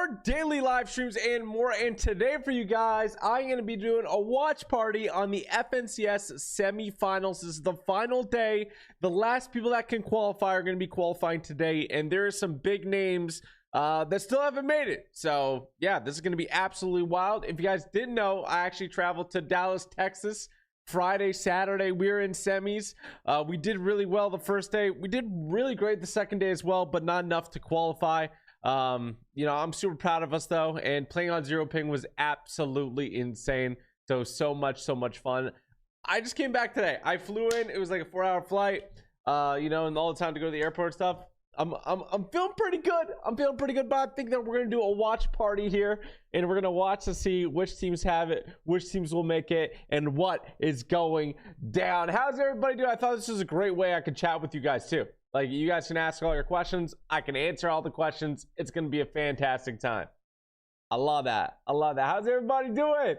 more daily live streams and more. And today for you guys, I'm going to be doing a watch party on the FNCS semifinals. This is the final day. The last people that can qualify are going to be qualifying today, and there are some big names that still haven't made it. So yeah, this is going to be absolutely wild. If you guys didn't know, I actually traveled to Dallas, Texas Friday, Saturday. We were in semis. We did really well the first day. We did really great the second day as well, but not enough to qualify. You know, I'm super proud of us though, and playing on zero ping was absolutely insane. So much fun. I just came back today. I flew in. It was like a 4-hour flight, you know, and all the time to go to the airport and stuff. I'm feeling pretty good. I'm feeling pretty good, but I think that we're gonna do a watch party here, and we're gonna watch to see which teams have it, which teams will make it, and what is going down. How's everybody doing? I thought this was a great way I could chat with you guys too. Like, you guys can ask all your questions. I can answer all the questions. It's gonna be a fantastic time. I love that. I love that. How's everybody doing?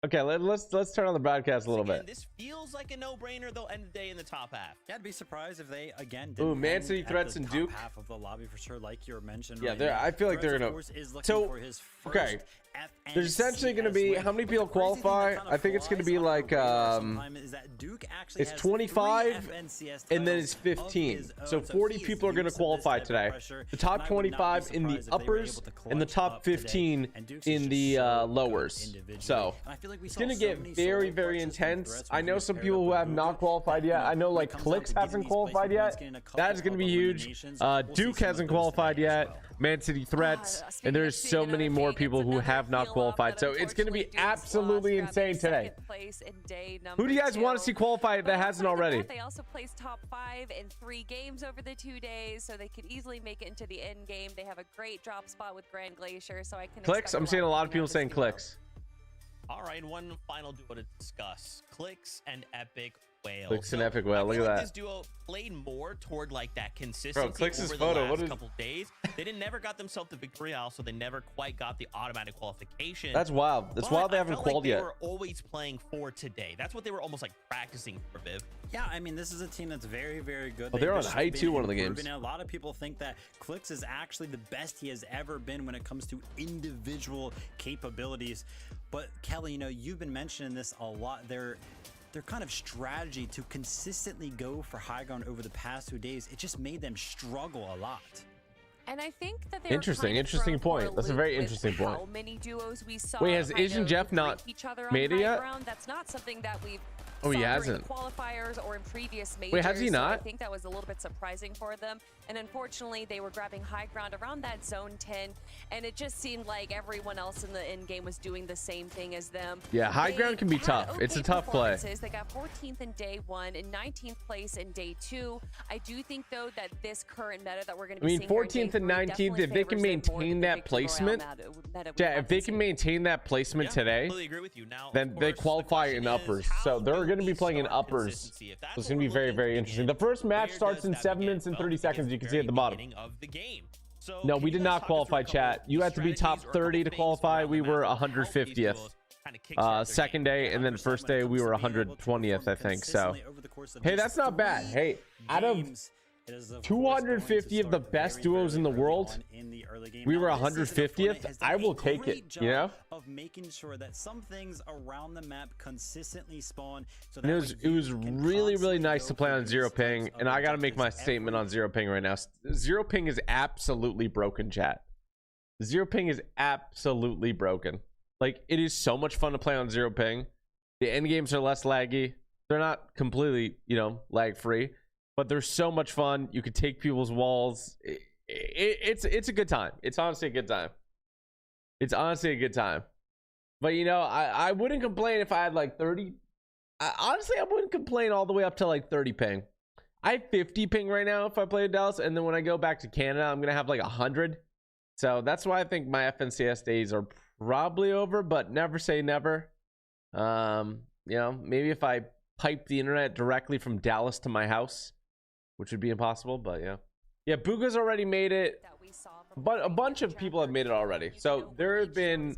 Okay, let's turn on the broadcast a little bit. This feels like a no-brainer. They'll end the day in the top half. Yeah, I'd be surprised if they again. Ooh, Man City Threats and Duke. Half of the lobby for sure, like you mentioned. Yeah, right I feel like they're gonna. So okay, there's essentially gonna be how many people qualify? I think it's gonna be like it's 25 and then it's 15. So 40 people are gonna qualify today. The top 25 in the uppers and the top 15 in the lowers. So it's gonna get very intense. I know some people who have not qualified yet. I know like Clicks hasn't qualified yet. That is gonna be huge. Duke hasn't qualified yet. Man City Threats, and there's so many more people who have not qualified. So it's going to be absolutely insane today. Who do you guys want to see qualify that hasn't already? They also placed top 5 in 3 games over the 2 days, so they could easily make it into the end game. They have a great drop spot with Grand Glacier, so I can. Clicks. I'm seeing a lot of people saying Clicks. All right, one final duo to discuss: Clicks and Epic Whale. Clicks and Epic Whale. Look at that. This duo played more toward like that consistency. Bro, Clicks' over the photo. last couple days. They never got themselves the victory, also they never quite got the automatic qualification. That's wild. That's wild. They haven't qualified yet. They were always playing for today. That's what they were almost like practicing for, Viv. Yeah, I mean, this is a team that's very good. Oh, they're on high too. One of the games. A lot of people think that Clicks is actually the best he has ever been when it comes to individual capabilities. But Kelly, you know, you've been mentioning this a lot. Their kind of strategy to consistently go for high ground over the past 2 days, it just made them struggle a lot. And I think that they interesting point. That's a very interesting point. How many duos we saw? Wait, has Asian Jeff not made it yet? That's not something that we've. Oh, he hasn't. Qualifiers or in previous majors. Wait, has he not? So I think that was a little bit surprising for them. And unfortunately, they were grabbing high ground around that zone 10, and it just seemed like everyone else in the end game was doing the same thing as them. Yeah, high ground can be tough. It's a tough play. They got 14th in day 1 and 19th place in day 2. I do think though that this current meta that we're going to be seeing 14th and 19th, if they can maintain that placement, yeah, if they can maintain that placement today, then they qualify in uppers. So they're going to be playing in uppers. So it's going to be very interesting. The first match starts in 7 minutes and 30 seconds. You can see at the bottom. No, we did not qualify, chat. You had to be top 30 to qualify. We were 150th. Second day, and then first day we were 120th, I think. So hey, that's not bad. Hey, out of 250 of the best duos in the world, we were 150th. I will take it, you know, of making sure that some things around the map consistently spawn. So and it was really nice to play on zero ping, and I got to make my statement on zero ping right now. Zero ping is absolutely broken, chat. Zero ping is absolutely broken. Like, it is so much fun to play on zero ping. The end games are less laggy. They're not completely, you know, lag free, but they're so much fun. You could take people's walls. It's a good time. It's honestly a good time. It's honestly a good time. But, you know, I wouldn't complain if I had like 30. Honestly, I wouldn't complain all the way up to like 30 ping. I have 50 ping right now if I play Dallas, and then when I go back to Canada, I'm gonna have like 100. So that's why I think my FNCS days are probably over, but never say never. You know, maybe if I pipe the internet directly from Dallas to my house, which would be impossible, but yeah, Buga's already made it, but a bunch of people have made it already. So there have been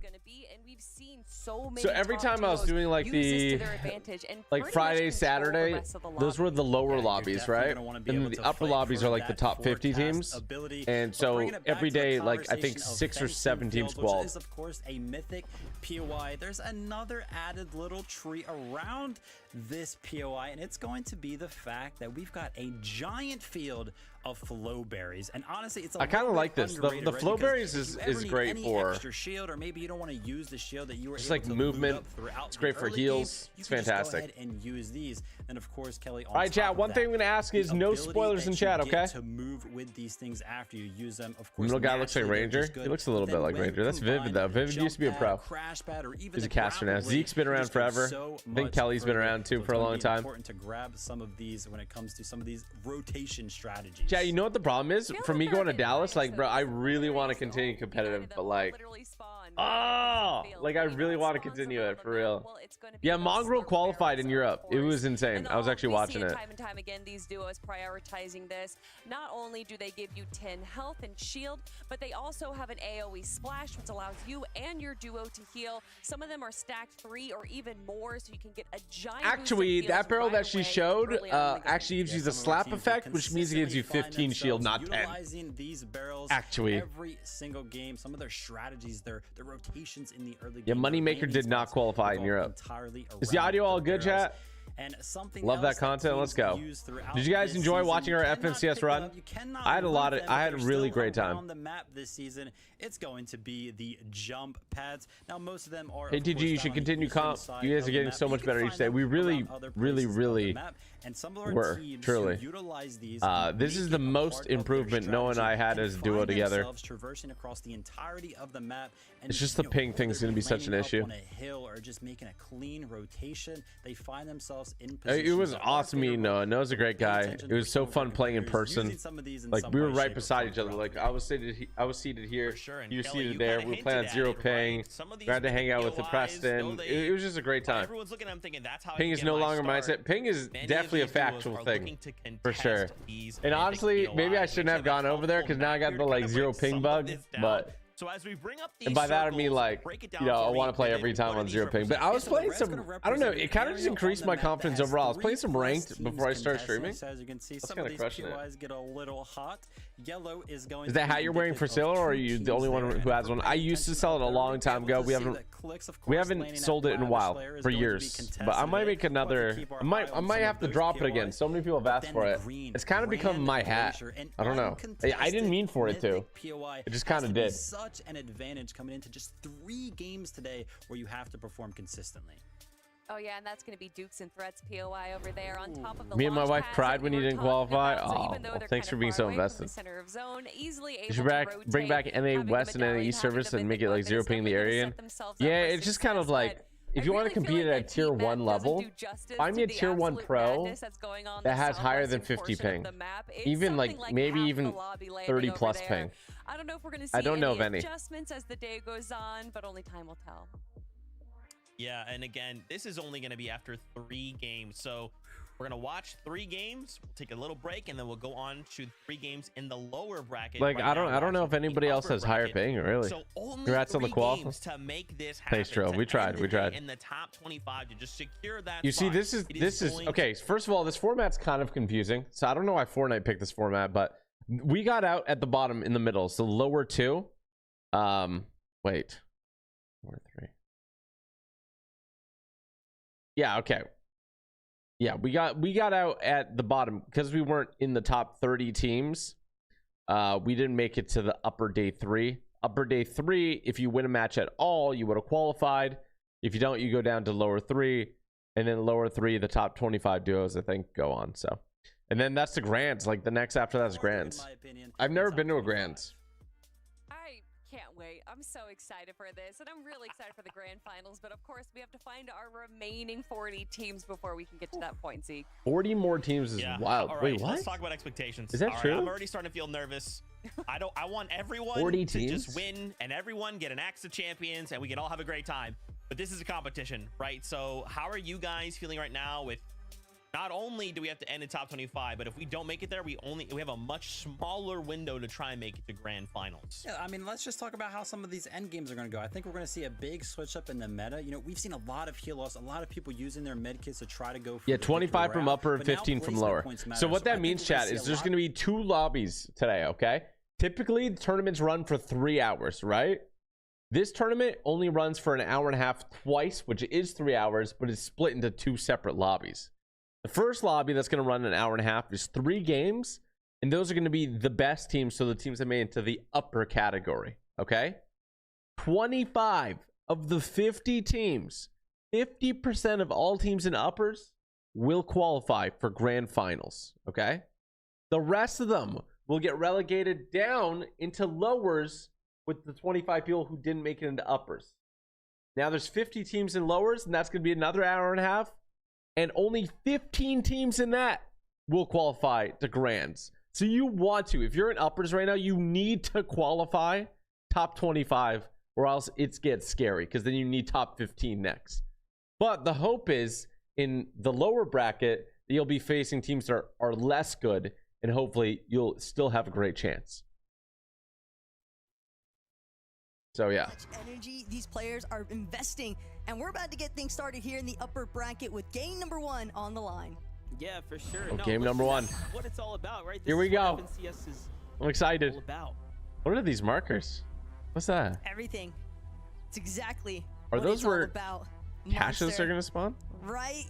we've seen so many. So every time I was doing like the Friday, Saturday, those were the lower lobbies, right? And the upper lobbies are like the top 50 teams. And so every day, like I think 6 or 7 teams qual. Is of course a mythic POI. There's another added little tree around this POI, and it's going to be the fact that we've got a giant field of flow berries. And honestly, it's I kind of like this. The flow berries is great for extra shield, or maybe you don't want to use the shield that you were just able like to movement. loot up throughout. It's great for heals. It's fantastic. Go ahead and use these. And of course, Kelly, all right, chat, one thing I'm gonna ask is no spoilers in chat, okay? To move with these things after you use them, of course. Little guy looks like Ranger. He looks a little bit like Ranger. That's Vivid though. Vivid used to be a pro. He's a caster now. Zeke's been around forever. I think Kelly's been around too for a long time. Important to grab some of these when it comes to some of these rotation strategies. Yeah, you know what the problem is? For me going to Dallas, like, bro, I really want to continue competitive, but like, like I really want to continue it for real. Yeah, Mongrel qualified in Europe. It was insane. I was actually watching it. Time and time again, these duos prioritizing this. Not only do they give you 10 health and shield, but they also have an AoE splash, which allows you and your duo to heal. Some of them are stacked 3 or even more, so you can get a giant. Actually, that barrel that she showed actually gives you the slap effect, which means it gives you 15 shield, not 10. These barrels actually every single game. Some of their strategies, their rotations in the early game. Yeah, Moneymaker did not qualify in Europe. Is the audio all good, chat? And something love that content. Let's go. Did you guys enjoy watching our FNCS run? I had a really great time. On the map this season, it's going to be the jump pads. Now most of them are. Hey TG, you should continue comp. You guys are getting so much better each day. We really were truly. This is the most improvement Noah and I had as a duo together. Traversing across the entirety of the map. It's just the ping thing is going to be such an issue. On a hill or just making a clean rotation, they find themselves in position. It was awesome meeting Noah. Noah's a great guy. It was so fun playing in person. Like we were right beside each other. Like I was seated here. You were seated there. We were playing on 0 ping. We had to hang out with the Preston. It was just a great time. Ping is no longer mindset. Ping is definitely a factual thing for sure. And honestly, maybe I shouldn't have gone over there because now I got the like 0 ping bug. But so as we bring up and by that I mean like, you know, I want to play every time on 0 ping. But I was playing some, I don't know, it kind of just increased my confidence overall. I was playing some ranked before I started streaming. As you can see, that's kind of crushing it. Get a little hot. Yellow is going. Is that hat you're wearing for sale, or are you the only one who has one? I used to sell it a long time ago. We haven't sold it in a while, for years. But I might make another. I might have to drop it again. So many people have asked for it. It's kind of become my hat. I don't know. I didn't mean for it to. It just kind of did. Such an advantage coming into just 3 games today, where you have to perform consistently. Oh yeah, and that's going to be Dukes and Threats POI over there on top of the. Me and my wife cried when you didn't qualify. Oh, well, thanks for being so invested. You should bring back NA West and NA East service and make it like 0 ping in the area. Yeah, it's just kind of like, if you want to compete at a tier 1 level, find me a tier 1 pro that has higher than 50 ping. Even like maybe even 30 plus ping. I don't know if we're going to see any adjustments as the day goes on, but only time will tell. Yeah, and again, this is only going to be after 3 games. So we're going to watch 3 games. We'll take a little break, and then we'll go on to 3 games in the lower bracket. Like, I don't know if anybody else has higher ping, really. So only Congrats on the qual. To make this happen. Thanks, Trill. We tried. In the top 25 to just secure that. You see, this is okay. First of all, this format's kind of confusing. So I don't know why Fortnite picked this format, but we got out at the bottom in the middle. So lower 2. Wait. 4, 3. Yeah, okay. Yeah, we got out at the bottom because we weren't in the top 30 teams. We didn't make it to the upper day 3. Upper day 3, if you win a match at all, you would have qualified. If you don't, you go down to lower 3, and then lower 3, the top 25 duos, I think, go on. So, and then that's the grands. Like the next after that's grands. I've never been to a grands. Can't wait. I'm so excited for this, and I'm really excited for the grand finals, but of course we have to find our remaining 40 teams before we can get to that point, Zeke. 40 more teams is wild. Right, wait, what? Let's talk about expectations. Is that true? I'm already starting to feel nervous. I want everyone to just win and everyone get an axe of champions and we can all have a great time. But this is a competition, right? So how are you guys feeling right now with not only do we have to end in top 25, but if we don't make it there, we have a much smaller window to try and make it to grand finals. Yeah, I mean, let's just talk about how some of these end games are going to go. I think we're going to see a big switch up in the meta. You know, we've seen a lot of heal loss, a lot of people using their med kits to try to go for 25 from upper and 15 from lower. So what that means, chat, is there's going to be 2 lobbies today, okay? Typically, the tournaments run for 3 hours, right? This tournament only runs for an hour and a half twice, which is 3 hours, but it's split into 2 separate lobbies. The first lobby that's going to run an hour and a half is 3 games, and those are going to be the best teams, so the teams that made into the upper category, okay? 25 of the 50 teams, 50% of all teams in uppers will qualify for grand finals, okay? The rest of them will get relegated down into lowers with the 25 people who didn't make it into uppers. Now there's 50 teams in lowers, and that's going to be another hour and a half. And only 15 teams in that will qualify to grands. So you want to, if you're in uppers right now, you need to qualify top 25, or else it gets scary, because then you need top 15 next. But the hope is in the lower bracket that you'll be facing teams that are less good, and hopefully you'll still have a great chance. So yeah, energy these players are investing, and we're about to get things started here in the upper bracket with game number 1 on the line. Yeah, for sure. Oh, game number 1. What it's all about, right? Here we go. I'm excited. What are these markers? What's that? Everything. It's exactly are what those it's all where about. caches Monster are gonna spawn? right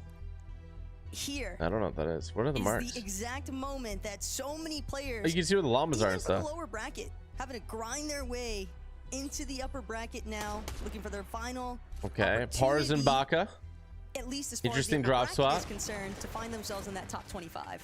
here. I don't know what that is. What are the marks? The exact moment that so many players, Oh, you can see where the llamas are and stuff. The lower bracket having to grind their way into the upper bracket now, looking for their final. Okay, Pars and Baka. At least as far interesting as the drop bracket swap is concerned, to find themselves in that top 25.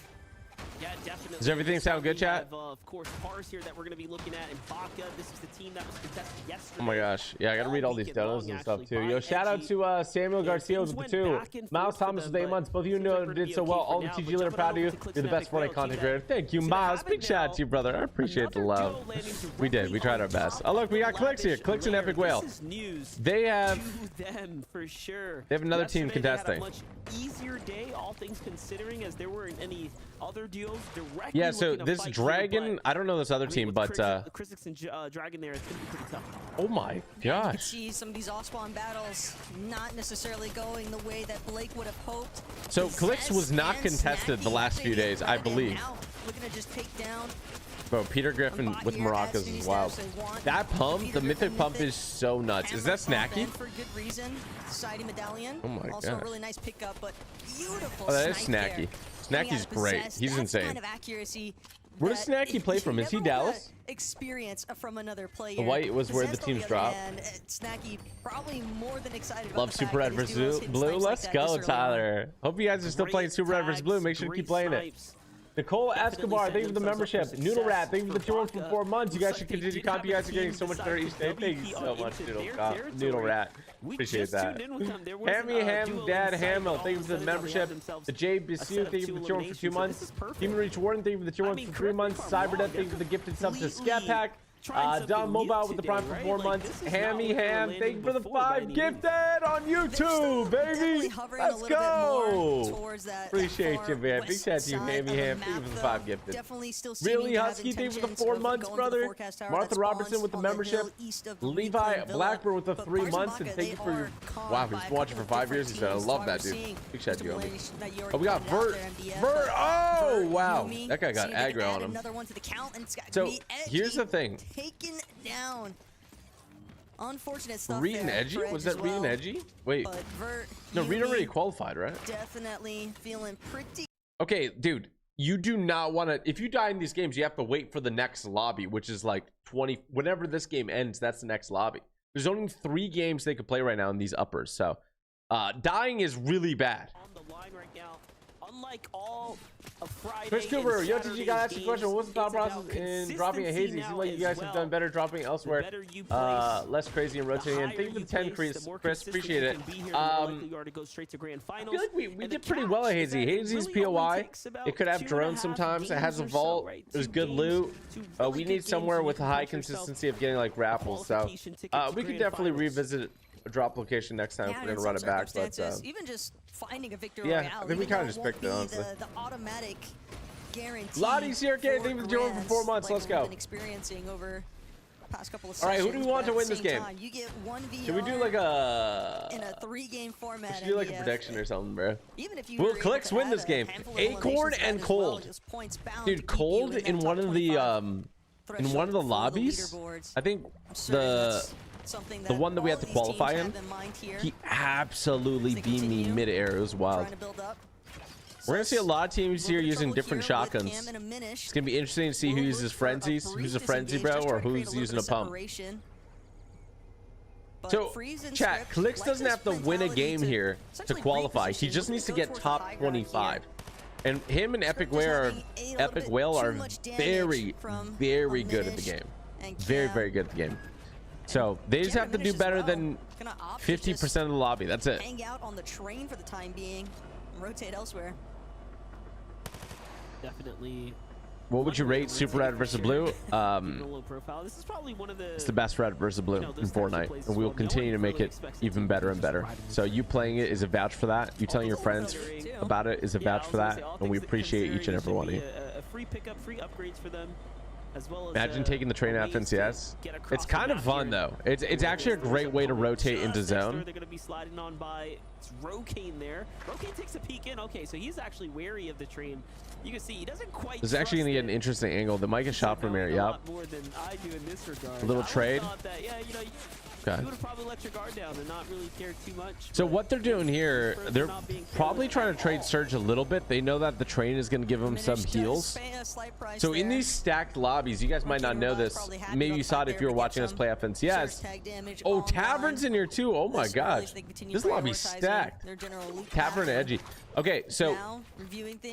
Yeah, definitely. Does everything sound good, chat? Of course, Pars here that we're going to be looking at, and Baka. This is the team that was contested yesterday. Oh my gosh. Yeah, I gotta read all these donos and stuff too. Yo, shout out to Samuel Garcia with the 2. Miles Thomas with 8 months. Both of you did so well. All the TG leader proud of you. You're the best Fortnite content creator. Thank you, Miles. Big shout out to you, brother. I appreciate the love. We did. We tried our best. Oh look, we got Clicks here. Clicks and Epic Whale. They have them for sure. They have another team contesting. Much easier day, all things considering, as there weren't any other duos directly. Yeah, so this Dragon, I don't know this other team, but Chris and Dragon there is going to be pretty tough. Oh my You gosh. can see some of these off-spawn battles not necessarily going the way that Blake would have hoped. So Clicks was not contested the last few days, I believe. Looking to just take down Bro, Peter Griffin with maracas is wild. That pump, the mythic pump is so nuts. Is that Snacky? For good reason. Society medallion. Oh my also gosh. a really nice pickup, but beautiful. Oh, that is snipe Snacky. there. Snacky's great. He's That's insane. Kind of accuracy Where does that Snacky play from? Is he you never wanna Dallas? Experience from another player. The white was where the Possessed, on teams other drop. hand, Snacky probably more than excited about Love the fact Super Red that his versus duos hitting Blue. snipes Let's like that go, this early on. Tyler. Hope you guys are still playing Super Red versus Blue. Make sure to keep playing it. Nicole Escobar, thank you for the membership. Noodle Rat, thank you for the 2 months for 4 months. You guys should continue copy. You guys are getting so much better each day. Thank you so much, Noodle Rat. Appreciate that. Hammy Ham Dad Hamill, thank you for the membership. The Jay Bisu, thank you for the 2 months for 2 months. Human Reach Warden, thank you for the 2 months for 3 months. Cyberdeath, thank you for the gifted sub to Scat Pack. Don Mobile with the Prime for 4 months. Hammy Ham, thank you for the 5 gifted on YouTube, baby. Let's go. Appreciate you, man. Big shout to you, Hammy Ham. Thank you for the 5 gifted. Really Husky, thank you for the 4 months, brother. Martha Robertson with the membership. Levi Blackburn with the 3 months, and thank you for your. Wow, he's been watching for 5 years. He said, I love that dude. Big shout to you, homie. Oh, we got Vert. Vert. Oh, wow. That guy got aggro on him. So here's the thing. Taken down. Unfortunate stuff. Reed and Edgy? Was that Reed and Edgy? Wait. No, Reed already qualified, right? Definitely feeling pretty. Okay, dude. You do not want to. If you die in these games, you have to wait for the next lobby, which is like 20. Whenever this game ends, that's the next lobby. There's only 3 games they could play right now in these uppers. So dying is really bad. On the line right now. Unlike all of Friday, Chris Cooper, yo, TG got asked a question. What was the thought process in dropping a hazy? Seems like you guys have done better dropping elsewhere. Less crazy and rotating. And thank you for the 10, Chris. Appreciate it. I feel like we did pretty well at hazy. Hazy's POI. It could have drones sometimes. It has a vault. There's good loot. We need somewhere with a high consistency of getting like raffles. So we could definitely revisit drop location next time if we're gonna run it back. But even just finding a victory yeah, royale, I think we kind of just picked it, honestly. the automatic guarantee. Lottie's here, okay? Thank you for joining for 4 months. Like Let's go. Been experiencing over the past couple of All right, who do we sessions, want but to at win the this same game? time, you get one VR Should we do like a? in a 3-game format? We should do like a and prediction or something, bro. even if you Will were able Clicks to win add this a game? handful of Acorn eliminations and as well, Cold. just points bound to Dude, keep Cold you in in that one top of the 25 in one of the threshold for lobbies. leaderboards. I think I'm certain the that's something the that one that we all had to these teams qualify have in, mind here, he absolutely They beamed me continue mid-air. It was wild. trying to build up. We're gonna see a lot of teams Little here bit of using trouble different here with shotguns. Cam and a Minish. It's gonna be interesting to see who We'll uses look for frenzies, brief who's a frenzy disengage, bro, just or trying to create who's little using a bit of pump. separation. But So, Freeze and chat, Script Clicks like doesn't this have to win a mentality game to here to essentially qualify. He reposition, just needs to go get towards the top high ground 25. here. And him and Epic Script just Whale are having a little Epic bit Whale too are much damage very, from very a good at the Minish game. and Very, Cam. very good at the game. So they just Cam have to and do Minish as better well. than Gonna opt to 50% just of the lobby. That's it. hang out on the train for the time being and rotate elsewhere. Definitely. What would you rate Super Red versus Blue? Keeping a low profile. This is probably one of the. It's the best Red versus Blue in Fortnite, and we will continue to make it even better and better. So you playing it is a vouch for that. You telling your friends about it is a vouch for that, and we appreciate each and every one of you. A free pickup, free upgrades for them, as well as Imagine taking the train at FNCS. It's kind of fun though. It's actually a great way to rotate into zone. They're going to be sliding on by. It's Rokane there. Rokane takes a peek in. Okay, so he's actually wary of the train. You can see he doesn't quite. This is actually going to get an interesting angle. The mic is shot from here. Yep. More than I do in this regard. A little trade. That, yeah, you know, Okay. you would have probably let your guard down and not really cared too much. So what they're doing here, they're probably trying to trade Surge a little bit. They know that the train is going to give them some heals. So in these stacked lobbies, you guys might not know this. Maybe you saw it if you were watching us play FNCS. Oh, Tavern's in here too. Oh my gosh. This lobby's stacked. Tavern edgy. Okay, so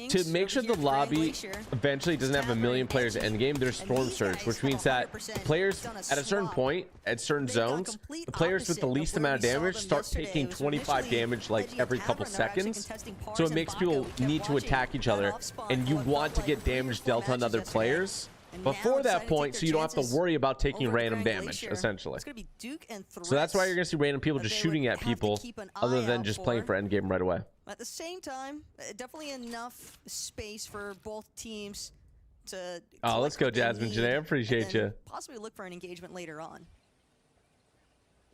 to make sure the lobby eventually doesn't have a million players end game, there's Storm Surge, which means that players at a certain point, at certain zones, the players with the least amount of damage start taking 25 damage like every couple seconds. So it makes people need to attack each other, and you want to get damage dealt on other players before that point, so you don't have to worry about taking random damage, essentially. So that's why you're going to see random people just shooting at people other than just playing for endgame right away. At the same time, definitely enough space for both teams to. Oh, let's go, Jasmine Janae. I appreciate you. Possibly look for an engagement later on.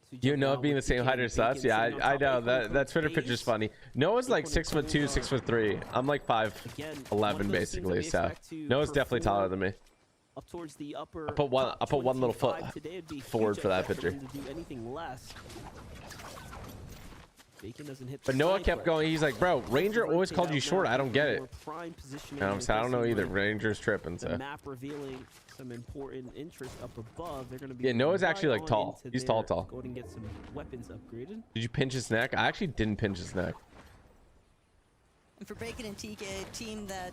You know, being the same height as us. Yeah, I know that Twitter picture's funny. Noah's like 6'2", 6'3". I'm like 5'11", basically. So Noah's definitely taller than me. Up towards the upper. I put one little foot forward for that picture. But Noah kept going. He's like, bro, Ranger always called you short. I don't get it. I don't know either. Ranger's tripping. So. Map revealing some important interest up above. They're going to be. Yeah, Noah's actually like tall. He's tall. Go and get some weapons upgraded. Did you pinch his neck? I actually didn't pinch his neck. And for Bacon and TK, a team that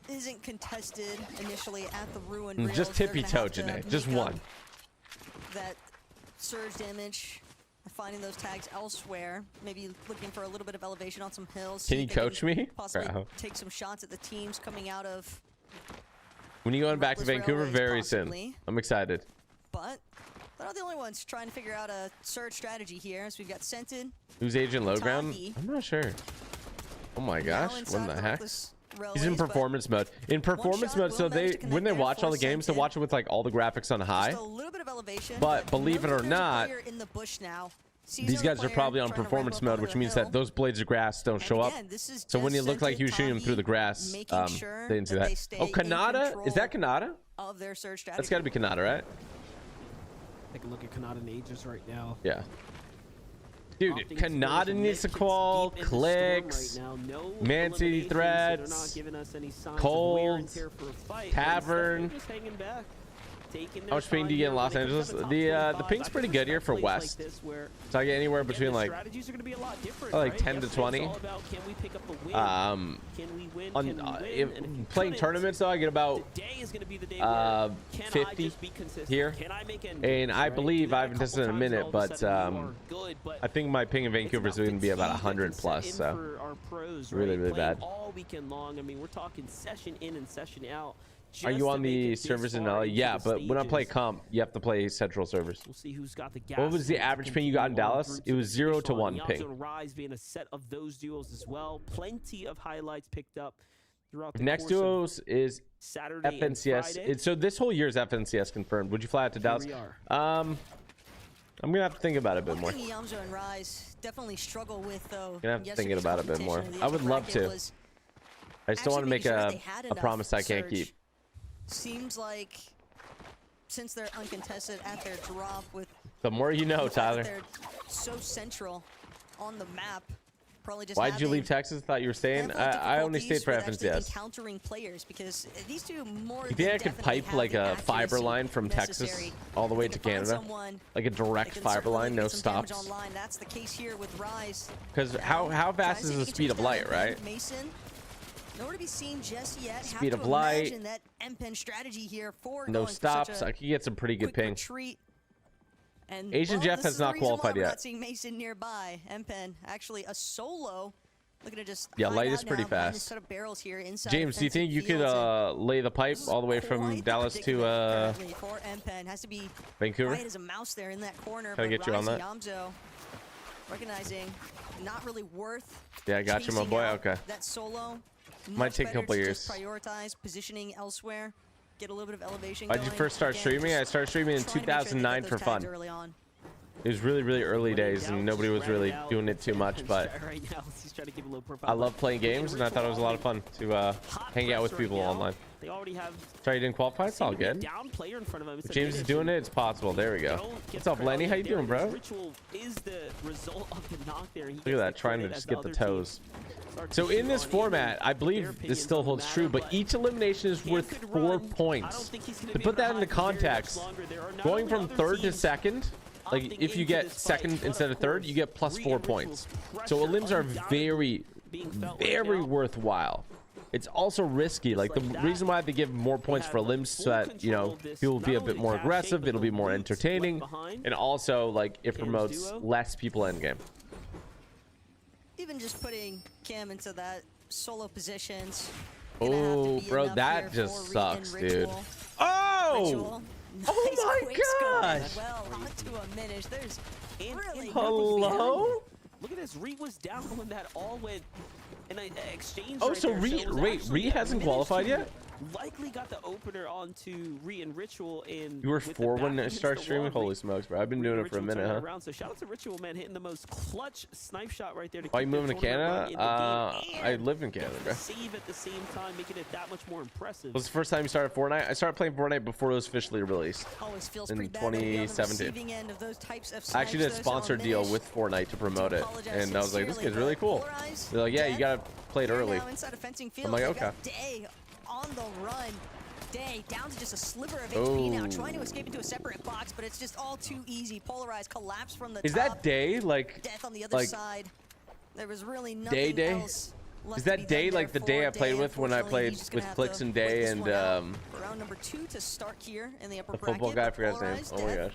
isn't contested initially at the Ruin Rails, just tippy toe, Janae. Just one. That surge damage. Finding those tags elsewhere, maybe looking for a little bit of elevation on some hills. Can you coach me? Possibly Bro. take some shots at the teams coming out of. When are you going back to Vancouver? Railways, Very possibly. soon. I'm excited. But they're not the only ones trying to figure out a surge strategy here. So we've got Sentin. Who's Agent Lowground? Taki. I'm not sure. Oh my gosh, Now what inside in the the heck? Reckless He's Railways, in but performance mode. In performance shot mode, so will manage to when connect they there watch all for the games, they Sentin. watch it with like all the graphics on high. Just a little bit of elevation. But believe it or Notice there's a not, player in the bush now. These guys are probably on performance mode, which means that those blades of grass don't show up. So when it looked like he was shooting them through the grass, they didn't see that. Oh, Kanata? Is that Kanata? Of their surge strategy. That's got to be Kanata, right? Take a look at Kanata and Aegis right now. Yeah. Dude, Kanata needs to call, Clicks, Man City Threats, Cold, Tavern. How much ping do you get in Los Angeles? The ping's pretty good here for West. So I get anywhere between like 10 to 20. Playing tournaments though, I get about 50 here. And I believe I haven't tested in a minute, but I think my ping in Vancouver is going to be about 100 plus. So really, really bad. All weekend long. I mean, we're talking session in and session out. Are you on the servers in LA? Yeah, but when I play comp, you have to play central servers. We'll see who's got the gas. What was the average ping you got in Dallas? It was 0 to 1 ping. And Rise being a set of those duos as well. Plenty of highlights picked up throughout the Next course duos is Saturday and FNCS. Friday. So this whole year is FNCS confirmed. Would you fly out to Dallas? we are. I'm gonna have to think about it a bit more. One thing Yamzo and Rise definitely struggle with, though. Gonna have to think yesterday's about it a bit more. competition, I would the love bracket to. was I just don't want to actually make making sure they had a enough promise I can't surge. keep. Seems like since they're uncontested at their drop with The more you know, the fact that Tyler. they're so central on the map, probably just Why'd you having leave Texas? Thought you were staying. ample I only stayed difficulties for with actually FNCS. encountering players, because these two more You think than I could definitely pipe have like the a fiber accuracy line from necessary. Texas all the way They to can find Canada? someone, Like a they direct can fiber certainly line, get no some damage stops? online. That's the case here with Rise. Because Now, how trying fast to is see the if he speed can of chase light, down right? Mason. Nowhere to be seen just yet. Speed Have of to light. imagine that M-Pen strategy here for No going for such stops. a I could get some pretty good quick ping. retreat. And, Asian well, Jeff this has is the not reason why qualified we're yet. Not seeing Mason nearby. M-Pen actually a solo. Looking to just Yeah, hide light out is pretty now behind fast. this set of barrels here inside James, do you think you could defensive fields, and lay the pipe all the way quite from the Dallas to predicament currently for M-Pen. Has to be Vancouver? quiet as a mouse there in that corner. Can I but get you on Rise that? Yamzo recognizing not really worth. Yeah, I got you, my chasing boy. out Okay. That solo Might much take a better couple to years. just prioritize positioning elsewhere. Get a little bit of elevation. Why'd you going. first start Again, streaming? I just started streaming in trying to make sure they get 2009 those for tags fun. early on. It was really, really early days, Down, and nobody was just ran really it out. doing it too much. But Right now, he's trying to give a little profile. I love playing games, and I thought it was a lot of fun to Hot hang out press with right people now. online. They already have Sorry you didn't qualify. It's all seemingly a good. down player in front of him. It's If a James is finish, doing and it, it's possible. There we they go. don't get What's the up, Lenny? crowd How you there. doing, bro? This Ritual is the result of the knock there. He Look gets at the that, trying to credit just as get the other team toes. starts So to in this shoot on format, I their believe this opinions still on the holds matter, true, but each elimination is Cam worth could 4 run. I don't points. think he's gonna To be put able to that into hide very much context, longer. There are not going only from other third to teams second, like opting if you into get this fight, second but instead of of third, course, you get plus 4 Ritual's points. pressure So elims are undoubtedly being felt right very now. worthwhile. It's also risky. Like the like that, reason why they give more points for have limbs so full that, you know, control of this, people will be not a bit only more the cache, aggressive, but it'll be the more loots entertaining, left behind. and also like it Cam's promotes duo. less people in game. Even just putting Cam into that solo positions. gonna have to Oh, be bro, enough that here just for sucks, Regan dude. Ritual. Oh! Ritual. Oh Nice my quick scope as gosh! Well, onto a finish. There's And really Hello? Look at this. Reed was down when that all went in an exchange. Oh, right so there. Reed, it was wait, actually Reed a hasn't minute qualified to yet? Likely got the opener onto Reed and Ritual in. You were with the 4 back when it against started the streaming? wall. Holy smokes, bro. I've been doing it for a minute, huh? Around. So shout out to Ritual, man, hitting the most clutch snipe shot right there. To Why you keep their moving to tournament Canada? run in the game, I and live in Canada, the bro. save at the same time, making it that much more impressive. Was the first time you started Fortnite? I started playing Fortnite before it was officially released. always feels in pretty bad to be on the 2017. receiving end of those types of I actually did a snipes, though, so sponsored I'll deal diminish with Fortnite to promote to it, apologize and I was like, this sincerely, kid's really but cool. Polarized, They're like, yeah, you Dead gotta play it here early. now inside of fencing field. I'm like, They've got okay. Day on the run. Day down to just a sliver of HP now, Oh. trying to escape into a separate box, but it's just all too easy. Polarized, collapse from the Is top. that Day? Like, Death on the other like side. There was really nothing Day? else left Is to be that done Day there like the for day I played Day. with when I Unfortunately, played he's just gonna with have Clicks to and wait Day this and one out for round number 2 to start here in the upper the bracket. football guy? I but forgot his name. Polarized, Oh my Death gosh.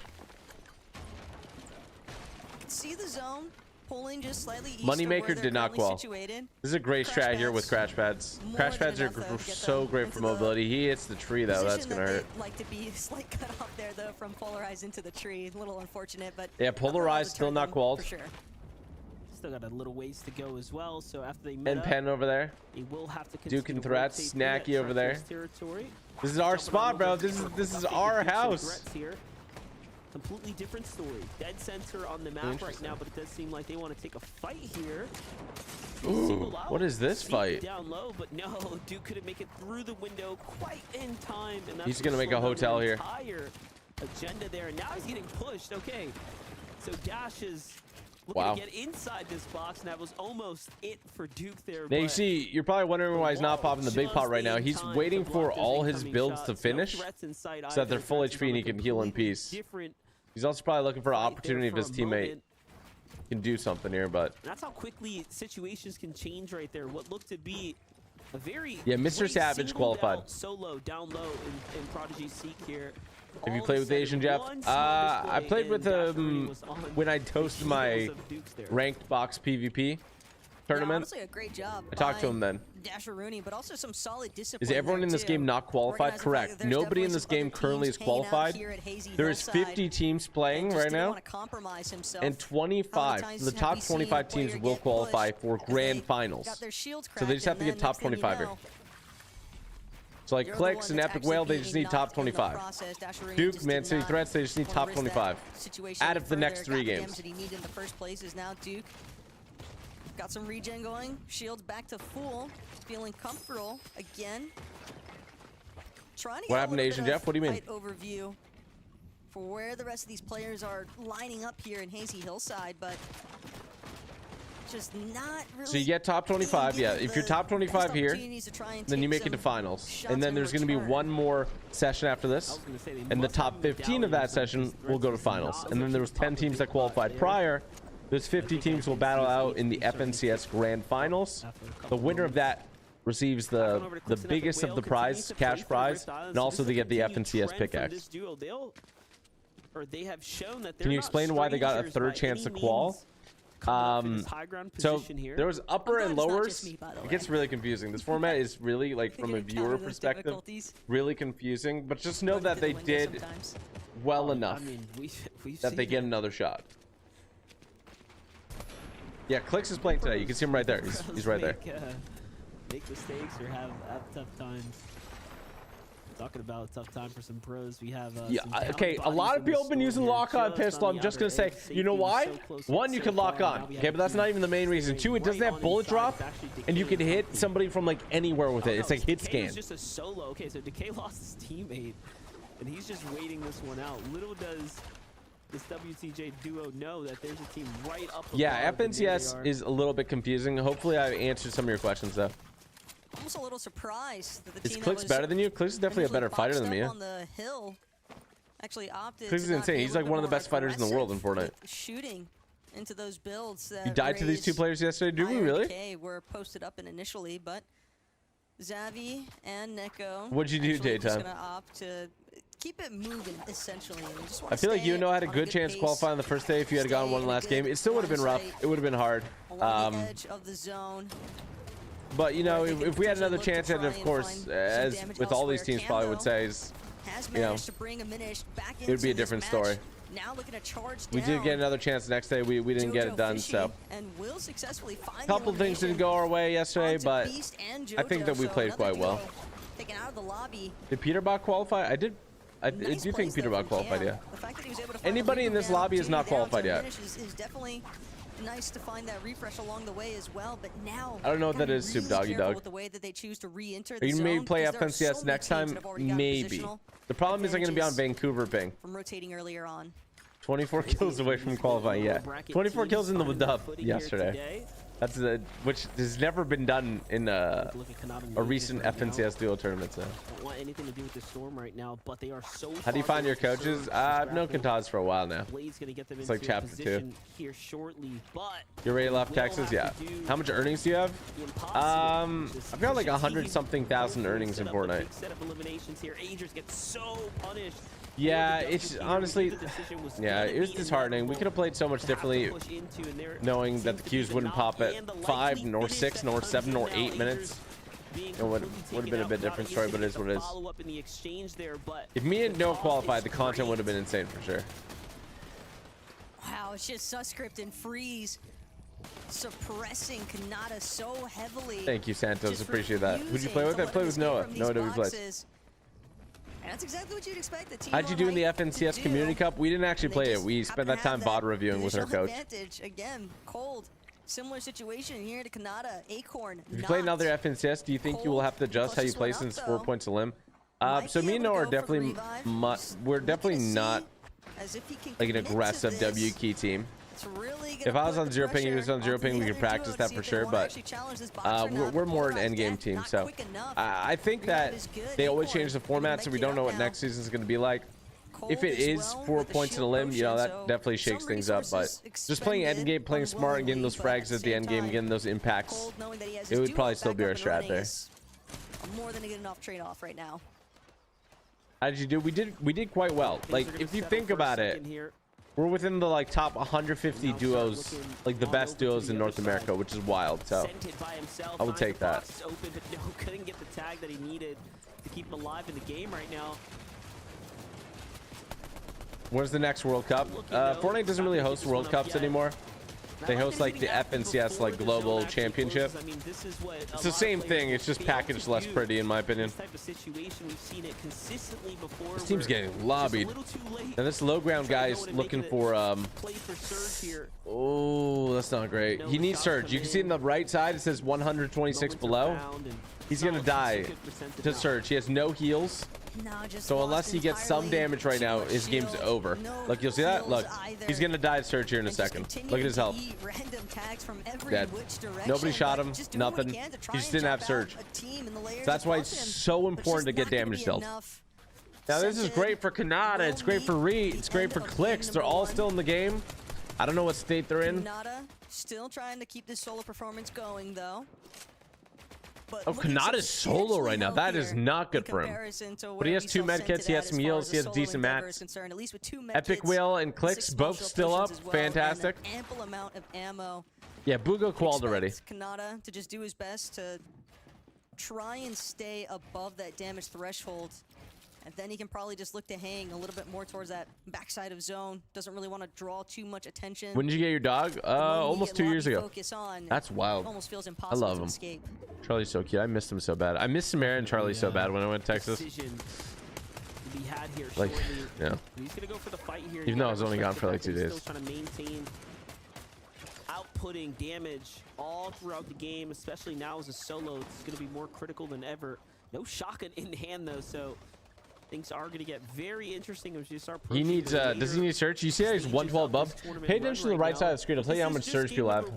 can see the zone pulling just slightly east Moneymaker of where they're did not currently qual. situated. This is a great Crash strat here with pads, crash pads. more Crash than pads are enough, though, to get so them great into for the mobility. He hits the tree though. That's Position gonna that hurt. they'd like to be a slight cut off there though from Polarized into the tree. A little unfortunate, but Yeah, nothing wrong Polarized with still not turning qualled. for sure. Still got a little ways to go as well. So after they met And up, Penn over there. they will have to Duke continue and to Threats, rotate through that Snacky over there. treacherous territory. This is our Jumping spot, on bro. over This is updated our Dukes and house. Threats here. Completely different story. Dead center on the map right Interesting. now, but it does seem like they want to take a fight here. Ooh, Single out, what is this sneak fight? Down low, but no, Duke couldn't make it through the window quite in time. And that's He's what gonna make a slowed down hotel their here. Entire agenda there, and now he's getting pushed. Okay, so Dash is looking Wow. to get inside this box, and that was almost it for Duke there. Now you but see, you're probably wondering why he's not popping the big pot right now. just in He's time waiting to block for those all his incoming builds to shots. No finish threats in sight so that they're either. full Threats HP and he from a can heal in completely peace. different He's also probably looking for an fight there opportunity if for his a teammate moment. can do something here, but That's how quickly situations can change right there. What looked to be a very Yeah, Mr. great Savage singled qualified. out solo down low in Prodigy Seek here. have you All played of a with sudden, Asian Jeff? one small I display played with and Dash Arena was on when I the toasted heels my of Dukes there. ranked box PvP. tournament. Honestly, a great job. I talked to by him then. Dasher Rooney, but also some solid discipline. Is everyone there, in this too. game not qualified? Organizing Correct. fact that there's Nobody in definitely this some game other currently is teams hanging out qualified. here at Hazy There is Hillside 50 teams playing and just right didn't now, wanna compromise himself. and How 25. many The times top have we seen a 25 teams player will get qualify pushed for because grand they finals. got their shields So they just have cracked, to and get then top next thing you 25 here. know, So like you're the Clicks one and that's Epic actually Whale, they being just need knocked top in the 25. process. Dasher Rooney Duke, just Man did City not Threats, they just need wanna top risk that 25 situation out any of the next further. 3 Got the games. damage that he needed in the first place is now Duke. Got some regen going. Shields back to full. Feeling comfortable again. Trying to get What a happened to little Asian bit Jeff? of What do you mean? height overview for where the rest of these players are lining up here in Hazy Hillside, but just not really. So you get top 25, being yeah. given If you're the top 25 best here, opportunities to try and then you take make it to some finals. shots And then in there's going to be return. one more session after I this. was gonna say, they And the must have top 15 of medallions that on session these will go to threats. finals. Not And then there was 10 teams that qualified prior. There's 50 teams will battle out in the FNCS Grand Finals. The winner of that receives the biggest of the prize, cash prize, and also they get the FNCS pickaxe. Can you explain why they got a third chance to qual? So there was upper I'm and glad it's not lowers. just me, by the It way. gets really confusing. This format is really, like, from a Encounter viewer those perspective, difficulties. really confusing. But just know Run that through they the window did sometimes. well enough I mean, we've that they seen get it. another shot. Yeah, Clicks is playing today. You can see him right there. He's right there. Make mistakes or have tough times. Talking about a tough time for some pros. We have Yeah, some down okay, a bodies lot in of the people have been storm using here, lock-on just pistol. on I'm the just gonna outer say, edge. you know Safety was why? so close One, you so can lock far. on. Now we Okay, have but that's two not even the main reason. Two, it doesn't right have on bullet inside. drop, It's actually and you Decay can hit Hockey. somebody from like anywhere with it. It's like hit Decay scan. was just a solo. Okay, so Decay lost his teammate, and he's just waiting this one out. Little does this WTJ duo know that there's a team right up above. Yeah, and there they FNCS are. is a little bit confusing. Hopefully, I answered some of your questions though. Almost a little surprised that the Is team Clicks that better was than you? Clicks is definitely a initially better fighter boxed than me. up Yeah. on the hill actually opted Clicks to is not insane. be a He's little like one of bit the best more fighters in the world in aggressive Fortnite. with shooting into those builds that You died to these two Raze, players yesterday, did we Fire, really? Decay were posted up in initially, but Xavi and Neko. What'd you do, actually just Daytime? gonna opt to keep it moving essentially. And we just I wanna feel like you stay know had a on good chance to pace, qualify on the first day if you had gone stay one in a last game. good It still would have been rough. line of It would have been hard. along the edge of the zone. But you know, Where they if we had could another potentially chance look at to it, of try and course, find some as damage with all these elsewhere. teams probably would Camo say is, has you know, managed to bring Aminish back it would be a into this different match. story. Now looking to charge We did down. get another chance the next day. We didn't get it Jojo done, Fishy so and will successfully find a the couple things didn't go our way yesterday, onto but Beast and I think Jojo, that we so played another quite well. duo taken out of the lobby. Did Peterbot qualify? I did. I Nice do think plays, though, Peterbot from qualified. Cam. Yeah. The fact that he was able to find the Anybody in lead this down, lobby is not opportunity down qualified to yet. finish is definitely nice to find that refresh along the way as well. But now I don't know what gotta that be is, Soup really Doggy careful Dog. with the way that they choose to re-enter Are the you zone, maybe play because there are so FNCS many next teams time? that have already got Maybe. positional The problem is I'm going to be on advantages Vancouver ping. from rotating earlier on. 24 kills away from qualifying. Yeah, 24 kills in the dub yesterday. That's which has never been done in a recent FNCS duo tournament. So. Don't want anything to do with the storm right now, but they are so. How do you find your coaches? I've known Kantaz for a while now. Blade's gonna get them It's like into a chapter 2. position here shortly, but You ready to left will Texas? have Yeah. to do How much earnings do you have? the impossible. Just I've got like push a 100 team. something thousand Hopefully earnings in set up a Fortnite. big set of eliminations here. Agers gets so punished. Yeah, The it's double honestly, here, the decision was yeah, gonna it was be disheartening. We could have played so much inevitable to have to differently, push into, and there knowing that seems the to be queues the wouldn't knock pop at and the 5 likely nor finish 6 that nor comes 7 in nor now. 8 Agers minutes. being It would completely have taken been a out. bit Not different easy story, to but it is get what the it is. follow-up in the exchange there, but If me and the Noah cost qualified, is the content would great. have been insane for sure. Wow, it's just Suscript and Freeze suppressing Kanata so heavily. Thank you, Santos. just Appreciate that. Who'd you refusing play with? to I let played him with escape Noah. from Noah these W plays. boxes. And that's exactly what you'd expect the team How'd you on do in the height to FNCS do. Community Cup? We didn't actually And they play it. just We happen spent to that time have VOD reviewing with our positional coach. advantage. Again, Cold. Similar situation here to Kanata. Acorn. If you play another FNCS, do you think you will have to adjust how you play since 4 points a limb? So me and Noah are definitely, we're definitely not like an aggressive W key team. If I was on 0 ping, he was on 0 ping, we could practice that for sure, but we're more an endgame team, so I think that they always change the format, so we don't know what next season is going to be like. If it is 4 points in a limb, you know, that definitely shakes things up, but just playing endgame, playing smart, and getting those frags at the end game, getting those impacts, it would probably still be our strat there. More than a good enough trade-off right now. How did you do? We did quite well. Like, if you think about it, We're within the like top 150 Now duos, start looking like the all best over to duos the in other North side. America, which is wild. So Sent it by himself, I would finds take the that. box open, but no, couldn't get the tag that he needed to keep him alive in the game right now. when's the next World Cup? Fortnite doesn't really host World Cups anymore. They host like the FNCS like global championship. I mean, this is what It's the same thing. It's just packaged less pretty, in my opinion. This type of situation, we've seen it consistently before. This team's where getting it's lobbied. a little too late. And this low ground guy is looking for Play for Surge here. Oh, that's not great. He needs Surge. You can see in the right side it says 126 below. He's gonna die to Surge. He has no heals. So unless he gets some damage right now, his game's over. Look, you'll see that? Look, he's gonna die to Surge here in a second. Look at his health. Dead. Nobody shot him. Nothing. He just didn't have Surge. So that's why it's so important to get damage dealt. Now this is great for Kanata. It's great for Reed. It's great for Clicks. They're all still in the game. I don't know what state they're in. Kanata still trying to keep this solo performance going though. Oh, Kanata's solo right now. That is not good for him. But he has 2 medkits. He has some heals. He has decent mats. Epic Whale and Clicks both still up. Fantastic. Ample amount of ammo. Yeah, Bugo qualled already. Kanata to just do his best to try and stay above that damage threshold. And then he can probably just look to hang a little bit more towards that backside of zone. Doesn't really want to draw too much attention. When did you get your dog? Almost 2 years ago. On, that's wild. Almost feels I impossible love to him. escape. Charlie's so cute. I missed him so bad. I missed Samara and Charlie so bad when I went to Texas. Decision to be had here Like, shortly. yeah. He's gonna go for the fight here. Even though I was only gone for like 2 days. Still trying to maintain outputting damage all throughout the game, especially now as a solo. It's gonna be more critical than ever. No shotgun in hand though, so things are gonna get very interesting as you start. He needs. Does he need Surge? You see how he's 112 above? Pay attention to the right side of the screen. I'll tell you how much Surge people have.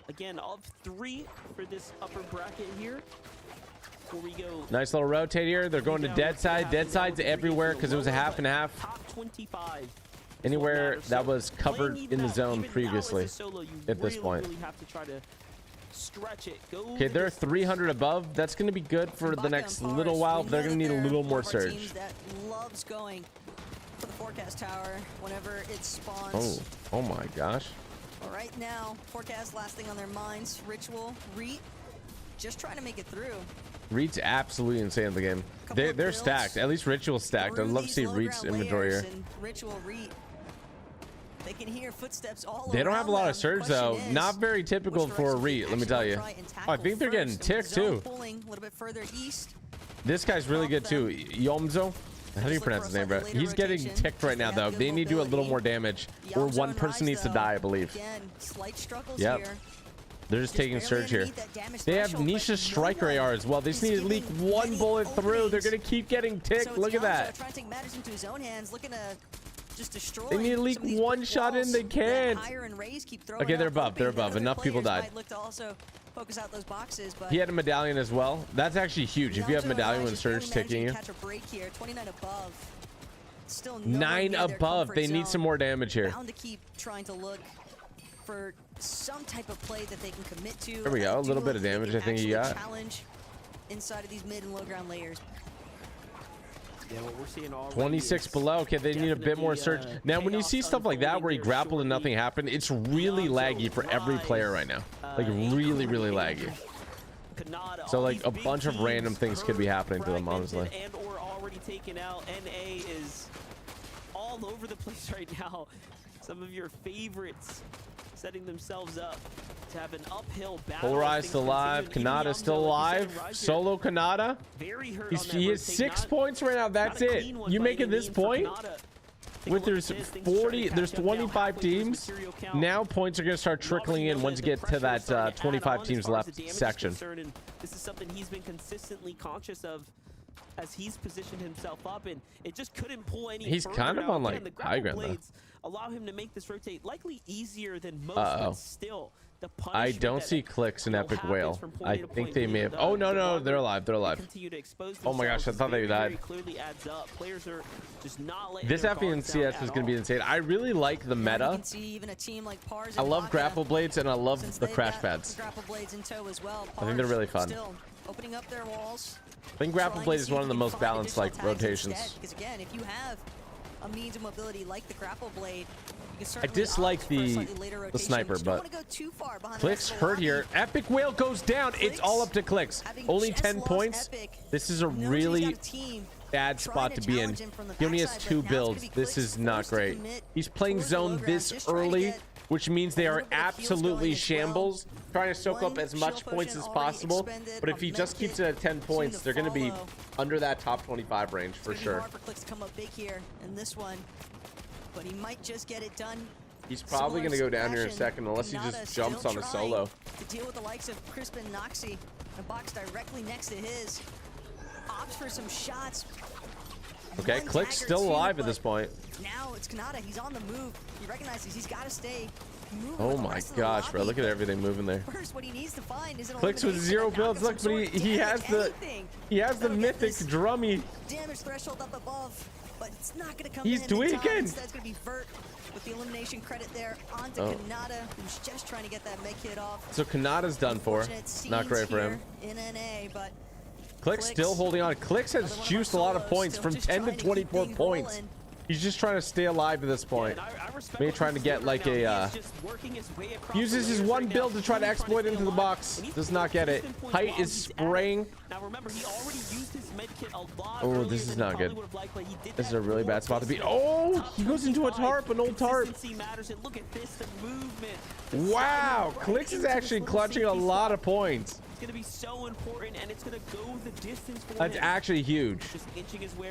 Again, of 3 for this upper bracket here. Before we go. Nice little rotate here. They're going to dead side. Dead side's everywhere because it was a half and half. Top 25. Anywhere that was covered in the zone previously at this point. Really have to try to stretch it. Okay, they're 300 above. That's going to be good for the next little while. But they're going to need a little more Surge. That loves going for the forecast tower whenever it spawns. Oh my gosh. Well, right now, forecast last thing on their minds. Ritual, Reet, just trying to make it through. Reed's absolutely insane in the game. They're stacked. At least Ritual's stacked. I'd love to see Reed's inventory here. Ritual, Reet. They can hear footsteps all They don't have a lot of Surge though. Not very typical for a Reet, let me tell you. Oh, I think they're getting ticked too. A little bit further east. This guy's really good too. Yomzo. How do you pronounce his name, bro? He's getting ticked right now though. They need to do a little more damage, or one person needs to die, I believe. Yep. They're just taking Surge here. They have Nisha's striker AR as well. They just need to leak 1 bullet through. They're gonna keep getting ticked. Look at that. They need to leak 1 shot in. They can't. Okay, they're above. They're above. Enough people died. He had a medallion as well. That's actually huge. If you have medallion with Surge ticking you. 9 above. They need some more damage here. Bound to keep trying to look for some type of play that they can commit to. There we go. A little bit of damage I think he got. Challenge inside of these mid and low ground layers. Yeah, what we're seeing already 26 below. Okay, they need a bit more Surge. Now, when you see stuff like that where he grappled and nothing happened, it's really laggy for every player right now. Like really, really laggy. So like a bunch of random things could be happening to them, honestly. And or already taken out. NA is all over the place right now. Some of your favorites setting themselves up to have an uphill battle. Polarized alive. Kanata still alive. Solo Kanata. He is 6 points right now. That's it. You make it this point with there's 25 teams. Now points are going to start trickling in once you get to that 25 teams left section. This is something he's been consistently conscious of as he's positioned himself up, and it just couldn't pull any. He's kind of on like high ground though. Allow him to make this rotate likely easier than most, but still the I don't see Clicks in Epic Whale. I think they may have. Oh no, they're alive. They're alive. Oh my gosh, I thought they died. This FNCS is going to be insane. I really like the meta. I love grapple blades and I love the crash pads. I think they're really fun. Opening up their walls. I think grapple blade is one of the most balanced like rotations. Because again, if you have a means of mobility like the grapple blade, you can I certainly dislike opt for a the slightly later rotation. sniper, Just don't but wanna go too far behind the Clicks rest of the hurt lobby. here. Epic Whale goes down. It's all up to Clicks. Having Only just 10 lost points. Epic, This is a knows he's really got a team bad trying spot to be in. challenge him from the He only has backside, 2 but now it's gonna builds. be This Clicks is not forced to great. commit He's playing towards the low zone ground, this just trying to early, get which means they a are little bit of heals going absolutely as well. shambles, trying to soak up One as much shield points potion as already possible. expended, But if a he just med keeps kit it at 10 soon points, to they're going to be follow. under that top 25 range for It's gonna be sure. hard for Clicks to come up big here in this one, but he might just get it done. He's probably going to go down here in a second unless he just jumps on a solo. To deal with the likes of Crisp and Noxy, a box directly next to his. Opts for some shots. Okay, One Click's dagger still too, alive at but this point. Now it's Kanata. He's on the move. He recognizes he's got to stay moving. Oh with the my rest of the gosh, bro. lobby, Look at but everything moving there. First, what he needs to find is an Clicks with elimination, 0 a knock builds. of some Look, but sort. he Damage, has the anything. the Get mythic this drummy. damage threshold up above, but it's not going to come He's in time. tweaking. Instead, it's going to be Vert with the elimination credit there onto Kanata, who's just trying to get that med kit off. So Kanata's done for. Unfortunate Not scenes great for him. here in NA, but Clicks still holding on. Clicks has another one of juiced a our lot of solos, points still from just 10 to trying to keep 24 things points. rolling. He's just trying to stay alive at this point. I respect Maybe what trying to he's get doing like right now. a He is just working his way across uses the his layers one right build now, to try to really exploit stay into the alive. box. And he's Does not get it. consistent points Height while is he's at it. spraying. Now remember, he already used his med kit a lot Oh, earlier this is than he not probably good. would have liked, but he did This is that a really more bad spot to be. placement. Oh, Top he goes into a 25. tarp, an old tarp. Consistency matters, and look at this, the movement. the Wow, sliding right Clicks is into this actually little clutching a safety lot spot. of points. It's going to be so important, and it's going to go the distance for That's him. actually huge. Just inching his way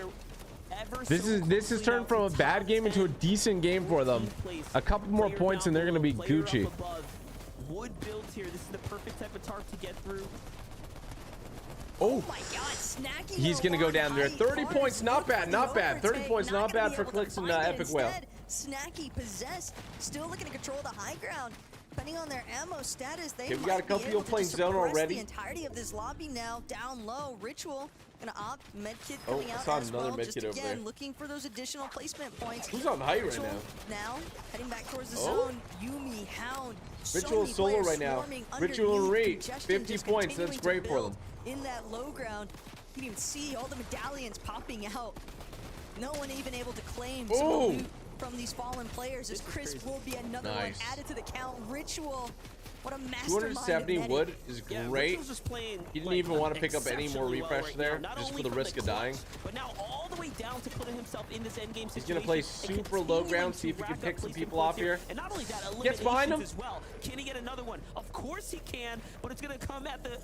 ever This so is closely turned now from a to bad top game into a 10. decent game for them. 14th place. A couple more Player points down and they're going to be below, player Gucci. up above. Wood builds here. This is the perfect type of tarp to get through. Oh, my God, Snacky. he's going to go down there. 30 Hard points, not look bad, for not the bad. 30 overtake, points, not gonna bad be for able to Clicks and find it. Epic Whale. Instead, Snacky possessed, still looking to control the high ground. Depending on their ammo status, they Okay, we might got a be couple able people to playing just zone suppress already. the entirety of this lobby now. Down low, Ritual gonna opt medkit Oh, coming I out saw as another well. Just medkit over again, there. looking for those additional placement points. Who's on height right Ritual now? heading back towards the Oh. zone. Yumi, Hound. Ritual many solo players right now. swarming Ritual underneath. Reach, Congestion 50 just points. That's continuing great to for build them. in that low ground. You can even see all the medallions popping out. No one even able to claim some Ooh. loot from these fallen players, as Chris will be another Nice. one added to the count. Ritual, what a mastermind. 270 of wood medic. is Yeah, great. Ritual's just playing, He didn't like, even want to pick up any more exceptionally well refresh right there, now, not just only for the from risk of clutch, dying. but now all the way down to putting himself in this endgame situation. He's gonna play and super low continuing ground, to see if he can rack pick up some placement people off points here. And not only that, Gets behind him. eliminations as well. Can he get another one? Of course he can, but it's gonna come at the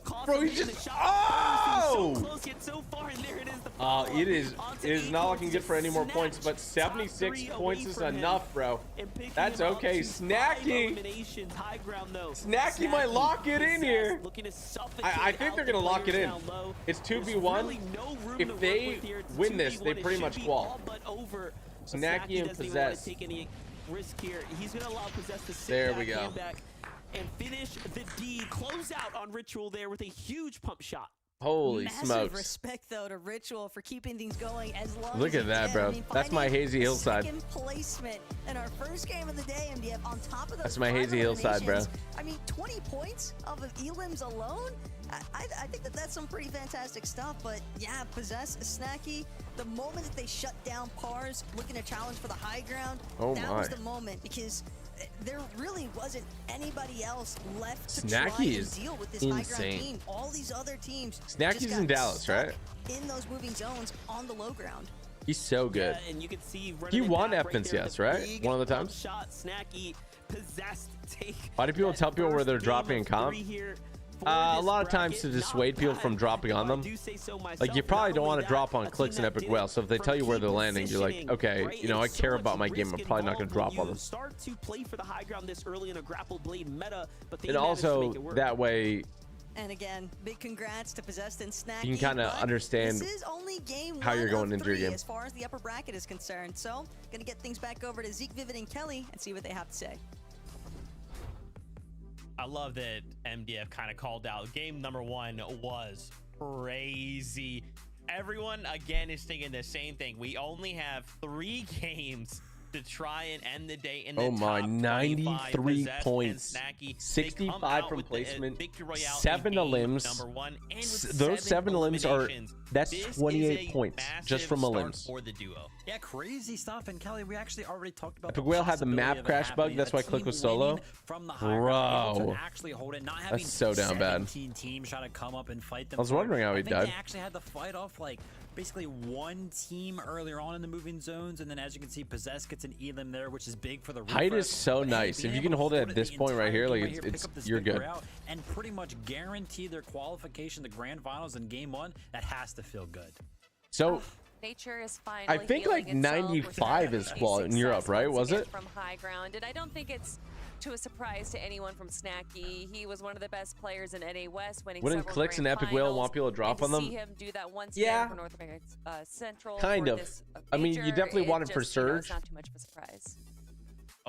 cost Bro, of he's hitting just- the shot. Oh! So close yet so far, and there it is. The It is onto it is not Acorns, looking good for any more points, but snatched top 76 three points away is from him. enough, bro. And picking That's him up okay. to 5 Snacky. eliminations. High ground, though. Snacky might lock it in here. Looking to suffocate I think out they're the gonna lock it players in. down low. It's There's 2v1. really no room If to work they with here. It's win this, 2v1. they It pretty should much be qual. all but over. Snacky But and doesn't even want Possess. to take any risk here. He's gonna allow Possess to sit There back, we go. hand back, and finish the deed. Close out on Ritual there with a huge pump shot. Holy Massive smokes. respect, though, to Ritual for keeping things going as long Look as at he that, can. bro. I mean, That's my finding Hazy Hillside. Second placement in our first game of the day, MDF, on top of those That's my 5 Hazy Hillside, bro. eliminations. I mean, 20 points off of Elims alone? I think that's some pretty fantastic stuff, but yeah, Possess, Snacky, the moment that they shut down Pars, looking to challenge for the high ground, Oh that my. was the moment, because there really wasn't anybody else left to Snacky try and is deal with this high ground insane. team. All these other teams Snacky's just in got Dallas, stuck right? in those moving zones on the low ground. He's so good. Yeah, and you can see He running won it back right there, FNCS, the right? big One of the pump times? Shot, Snacky, Possessed, take. Why do people that tell people where first they're game dropping of in comp? 3 here for A this lot of times bracket. to Not dissuade people bad, from dropping on if I them. do say so myself. Like, you probably Not don't only want to that, drop on a Clicks team and that Epic did Whale. it So if they from tell you where key they're landing, you're like, positioning, okay, right? you know, I And it's care so about much my game. I'm risk probably not going to drop involved on when them. you start to play for the high ground this early in a grapple blade meta, but they And managed to also, make it work. that way, And again, big congrats to Possessed and Snacky. you can kinda but understand this is only game how you're 1 going of into your 3 game. as far as the upper bracket is concerned. So, gonna get things back over to Zeke, Vivid, and Kelly and see what they have to say. I love that MDF kind of called out. Game number 1 was crazy. Everyone, again, is thinking the same thing. We only have 3 games to try and end the day in Oh the my, top 93 25. points. Possessed and Snacky, 65 from placement, 7 to limbs. Those 7 limbs are, that's 28 points just from a limbs. For the duo. Yeah, crazy stuff. And Kelly, we actually already talked about Epic Whale had the map crash bug. That's why Click was solo. Bro, actually hold it, not that's so damn bad. Teams try to come up and fight them. I was wondering how he died. They actually had to fight off like basically one team earlier on in the moving zones, and then as you can see, Possess gets an elim there, which is big for the height is so nice. If you can hold it at this point right here, like you're good. And pretty much guarantee their qualification to grand finals in game 1. That has to feel good. So nature is finally I think like 95 is qual in Europe, right? Was it? From high ground, and I don't think it's to a surprise to anyone from Snacky. He was one of the best players in NA West, winning Wouldn't several Clicks and grand Epic Whale finals, want people to drop on them? See him do that once Yeah. again for North America Central. Kind for of. this, I mean, you major. definitely want it for just, you know, Surge. it's not too much of a surprise.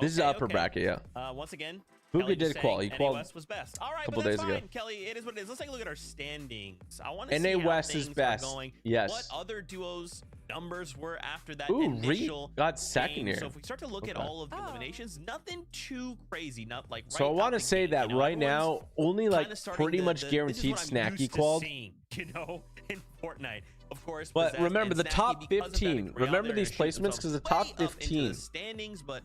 This is upper bracket, yeah. Once again, Booga Kelly did just qual. saying He NA qualled West was best. All right, couple but that's days ago. fine, Kelly. It is what it is. Let's take a look at our standings. I want to NA see how West is things best. are going. Yes. What other duos numbers were after that Ooh, initial got second game. here. So if we start to look at Okay. all of the eliminations, nothing too crazy. Not like. So I want to say that right now, only like pretty much guaranteed Snacky qualled. You know, in Fortnite, of course. But Possessed remember and the Snacky, top because of that, 15. agree on Remember there these to shoot placements because the themselves top way up into 15 the standings, but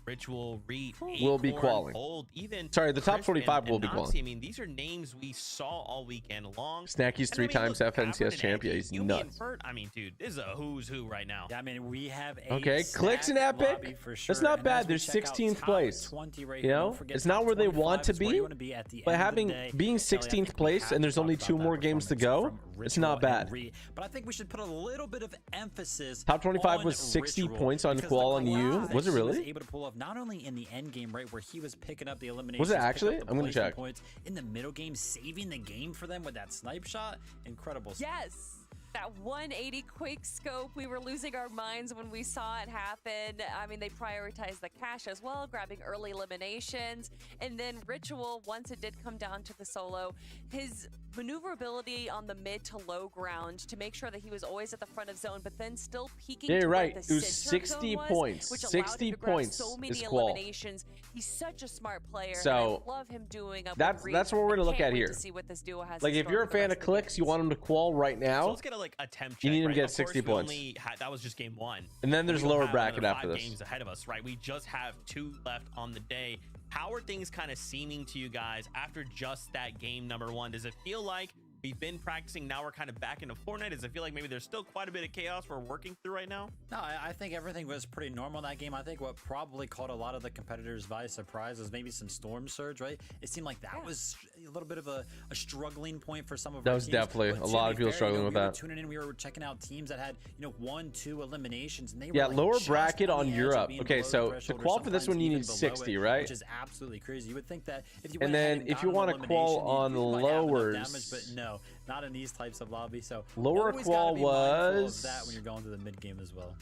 Ritual, Reed, will be Acorn, qualling. Old, even Sorry, the top Crisp 45 and will be Nazi. qualling. I mean, these are names we saw all weekend long. Snacky's And 3 I mean, times look, FNCS Gafford and champion. Andy, He's Yumi and nuts. Fert, I mean, dude, this is a who's who right now. Yeah, I mean, we have a Okay, Clicks and stacked Epic. lobby for sure. That's not And bad. as we They're check out 16th top place. 20 right You here, know, don't forget it's not top where they 25 want to is where be, you wanna be at the but end of the having day. being Kelly, I 16th think we place have and to there's only talk 2 about more that games to performance go. from It's Ritual not and bad. Reed. But I think we should put a little bit of emphasis. 25 on was 60 Ritual, points on because qual the on you. collabs that Was it he really? able to pull off not only in the end game, right, where he was picking up the eliminations. Was it picking up actually? the I'm gonna placement check. points in the middle game, saving the game for them with that snipe shot. Incredible. Yes. That 180 quick scope, we were losing our minds when we saw it happen. I mean, they prioritized the cash as well, grabbing early eliminations. And then Ritual, once it did come down to the solo, his maneuverability on the mid to low ground to make sure that he was always at the front of zone, but then still peeking Yeah, to you're where right. the It was center of 60 zone was, points. which allowed 60 him to grab points so is many qual. eliminations. He's such a smart player. So, and I love him doing up that's with Reed. what we're gonna I look can't at wait here. to see what this duo has Like in if store you're a for the fan rest of the Clicks, you games. want him to qual right So now. let's get a like attempt. You need him to right? get Of course, 60 we points. only that was just game 1. And then there's We will lower have bracket another after 5 this. games ahead of us, right? We just have 2 left on the day. How are things kind of seeming to you guys after just that game number 1? Does it feel like we've been practicing, now we're kind of back into Fortnite? Does it feel like maybe there's still quite a bit of chaos we're working through right now? No, I think everything was pretty normal in that game. I think what probably caught a lot of the competitors by surprise was maybe some storm surge, right? It seemed like that was a little bit of a struggling point for some of That our was teams. definitely But a to lot be of people fair, struggling with we were that. tuning in, we were checking out teams that had 1, 2 eliminations, and they were Yeah, like lower just bracket on on the edge of Europe. being Okay, below the so to threshold or qual for this sometimes one, you even need below 60, it, right? Which is absolutely crazy. You would think that if you And went ahead then if got you an wanna qual elimination, on you might have enough lowers- damage, but no, not in these types of lobbies. So Lower always qual gotta be mindful was- of that when you're going to the mid game as well.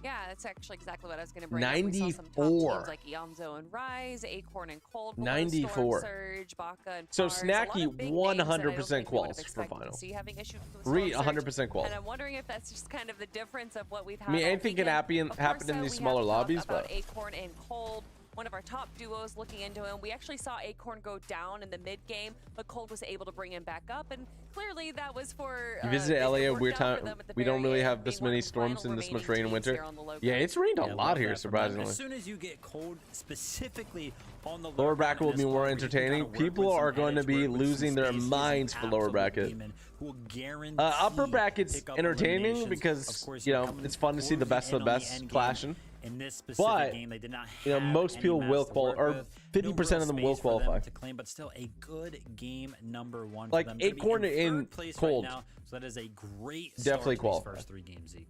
Yeah, that's actually exactly what I was going to bring up. We saw some top 94. teams like Eonzo and Rise, Acorn and Cold, 94. Storm Surge, Baka and So Fars, a lot Snacky of big names that I don't 100% think we would have quals for expected to final. see having issues with Reed Storm Surge. 100% qual. And I'm wondering if that's just kind of the difference of what we've had. I mean, all anything can weekend. happen in Of these course, smaller we have to lobbies, talk about but Acorn and Cold. One of our top duos looking into him. We actually saw Acorn go down in the mid game, but Cold was able to bring him back up, and clearly that was for. you visited it LA a worked weird out time. for them at the We don't very really end, have this being one many of the final storms and this much remaining rain in teams winter. here on the low Yeah, ground. it's rained a Yeah, lot love here, that from them. surprisingly. As soon as you get cold, specifically on the Lower bracket will in be this more spot, you can entertaining. kinda work with People some are going to edge, be work with some losing their space. He's an minds for lower absolute bracket. demon who will guarantee Upper bracket's pick up entertaining eliminations. because, Of course, you know, coming it's fun to see the closing best of in the on best end game. clashing. In this specific But, game, they did not you know, have most any people maps will to qual- work or with. 50% of them will space for them qualify. to claim, but still a good game number 1 Like, for them. Gonna be Acorn in in third place Cold. right now, so that is a great Definitely start to these qualify. first 3 games. Zeke.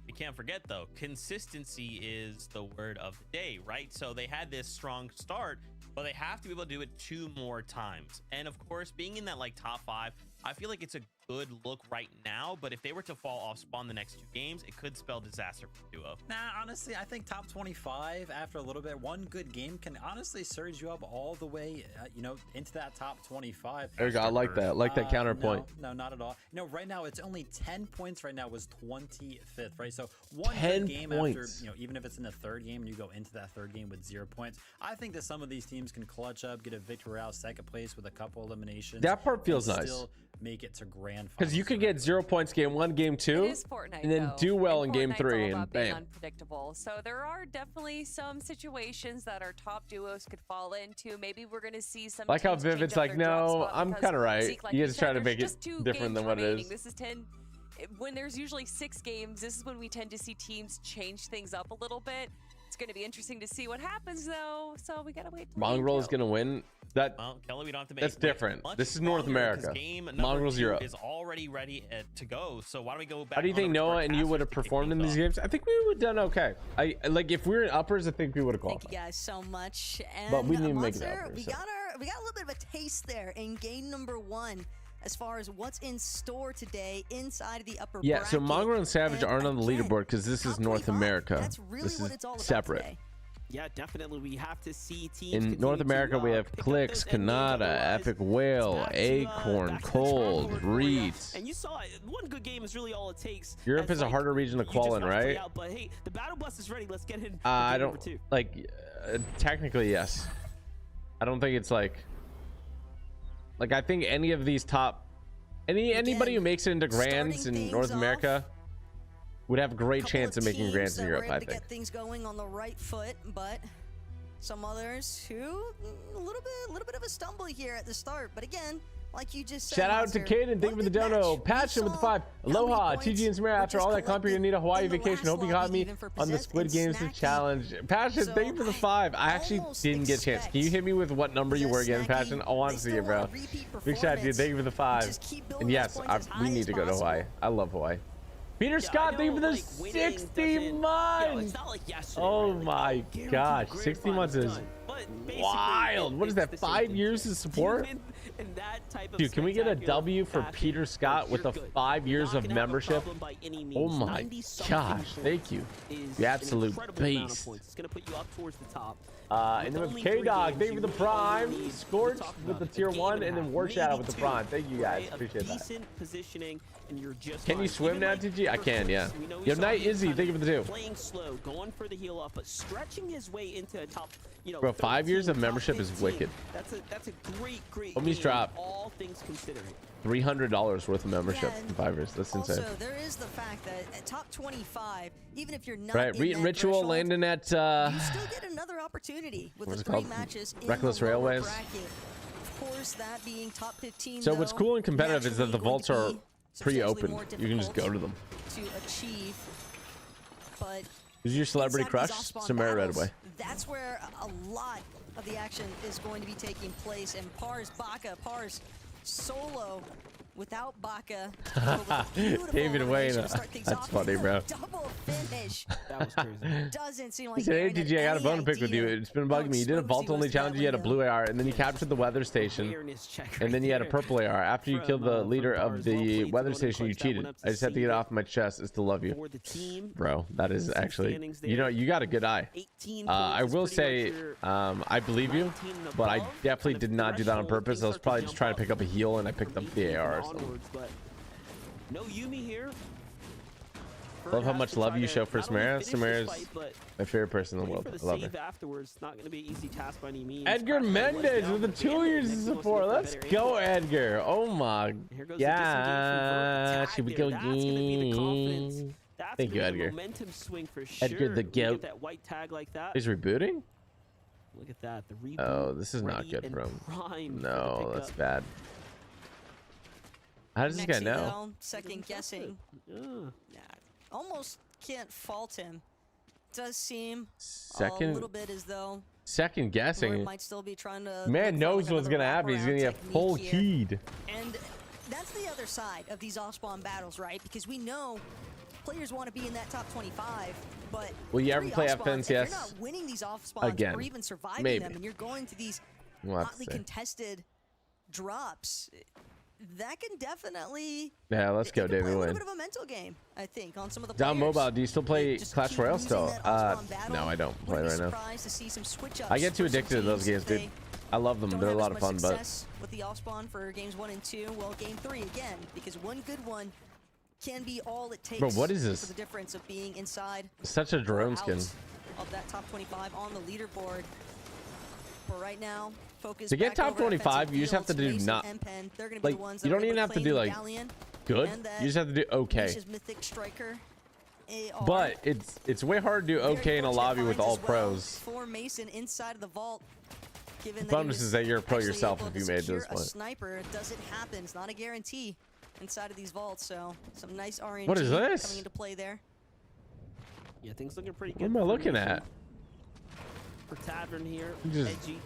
We can't forget though, consistency is the word of the day, right? So they had this strong start, but they have to be able to do it 2 more times. And of course, being in that like top 5 I feel like it's a good look right now, but if they were to fall off spawn the next 2 games, it could spell disaster for Duo. Nah, honestly, I think top 25 after a little bit, one good game can honestly surge you up all the way, you know, into that top 25. There you go. I like that. I like that counterpoint. No, not at all. You know, right now it's only 10 points. Right now was 25th, right? So one 10 good game points. after, you know, even if it's in the 3rd game and you go into that 3rd game with 0 points, I think that some of these teams can clutch up, get a victory out, 2nd place with a couple eliminations. That part feels and nice. Still make it to grand finals. Because you could get 0 points game 1, game 2, It is Fortnite, and then though. do well And in game Fortnite's 3, all and about being bam. unpredictable. So there are definitely some situations that our top duos could fall into. Maybe we're going to see some. Like how teams change Vivid's up like, their drop no, spot I'm because kind of right. Zeke, like You you guys said, try to there's make it just 2 different games than what it remaining. is. This is 10. When there's usually 6 games, this is when we tend to see teams change things up a little bit. It's going to be interesting to see what happens, though. So we got to wait. Mongrel is going to win. Well, Kelly, we don't have to make That's different. much This is North longer, 'cause America. Game number Mongrel 2 0. is already ready to go. So why don't we go back? How do you think on over to Noah our and you would have casters to kick performed in things these off? games? I think we would have done okay. Like if we were in uppers, I think we would have Thank qualified. you guys so much. And But we didn't even make it Monster, out we there, got a little bit of a taste there in game number 1 as far as what's in store today inside of the upper Yeah, bracket. so Mongrel and Savage And aren't on the again, leaderboard because this is top North 25, America. That's really This what is it's all about separate. today. Yeah, definitely. We have to see teams In continue North to, America, we have pick up Clicks, those end games. Kanata, Otherwise, Epic it's Whale, back to, Acorn, back to the Cold, chalkboard for ya. Reeds. And you saw it. One good game is really all it takes. Europe That's is a like, harder region to you qual just in, gotta play right? out, but hey, the battle bus is ready. Let's get in. I game number don't 2. like. Technically, yes. I don't think it's like I think any of these top anybody who makes it into grands starting in North things America would have a great Couple chance of making teams grands in that were Europe. able I to think. get things going on the right foot, but some others who a little bit of a stumble here at the start. But again, like you just said, Shout out to Monster, Caden, thank you what for a the good dono. match. Passion We with the saw 5. how many Aloha, points TG and Samara. were After just all that comp, you're gonna need a Hawaii collected in the vacation. Hope you last got lobby, me even for on the Possess Squid and Games Snacky. challenge. Passion, So thank you for the 5. I actually almost didn't get a chance. Can you hit me with what number you were again, Snacky, Passion? I want they to see still it, bro. want a repeat Big shout out to you. performance. Thank you for the 5. Just keep building And those yes, points as high we need as to go to possible. Hawaii. I love Hawaii. Peter Scott, thank you for the 60 months. Oh my gosh, 60 months is wild. What is that, 5 years of support? Dude, can we get a W for Peter Scott with the 5 years of membership? Oh my gosh, thank you. The absolute beast. It's going to put you up towards the top. And then with K-Dog, thank you for the Prime. Scorch with the tier 1, and then War Shadow with the Prime. Thank you guys, appreciate that. Decent positioning, and you're just Can you fine. swim Even now, like TG? I for can, yeah. Clicks, we know we You have saw Night him Izzy, kind thank you for the 2. Playing slow, going for the heal off, but stretching his way into a top, Bro, 5 years of 13, membership top is 15. wicked. That's a great Homies game, drop. all things considering. $300 worth of membership Yeah, in 5 years. That's insane. Also, there is the fact that at top 25, even if you're not Right, in Reet and that Ritual threshold, landing at you still get another opportunity with What's the it 3 called? matches in Reckless the lower Railways? bracket. Of course, that being top 15. So what's though, cool and competitive is that the naturally going vaults to are be substantially pre-open. more You can just go to them. to achieve. But Who's your celebrity inside these crush? off-spawn Samara battles, Redway. That's where a lot of the action is going to be taking place. And Pars, Pars solo without Baka. David Wayne. That's funny, bro. Double finish. That was crazy. Doesn't seem like He said, hey, Aaron had DG, I got a any bone to pick with you. idea It's been how bugging me. You did a exposed he vault-only was challenge. that You had a window. blue AR, and then you captured the weather station. Awareness check And then right you had a there. purple AR. After you From, killed the from leader of Pars. the Well played, weather Tony station, you Clutch. That cheated. went up to I just had to save get it off my chest. Is to love you. for the team. Bro, that is Some actually, standings you know, there. you got a good eye. 18 I points is will pretty say, much your I believe you, 19 and but I above, definitely kind of did not do that on threshold, purpose. things I was start to probably just jump trying to up pick up a heal, and I picked from up the 18 AR or and something. onwards, but no Yumi here. Love how Ferd much has to love try you to show for not only Samara. finish this Samara's fight, but my favorite person in the wait world. for the I love her. save afterwards. Not going to be an easy task by any means. Edgar Crash that was Mendez down, with the but 2 Bandit years of next to us support. with a Let's better go, angle. Edgar. Oh my Here goes the disengage from Verd. gosh. Here we go That's gonna be the confidence. again. That's Thank you, gonna be the Edgar. momentum swing for Edgar sure. the When you goat. get that white tag like that. He's rebooting? Look at that. The reboot. Oh, this is not ready good and for him. primed for the No, that's pickup. bad. How does this guy Nexi, know? though, second guessing. Yeah. Yeah, almost can't fault him. Does seem a little Second bit as though second Lord guessing. might still be trying to Man look for, knows like, what's another gonna happen. He's gonna wraparound get full technique here. keyed. And that's the other side of these off-spawn battles, right? Because we know players want to be in that top 25, but Will you ever three play off-spawns, if FNCS? you're not winning these off-spawns Again. or even surviving Maybe. them, and you're going to these We'll have to hotly see. contested drops, that can definitely. Yeah, let's go, it can play David a little Win. bit of a mental game, I think, on some of the Down players. mobile, do you still play Just Clash keep Royale losing still? that Osborne battle. No, I don't play Wouldn't be right now. surprised to see some switch-ups I get too for some addicted to those teams games, if dude. they I love them. don't They're a have lot as of much fun, but success with the Osborne for games 1 and 2. Well, game 3 again, because one good one can be all it takes. Bro, what is this? For the difference of being inside such a or drone out skin. of that top 25 on the leaderboard. But right now, focus To get back top over 25, offensive you just have to fields. do Mason not and Penn, they're gonna be like. the ones You that don't are even able have to claim do the like Galleon good. and that You just have to do okay. Nisha's mythic striker. AR. But it's way hard to do Very okay in a fortunate lobby with finds all as well pros. for Mason inside of the vault. Given The that he bonus was is that you're a pro actually yourself able if to you made it to secure this a point. sniper. It doesn't happen. It's not a guarantee inside of these vaults. So some nice RNG What is this? coming into play there. Yeah, things looking pretty good. What am I for looking Mason. at? For Tavern here, Just- edgy.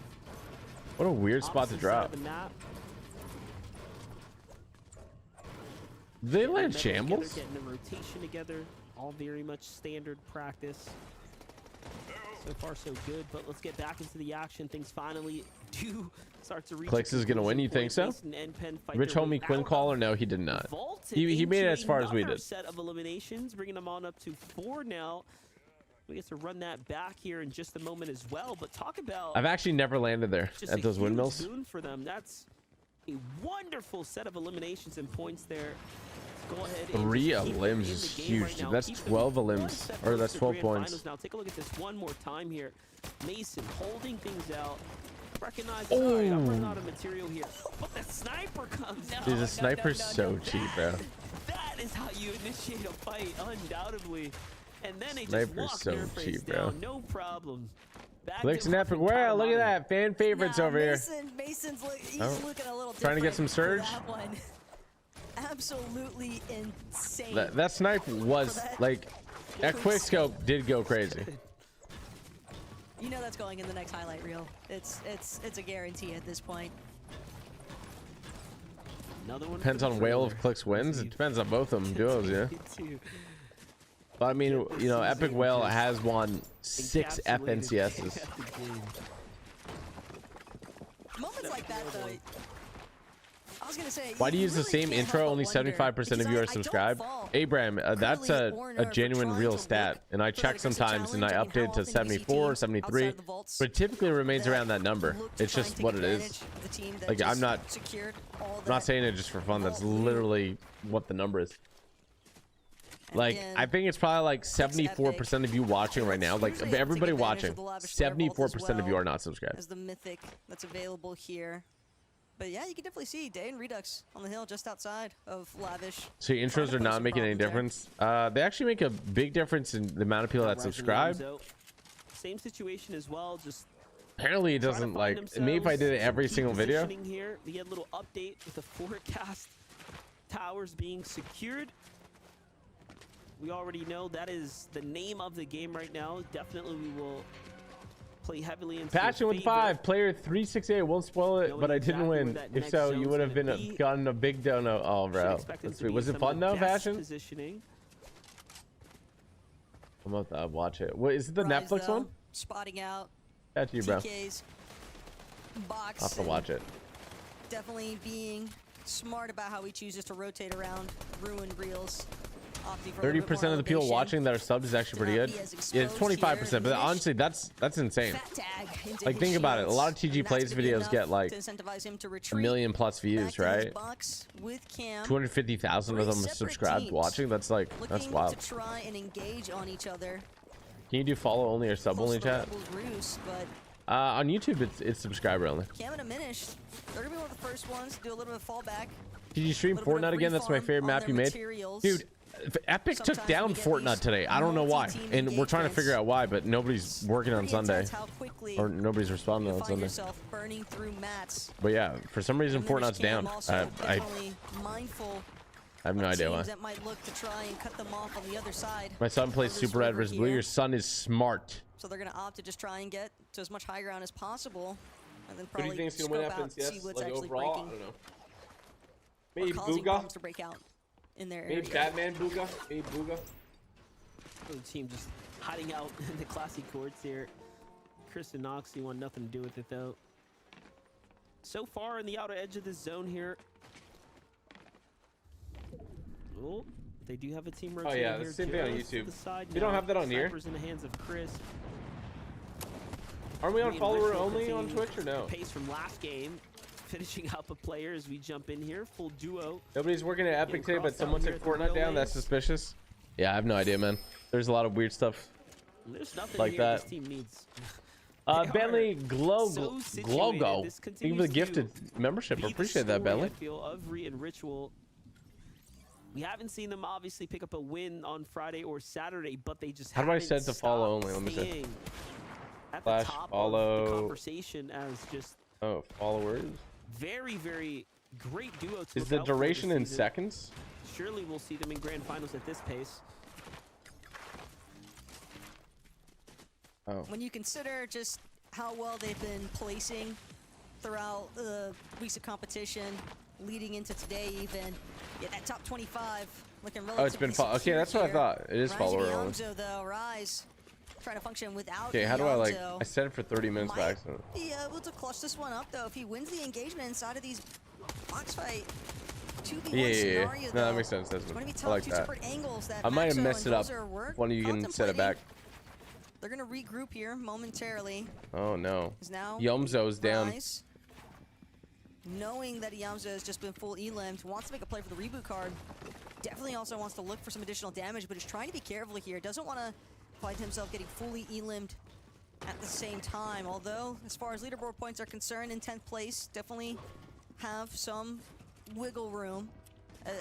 What a weird spot to Opposite side drop. of the map. They Getting land the meta together, shambles. Getting a rotation together, all very much standard practice. So far, so good. But let's get back into the action. Things finally do start to reach. Clicks is gonna win, you think so? Rich homie Quinn caller? No, he did not. He made it as far as we did. Set of eliminations, bringing them on up to 4 now. We get to run that back here in just a moment as well. But talk about I've actually never landed there just at a those huge windmills. boon for them. That's a wonderful set of eliminations and points there. Go ahead and 3 just keep them elims in is the game huge, right dude. now. That's Keep them 12 one elims, step or closer that's to 12 grand points. finals. Now take a look at this one more time here. Mason holding things out. Recognize, Oh. all right, I'm running out of material here. But the sniper comes out. Dude, the sniper's so cheap, bro. That is how you initiate a fight, undoubtedly. And then they just Sniper's walk so their face cheap, bro. down, no problem. Back Clicks to and epic. Muffin Wow, look at Katamata. that. Fan favorites Nah, over here. Mason's he's Oh. looking a little Trying to get different some surge? for that one. Absolutely insane. That snipe was like, that quick scope did go crazy. You know that's going in the next highlight reel. It's a guarantee at this point. Another one. Depends for the on whale trailer. if Clicks wins. It depends on both of them duos, yeah. Too. But I mean, you know, Epic Whale has won 6 Encapsulated FNCSs. at the game. Moments like that, though. I was gonna say. Why do you use the really same can't intro? help but Only wonder, 75% of because you I are don't subscribed. fault Abraham, that's Curly a or Nerf for genuine trying real to stat. look And I for that check aggressive sometimes and I challenge. I update mean, how to often do we see 74, teams 73. outside the vaults But it typically remains that around that number. look to It's try and just take what it advantage is. of the team that Like, I'm just not- secured all I'm not that saying it just for fun. That's vault loot. literally what the number is. Like, Again, I think it's probably like Clicks 74% of you watching right now. Like, Usually of take everybody advantage watching, of the lavish flare vault as 74% of you well are not subscribed. as the mythic that's available here. But yeah, you can definitely see Day and Redux on the hill just outside of Lavish. So your Trying intros to are pose not some making any problems there. difference. They actually make a big difference in the amount of people that Rising subscribe. Enzo. Same situation as well. Just Apparently, it trying to doesn't find like. Maybe if I did it themselves, every some single key video. positioning Here, we get a little update with the forecast towers being secured. We already know that is the name of the game right now. Definitely, we will play heavily into Passion with favor. 5, player 368. Won't spoil it, Knowing but I didn't exactly where win. that If next so, you zone's would have gonna been be. gotten a big dono. Oh, Should bro. expect them That's to sweet. be Was it some fun of though, the best Passion? Positioning. I'm about to watch it. What is it? The Rise, Netflix though, one? Spotting out That's you, bro. TK's box. I'll have to and watch it. Definitely being smart about how he chooses to rotate around, ruin reels. Opting for a little bit 30% more of the people elevation. watching that are subs is actually pretty To not good. be as Yeah, it's exposed 25%, here, but diminish. honestly, that's insane. Fat tag into Like, his think about it. A shields, lot of TG and that's Plays gonna be videos enough get, like, to incentivize him to A retreat million plus back views, to his right? box with Cam, 250,000 of them are separate subscribed teams watching. That's like, that's looking wild. to try and engage on each other. Can you do follow only or sub Close only to the chat? Rebels' roost, but On YouTube, it's subscriber only. Cam and Aminish, they're gonna be one of the first ones to do a little bit of fallback. Did you stream Little bit of Fortnite again? That's my refarm favorite on map their you made. materials. Dude, Epic took Sometimes down when you get Fortnite these today. I don't know why. multi-team And we're trying to figure engagements, out why, but nobody's working on pretty Sunday. intense how quickly Or nobody's responding you on find Sunday. yourself burning through mats. But yeah, for some reason, And then there's Fortnite's Cam down. also I definitely mindful have no of idea why. teams that might look to try and cut them off on the other side. My son plays of this Super Red river versus Blue. here. Your son is smart. So they're gonna opt to just try and get to as much high ground as possible, and then Who do you probably think is scope going to win out, see FNCS? what's Like actually overall? I breaking don't know. or Maybe causing Booga? problems to break out in their area. Maybe Batman Booga? Maybe Booga? The team just hiding out in the classy courts here. Chris and Noxie want nothing to do with it though. So far in the outer edge of this zone here, Oh, they do have a team Oh rotating yeah, the here same thing on just to YouTube. the side You don't now. have that on here? Snipers in the hands of Chris. Aren't we on Green follower Ritual only on continuing Twitch or no? the pace from last game, finishing up a player as we jump in here, full duo. Nobody's working at Epic today, but crossed out someone here took at the Fortnite down. That's relays. suspicious. Yeah, I have no idea, man. There's a lot of weird stuff. There's nothing Like here that. this team needs. They are Bentley so Glogo. situated. This Thank you for the continues to gifted membership. be I the appreciate that, story, Bentley. I feel, of Re and Ritual. We haven't seen them obviously pick up a win on Friday or Saturday, but they just How do I haven't set to follow stopped only? Let me see. staying at Slash the top of follow. the conversation as just Oh, followers. very, very great duo to Is look the out for this duration in season. seconds? Surely we'll see them in grand finals at this pace. Oh. When you consider just how well they've been placing throughout the weeks of competition, leading into today even, yeah, that top 25 looking relatively Oh, it's been okay, secure that's what I here. thought. It is Rise follower and only. Yamzo, though, Rise trying to function without Okay, how do I like? Yamzo. I set it for 30 minutes Might back. So. be able to clutch this one up though if he wins the engagement inside of these box fight 2v1 Yeah. scenario. No, though. that makes sense. That's It's going to be I tough. like Two that. separate angles that I might have Maxo messed and it up. Dozer were One of you can set it back. contemplating. They're going to regroup here momentarily. Oh no. 'Cause now Yomzo's down. Rise, knowing that Yamzo has just been full elimed, wants to make a play for the reboot card. Definitely also wants to look for some additional damage, but is trying to be careful here. Doesn't want to find himself getting fully elimed at the same time. Although, as far as leaderboard points are concerned, in 10th place, definitely have some wiggle room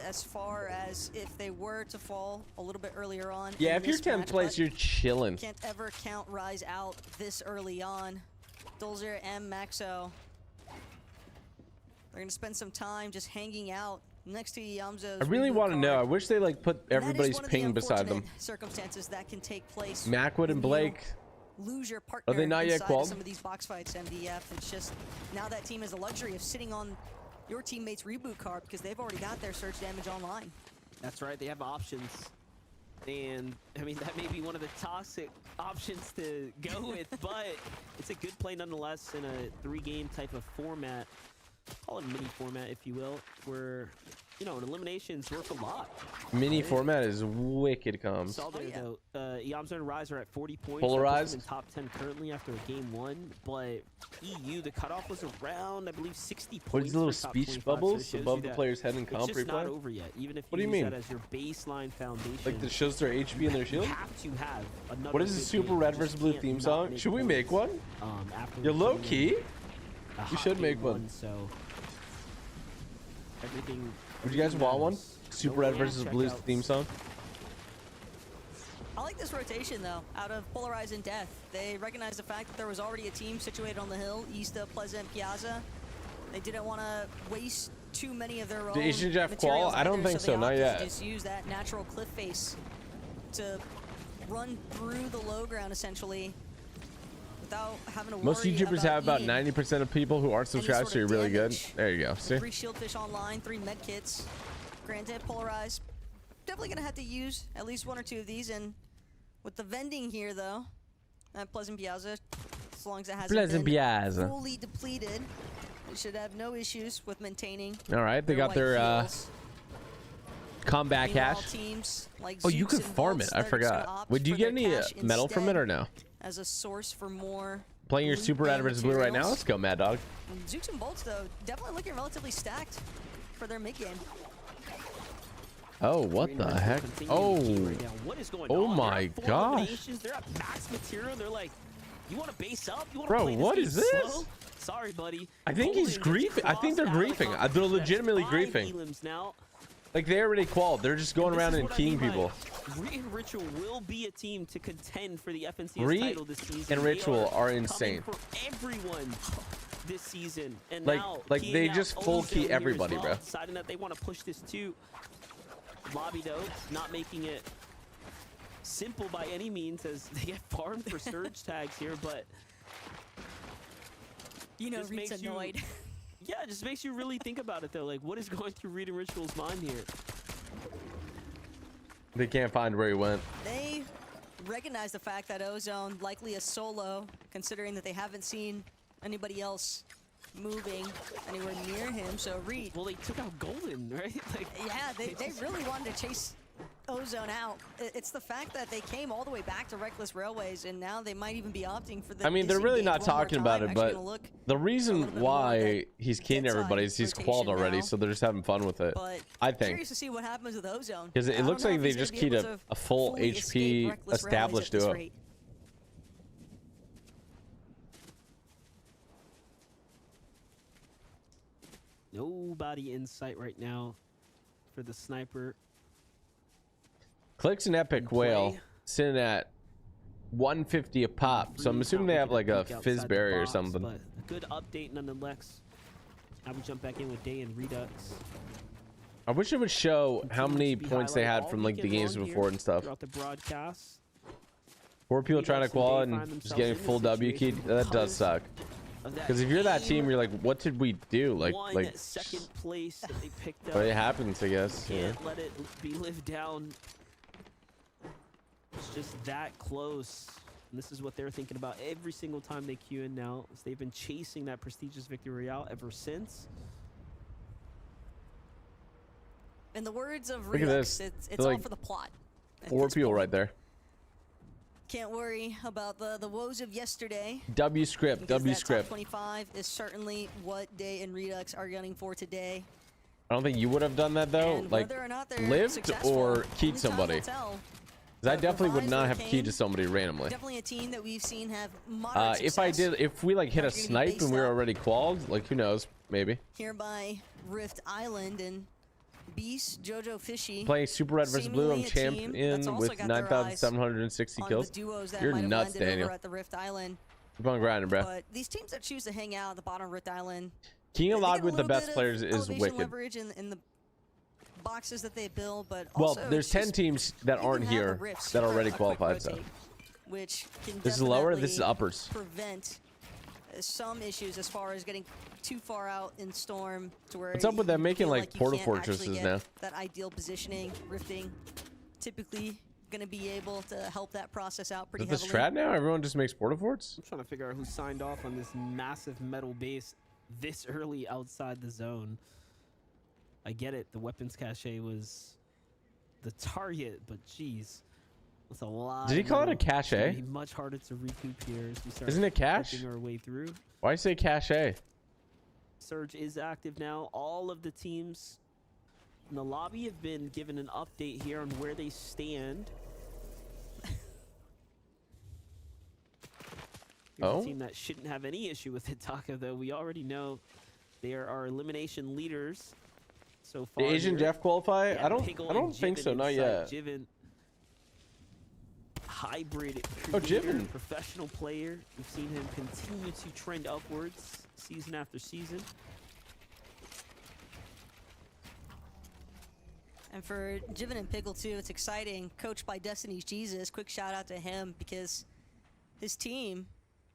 as far as if they were to fall a little bit earlier on. Yeah, in if you're this 10th match, place, but you're chilling. can't ever count Rise out this early on. Dozer and Maxo, they're gonna spend some time just hanging out next to Yamzo's. I really reboot want to know. I card. wish they like put And that is everybody's one of the ping beside them. unfortunate circumstances that can take place. Macwood when and you Blake. lose your partner they not yet inside of qualled? some of these box fights, MDF. It's just now that team has the luxury of sitting on your teammate's reboot card because they've already got their surge damage online. That's right, they have options. And, I mean, that may be one of the toxic options to go with, but it's a good play nonetheless in a 3-game type of format. Call it a mini format, if you will, where, you know, an elimination's worth a lot. Mini format is wicked comms. Saw there, yeah. though. Yamzo and Rise are at 40 points. Polarized? That puts them in top 10 currently after game 1, but EU, the cutoff was around, I believe, 60 points. What is the little for top speech 25, so it bubbles shows above you the that player's head in it's comp just not replay? over yet, even if What you do you use mean? that as your baseline foundation. Like that shows their HP and their shield? You have to have another What is the good Super game. Red You vs. just Blue can't theme not song? make Should we make one? points, after You're low putting in key. a We hot should game make one. So everything. Would you guys want one? matters. Super No Red fan vs. Blue's checkouts. theme song? I like this rotation though, out of Polarize and Death. They recognize the fact that there was already a team situated on the hill east of Pleasant Piazza. They didn't want to waste too many of their own Asian Jeff materials Qual? I don't either, think they so, not opted to yet. Just use that natural cliff face to run through the low ground essentially without having to worry Most YouTubers about have about eating 90% of people who aren't any subscribed, sort so you're of really good. damage. There you go. See? 3 shieldfish online, 3 med kits. Granted, Polarize. Definitely gonna have to use at least 1 or 2 of these, and with the vending here though, at Pleasant Piazza, as long as it hasn't Pleasant been Piazza. fully depleted, they should have no issues with maintaining. All right, they got white their heals. combat Meanwhile, cash. teams like Oh, you Zooks could and farm Bolts, it. I they're just gonna forgot. opt Wait, do you for get their any cash metal from it or instead no? as a source for more Playing your loot Super Red and vs. Blue right now? materials. Let's go, Mad Dog. Zooks and Bolts though, definitely looking relatively stacked for their mid game. Oh, what Green the Reds are heck? continuing the game Oh, right now. What is going Oh on? my They're at 4 gosh. eliminations. They're at max material. They're like, you want to base up? You want to Bro, play this what game is this? slow? Sorry, buddy. I think he's Poland gets griefing. I think they're crossed out of the griefing. They're competition. legitimately That's 5 griefing. elims now. like they already qualled. They're just going This around is and what I keying mean by people. Re and Ritual will be a team to contend for the FNCS Re title this season. and They Ritual are coming insane. for everyone this season. And Like- now like keying they out just full Ozone key here as everybody, well, bro. deciding that they want to push this too. Lobby though, not making it simple by any means as they get farmed for surge tags here, but You know, Just Reed's makes you- annoyed. yeah, it just makes you really think about it though. Like, what is going through Reed and Ritual's mind here? They can't find where he went. They recognize the fact that Ozone likely a solo, considering that they haven't seen anybody else moving anywhere near him. So Reed, Well, they took out Golden, right? Like, yeah, they really wanted to chase Ozone out. It's the fact that they came all the way back to Reckless Railways, and now they might even be opting for the I mean, they're really not disengage one more talking about time. it, Actually but gonna look the a reason little bit more why at he's keying dead side everybody is he's qualled rotation already, now. so they're just having fun with it. But I think. curious to see what happens with Ozone. Because I it don't looks know like if they he's gonna just be keyed able a to full fully escape HP Reckless Railways established at this duo. rate. nobody in sight right now for the sniper. Clicks an epic play. whale sitting at 150 a pop. So I'm Breeze assuming not they have making like a peek outside fizz the barrier or box, something. But a good update nonetheless. Now we jump back in with Day and Redux. I wish it would show how many Continues to be points they highlighted had all from like the weekend games long before here and stuff. throughout the broadcast. 4 people trying to Redux and qual Day and find just themselves getting in this full W key. situation That does because suck. of that Because if you're that game team, you're like, what did we do? Like second place that they picked up. but it happens, I guess. Yeah. Can't let it be lived down. It's just that close. And this is what they're thinking about every single time they queue in now. Is they've been chasing that prestigious victory royale ever since. In the words of Look at Redux, this. it's They're all like for the plot. at 4 this people point. right there. Can't worry about the woes of yesterday. W script, because W that top script. 25 is certainly what Day and Redux are gunning for today. I don't think you would have done that though. And Like, whether or not they're lived successful, or keyed only time somebody. will tell. 'Cause I But definitely would Revives not or have keyed to Kane, somebody randomly. Definitely a team that we've seen have moderate If I success. did, if we like hit a Are gonna be snipe based and we were up already qualled, like who knows, maybe. Here by Rift Island and Beast, Jojo Fishy. Playing Super Red versus Blue, I'm seemingly a team that's champion also with got their eyes 9,760 on kills. the duos that You're might have nuts, landed Daniel. over at the Rift Island. Keep on grinding, bro. But these teams that choose to hang out at the bottom of Rift Island, Keying a they lot get with the little best bit of players is elevation wicked. leverage in the boxes that they build, but Well, also there's it's 10 just- teams that you can aren't have the here rifts that for already a quick qualified, so. rotate, which can This is lower, this is definitely uppers. prevent some issues as far as getting too far out in Storm to where What's up with them you making, feel like, you portal can't fortresses actually get now? that ideal positioning. Rifting typically going to be able to help that process out pretty Is this heavily. strat now? Everyone just makes portal forts? I'm trying to figure out who signed off on this massive metal base this early outside the zone. I get it. The weapons cache was the target, but geez, that's a lot. Did he of call it a metal. It's gonna cache? be much harder to recoup here as we start Isn't it cache? working our way through. Why say cache? Surge is active now. All of the teams in the lobby have been given an update here on where they stand. Here's Oh? a team that shouldn't have any issue with Hitaka, though. We already know they are our elimination leaders so far. Did Asian here. Jeff qualify? Yeah, I don't Piggle think and so, Jiven not inside. yet. Jiven, hybrid Oh, creator, Jiven. professional player. We've seen him continue to trend upwards season after season. And for Jiven and Piggle too, it's exciting. Coached by Destiny's Jesus. Quick shout out to him because his team,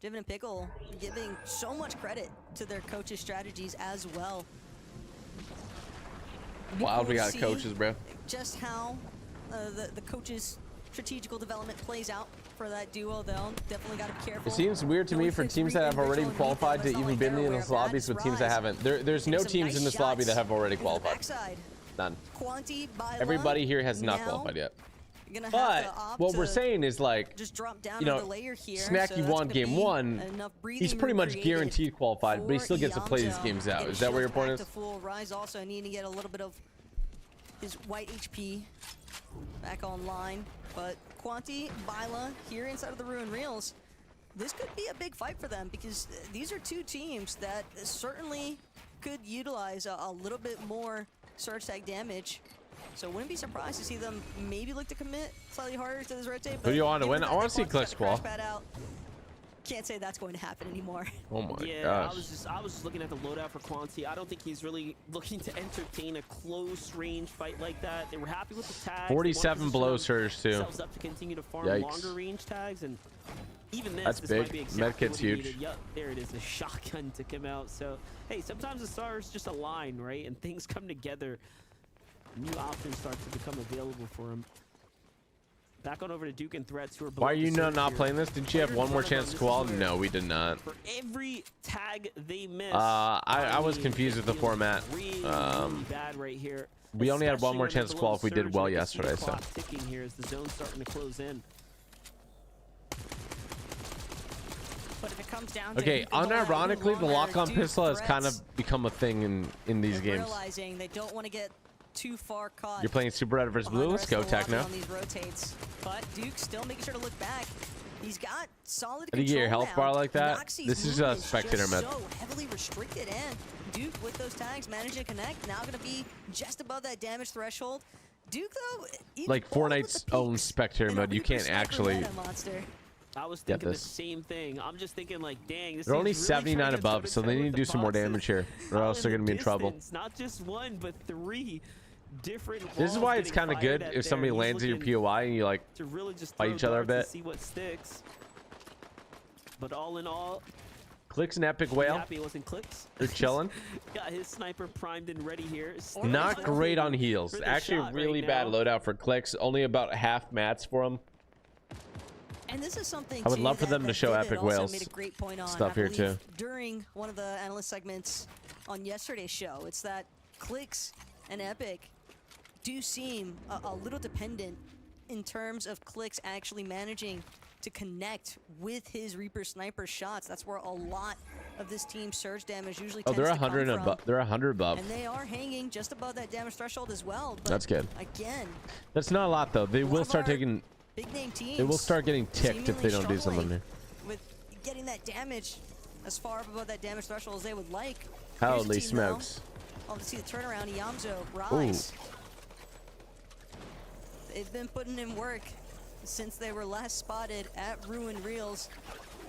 Jiven and Piggle, giving so much credit to their coaches' strategies as well. Wild, we We'll got see coaches, bro. Just how the coaches' strategical development plays out for that duo, though. Definitely got to be careful. It seems weird to me Knowing for it's teams that have Reed and already Virgil and qualified to Nico, it's not even like been they're in aware this of that. lobbies It's with teams that Rise. haven't. There's no Some teams nice in this lobby that shots have already into the qualified. backside. None. Quanti, Byla, Everybody here has not now qualified yet. gonna have But to opt what we're to saying is like, just drop down you know, another layer here. Snacky so that's won gonna game be one. enough breathing He's pretty room much created guaranteed qualified, but he for still gets to play these Yamjo. games out. Get Is that where your shield point back is? to full. Rise also needing to get a little bit of his white HP back online. But Quanti, Byla here inside of the Ruin Reels. This could be a big fight for them because these are two teams that certainly could utilize a little bit more surge tag damage. So wouldn't be surprised to see them maybe look to commit slightly harder to this rotate. Who do you want to given win? that I want to see Quanti's got Click the crash Squall. pad out, can't say that's going to happen anymore. Oh my Yeah, gosh. I was just looking at the loadout for Quanti. I don't think he's really looking to entertain a close range fight like that. They were happy with the tags. They wanted to 47 position blow surge too. themselves up to continue to farm Yikes. longer range tags, and even this, That's this might big. be exactly Medkit's what he huge. needed. Yep, there it is, a shotgun to come out. So hey, sometimes the stars just align, right? And things come together. New options start to become available for him. Back on over to Duke and Threats, who are Why are you not here. playing this? Didn't you have one more chance to qual? No, we did not. For every tag they missed, I was confused with the format. Really bad right here. We only had one more Especially chance to when qual there's if we a did little well surge with the yesterday. speed So clock ticking here as the zone's starting to close in. But if it comes down to okay, who can hold out unironically, the longer, lock-on Duke pistol has kind of Threats, become a thing in these they're games. realizing they don't want to get too far caught. You're playing Super Red versus behind Blue. the Let's rest go, of the lobby Techno. on these rotates. But Duke still making sure to look back. He's got solid How do you get your control health now. bar like that? Noxie's This is a movement spectator just mode. so heavily restricted, and Duke with those tags managing to connect. Now going to be just above that damage threshold. Duke though, even Like bold with Fortnite's the own peaks spectator and a mode, you Reaper can't sniper actually. meta monster. I was thinking the this. same thing. I'm just thinking like, dang, this They're only team's really trying 79 to above, toe-to-toe so they need with to do the some more boxes damage here, or out else they're in gonna the be in trouble. distance. Not just one, but 3 different This is walls why it's getting kind of fired good at if there. somebody He's lands at your looking POI and you like to really just fight throw each other a darts and bit. see what sticks. But all in all, Clicks an epic whale. happy it wasn't clicks. They're chilling. Got his sniper primed and ready here. Not great on heals. for the Actually, shot really right bad now. loadout for Clicks. Only about half mats for him. And this is something I would too love for that- them to that show Vivid Epic also Whales made a great point on, stuff I here, believe, too. during one of the analyst segments on yesterday's show. It's that Clicks and Epic do seem a little dependent in terms of Clicks actually managing to connect with his Reaper sniper shots. That's where a lot of this team's surge damage usually Oh, tends they're to come 100 from. above. They're 100 above. And they are hanging just above that damage threshold as well. But That's good. Again, That's not a lot though. They lot will of start our taking. big name teams. They will start getting ticked if they don't do something seemingly here. struggling with getting that damage as far above that damage threshold as they would like. Holy Here's a team, though. smokes! Oh, to see the turnaround, Yamzo, Rise. They've been putting in work since they were last spotted at Ruin Reels.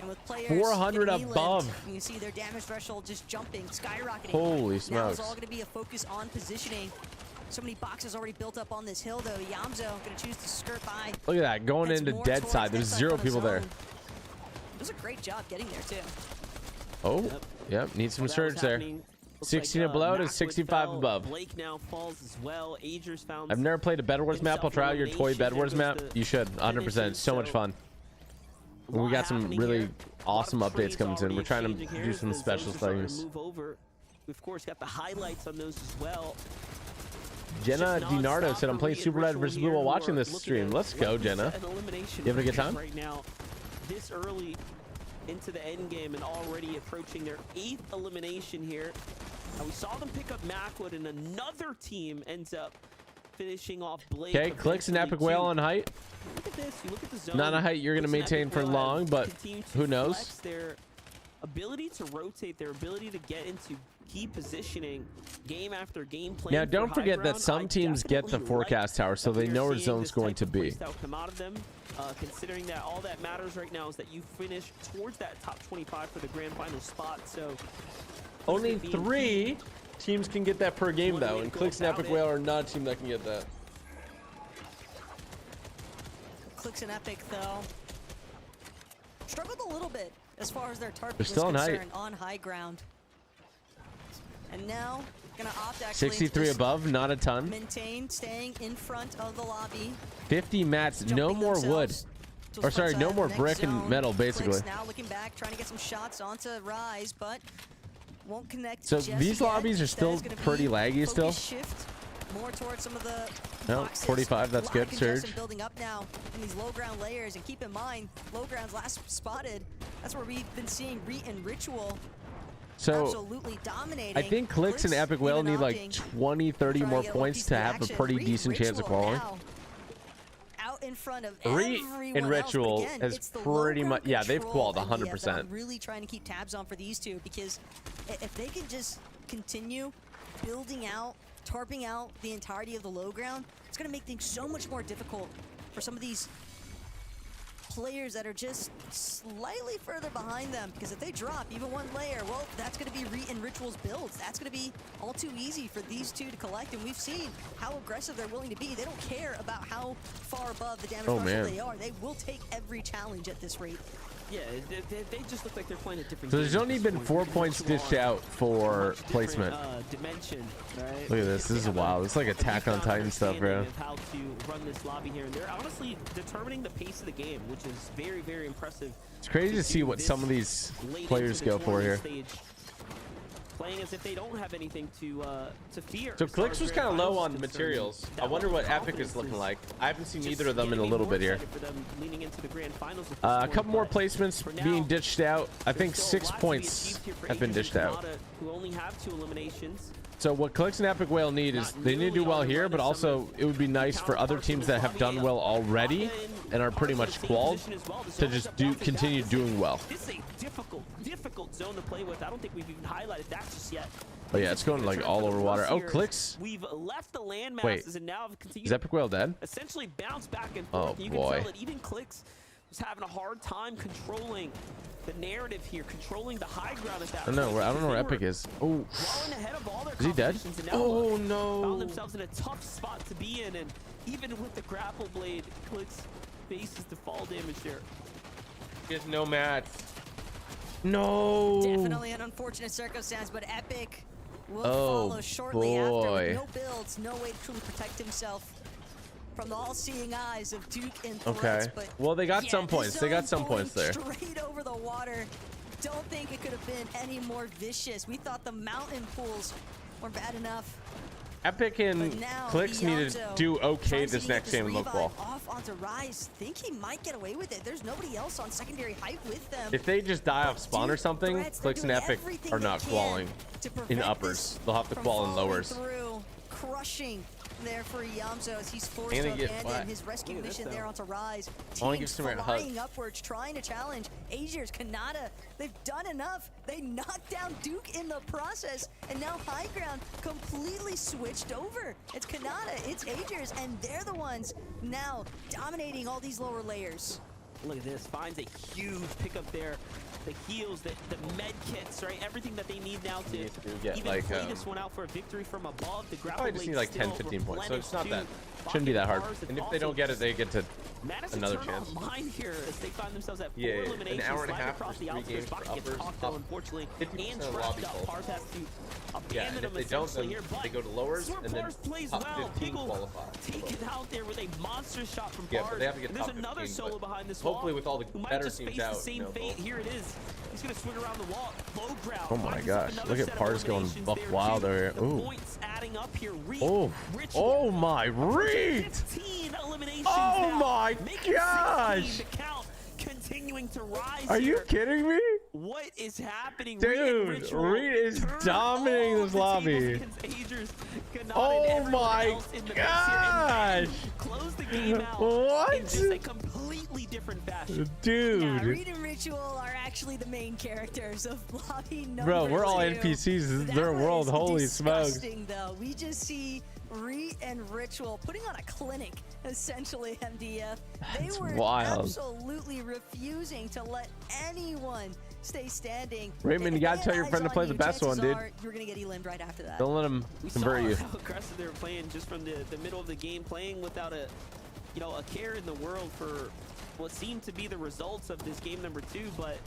And with players 400 getting above. E-limbed, you can see their damage threshold just jumping, skyrocketing. Holy Now smokes. it's all going to be a focus on positioning. So many boxes already built up on this hill, though. Yamzo going to choose to skirt by. Look at that. Going Heads into more dead towards side. There's dead side 0 front of people there. zone. Does a great job getting there, too. Oh, yep. Need some While that was surge there. happening, looks 16 like, below to Macwood 65 fell. above. Blake now falls as well. Agers found I've never played a Bed Wars map. I'll try out your toy Bed Wars There goes map. the You should. 100%. It's so much fun. And we got some really awesome updates coming soon. We're trying to do some special things. Move over. We of course got the highlights on those as well. Jenna Just DiNardo nonstop said, I'm playing elite Super Red ritual versus here Blue while who watching are this looking stream. at, Let's like go, we Jenna. said, an elimination You having a good race time? right now, this early into the end game and already approaching their 8th elimination here. We saw them pick up Macwood, and another team ends up finishing off Blake. Okay, Clicks an Epic Whale on height. Look at this. You look at the zone. Not a height you're going to Clicks and maintain Epic for Whale long, have but continued to who knows? flex their ability to rotate, their ability to get into key positioning game after game. Now, playing don't for forget high that ground. some I teams get the definitely forecast tower, so that they we are know where seeing zone's this going type to of be. playstyle come out of them, considering that all that matters right now is that you finish towards that top 25 for the grand final spot. So Only Could be 3 teams can get that per game, One way though, to and go Clicks and about Epic it. Whale are not a team that can get that. Clicks and Epic, though, struggled a little bit as far as their target They're was still on height. concerned on high ground. And now, gonna opt actually 63 just above, not a ton. maintain, staying in front of the lobby. 50 mats, no jumping more wood. themselves to Or the front sorry, side no of the more next brick and zone. metal, Clicks basically. now looking back, trying to get some shots onto Rise, but won't connect. So just these yet. lobbies are Instead, still it's gonna be pretty laggy still. focus Shift more towards some of the No, boxes. 45, that's A lot good, of congestion surge. building up now in these low ground layers, and keep in mind, low ground's last spotted. That's where we've been seeing Reet and Ritual So absolutely dominating. I think Clicks and Epic Whale even need like opting 20, 30 trying more to get a little points piece to of the have a action. pretty Reet decent chance of Ritual qualifying. now out in front of Reet everyone and else, but Ritual again, has it's the low pretty ground much, yeah, they've control qualled idea that 100%. I'm really trying to keep tabs on for these two, because if they can just continue building out, tarping out the entirety of the low ground, it's going to make things so much more difficult for some of these players that are just slightly further behind them, because if they drop even one layer, well, that's going to be Reet and Ritual's builds. That's going to be all too easy for these two to collect, and we've seen how aggressive they're willing to be. They don't care about how far above the damage threshold man. they are. They will take every challenge at this rate. Yeah, they just look like they're playing a different. So there's game only at this been point. 4 They're points much dished more- out for much different, placement. Dimension, right? Look at this. This is wild. It's like Attack on Titan stuff, bro. Of how to run this lobby here, and they're honestly determining the pace of the game, which is very, very impressive. It's crazy to see what some of these players go for here. Playing as if they don't have anything to fear. So as far Clicks as was grand kind of low finals on is materials. concerned. I That wonder level what of Epic is confidence looking is like. I haven't seen just either of them in a getting little me bit here. more excited for them leaning into the grand finals at this A point, couple more but placements for now, being dished out. I think there's 6 still a lot to be points achieved here for have been Agents dished and out. Nada, who only have 2 eliminations. So what Clicks and Epic Whale need is they need to do well here, but also it would be nice for other teams that have done well already and are pretty much qualled to just continue doing well. This is a difficult zone to play with. I don't think we've even highlighted that just yet. But yeah, it's going like all over water. Oh, Here, Clicks. We've left the land Wait, masses and now have continued Is Epic Whale dead? essentially bounce back and Oh, forth. You boy. can tell that even Clicks was having a hard time controlling the narrative here, controlling the high ground at that I don't know. point, I don't know where because Epic they is. Oh, were well ahead of all their is he dead? competitions, and now Oh found no. themselves in a tough spot to be in, and even with the grapple blade, Clicks faces the fall damage there. He has no match. No. Definitely an unfortunate circumstance, but Epic will Oh, follow shortly after boy. with no builds, no way to truly protect himself from the all-seeing eyes of Duke and Okay. Threats. But Well, they got yeah, some the points. They got zone some points going there. Straight over the water. Don't think it could have been any more vicious. We thought the mountain pools were bad enough. Epic and But now Clicks need to Beyonce do okay tries to this get next game of revive Lookball. off onto Rise. Think he might get away with it. There's nobody else on secondary height with them. If they just die off But spawn or Duke something, Threats, they're Clicks and doing Epic everything are they not can qualling to in prevent uppers. this They'll have to from qual in following lowers. Through, crushing there for Yamzo as he's forced And to they get abandon flat. his rescue Look at this, mission there though. onto Rise. I wanna give Teams Samir a hug. flying upwards, trying to challenge. Asiers, Kanata, they've done enough. They knocked down Duke in the process, and now High Ground completely switched over. It's Kanata, it's Asiers, and they're the ones now dominating all these lower layers. Look at this, finds a huge pickup there. The heals, the med kits, right? Everything that they need now to Need to get, even like, play this one out for a victory from above. The grapple Probably just blade need like 10, still 15 points. So it's not replenished that. to Shouldn't be that hard. buckets, bars. And if It's they don't also get it, they get to Madison another turn chance. online here as they find themselves at 4 Yeah, yeah, an eliminations. hour and a Slide half across for the 3 outskirts. games for Bucket gets uppers, caught though, up unfortunately, 50% and of the trapped lobby up. full. Pars has to Yeah, abandon and if him they don't, essentially then here, but they go to lowers, Smart and then Pars plays top well. 15 Piggle qualify. taken out there with a monster shot from Yeah, Pars. but they have to get And there's top another 15, solo but behind this hopefully wall with all the who might better just teams face out, the same you know, fate. they'll- Here it is. He's gonna swing around the wall. Low ground. Oh my finds gosh, another look at set of Pars going eliminations buck there, wild too. over here. The Ooh. points adding up here. Oh, oh my read! 15 eliminations Oh now, my making gosh! 16 to count, continuing to rise. Are you here. kidding me? What is happening? Dude, Reed is dominating this lobby. Oh my gosh! Close the game out What? in just a completely different fashion. Dude. Yeah, Reed and Ritual are actually the main characters of lobby number Bro, we're all 2. NPCs. This is That their world. was Holy smokes. disgusting, though. We just see Reed and Ritual putting on a clinic, essentially, MDF. They That's were wild. absolutely refusing to let anyone stay standing. Raymond, you gotta tell your friend to play the best one, dude. You're gonna get elimed right after that. Don't let him We convert saw you. how aggressive they were playing just from the middle of the game, playing without a care in the world for what seemed to be the results of this game number 2, but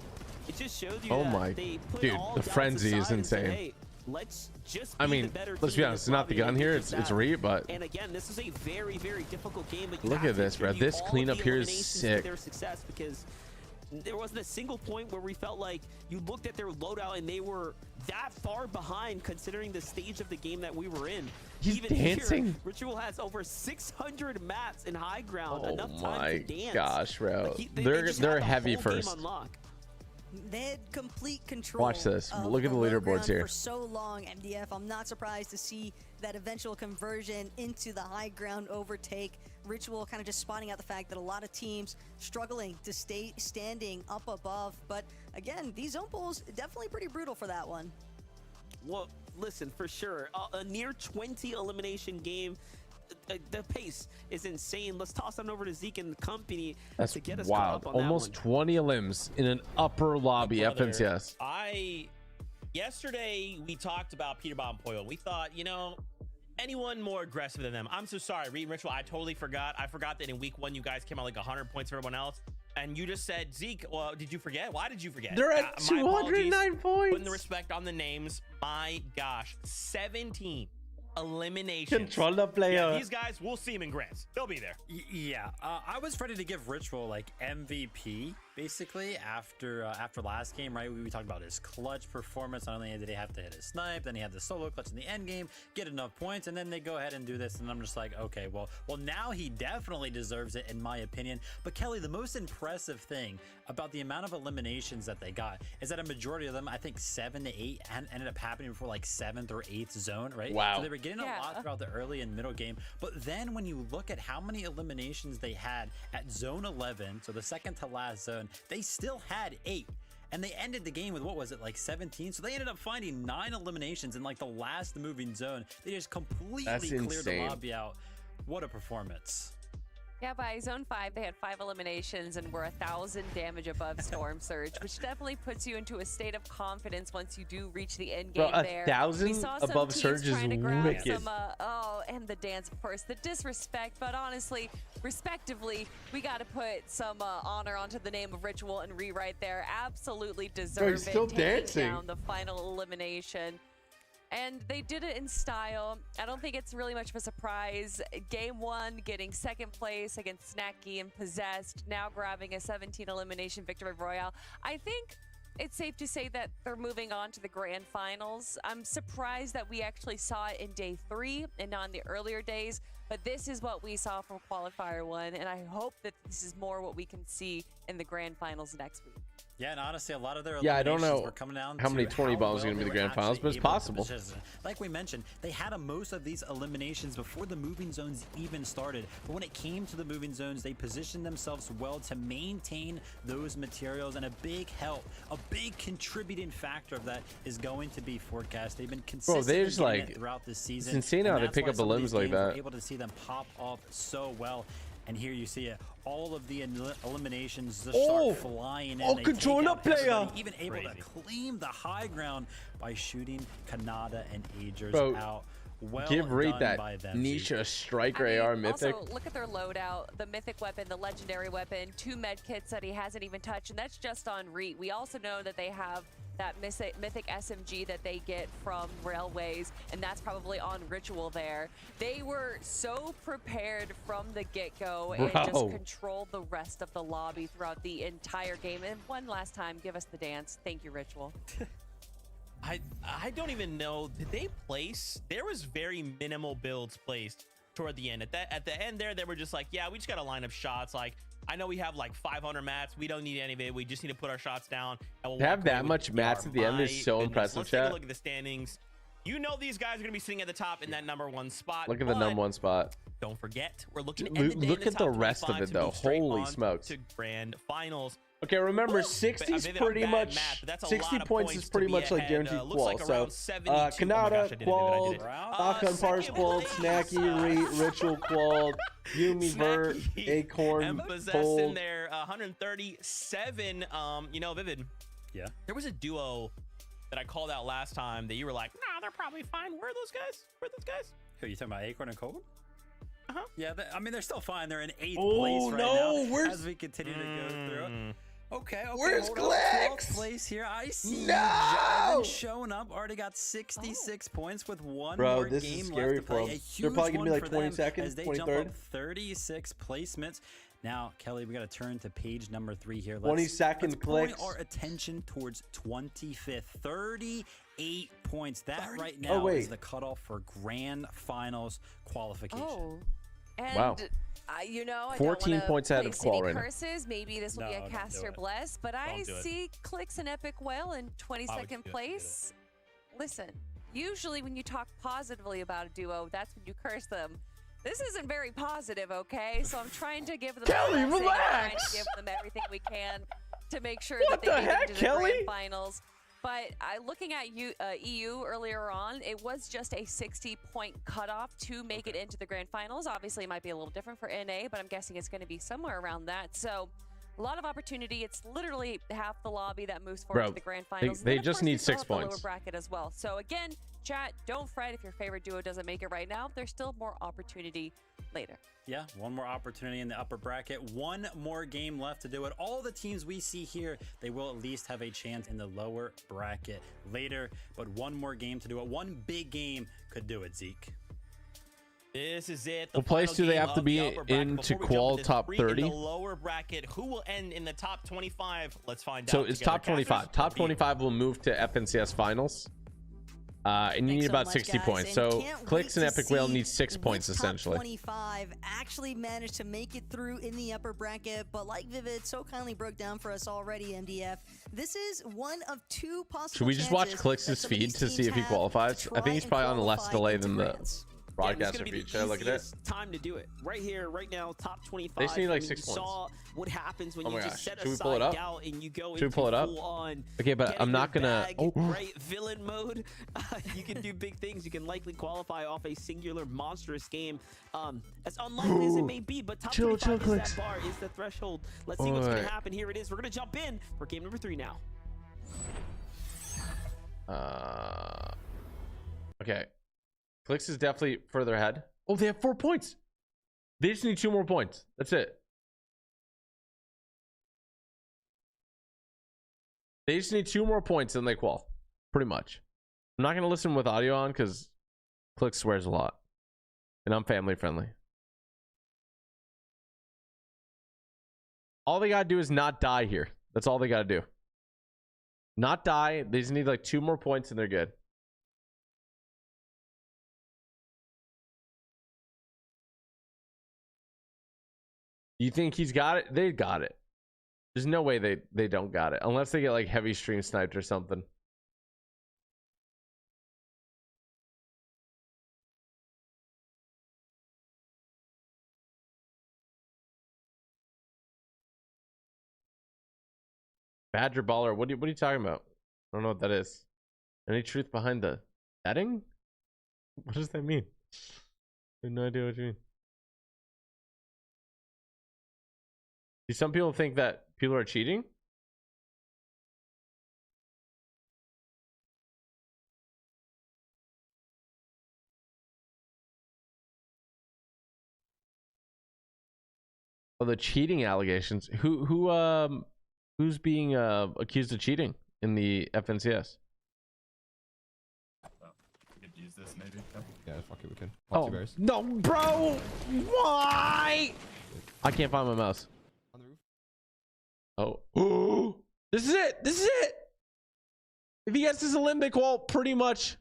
it just showed you Oh that my- they put dude, all the doubts frenzy is aside and said, insane. hey, let's just I be mean, the better let's team be in honest, this it's not the lobby, gun and here. we It's did that. Reed, but And again, this is a very, very difficult game, but you Look have at to this, bro. attribute This all of cleanup the here is eliminations to sick. their success, because there wasn't a single point where we felt like you looked at their loadout and they were that far behind considering the stage of the game that we were in. He's Even dancing. here, Ritual has over 600 mats in high ground. oh enough time my to dance. gosh, bro. Like, they They're just had the heavy whole game first. on lock. They had complete control. Watch this. of Look at the low leaderboards ground here. For so long, MDF. I'm not surprised to see that eventual conversion into the high ground overtake. Ritual kind of just spotting out the fact that a lot of teams struggling to stay standing up above. But again, these zone pulls definitely pretty brutal for that one. Well, listen, for sure, a near 20 elimination game. The pace is insane. Let's toss on over to Zeke and the company That's to get us caught wild. up on Almost that one. 20 limbs in an upper lobby Brother, FNCS. Yesterday we talked about Peter Bob and Poyo. We thought, anyone more aggressive than them. I'm so sorry, Reed and Ritual. I totally forgot. I forgot that in week 1 you guys came out like 100 points for everyone else. And you just said, Zeke, well, did you forget? Why did you forget? They're at My apologies. 209 points. Putting the respect on the names. My gosh, 17 eliminations. Control the player. Yeah, these guys, we'll see them in Grants. They'll be there. Yeah, I was ready to give Ritual like MVP basically after last game, right? We talked about his clutch performance. Not only did he have to hit his snipe, then he had the solo clutch in the end game, get enough points, and then they go ahead and do this, and I'm just like, okay, well now he definitely deserves it in my opinion. But Kelly, the most impressive thing about the amount of eliminations that they got is that a majority of them, I think 7 to 8, ended up happening before like 7th or 8th zone, right? Wow. So they were getting a lot throughout the early and middle game, but then when you look at how many eliminations they had at zone 11, so the second to last zone, they still had 8. And they ended the game with, what was it, like 17? So they ended up finding 9 eliminations in like the last moving zone. They just completely cleared the lobby out. What a performance. Yeah, by zone 5, they had 5 eliminations and were 1,000 damage above Storm Surge, which definitely puts you into a state of confidence once you do reach the end game. Bro, there. 1,000 above Surge is wicked. Some, and the dance, of course, the disrespect, but honestly, respectively, we got to put some honor onto the name of Ritual and rewrite there. Absolutely deserve he's still it. dancing. Down the final elimination. And they did it in style. I don't think it's really much of a surprise. Game 1, getting 2nd place against Snacky and Possessed, now grabbing a 17 elimination victory royale. I think it's safe to say that they're moving on to the grand finals. I'm surprised that we actually saw it in day 3 and not in the earlier days, but this is what we saw from qualifier 1, and I hope that this is more what we can see in the grand finals next week. Yeah, and honestly, a lot of their I don't know were coming down how many to 20 bombs well are going to be the they were grand finals, but it's actually able to possible. position. Like we mentioned, they had most of these eliminations before the moving zones even started. But when it came to the moving zones, they positioned themselves well to maintain those materials. And a big help, a big contributing factor of that is going to be Forecast. They've been consistently just getting like, it throughout this season. it's insane how they that's pick why up the some of limbs these like games, that. we're able to see them pop off so well. And here you see it. All of the eliminations just start flying in. They control take the out player. everybody, even able to claim the high ground by shooting Kanata and Agers out. Well give Reed done that by them, Nisha Striker AR mythic. Also, look at their loadout, the mythic weapon, the legendary weapon, 2 med kits that he hasn't even touched, and that's just on Reed. We also know that they have that mythic SMG that they get from Railways, and that's probably on Ritual there. They were so prepared from the get-go and just controlled the rest of the lobby throughout the entire game. And one last time, give us the dance. Thank you, Ritual. I don't even know. Did they place? There was very minimal builds placed toward the end. At the end there, they were just like, yeah, we just got to line up shots. Like, I know we have like 500 mats. We don't need any of it. We just need to put our shots down. And we'll To have that much mats at the end is so impressive, Let's take a look at the standings. You know these guys are going to be sitting at the top in that #1 spot. Look at the #1 spot. Don't forget, we're looking at Look at the rest of it, though. Holy smokes. To grand finals. Okay, remember 60's pretty much 60 points is pretty much like guaranteed qual. So Kanata qualled, Akon Pars qualled, Snacky, Ritual qualled, Yumi Vert, Acorn Possessed in there, 137. You know, Vivid. Yeah. There was a duo that I called out last time that you were like, nah, they're probably fine. Where are those guys? Where are those guys? Who, you talking about Acorn and Colton? Uh-huh. Yeah, I mean, they're still fine. They're in 8th place right now as we continue to go through. Okay, where's Glex? 12th place here. I see No! showing up. Already got 66 points with one Bro, more this game is scary left to play. for them. A huge They're probably gonna be one like for them 22nd, as they jump 23rd. up 36 placements. Now, Kelly, we got to turn to page #3 here. 22nd let's clicks. point our attention towards 25th. 38 points. That right now is the cutoff for grand finals qualification. Oh, and wow. You know, I 14 don't points out of place any qual right now. curses. Maybe this will be a caster bless, but I see Clicks and Epic Whale in 22nd place. Listen, usually when you talk positively about a duo, that's when you curse them. This isn't very positive, okay? So I'm trying to give them Kelly, I'm trying relax. to give them everything we can to make sure What that they the get heck, into the Kelly? grand finals. But looking at EU earlier on, it was just a 60-point cutoff to make it into the grand finals. Obviously, it might be a little different for NA, but I'm guessing it's going to be somewhere around that. So A lot of opportunity. It's literally half the lobby that moves forward Bro, to the grand finals. And they then, of just course, we need still 6 have the lower points. bracket as well. So again, chat, don't fret if your favorite duo doesn't make it right now. There's still more opportunity later. Yeah, one more opportunity in the upper bracket. One more game left to do it. All the teams we see here, they will at least have a chance in the lower bracket later. But one more game to do it. One big game could do it, Zeke. This is it. What place do they have to be in to qual top 30? In the lower bracket, who will end in the top 25? Let's find out. So it's together. top 25. Casters, Top review. 25 will move to FNCS finals. And you need Thanks so about much, 60 guys, points. and So can't Clicks wait and to Epic Whale see need 6 points which top essentially. 25 actually managed to make it through in the upper bracket, but like Vivid so kindly broke down for us already, MDF, this is one of 2 possible. Should we just watch chances Clicks' that some of feed these to see teams if he have qualifies? to I think he's try probably and on less qualify delay into than the grands. broadcaster feed. Should I look at it? Time to do it right here, right now. Top 25. They just need, like, I mean, 6 you points. Saw what happens when Oh you my just gosh. set Should we aside pull it up? doubt and you go Should we into pull it up? full-on Okay, but get I'm in not your gonna. bag, Oh, right, villain mode. You can do big things. You can likely qualify off a singular monstrous game. As unlikely as it may be, but top 25 is Clicks. that bar, is the threshold. Let's see what's going Alright. to happen. Here it is. We're going to jump in for game number 3 now. Okay. Clicks is definitely further ahead. Oh, they have 4 points. They just need 2 more points. That's it. They just need 2 more points and they qual. Pretty much. I'm not going to listen with audio on because Clicks swears a lot. And I'm family friendly. All they got to do is not die here. That's all they got to do. Not die. They just need like 2 more points and they're good. You think he's got it? They got it. There's no way they don't got it. Unless they get like heavy stream sniped or something. Badger baller. What are you talking about? I don't know what that is. Any truth behind the betting? What does that mean? I have no idea what you mean. Do some people think that people are cheating? Oh, the cheating allegations. Who's being accused of cheating in the FNCS? We could use this maybe. Yeah, fuck it, we can. Oh no, bro! Why? I can't find my mouse. On the roof. Oh, this is it. This is it. If he gets his Olympic wall, pretty much.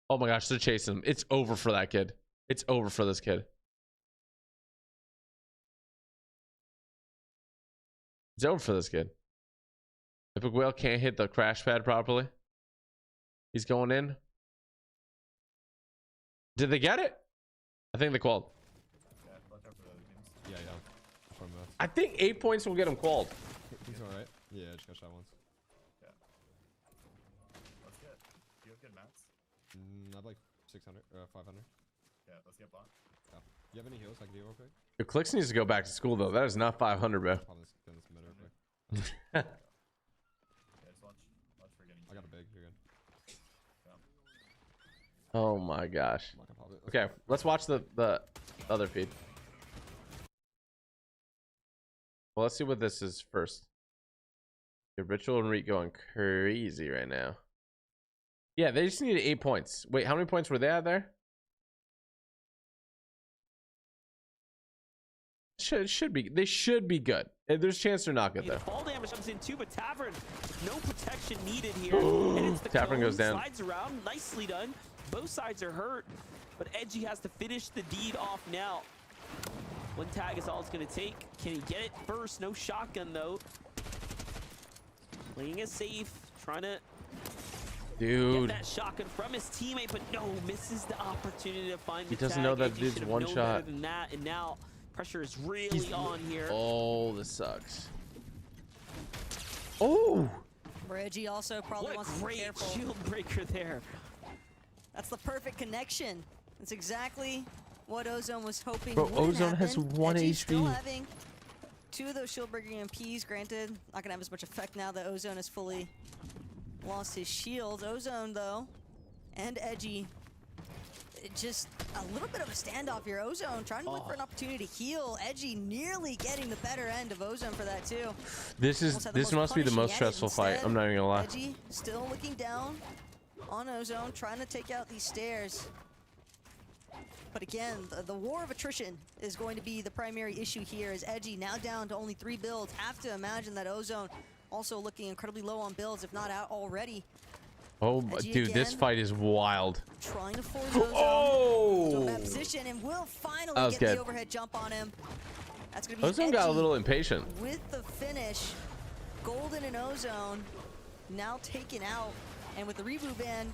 Oh my gosh, they're chasing him. It's over for that kid. It's over for this kid. It's over for this kid. Epic Whale can't hit the crash pad properly. He's going in. Did they get it? I think they qualled. Yeah, watch out for the other teams. Yeah, yeah. From that. I think 8 points will get him qualled. He's alright. Yeah, just got shot once. Yeah. Let's get. Do you have good mats? I have like 600 or 500. Yeah, let's get blocked. Yeah. You have any heals I can do real quick? Your Clicks needs to go back to school though. That is not 500, bro. Pop this in this mid real quick. Yeah, just watch for getting. I got a big. You're good. Oh my gosh. I'm not gonna pop it. Okay, let's watch the other feed. Well, let's see what this is first. Your Ritual and Reek going crazy right now. Yeah, they just needed 8 points. Wait, how many points were they at there? Should be. They should be good. There's a chance they're not good though. Fall damage comes in too, but Tavern, no protection needed here. And it's the Tavern goes cone, down. Slides around, nicely done. Both sides are hurt, but Edgy has to finish the deed off now. One tag is all it's going to take. Can he get it first? No shotgun though. Playing it safe, trying to Dude, get that shotgun from his teammate, but no, misses the opportunity to find the he doesn't tag. know that Edgy dude's should have one known shot. better than that, and now pressure is really on here. Oh, this sucks. Oh, Reggie also probably What wants a to be great careful. shield breaker there. That's the perfect connection. That's exactly what Ozone was hoping Bro, would Ozone happen. has 1 Edgy still HP. having 2 of those shield breaking MPs, granted, not gonna have as much effect now that Ozone has fully lost his shield. Ozone, though, and Edgy, just a little bit of a standoff here. Ozone trying to look for an opportunity to heal. Edgy nearly getting the better end of Ozone for that, too. This must be the most stressful fight. I'm not even gonna lie. Edgy still looking down on Ozone, trying to take out these stairs. But again, the war of attrition is going to be the primary issue here, as Edgy now down to only 3 builds. Have to imagine that Ozone also looking incredibly low on builds, if not out already. Oh, Edgy dude, this again, fight is wild. trying to force Ozone to that position, and will finally get good. the overhead jump on him. That's gonna be Ozone got a Edgy little impatient. with the finish. Golden and Ozone now taken out, and with the reboot ban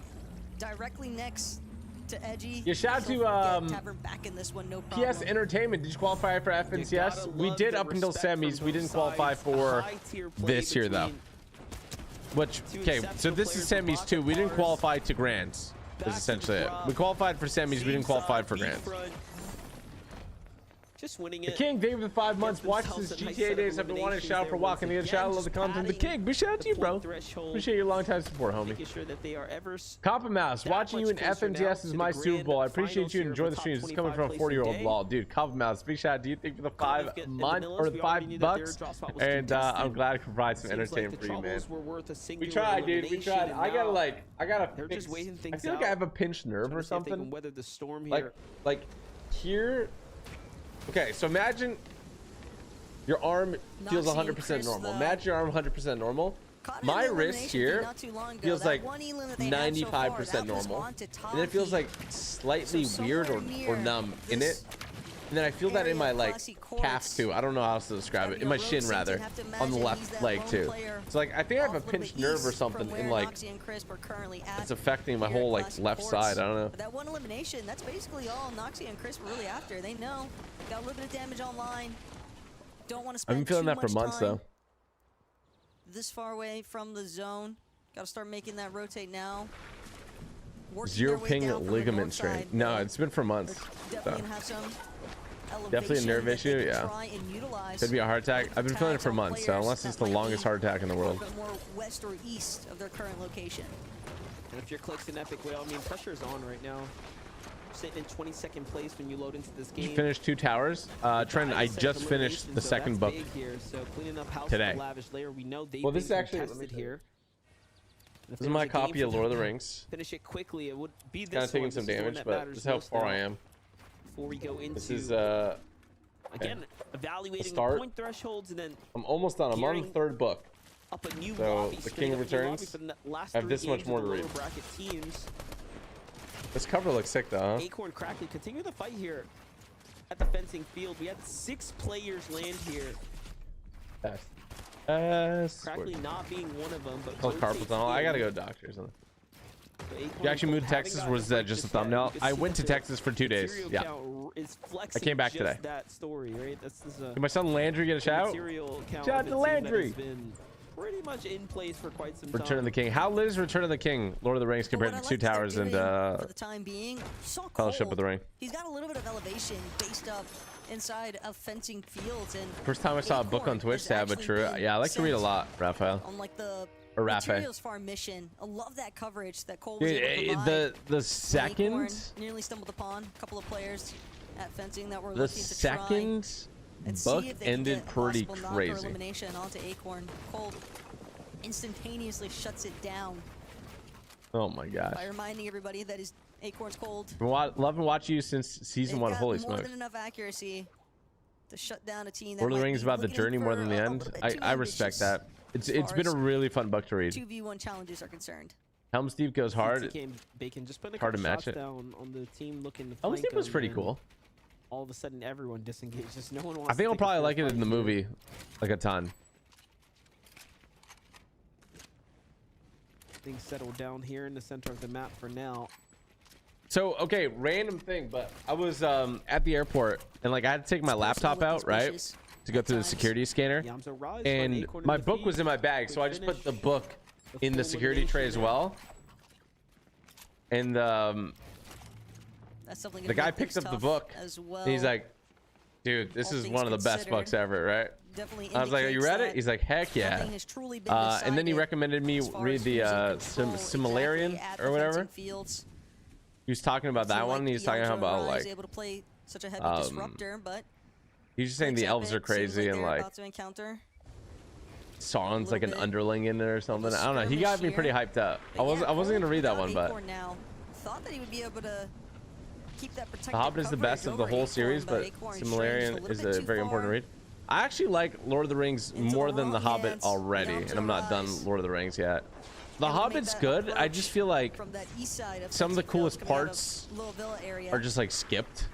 directly next to Edgy. Yeah, shout out So to, get Tavern back in this one, no problem. PS Entertainment, did you qualify for FNCS? We Gotta did love up the until respect from semis. We both didn't qualify sides. for High-tier play this year, though. between Which, two okay, so exceptional this is players with semis too. We didn't Bakars. qualify to grands. Back Is to essentially the it. drop. We qualified for semis. We didn't Same qualify side, for B grands. front. Just winning The it. King, David with 5 months. Gets Watch themselves this a nice GTA set of days. I've been wanting to shout out for a eliminations while. Can there you once shout out again, love the just content? The padding King, big shout out to you, the bro. point threshold, Appreciate your long time support, homie. making sure that they are ever Copper Mouse, that watching you in much closer now FNTS is to my the Super Bowl. I grand appreciate finals you. here of Enjoy the the top streams. It's coming 25 from a place 40-year-old today. law, dude. Copper Mouse, big shout out to you. Thank you for the $5 in the month Mills, or the we already knew that their $5. drop spot was And contested. I'm glad I could provide some Seems like entertainment the for you, man. troubles were worth a We singular tried, dude. We elimination, tried. and I gotta now fix. they're just waiting I things feel like out, I have a pinched nerve trying or to see if they can something. weather the storm here. Like here. Okay, so imagine your arm feels Not seeing 100% Chris, normal. though. Imagine your arm 100% normal. Caught in My an wrist elimination here not too long ago. feels That like one elim that they had so far, 95% that was normal. onto And then it feels Taki. like slightly So weird or somewhere near numb in it. this And then I feel that in my area, like classy calf courts, too. I don't know how else to describe it. gotta In be my a road shin seat, rather. and have to On the imagine he's left that leg lone too. player So like I think I have a off little bit pinched nerve or east something from in where like Noxie and Chris were currently at it's affecting my here at whole like Classy left Courts. side. I don't know. But that one elimination, that's basically all Noxie and Chris were really after. They know got a little bit of damage online. Don't want to I've spend been feeling too that for much months time though. this far away from the zone. Got to start making that rotate now. Working Zero their way ping down from the ligament north strain. side, No, but it's been for months. they're So. definitely gonna have some Definitely a nerve elevation that they issue, can yeah. try and utilize. Could be a heart attack. I've been feeling it Tags for on months, so players unless it's that the might longest be heart attack in the a world. little bit more west or east of their current location. And if your click's an epic whale, I mean, pressure is on right now. Sitting in 22nd place when you load into this game. You finished 2 towers. Trent, I just finished the second book. Here, so cleaning up house today. with the lavish layer. We know they've Well, this been is actually- let me contested show you. here. And if This is there my was a game copy of for Lord of them the to Rings. Finish it quickly. It would be this Kind of taking one. some This is the one damage, that but matters this is how most far now. I am. Before we go into This is again evaluating the start. point thresholds and then I'm almost done. I'm on the Gearing 3rd book. up a new So, lobby. the straight King up new lobby returns. for the last I have 3 this much games more of to the read. lower bracket teams. This cover looks sick though, huh? Acorn Crackley continue the fight here at the fencing field. We had 6 players land here. Yes. Crackley not being one of them, but Called carpal rotates tunnel. I in. gotta go to doctors. So Acorn You actually moved to having Texas? gotten Was a that break just a just yet, thumbnail? you can I see went to that Texas for 2 days. material Yeah. count is flexing came back just today. that story, right? This is a Did my son Landry get a shout? material count Shout out of to a team that Landry. has been pretty much in place for quite some Return time. of the King. How lit is Return of the King, Lord of the Rings, But compared what to I Two like that they're Towers and doing for the time being, so Fellowship cold. of the Ring? He's got a little bit of elevation based up inside of fencing fields, and First time I saw a book on Acorn Twitch has tab, but actually true. been Yeah, I like to read a sent lot, Raphael. on like the Or Raphael. materials farm mission. I love that coverage that Cole was Dude, able to provide. the Acorn second nearly stumbled upon a couple of players at fencing that were the looking to try second and see book if they can ended get a pretty possible knock or crazy. elimination onto Acorn. Cole instantaneously shuts it down Oh my gosh. by reminding everybody that his Acorn's cold. Love and watch you since season They've 1. got Holy more smokes. than enough accuracy to shut down a team that Lord of the might Rings be about the looking journey more for than the a end. little bit too I respect ambitious that. as It's far been a as really fun book to read. 2v1 challenges are concerned. Helm's Deep goes hard. TK Bacon just putting a Hard to couple match shots it. down on the team looking to Helm's flank Deep was them, pretty and cool. All of a sudden, everyone disengages. No one wants. I think to I'll take a probably fair like it fight in the here. movie, like a ton. Things settle down here in the center of the map for now. So, okay, random thing, but I was at the airport and like I had to take my laptop out, right, to go through the security scanner, Yamza Rise, and Acorn in my the book feed. was in my bag, so I just put the book in the security tray as well. And That's something the guy picked up the book, as well. and he's like, Dude, this All is things one of the best considered, bucks ever, right? Definitely I was like, "Are you indicates read it?" that He's like, "Heck yeah." something has truly been And then he decided recommended me as far read as the who's in control Similarian exactly at or the whatever. fencing fields. He was talking about that Seemed one. like And he was talking Yellow about Rise like able to play such a heavy disruptor, but he's just saying the Quick's elves are Epic seems crazy and they're like about to encounter. Son's like an little bit underling in it or something. a I don't know. He got me skirmish pretty here. hyped up. But yeah, I wasn't Cole gonna read that without one, but Acorn now thought that he would be able to keep that protected The Hobbit is the coverage best of the over whole Acorn, series, but Acorn Similarian strayed is just a bit very too important far. read. I actually like Lord of the Rings Into more the than The wrong Hobbit hands. already, Now and to I'm not done Rise. Lord of the Rings yet. The Able to make Hobbit's that good. I approach just feel like from that east side of some of the Fencing Fields coolest coming out of parts Little Villa area. are just like skipped.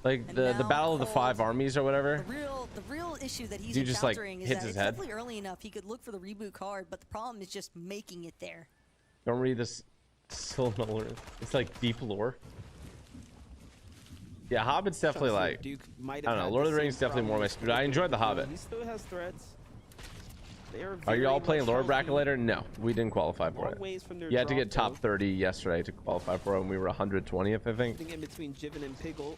Like And the now Battle of the Cold, Five Armies or whatever. The real issue that he's He just, like, encountering is hits that his it's head. definitely early enough. He could look for the reboot card, but the problem is just making it there. Don't read this. It's like deep lore. Yeah, Hobbit's definitely like. Duke might I don't have know. had Lord the of the same Rings definitely more my problem speed. I enjoyed The Hobbit. He still has threats. They Are you all very playing much Lore healthy. Bracket later? No, we didn't qualify for Long it. ways from their You had to drop, get top though. 30 yesterday to qualify for it, and we were 120th, I think. I think in between Jiven and Piggle,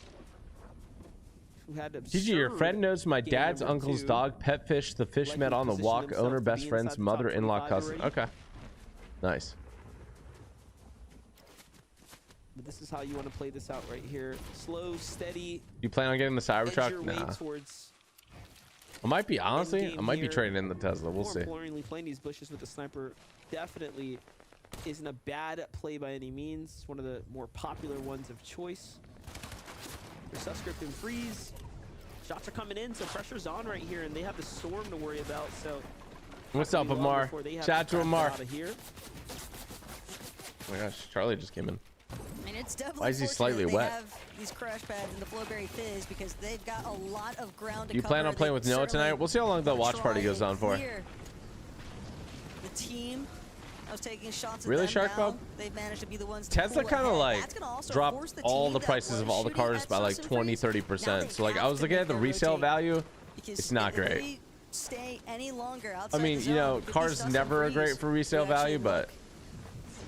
who had TG, your absurd friend knows my game dad's number uncle's 2, dog, pet fish, the fish likely met on the positioned walk, himself owner, to best be friend's inside the top mother-in-law 25 cousin. already. Okay. Nice. But this is how you want to play this out right here. Slow, steady. You plan on getting the Edge your Cybertruck? way Nah. towards I might be, honestly, I in-game might be here. trading in the Tesla. We'll More see. importantly, playing these bushes with the sniper definitely isn't a bad play by any means. It's one of the more popular ones of choice. Their subscript and freeze. Shots are coming in, so pressure's on right here, and they have the storm to worry about. So What's up, Amar? Shout out to Amar. Out of here. Oh my gosh, Charlie just came in. I mean, it's definitely Why is he fortunate slightly they wet? have these crash pads and the Flowberry Fizz because they've got a lot of ground to You cover. plan on playing They with Noah certainly tonight? We'll see how long the wanna watch party try goes and on for. clear the team. I was taking shots at Really, them Shark now. Bob? They've managed to be the ones to Tesla pull kind of ahead. like That's gonna also dropped force the all team the that prices of was all the shooting cars at by like Sus and 20, Freeze. Now 30%. they So like I have was to looking make at the their resale rotate value. because It's not if great. they stay any longer I outside mean, the you know, zone, if these cars Sus and never are Freeze great for resale could actually value, but look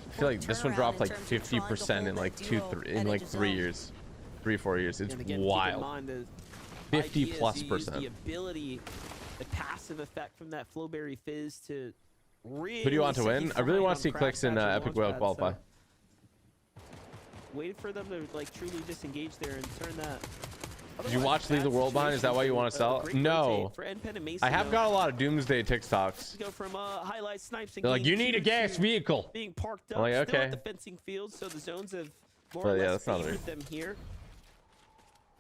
I feel like this one turnaround dropped in like terms of trying to 50% in hold like that duo in at like edge of 3 zone. years, 3-4 years. It's And again, keep in wild. mind the 50 idea is plus you use percent. The ability, the passive effect from that Flowberry Fizz to really. Who do you want to set win? you I really flying want on to see crash Clicks and pads or Epic launch Whale pads, qualify. so wait for them to like truly disengage there and turn that. Did you watch Leave the World Behind? Is that why you want to sell? No. I have got a lot of Doomsday TikToks. Go from highlight snipes. And They're like, game you need a 2 gas to vehicle. being parked up. I'm like, Still okay. at the fencing field, so the zones have more Well, or yeah, less that's not favored right. them here.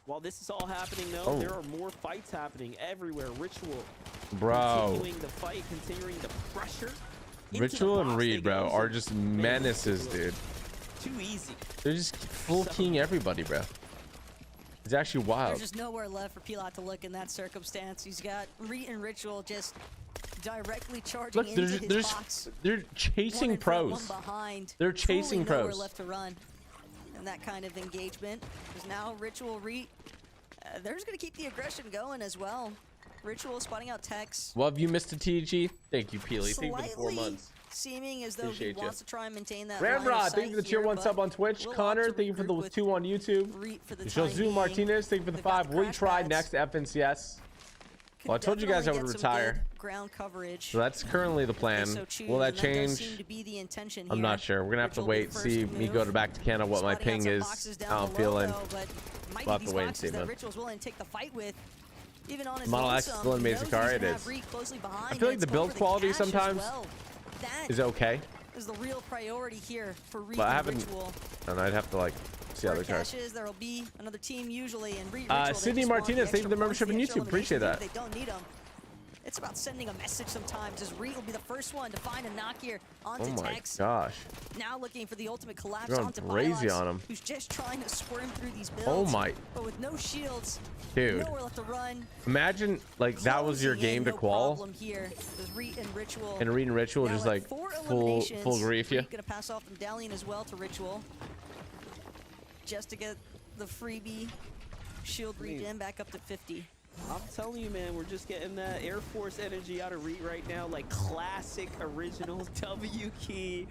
While this is all happening, though, Oh. there are more fights happening everywhere. Ritual Bro. continuing the fight, continuing the pressure. Into Ritual the and box Reed, they bro, go, are so just man, menaces, Ritual, dude. Too easy. They're just full king everybody, bro. It's actually wild. There's just nowhere left for Pilot to look in that circumstance. He's got Reet and Ritual just directly charging Look, into his box. they're One chasing in front, pros. one behind. They're Truly chasing nowhere pros. left to run. And that kind of engagement. Because now Ritual, Reet, they're just going to keep the aggression going as well. Ritual spotting out Tex. Well, have you missed a TG? Thank you, Peely. Thank you for the 4 Slightly months. seeming as though Appreciate he ya. wants to try and maintain that line of Ramrod, thank you for the sight tier here, 1 but sub on Twitch. we'll Connor, opt to thank you for the regroup with 2 on YouTube. Reet for the Josu time Martinez, thank you for the They've got 5. the Will you crash try pads. next FNCS? Could Well, I told you guys I definitely would get some retire. good ground coverage. So that's currently the if they plan. so choose, Will that and does change? seem to be the intention I'm here. not sure. We're gonna have to Ritual will be wait, the see first to me move. go back to Canada, what my Spotting out ping some is, boxes down how I'm below, feeling. though, but might We'll be have to these wait and boxes see, that man. Ritual's willing to take the fight with. Even on his Model lonesome, X is still in he knows Mazikar, he's it gonna is. have Reet closely behind, I feel like and the it's build going for quality cash as sometimes well. That is okay, is the real priority here for Reet but I and haven't, Ritual. and I'd have to like see Where other cars. cash is, there will be another team usually, and Reet Sydney Martinez, thank you for the membership in YouTube. Appreciate that. They don't need them. It's about sending a message sometimes, as Reet will be the first one to find a knock here onto Oh my Tex. gosh. Now looking for the ultimate collapse Going onto crazy Bilox, on him. who's just trying to squirm through these builds. Oh my. But with no shields, Dude. nowhere left to run. Imagine like that was your Closing in, game to no qual, problem here. There's Reet and Ritual. and Reed and Ritual Now just at like 4 full eliminations, grief you. Reet gonna pass off Medallion as well to Ritual, just to get the freebie shield regen back up to 50. I'm telling you, man, we're just getting that Air Force energy out of Reet right now, like classic original W key,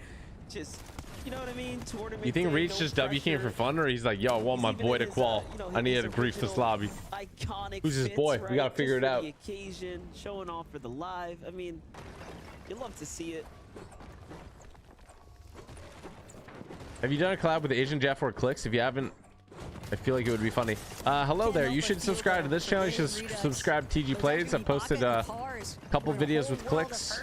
just you know what I mean? Tournament You think day, Reach no just W came for pressure. fun, or he's like, yo, I want my He's even boy in to his, qual. you know, I need his to grief this original lobby. Iconic Who's his fits, boy? right? We gotta figure Just it out. for the occasion, showing off for the live. I mean, you love to see it. Have you done a collab with Asian Jeff or Clicks? If you haven't, I feel like it would be funny. Hello there. You should subscribe to this channel. You should subscribe to TG Plays. I posted a couple videos with Clicks.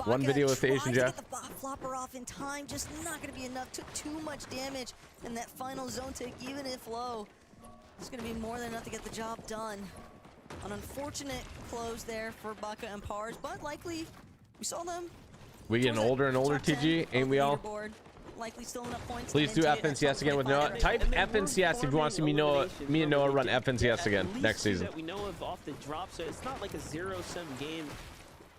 One video with Asian Jeff. Get the bot flopper off in time, just not going to be enough. Took too much damage in that final zone tick, even if low. It's going to be more than enough to get the job done. An unfortunate close there for Baka and Pars, but likely we saw them. We getting older and older, TG, ain't we all? Likely still enough points. Please do FNCS again with Noah. Type FNCS if you want to see me and Noah run FNCS again next season. That we know of off the drop, so it's not like a 0-sum game.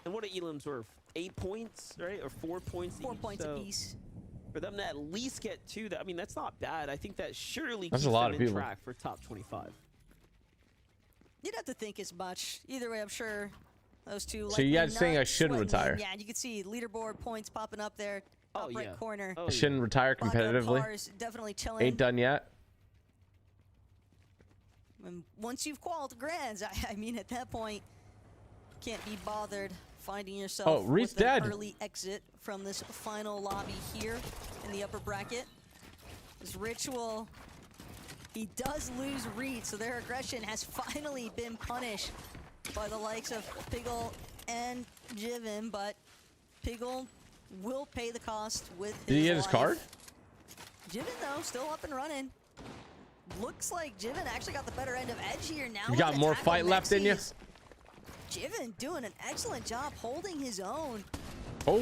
And what are Elam's worth? 8 points, right? Or 4 points? 4 points apiece. For them to at least get 2, I mean, that's not bad. I think that surely That's keeps a lot them of in people. track for top 25. You'd have to think as much. Either way, I'm sure those two. So you guys likely saying I not shouldn't sweating retire? in. Yeah, and you can see leaderboard points popping up there. Oh, Top right yeah. corner. Oh, I shouldn't retire Baka and competitively. Pars definitely chilling. Ain't done yet. And once you've qualified to grands, I mean, at that point, can't be bothered finding yourself Oh, Reed's with an dead. early exit from this final lobby here in the upper bracket. This Ritual, he does lose Reed, so their aggression has finally been punished by the likes of Piggle and Jiven, but Piggle will pay the cost with his Did he get his life. card? Jiven, though, still up and running. Looks like Jiven actually got the better end of edge here now. You with got the more tackle fight left in you? Mexies. Jiven doing an excellent job holding his own. Oh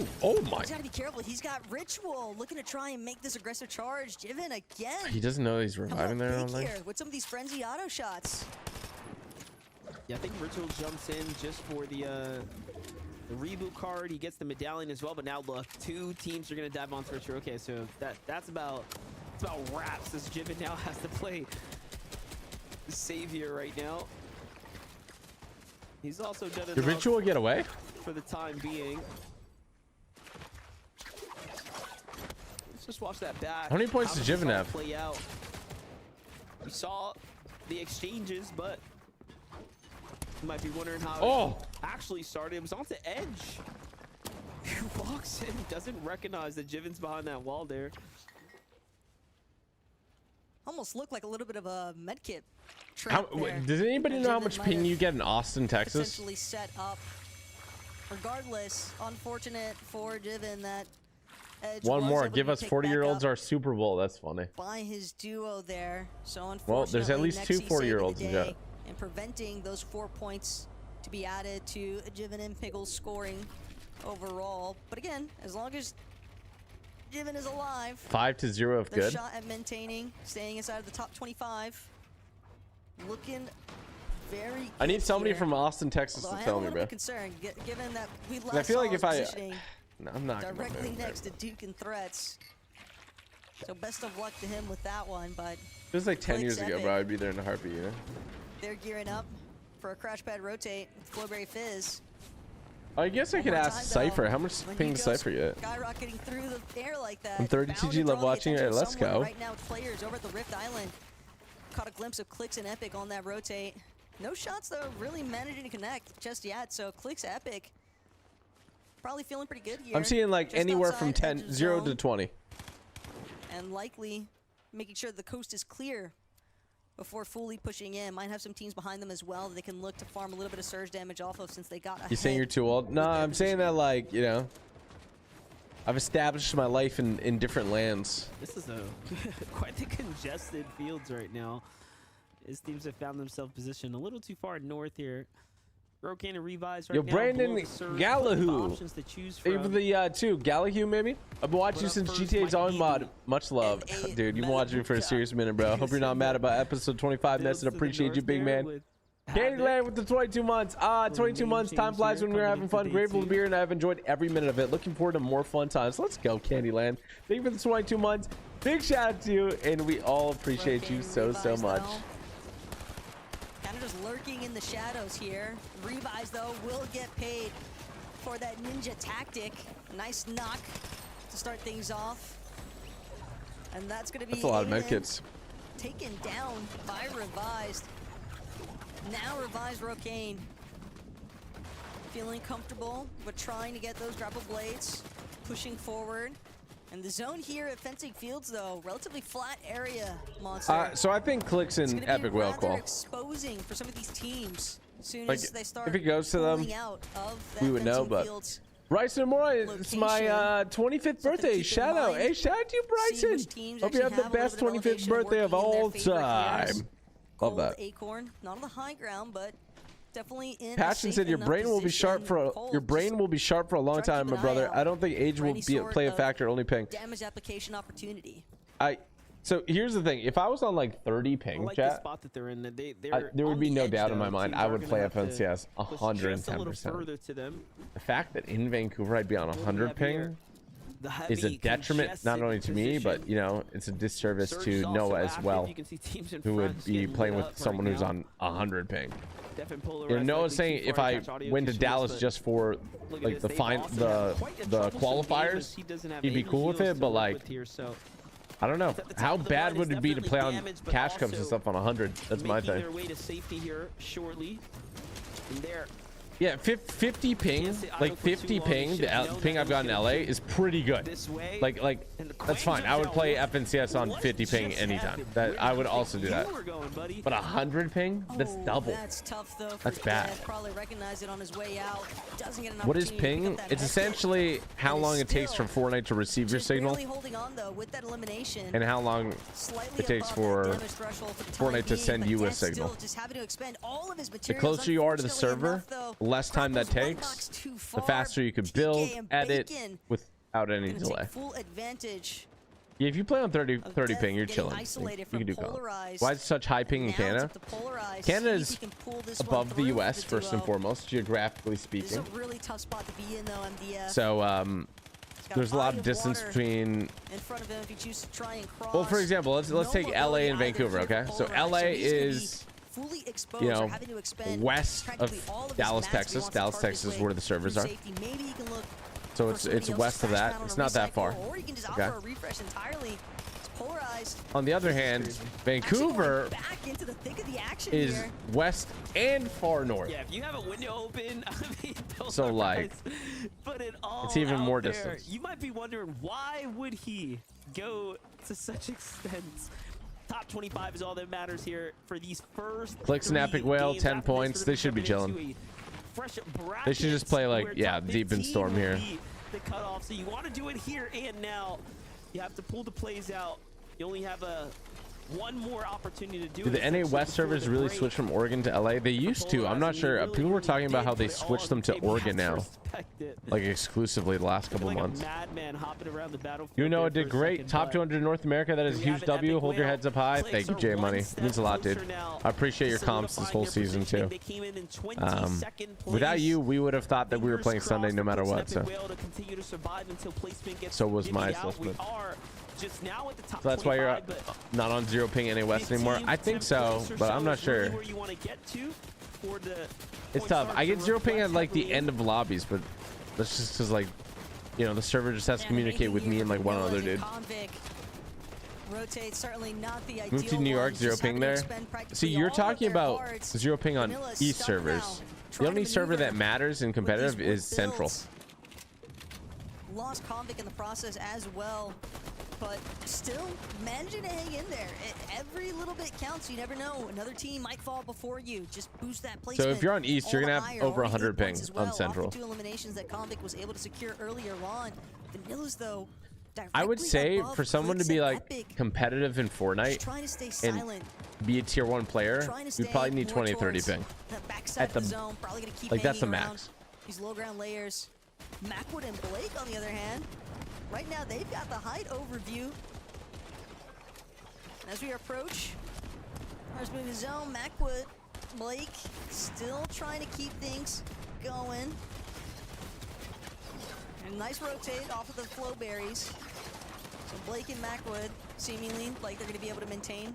my. He's got to be careful. He's got Ritual looking to try and make this aggressive charge. Jiven again. He doesn't know he's Coming reviving up there big on there. here with some of these frenzy auto shots. Yeah, I think Ritual jumps in just for the reboot card. He gets the medallion as well, but now look, 2 teams are going to dive onto Ritual. Okay, so that's about wraps as Jiven now has to play the savior right now. He's also done Did enough Ritual get away? for the time being. Let's just watch that back. How many points How did does this Jiven all have? play out? We saw the exchanges, but you might be wondering how Oh! it actually started. It was onto Edge. He walks in, doesn't recognize that Jiven's behind that wall there. Almost looked like a little bit of a medkit How, trap there. does anybody know how Jiven much might ping have you get in Austin, Texas? Essentially set up. Regardless, unfortunate for Jiven that Edge One was more. able to Give be us picked 40-year-olds back our Super Bowl. That's funny. up by his duo there. So unfortunately, Well, there's at least 2 Nexi 40-year-olds saving in the chat. day and preventing those 4 points to be added to Jiven and Piggle's scoring overall. But again, as long as Jiven is alive, 5-0 if their good. shot at maintaining, staying inside of the top 25, looking very. I need good somebody here. from Austin, Texas Although to I am tell a me, little bro. bit concerned, given that we last I feel like saw if his I... positioning No, I'm not gonna directly move next to it. Duke and Threats. So best of luck to him with that one, but It was like 10 years Clicks ago, epic. bro. I'd be there in a heartbeat, you know? they're gearing up for a crash pad rotate with Flowberry Fizz. I guess I One could more ask time, Cypher. though. How much When ping you does go Cypher get? skyrocketing through the air like that. I'm 30 bound to TG draw love the watching attention it. of Let's someone go. Right now with players over at the Rift Island. Caught a glimpse of Clicks and Epic on that rotate. No shots though, really managing to connect just yet. So Clicks Epic probably feeling pretty good here. I'm seeing like just anywhere from outside 10, edge of 0 to zone, 20. and likely making sure the coast is clear before fully pushing in. Might have some teams behind them as well that they can look to farm a little bit of surge damage off of since they got ahead. You saying you're too old? No, with their I'm saying that positioning. like, you know, I've established my life in different lands. This is a quite the congested fields right now. His teams have found themselves positioned a little too far north here. Rokan and Revise right Yo, now. Brandon below the surge, Gallahue. plenty of options to choose Thank you for from. the 2. Gallahue, maybe? I've been watching you What up since first, GTA's Mike own Eady? mod. Much love. And a Dude, you've been watching me for a Metabuka. serious minute, bro. Hope you're not mad about episode 25. Builds Ness, to and the appreciate you, north big there man. with Candyland Havoc. with the 22 months. 22 name months. Time change flies here, when we're coming having in for fun. day Grateful to 2. be here, and I've enjoyed every minute of it. Looking forward to more fun times. Let's go, Candyland. Thank you for the 22 months. Big shout out to you, and we all appreciate you Rokan, so Revise, much. though, kind of just lurking in the shadows here. Revise though will get paid for that ninja tactic. Nice knock to start things off. And that's going to be That's a lot of Aiden medkits. taken down by Revised. Now Revised Rocane feeling comfortable, but trying to get those grapple blades, pushing forward. And the zone here at Fencing Fields, though, relatively flat area, Monster. So I think Clicks It's in gonna be Epic Whale rather Call. exposing for some of these teams. As soon Like, as they start if it goes to them, pulling out of that we would know, Fencing but Fields Bryson Moore, it's my location. 25th Something to birthday. keep Shout in out. mind. Hey, shout out to you, See Bryson. which teams Hope you have actually the have a best little bit of 25th elevation birthday of working in their all favor time. here. Love Gold that. Acorn, not on the high ground, but definitely in a Passion safe said your enough brain will be position. sharp for Cold, your brain will be sharp for a long try to time, keep my an brother. eye I don't think age for will any be sort play a of factor. Only ping. damage application opportunity. So here's the thing: if I was on like 30 I ping, like the chat, spot that they're in. there would be no doubt in my mind. I would play FNCS 110%. To them. The fact that in Vancouver I'd be on 100 ping is a detriment not only to me, but you know, it's a disservice to Noah as well, who would be playing with someone who's on 100 ping. You know, Noah's saying if I went to Dallas just for like the qualifiers, he'd be cool with it, but like I don't know. How bad would it be to play on cash cups and stuff on 100? That's my thing. Yeah, 50 ping, like 50 ping, the ping I've got in LA is pretty good. Like that's fine. I would play FNCS on 50 ping anytime. That I would also do that. But 100 ping, that's double. That's tough though. That's bad. Probably recognized it on his way out. Doesn't get an What is opportunity to pick ping? up that It's medkit. essentially how long it takes for Fortnite to receive your Just signal, barely holding on though with that elimination. and how long Slightly it takes above for that damage threshold for the time Fortnite to being, send but you a Death signal. still just having to expend all of his The materials. closer you are to the Unfortunately server, enough, though, the less time that Grapple's one takes, box too the far. faster you can TK build, and edit Bacon without any gonna delay. take full advantage. Yeah, if you play on 30 of 30 Death ping, you're getting chilling. isolated You from can do comp. Polarized. Why is it such high ping in Now it's Canada? up to Polarized. Canada See if is he can pull this one above the through US with the first and duo. foremost, geographically This is speaking. a really tough spot to be in though, MDF. So He's got there's a lot body of distance water between. in front of him if he chooses to try and cross. Well, for example, let's No take LA mobility and either Vancouver, here for okay? So Polarized. LA he's gonna be is, fully exposed you or know, having to expend west of practically all of his Dallas, mats if he Texas. wants to Dallas, carve his Texas is way where the servers through are. safety. Maybe he can look So for it's somebody else west to of crash that. down on It's a not that recycle, far. Or he can just Okay. opt for a refresh entirely. It's Polarized. On the other hand, Actually Vancouver going back into the thick of the action is here. west and far north. Yeah, if you have a window open, I mean, So, like, put it all it's even out more there. distance. You might be wondering why would he go to such extent. Top 25 is all that matters here for these first. Clicks and 3 Epic Whale, games 10 after this points. for They them should be jumping into chilling. a fresh They should just play, like, bracket yeah, where Deep in top Storm 15 here. will be the cutoff. So you want to do it here and now. You have to pull the plays out. You only have one more opportunity to do Do it. the NA essentially West before servers the really break. switch from Oregon to LA? They used to. I'm not sure. People were talking about how they switched them to Oregon now, like exclusively the last couple like months. A madman hopping around the battlefield You know, there it did for a great. second, Top but 200 in North America. That is a we have huge an W. Epic Hold your Whale. heads up high. Clicks Thank you, are J one Money. It step means a lot, dude. closer now I appreciate your to comps this whole solidifying season their too. positioning. They came in 22nd Without place. you, we would have thought that we were Fingers playing Sunday crossed no for matter Clicks and what. Epic So Whale to continue to survive until placement gets So was my divvied out. assessment. We are just now at the top that's why you're 25, but not on zero ping NA West anymore. 15th, I think 10th so, place or but I'm so not is really sure. where you want to get to for the It's point tough. start I to get zero ping reflect at like the heavily end of lobbies, but that's just because like, you know, the server just has to communicate with me and like one other dude. Rotate, certainly not the Move to New York, zero ping there. See, you're talking about zero ping on East servers. The only server that matters in competitive is Central. Lost Convict in the process as well, but still managing to hang in there. Every little bit counts. You never know. Another team might fall before you. Just boost that placement. So if you're on East, you're all gonna the have higher. over Already 100 8 points ping as well, on off Central. the 2 eliminations that Convict was able to secure earlier on. Vanilla's though. I would directly say above for someone to Clicks be and like Epic. competitive in Just Fortnite trying to stay and silent. be a tier 1 player, Trying to you stay probably need more 20, 30 towards ping. the backside At of the- zone. Probably gonna keep like, that's the hanging around. max. These low ground layers. Macwood and Blake, on the other hand, right now they've got the height overview. As we approach, there's moving zone. Macwood, Blake, still trying to keep things going. And nice rotate off of the flow berries. So Blake and Macwood seemingly like they're going to be able to maintain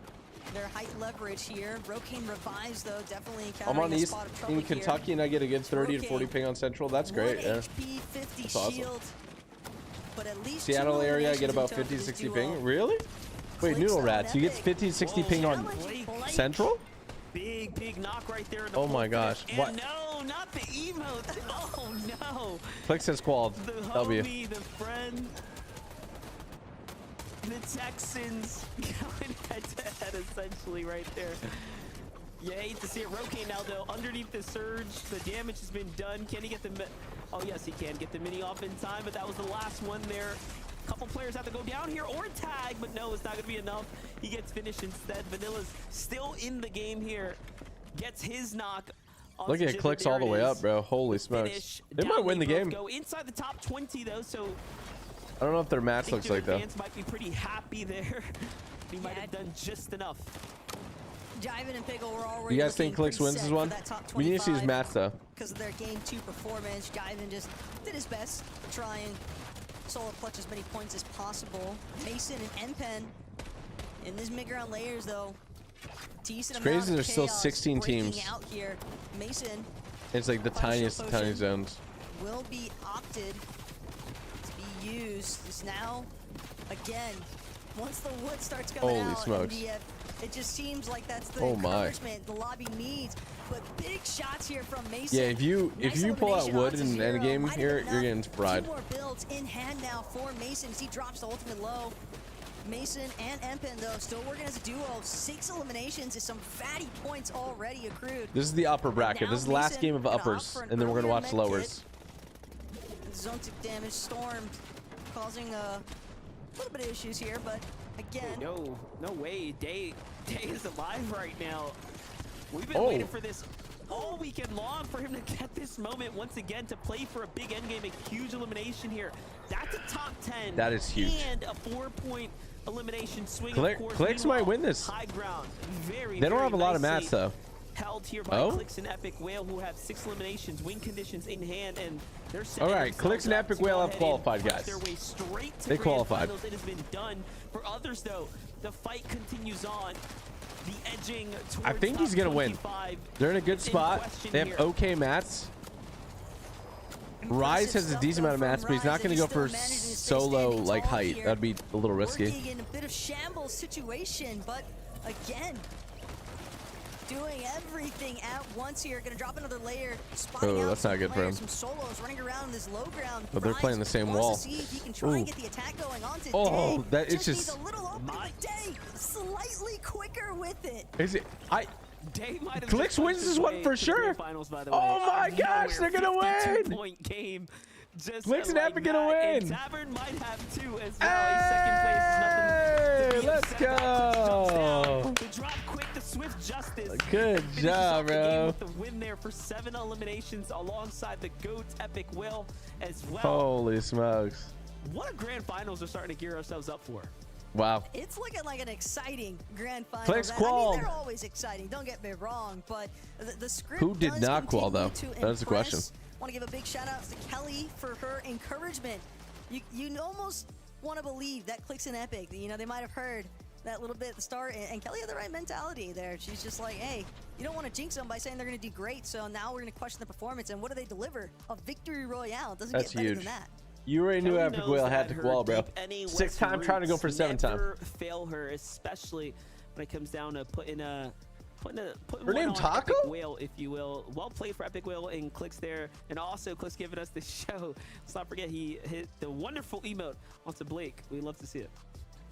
their height leverage here. Rocane revives though, definitely encountering I'm on a East spot of trouble in Kentucky here. and I get a good 30 to 40 Rocane, ping on Central. That's great. 1 Yeah. HP, 50 That's awesome. shield. But at least Seattle 2 area, I get eliminations about in total 50 for this 60 duo. ping. Really? Wait, Clicks Noodle on Rats, you get Epic. 50, 60 ping on Challenging Blake. Central? Big knock right there. In the Oh my full gosh. finish. What? And no, not the emote. Oh no. Clicks has qualled. The W. homie, the friend. The Texans going head to head essentially right there. You hate to see it. Roque now though underneath the surge. The damage has been done. Can he get the oh yes he can get the mini off in time, but that was the last one there. Couple players have to go down here or tag, but no, it's not gonna be enough. He gets finished instead. Vanilla's still in the game here. Gets his knock. Look at Clicks all the way up, bro. Holy smokes. Finish. They might Down win the both game. Go inside the top 20 though, so I don't know if their I match think looks their like that. fans might be pretty happy there. He might have done just enough. Jivin and Pickle were already. You guys think looking Clicks wins set this for one? that top We need to see his 25 match though. because of their game 2 performance. Jivin just did his best to try and solo clutch as many points as possible. Mason and Mpen in this mid-ground layers though. Decent It's crazy amount of there's still chaos 16 breaking teams. out here. Mason It's like the Partial tiniest potion. tiny zones. will be opted to be used. Is now again. Once the wood starts coming Holy out, smokes. MDF, it just seems like that's the Oh my. encouragement the lobby needs. But big shots here from Mason. Yeah, if you Nice pull out elimination wood onto in zero. endgame Might have here, been you're enough. getting fried. 2 more builds in hand now for Mason as he drops the ultimate low. Mason and Empen though still working as a duo. 6 eliminations is some fatty points already accrued. This is the upper bracket. now This is the last Mason game of gonna opt uppers, for an and then we're gonna earlier watch med lowers. kit. Zone tick damage stormed, causing a little bit of issues here, but again. No way. Day is alive right now. We've been Oh. waiting for this all weekend long for him to get this moment once again to play for a big endgame, a huge elimination here. That's a top 10. That is huge. And a 4-point elimination swing. Click- of course. Clicks might Meanwhile, win this. High ground. They don't have a lot of mats nicely though. held here by Oh? Clicks and Epic Whale, who have 6 eliminations, win conditions in hand, and they're All right, Clicks and Epic Whale have qualified, guys. Their way straight to They grand qualified. finals. It has been done. For others, though, the fight continues on. The edging towards I think he's top gonna win. 25 They're in a good is in spot. question They have here. okay mats. Rise has a decent amount of mats, but he's not going to go for solo like height. That'd be a little risky. Working in a bit of shambles situation, but again, doing everything at once here. Gonna drop another layer, spotting Oh, out that's some not good for players, him. Some solos running around this low ground. But they're Rise playing the same wants wall. To see if he can try Ooh. and get the attack going on today. Oh, that- it's needs just- a little opening, but Day slightly quicker with it. Is it? Day might have Clicks just wins punched this his one way for to the sure. grand finals, by the Oh way. my gosh, they're gonna win. 52-point game. Just Clicks and like Epic gonna that. And win. Tavern might have 2 as well. A second place is nothing to Hey, be let's upset about. Clutch jumps go. down. The drop quick, the swift justice. Good Finishes job, off the game bro. with the win there for 7 eliminations alongside the GOAT's Epic Will as well. Holy smokes. What a grand finals we're starting to gear ourselves up for. Wow. It's looking like an exciting grand final. Clicks I mean, qualled. they're always exciting. Don't get me wrong, but the script. Who did does not qual, though? continue to That is the question. impress. Want to give a big shout out to Kelly for her encouragement. You almost want to believe that Clicks and Epic. You know, they might have heard that little bit at the start, and Kelly had the right mentality there. She's just like, hey, you don't want to jinx them by saying they're going to do great. So now we're going to question the performance. And what do they deliver? A victory royale. It doesn't That's get better huge. than that. You already knew Kelly Epic knows Whale that had to her qual, bro. deep NA 6th West time trying to go for roots 7th time. never fail her, especially when it comes down to putting Her one name on Taco? Epic Whale, if you will. Well played for Epic Whale and Clicks there, and also Clicks giving us the show. Let's not forget he hit the wonderful emote onto Blake. We love to see it.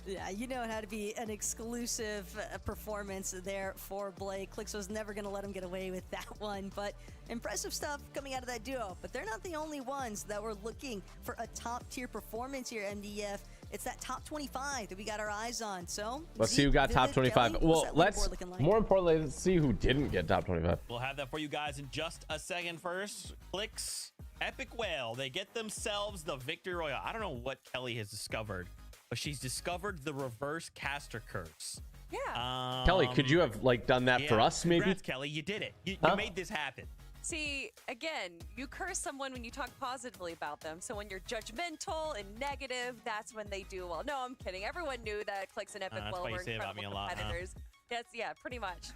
Yeah, you know it had to be an exclusive performance there for Blake. Clicks was never going to let him get away with that one, but impressive stuff coming out of that duo. But they're not the only ones that were looking for a top-tier performance here, MDF. It's that top 25 that we got our eyes on. So Let's see who got top 25. Kelly, Well, what's that let's, leaderboard looking like? more importantly, let's see who didn't get top 25. We'll have that for you guys in just a second. First, Clicks, Epic Whale. They get themselves the victory royale. I don't know what Kelly has discovered, but she's discovered the reverse caster curse. Yeah. Kelly, could you have like done that for us, maybe? Congrats, Kelly, you did it. You Huh? made this happen. See, again, you curse someone when you talk positively about them. So when you're judgmental and negative, that's when they do well. No, I'm kidding. Everyone knew that Clicks and Epic That's Will what you were say about incredible me a lot, huh? competitors. That's, yeah, pretty much.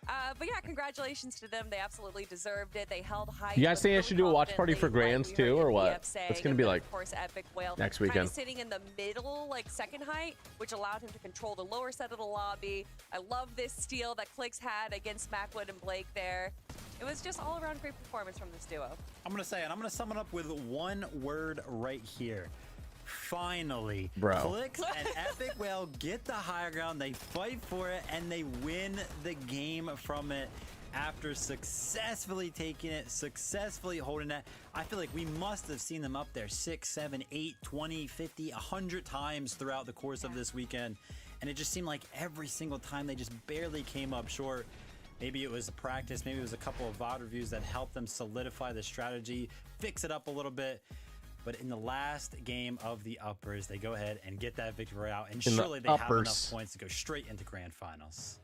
But yeah, congratulations to them. They absolutely deserved it. They held high. You guys think I should do a watch party for Grands too, or what? It's gonna be like of course, Epic Whale next kind weekend. of sitting in the middle, like second height, which allowed him to control the lower set of the lobby. I love this steal that Clicks had against Macwood and Blake there. It was just all around great performance from this duo. I'm gonna say, and I'm gonna sum it up with one word right here. Finally, Bro. Clicks and Epic Whale get the higher ground. They fight for it and they win the game from it after successfully taking it, successfully holding it. I feel like we must have seen them up there 6, 7, 8, 20, 50, 100 times throughout the course of this weekend. And it just seemed like every single time they just barely came up short. Maybe it was practice, maybe it was a couple of VOD reviews that helped them solidify the strategy, fix it up a little bit. But in the last game of the uppers, they go ahead and get that victory out, and surely they have enough points to go straight into grand finals.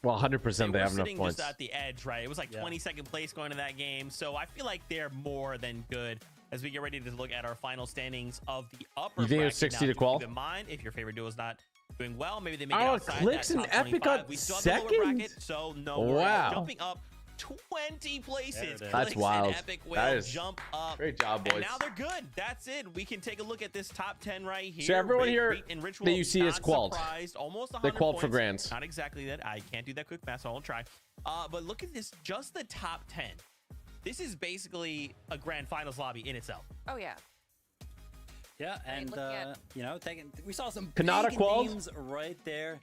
Well, 100% they have enough sitting points. just at the edge, right? It was like 22nd place going to that game, so I feel like they're more than good as we get ready to look at our final standings of the upper. You think bracket. it's 60 now, to qual? Keep in mind, if your favorite duo is not doing well, maybe they make it Oh, outside Clicks that and top Epic 25. got We still have the lower bracket, second? so no Wow. worries. Jumping up 20 places. That's Clicks wild. And Epic Whale That is jump up. great job, boys. And now they're good. That's it. We can take a look at this top 10 right here. So everyone Rate, here Reet, and Ritual, that you see is not qualled. surprised. Almost 100 They qualled for points. Grands. Not exactly that. I can't do that quick math, so I'll try. But look at this. Just the top 10. This is basically a grand finals lobby in itself. Oh yeah. Yeah, and looking at- you know, we saw some Kanata big qualled? names right there.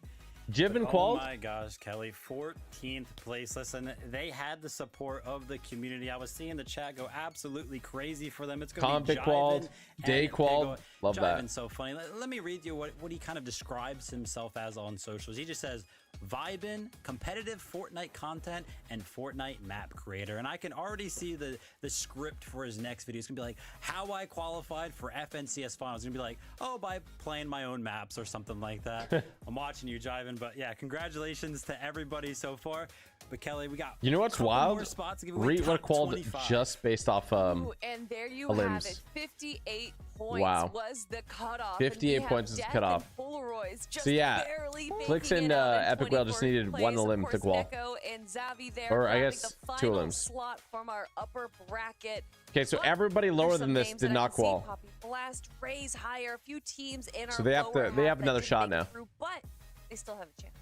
Jibin Oh qualled? my gosh, Kelly, 14th place. Listen, they had the support of the community. I was seeing the chat go absolutely crazy for them. It's going to be Compic qualled, Jivin Day and qualled. Pigo. Love that. Jivin's so funny. Let me read you what he kind of describes himself as on socials. He just says, vibin', competitive Fortnite content, and Fortnite map creator. And I can already see the script for his next video. It's gonna be like, how I qualified for FNCS finals. It's gonna be like, oh, by playing my own maps or something like that. I'm watching you, Jivin. But yeah, congratulations to everybody so far. But Kelly, we got You know what's a couple wild? more spots to give away. Reet Top what qualled 25. just based off Ooh, and there you have limbs. it. 58 points Wow. was the cutoff. 58 and we points have is the Death cutoff. and Polaroids just So yeah, barely Clicks making and it out in Epic Whale just 24th needed one place. limb Of to course, qual. Neko and Xavi there Or I grabbing guess the 2 final limbs. slot from our upper bracket. Okay, so But everybody there's lower some than this names did that I not can see. qual. Poppy Blast, Raise higher. A few teams in So our they have lower to- they have half that another didn't shot make it now. through, but they still have a chance.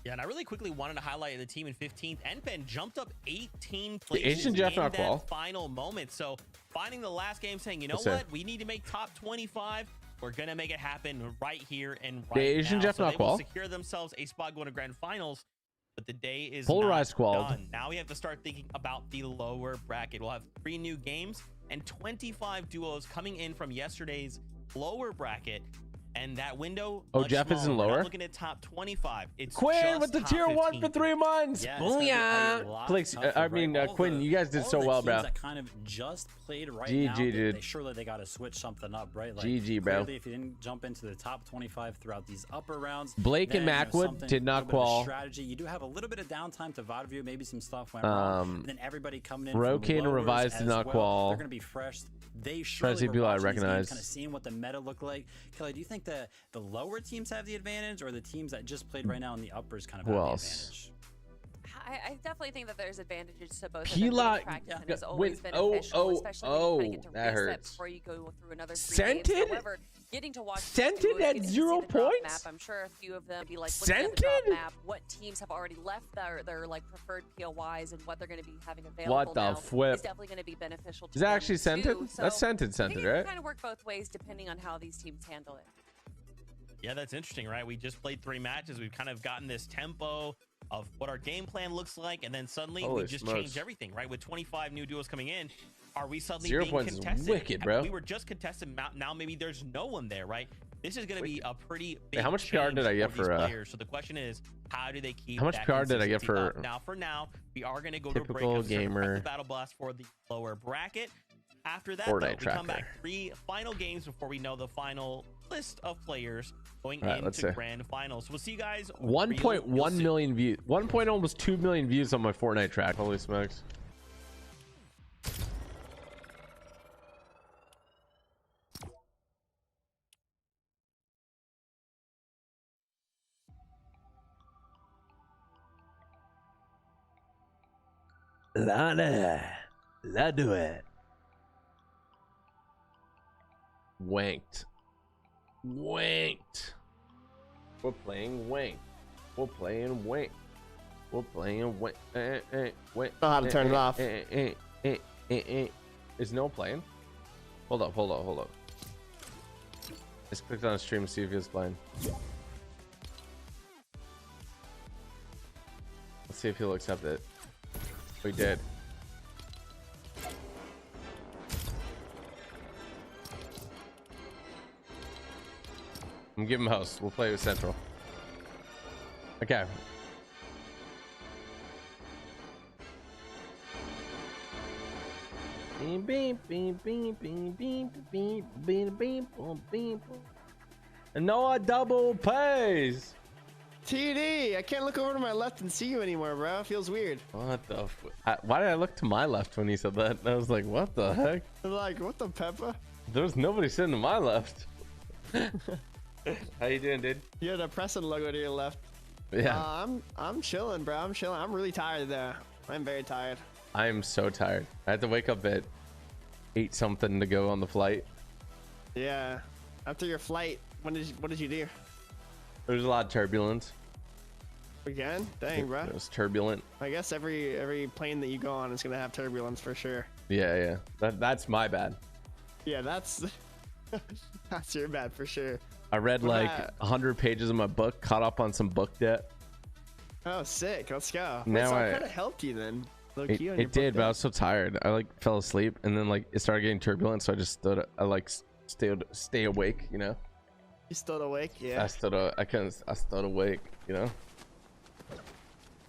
Yeah, and I really quickly wanted to highlight the team in 15th. NPen jumped up 18 The places Asian Jeff in not that qual. final moment. So finding the last game saying, you know Let's see. what? We need to make top 25. We're going to make it happen right here and right The Asian now. Jeff so not they will qual? secure themselves a spot going to grand finals. But the day is Polarized not qualled. done. Now we have to start thinking about the lower bracket. We'll have 3 new games and 25 duos coming in from yesterday's lower bracket. And that window, Oh, much Jeff is in smaller. We're not lower? looking at top 25. It's Quinn just with the top tier 1 for 15. 3 months. Yeah, it's gonna be a Booyah. lot Clicks, tougher, I right? mean, All Quinn, the- you guys did all so the well, teams bro. that kind of just played right GG, now, dude. they surely they got to switch something up, right? Like, GG, bro. clearly, if you didn't jump into the top 25 throughout these upper rounds, Blake and then, you know, Macwood something- did not a little bit of qual. strategy. You do have a little bit of downtime to VOD review. Maybe some stuff went wrong. And then everybody coming in. Roke from and lowers Revised did as not well. qual. They're going to be fresh. They surely see were people I watching these games, recognize. kind of seeing what the meta looked like. Kelly, do you think the lower teams have the advantage, or the teams that just played right now in the uppers kind of Who have else? the advantage? I definitely think that there's advantages to both. Pila- of them. Practice and yeah, it's always wait, beneficial, especially when you kind of get to that reset hurts. before you go through another 3 Scented? games. However, getting to watch these Scented duos, at getting to see 0 the drop points? Map, I'm sure a few of them be like looking at the drop Scented? map, what teams have already left their like preferred POIs and what they're going to be having available. What the now flip? is definitely going to be beneficial. To Is that them actually scented? too. That's So scented, I think it right? can kind of work both ways depending on how these teams handle it. Yeah, that's interesting, right? We just played 3 matches. We've kind of gotten this tempo of what our game plan looks like, and then suddenly Holy we just smokes. changed everything, right? With 25 new duos coming in, are we suddenly 0 being points is contested? wicked, bro. We were just contested. Now maybe there's no one there, right? This is going to be a pretty big how much PR did I get change for, these players. So the question is, how do they keep how much that PR did I get consistency for up? Now, for now, we are going to go to a break. typical Have to prep gamer the Battle Blast for the lower bracket. After that, Fortnite though, we come tracker. back 3 final games before we know the final list of players going All right, let's into see. grand finals. We'll see you guys. 1.1 million views. 1. Almost 2 million views on my Fortnite track. Holy smokes. Let's do it. Wanked. Wanked. We're playing wank. We're playing wank. We're playing wank. Wank. Know how to turn it off. Is no playing? Hold up. Just clicked on a stream to see if he was playing. Let's see if he'll accept it. We did. I'm giving him host. We'll play with Central. Okay. Noah double pays. TD, I can't look over to my left and see you anymore, bro. It feels weird. What the? Why did I look to my left when he said that? I was like, what the heck? Like, what the pepper? There was nobody sitting to my left. How you doing, dude? You had a Preston logo to your left. Yeah. I'm chilling, bro. I'm chilling. I'm really tired though. I'm very tired. I am so tired. I had to wake up at 8 something to go on the flight. Yeah. After your flight, what did you do? There's a lot of turbulence. Again? Dang, bro. It was turbulent. I guess every plane that you go on is gonna have turbulence for sure. Yeah. That's my bad. Yeah, that's that's your bad for sure. I read like 100 pages of my book, caught up on some book debt. Oh, sick. Let's go. Now so I it kind of helped you then. It did, but I was so tired. I like fell asleep, and then like it started getting turbulent, so I just stood. I like stay awake, you know. You still awake? Yeah. I stood awake, you know.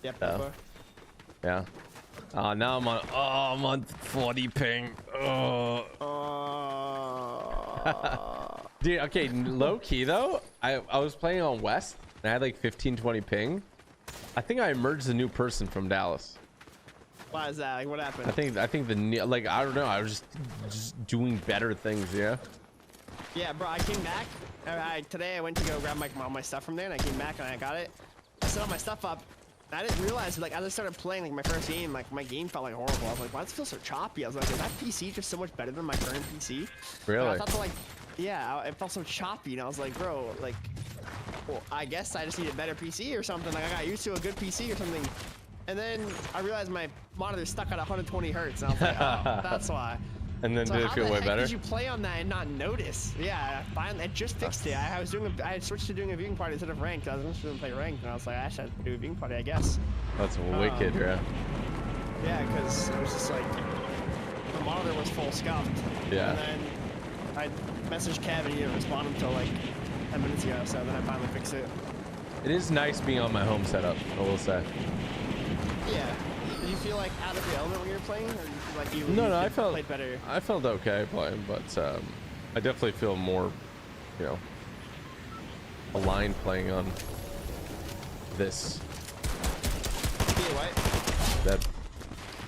Yep. Yeah. Now I'm on 40 ping. Oh. Dude, okay, low key though. I was playing on West, and I had like 15-20 ping. I think I emerged a new person from Dallas. Why is that? Like, what happened? I think the like I don't know. I was just doing better things. Yeah. Yeah, bro. I came back. Today I went to go grab all my stuff from there, and I came back and I got it. I set all my stuff up. I didn't realize, like, as I started playing, like, my first game, like, my game felt like horrible. I was like, why does it feel so choppy? I was like, is that PC just so much better than my current PC? Really? And I thought that, like, yeah, it felt so choppy, and I was like, bro, like, well, I guess I just need a better PC or something. Like, I got used to a good PC or something. And then I realized my monitor's stuck at 120 hertz, and I was like, oh, that's why. And then So did it how feel the way heck better? Did you play on that and not notice? Yeah, finally, I just fixed it. I had switched to doing a viewing party instead of ranked. I was interested in play ranked, and I was like, I should do a viewing party, I guess. That's wicked, bro. Yeah, because it was just like the monitor was full scuffed. Yeah. And then I messaged Kev and he didn't respond until like 10 minutes ago. So then I finally fixed it. It is nice being on my home setup, I will say. Yeah. Did you feel like out of the element when you were playing, or did you feel like you No, played better? I felt okay playing, but I definitely feel more, you know, aligned playing on this. Yeah, white. That.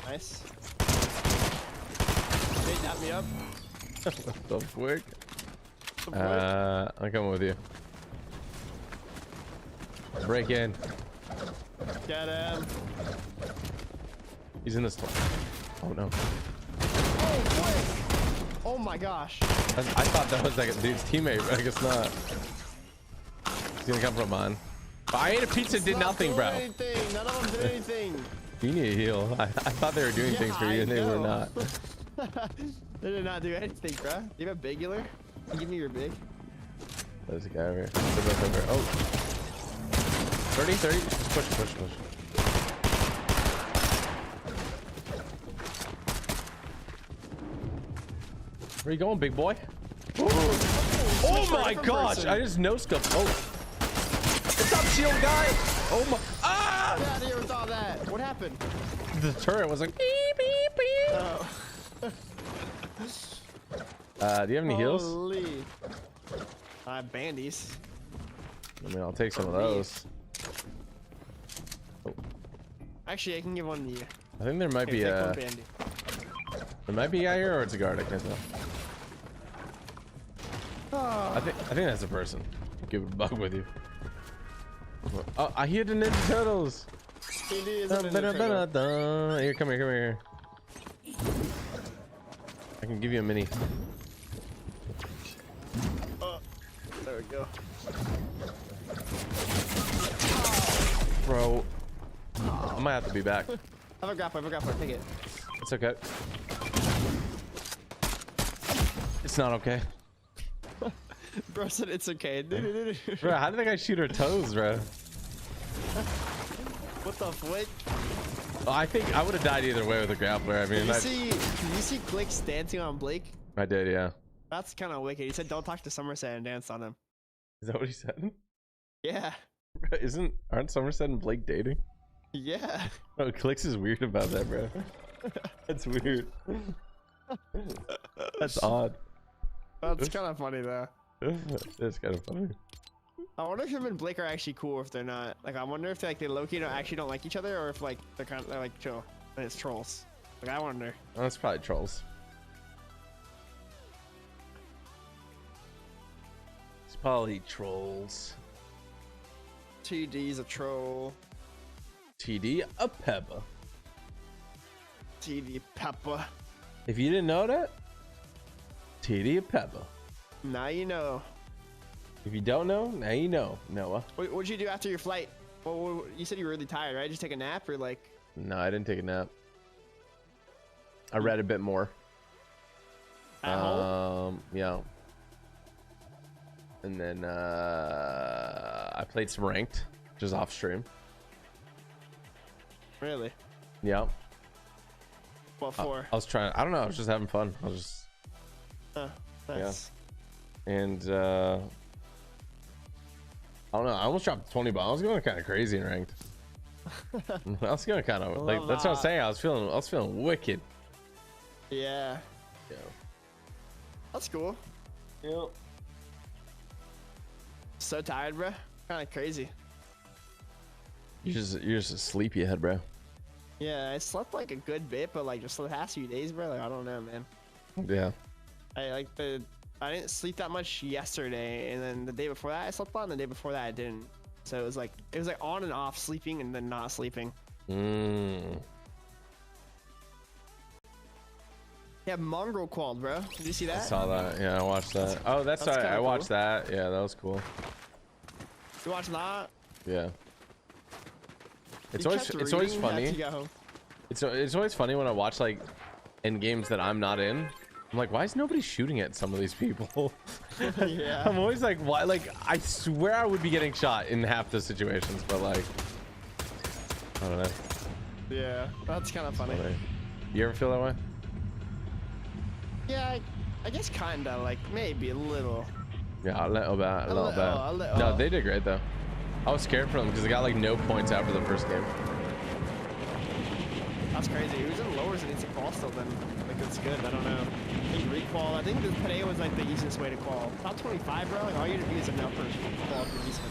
Nice. They tap me up. So quick. I'm coming with you. Break in. Get him. He's in this. Oh no. Oh, boy. Oh my gosh. I thought that was like a dude's teammate, but I guess not. He's gonna come from mine. But I ate a pizza, did nothing, bro. Anything. None of them did anything. You need a heal. I thought they were doing things for you, and they were not. They did not do anything, bro. Do you have a big healer? Give me your big. There's a guy over here. Oh. 30. Just push. Where you going, big boy? Oh my gosh! person. I just no-scoped. Oh. What's up, shield guy? Oh my. Ah! Get out of here with all that. What happened? The turret was like beep, beep, beep. Oh. Do you have any heals? Holy. I have bandies. I mean, I'll take some of those. Oh. Actually, I can give one to you. I think there might be Take a. one bandy. There might be a guy here, or it's a guard. I can't tell. I think that's a person. Give a bug with you. Oh, I hear the Ninja Turtles. TD isn't an integral. Here, come here. I can give you a mini. There we go. Bro, I might have to be back. I have a grappler, take it. It's okay. It's not okay. Bro said it's okay. Bro, how did that guy shoot her toes, bro? What the flick? Well, I think I would have died either way with a grappler. I mean, Did you see Clicks dancing on Blake? I did, yeah. That's kind of wicked. He said don't talk to Somerset and dance on him. Is that what he said? Yeah. Aren't Somerset and Blake dating? Yeah. Oh, Clicks is weird about that, bro. That's weird. That's odd. That's kind of funny though. That's kind of funny. I wonder if him and Blake are actually cool or if they're not. Like, I wonder if they low-key actually don't like each other or if like they're like chill and it's trolls. Like, I wonder. Oh, that's probably trolls. It's probably trolls. TD's a troll. TD a pepper. TD Peppa. If you didn't know that, TD a pepper. Now you know. If you don't know, now you know, Noah. What'd you do after your flight? Well, you said you were really tired, right? Just take a nap or like? No, I didn't take a nap. I read a bit more. At home? Yeah. And then I played some ranked, just off stream. Really? Yeah. What for? I was trying. I don't know. I was just having fun. I was just. Nice. Yeah. And I don't know. I almost dropped 20 bombs. I was going kind of crazy in ranked. I was going kind of like that's what I was saying. I was feeling wicked. Yeah. Yeah. That's cool. Yeah. So tired, bro. Kind of crazy. You're just a sleepyhead, bro. Yeah, I slept like a good bit, but like just the past few days, bro. Like, I don't know, man. Yeah. I didn't sleep that much yesterday, and then the day before that I slept a lot, and the day before that I didn't. So it was like on and off, sleeping and then not sleeping. Yeah, mongrel qualled, bro. Did you see that? I saw that. Yeah, I watched that. Oh, that's right. I watched that. Yeah, that was cool. You watched that? Yeah. It's always funny. It's always funny when I watch like in games that I'm not in. I'm like, why is nobody shooting at some of these people? Yeah. I'm always like, why? Like, I swear I would be getting shot in half the situations, but like, I don't know. Yeah, that's kind of funny. You ever feel that way? Yeah, I guess kinda. Like maybe a little. Yeah, a little bit. No, they did great though. I was scared for them because they got like no points after the first game. That's crazy. He was in lowers and it's a qual still then. Like, it's good. I don't know. I think requal. I think today was like the easiest way to qual. Top 25, bro. Like, all you have to do is enough for qual for decent.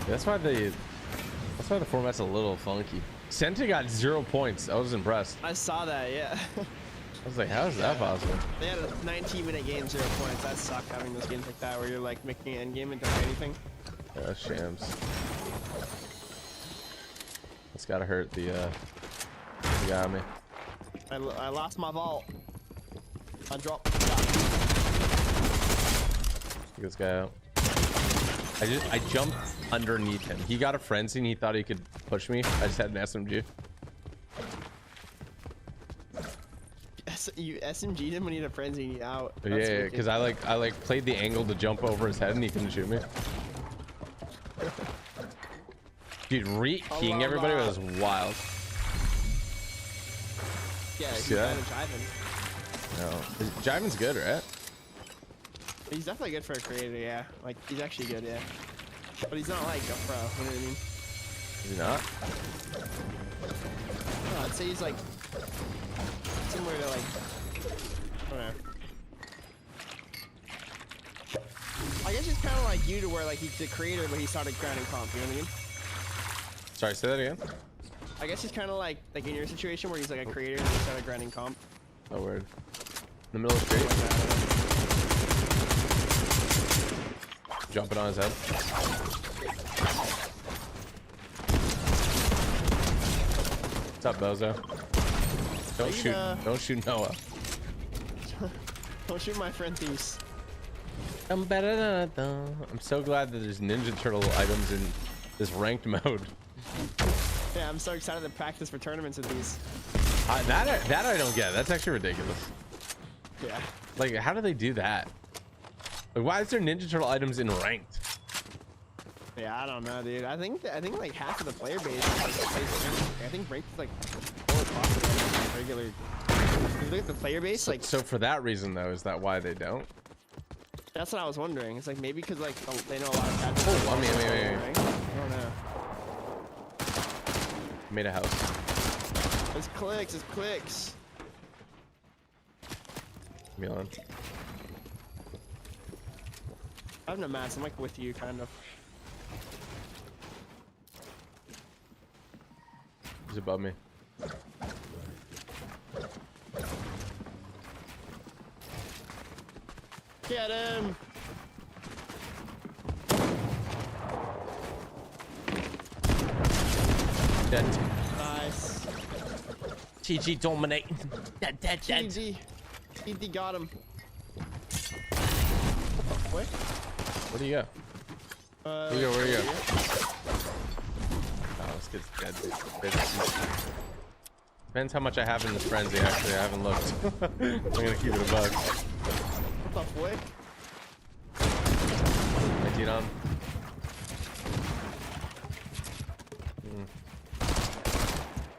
Right? That's why the format's a little funky. Senta got 0 points. I was impressed. I saw that, yeah. I was like, how is that possible? They had a 19-minute game, 0 points. That sucked having those games like that where you're like making an end game and don't do anything. Yeah, that's shams. It's gotta hurt the guy on me. I lost my vault. I dropped. Get this guy out. I jumped underneath him. He got a frenzy and he thought he could push me. I just had an SMG. You SMG'd him when he had a frenzy and he out. Yeah, because I played the angle to jump over his head and he couldn't shoot me. Dude, re-keying everybody was wild. Yeah, he's better than Jiven. No, Jiven's good, right? He's definitely good for a creator, yeah. Like, he's actually good, yeah. But he's not like a pro, you know what I mean? Is he not? No, I'd say he's like similar to like, whatever. I guess he's kind of like you to where like he's the creator, but he started grinding comp, you know what I mean? Sorry, say that again. I guess he's kind of like in your situation where he's like a creator and he started grinding comp. Oh, word. In the middle of the street. Jumping on his head. up, Bozo? Don't shoot Noah. Don't shoot my friend Thieves. I'm so glad that there's Ninja Turtle items in this ranked mode. Yeah, I'm so excited to practice for tournaments with these. That I don't get. That's actually ridiculous. Yeah. Like, how do they do that? Like, why is there Ninja Turtle items in ranked? Yeah, I don't know, dude. I think like half of the player base is like I think ranked is like more popular than regular. If you look at the player base, like. So for that reason though, is that why they don't? That's what I was wondering. It's like maybe because like they know a lot of casual. Oh, I mean, I don't know. Made a house. It's clicks. It's clicks. Milan. I have no mats. I'm like with you, kind of. He's above me. Get him! Dead. Nice. TG dominate. Dead. TG got him. What? Where do you go? Where do you go? Oh, this kid's dead. Depends how much I have in the frenzy, actually. I haven't looked. I'm gonna keep it a bug. What the boy? I teed on.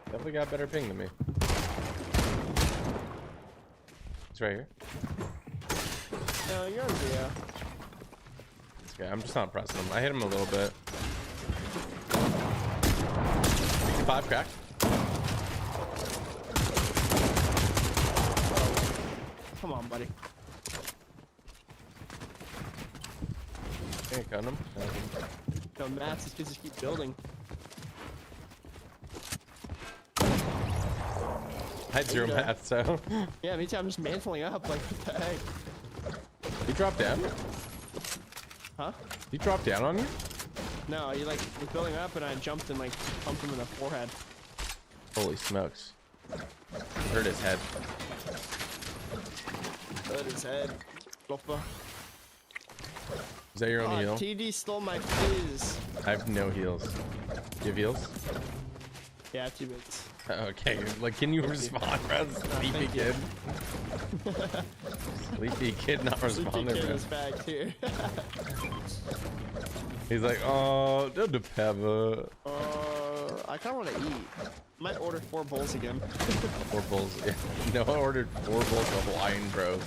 Definitely got better ping than me. It's right here. No, you're on Zia. This guy, I'm just not pressing him. I hit him a little bit. 5 crack. Come on, buddy. Can't cut him. No mats, these kids just keep building. I had 0 math, so. Yeah, me too. I'm just mantling up. Like, what the heck? He dropped down? Huh? He dropped down on you? No, he like was building up and I jumped and like pumped him in the forehead. Holy smokes. Hurt his head. Hurt his head. Flopper. Is that your only heal? TD stole my fizz. I have no heals. You have heals? Yeah, I have 2 bits. Okay, like, can you respond, bro? Sleepy kid. Sleepy kid not responding, Sleepy kid bro. is back too. He's like, oh, the pepper. I kind of want to eat. Might order 4 bowls again. 4 bowls. Yeah. No, I ordered 4 bowls of Hawaiian Bros.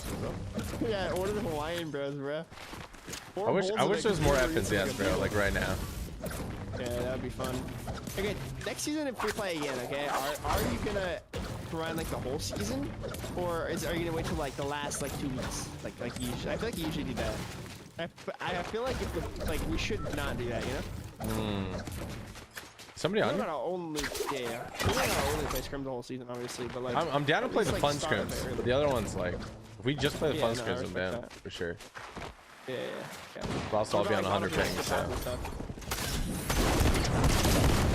Yeah, I ordered the Hawaiian Bros, bro. I wish there was more FNCS, bro, like right now. Yeah, that would be fun. Okay, next season if we play again, okay, are you gonna grind like the whole season, or are you gonna wait till like the last like 2 weeks, like usually? I feel like you usually do that. I feel like we should not do that, you know? Somebody on We're you? gonna only we're gonna only play scrim the whole season, obviously, but like I'm down to play the like, fun start scrims, early. but the other one's like, if we just play the fun no, I scrims, I'm respect down that. for sure. Yeah. But also, I'll be on 100 ping, so.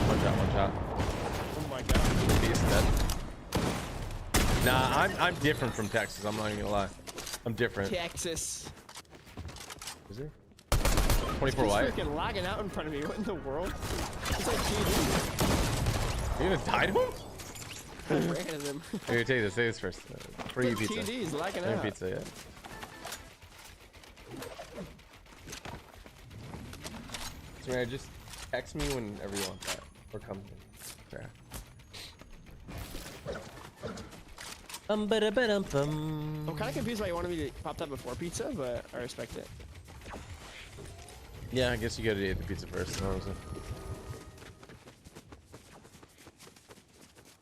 One shot. Oh my god. He's dead. Nah, I'm different from Texas. I'm not even gonna lie. I'm different. Texas. Is there? 24 He's white. freaking lagging out in front of me. What in the world? It's like TD. You gonna die to him? I ran at him. Here, take this first. Free Look, pizza. TD's lagging Free out. pizza, yeah. So, man, just text me whenever you want that, or come. Yeah. I'm kind of confused why you wanted me to pop that before pizza, but I respect it. Yeah, I guess you gotta eat the pizza first. Honestly.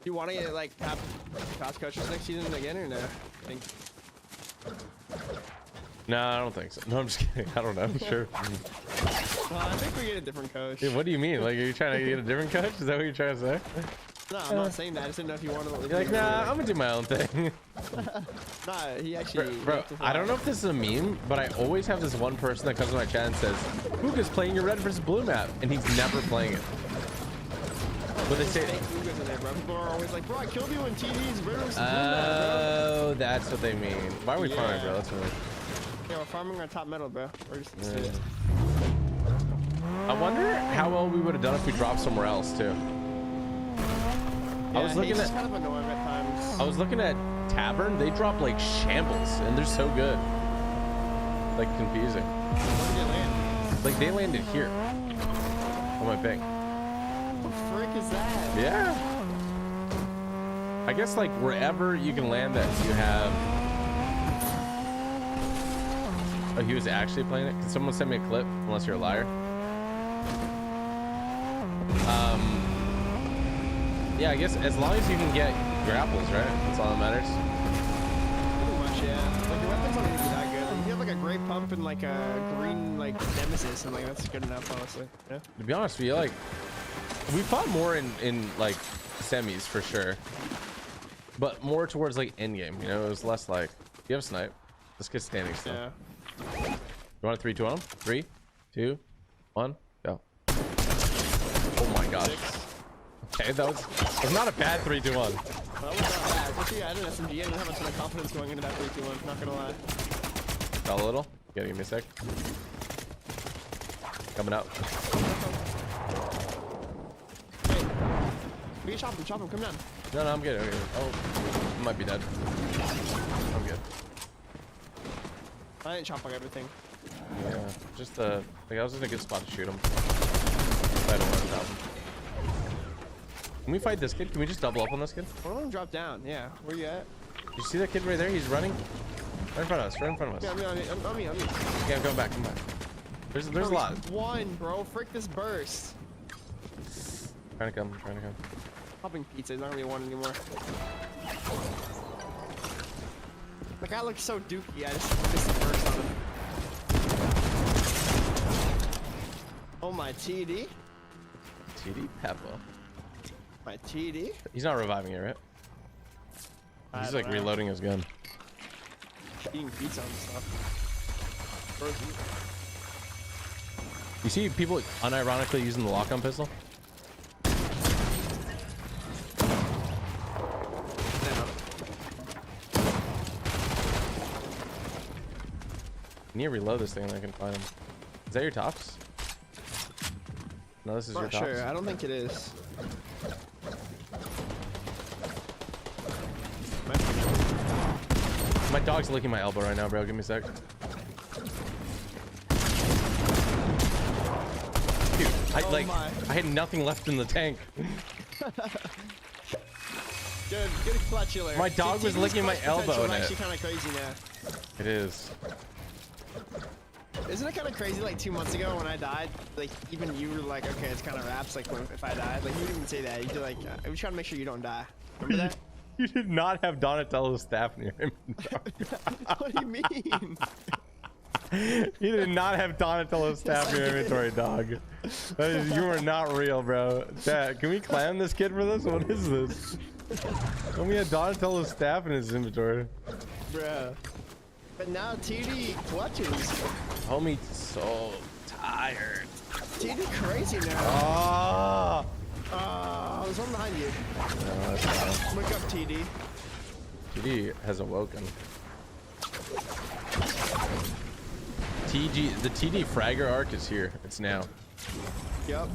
Do you want to get like have cost coaches next season again or no? I think. No, I don't think so. No, I'm just kidding. I don't know. Sure. Well, I think we get a different coach. Dude, what do you mean? Like, are you trying to get a different coach? Is that what you're trying to say? No, I'm not saying that. I just didn't know if you wanted to. You're like, nah, I'm gonna do my own thing. Nah, he actually. Bro, I don't know if this is a meme, but I always have this one person that comes to my chat and says, Puka's playing your red versus blue map, and he's never playing it. What they say? Fake Lugas in there, bro. People are always like, bro, I killed you in TDs. Oh, that's what they mean. Why are we farming, bro? That's really. Yeah, we're farming our top metal, bro. We're just I wonder how well we would have done if we dropped somewhere else too. Yeah, I was looking at. kind of annoying at times. I was looking at Tavern. They drop like shambles, and they're so good. Like confusing. Where did you land? Like they landed here on my ping. What the frick is that? Yeah. I guess like wherever you can land that you have. Oh, he was actually playing it. Can someone send me a clip? Unless you're a liar. Yeah, I guess as long as you can get grapples, right? That's all that matters. Pretty much, yeah. Like your weapons don't need to be that good. Like, if you have like a gray pump and like a green like nemesis, and like that's good enough, honestly. Yeah. To be honest with you, like we fought more in like semis for sure, but more towards like end game. You know, it was less like you have a snipe. This kid's standing still. Yeah. You want a 3-2 on him? 3, 2, 1, go. Oh my god. 6. Okay, that was not a bad 3-2-1. That was not bad. Especially I had an SMG. I didn't have a ton of confidence going into that 3-2-1. Not gonna lie. Fell a little. Yeah, give me a sec. Coming out. Hey, we can chop him. Chop him. Come down. No, I'm good. Oh, I might be dead. I'm good. I didn't chop like everything. Yeah, just like I was in a good spot to shoot him. I don't want to stop him. Can we fight this kid? Can we just double up on this kid? One of them dropped down. Yeah. Where you at? You see that kid right there? He's running. Right in front of us. Right in front of us. Yeah, on me. Okay, I'm going back. Come back. There's a lot. One, bro. Frick this burst. Trying to come. Popping pizza. It's not gonna be one anymore. The guy looks so dookie. I just missed the burst on him. Oh, my TD. TD Peppa. My TD. He's not reviving it, right? He's like reloading his gun. Eating pizza and stuff. You see people unironically using the lock-on pistol? I need to reload this thing and I can find him. Is that your tops? No, this is your tops. Sure, I don't think it is. My dog's licking my elbow right now, bro. Give me a sec. Dude, I had nothing left in the tank. Good clutch killer. My dog was licking my elbow in it. Actually, kind of crazy now. It is. Isn't it kind of crazy? Like 2 months ago when I died, like even you were like, okay, it's kind of raps. Like if I died, like you didn't even say that. You'd be like, I was trying to make sure you don't die. Remember that? You did not have Donatello's staff near him. What do you mean? You did not have Donatello's staff in your inventory, dog. You are not real, bro. Dad, can we clown this kid for this? What is this? Homie had Donatello's staff in his inventory. Bruh. But now TD clutches. Homie's so tired. TD crazy now. Ah! There's one behind you. No, that's fine. Look up TD. TD has awoken. The TD Fragger arc is here. It's now. Yep.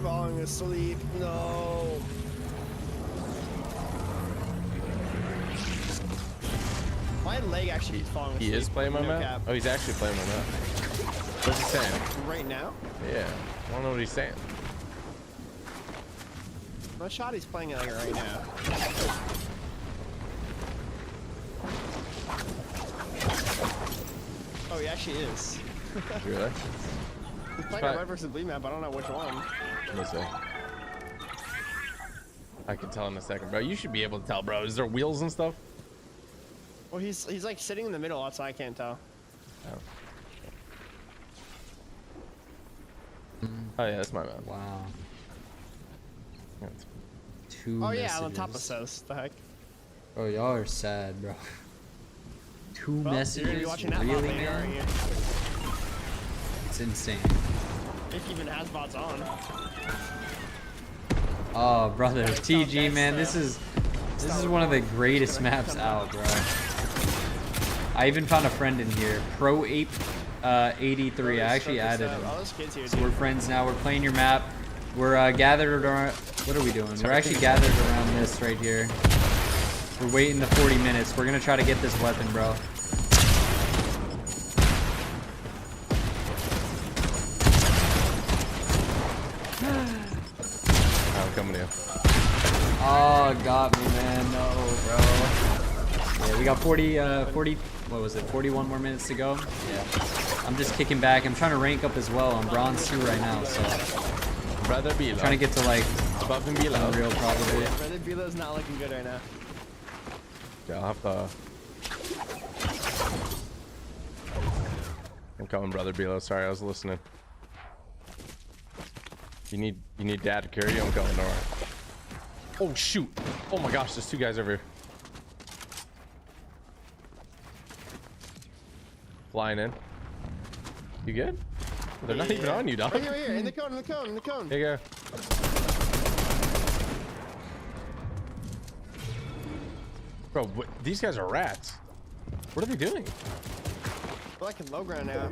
Falling asleep. No. My leg actually is falling asleep. He is playing my map? Cap. Oh, he's actually playing my map. What's he saying? Right now? Yeah. I don't know what he's saying. My shot he's playing it like right now. Oh, he actually is. Really? He's playing a red versus blue map. I don't know which one. Let me see. I can tell in a second, bro. You should be able to tell, bro. Is there wheels and stuff? Well, he's like sitting in the middle. That's why I can't tell. Oh yeah, that's my map. Wow. That's- Two Oh yeah, on top of messages. Sos. The heck? Oh, y'all are sad, bro. 2 Well, you're gonna be messages? watching that Really, bot later, aren't man? you? It's insane. If he even has bots on. Oh, brother, Gotta calm TG, down, man, so- this is one of the greatest maps out, bro. I even found a friend in here, Pro Ape 83. I actually added him. All those kids here, So dude. we're friends now. We're playing your map. We're gathered around. What are we doing? We're actually gathered around this right here. We're waiting the 40 minutes. We're gonna try to get this weapon, bro. I'm coming in. Oh, got me, man. No, bro. Yeah, we got 40, what was it? 41 more minutes to go. Yeah. I'm just kicking back. I'm trying to rank up as well. I'm bronze 2 right now, so Brother Below. trying to get to like Above and below. Unreal probably. Brother Belo's not looking good right now. Yeah, I'll have to. I'm coming, Brother Below. Sorry, I was listening. You need dad to carry you? I'm coming, alright. Oh shoot! Oh my gosh, there's 2 guys over here. Flying in. You good? They're not even on you, dog. Right here, in the cone, in the cone, in the cone. Here you go. Bro, these guys are rats. What are they doing? We're like in low ground now.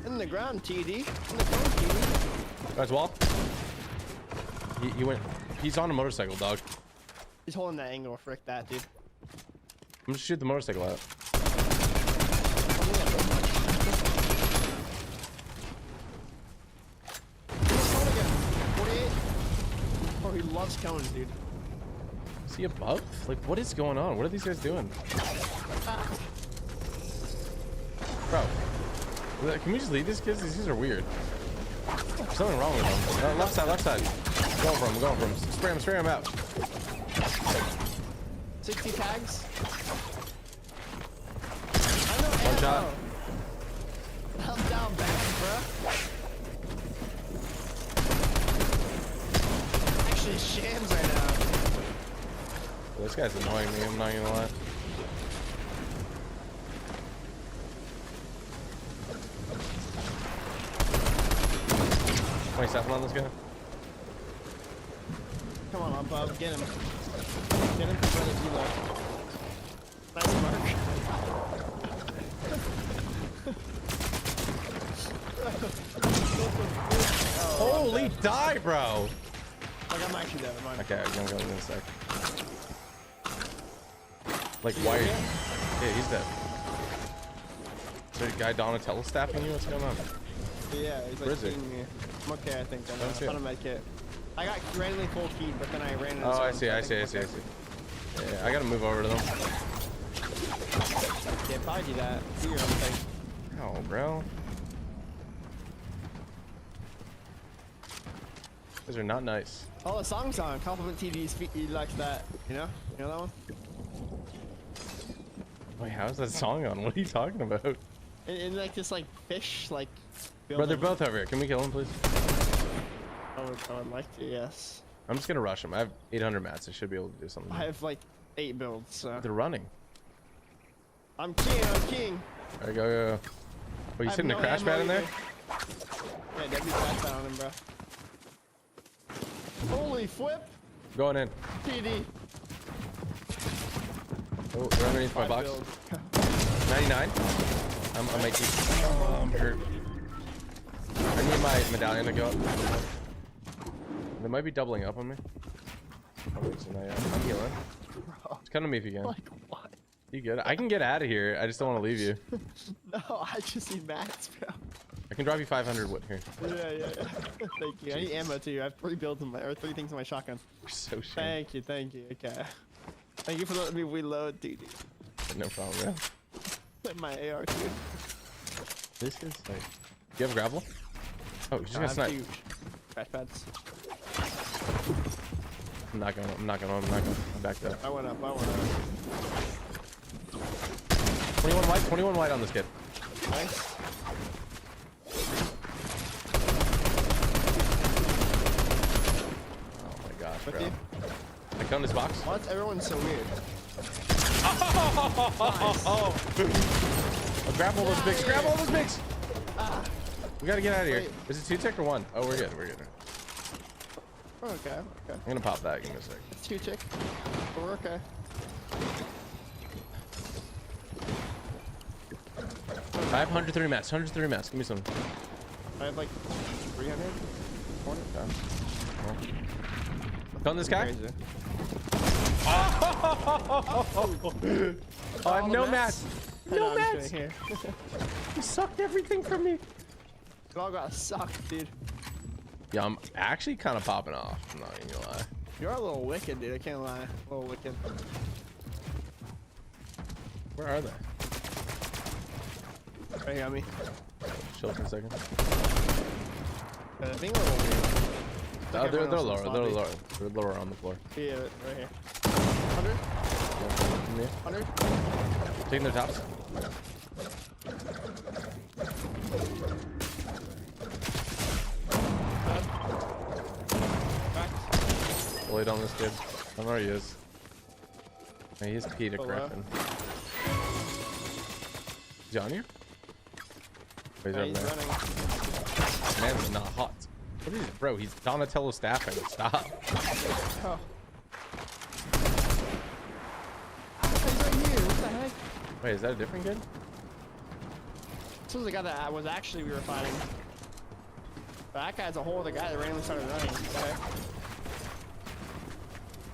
In the ground, TD. In the cone, TD. Guys, wall. He went. He's on a motorcycle, dog. He's holding that angle. Frick that, dude. I'm just shoot the motorcycle out. Oh, he loves cones, dude. Is he above? Like, what is going on? What are these guys doing? Bro, can we just leave these kids? These kids are weird. There's something wrong with them. Left side, left side. I'm going for him, I'm going for him. Spray him out. 60 tags. One shot. I'm down bad, bro. Actually, shams right now. This guy's annoying me, I'm not gonna lie. Wait, stop on this guy. Come on, Bob, get him. Get him for Brother Below. Nice mark. Holy die, bro! Like, I'm actually dead. I'm Okay, I'm gonna go in a sec. Like, why? Yeah, he's dead. Is there a guy Donatello staffing you? What's going on? Yeah, he's Where like is he? seeing me. I'm okay, I think. I don't see I found a med kit. I got randomly full keyed, but then I ran into Oh, I someone, see. so think I'm okay. Yeah, I gotta move over to them. Yeah, probably do that. Do your own thing. Oh, bro. Those are not nice. Oh, the song's on. Compliment TD's feet. He likes that. You know? You know that one? Wait, how's that song on? What are you talking about? In like this like fish like. Bro, they're building. both over here. Can we kill them, please? I would like to. Yes. I'm just gonna rush them. I have 800 mats. I should be able to do something. I have like 8 builds. So. They're running. I'm king. I'm king. There you go. Go. Oh, you I sitting have a no crash ammo pad in there? either. Yeah, W crash pad on him, bro. Holy flip! Going in. TD. Oh, they're underneath my box. 99. I'm 18. Oh, I'm hurt. I need my medallion to go up. They might be doubling up on me. Oh, wait, so now, yeah, I'm healing. Just come to me if you can. Like what? You good? I can get out of here. I just don't want to leave you. No, I just need mats, bro. I can drop you 500 wood here. Yeah. Thank you. I need ammo too. I have 3 builds in my, or 3 things in my shotgun. You're so shit. Thank you. Okay. Thank you for letting me reload, dude. No problem, yeah. My AR too. This is like. Do you have gravel? Oh, you just got sniped. Crash pads. I'm not going. I'm back up. I went up. 21 white on this kid. Nice. Oh my gosh, With bro. you? I found this box. Why is everyone so weird? Oh, Oh, grab all those bigs. Grab all those bigs. We gotta get out of here. Wait. Is it 2 tick or 1? Oh, we're good. We're good. Okay. Okay. I'm gonna pop that. Give me a sec. It's 2 tick. But we're okay. 503 mats. 103 mats. Give me some. I have like 300. 400. Gun this guy. Crazy. Oh, I have no mats. No I'm just mats. kidding, here. You sucked everything from me. It all got sucked, dude. Yeah, I'm actually kind of popping off. I'm not even gonna lie. You're a little wicked, dude. I can't lie. A little wicked. Where are they? Right here on me. Chill for a second. I think a little weird. Oh, they're lower. They're lower. They're lower on the floor. Yeah, right here. 100? Yeah. 100? Taking their tops. Wait on this kid. I don't know where he is. Hey, he's Peter Griffin. Is he on you? Oh, he's Yeah, over he's there. running. Man's not hot. What is, bro? He's Donatello staffing. Stop. Oh. He's right here. What the heck? Wait, is that a different kid? This was the guy that was actually we were fighting. But that guy's a whole other guy that randomly started running. Okay.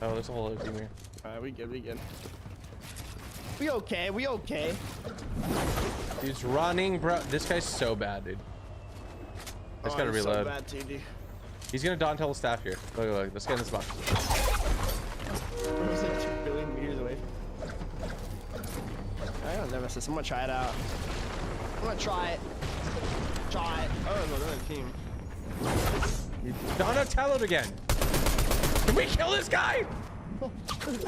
Oh, there's a whole other team here. Alright, we good, we good. We okay, we okay. Dude's running, bro. This guy's so bad, dude. I just gotta I'm reload. So bad, TD. He's gonna Donatello staff here. Look, look, let's get in this box. It was like 2 billion meters away. I got nemesis. I'm gonna try it out. I'm gonna try it. Try it. Oh, no, another team. You Donatello'd again. Can we kill this guy?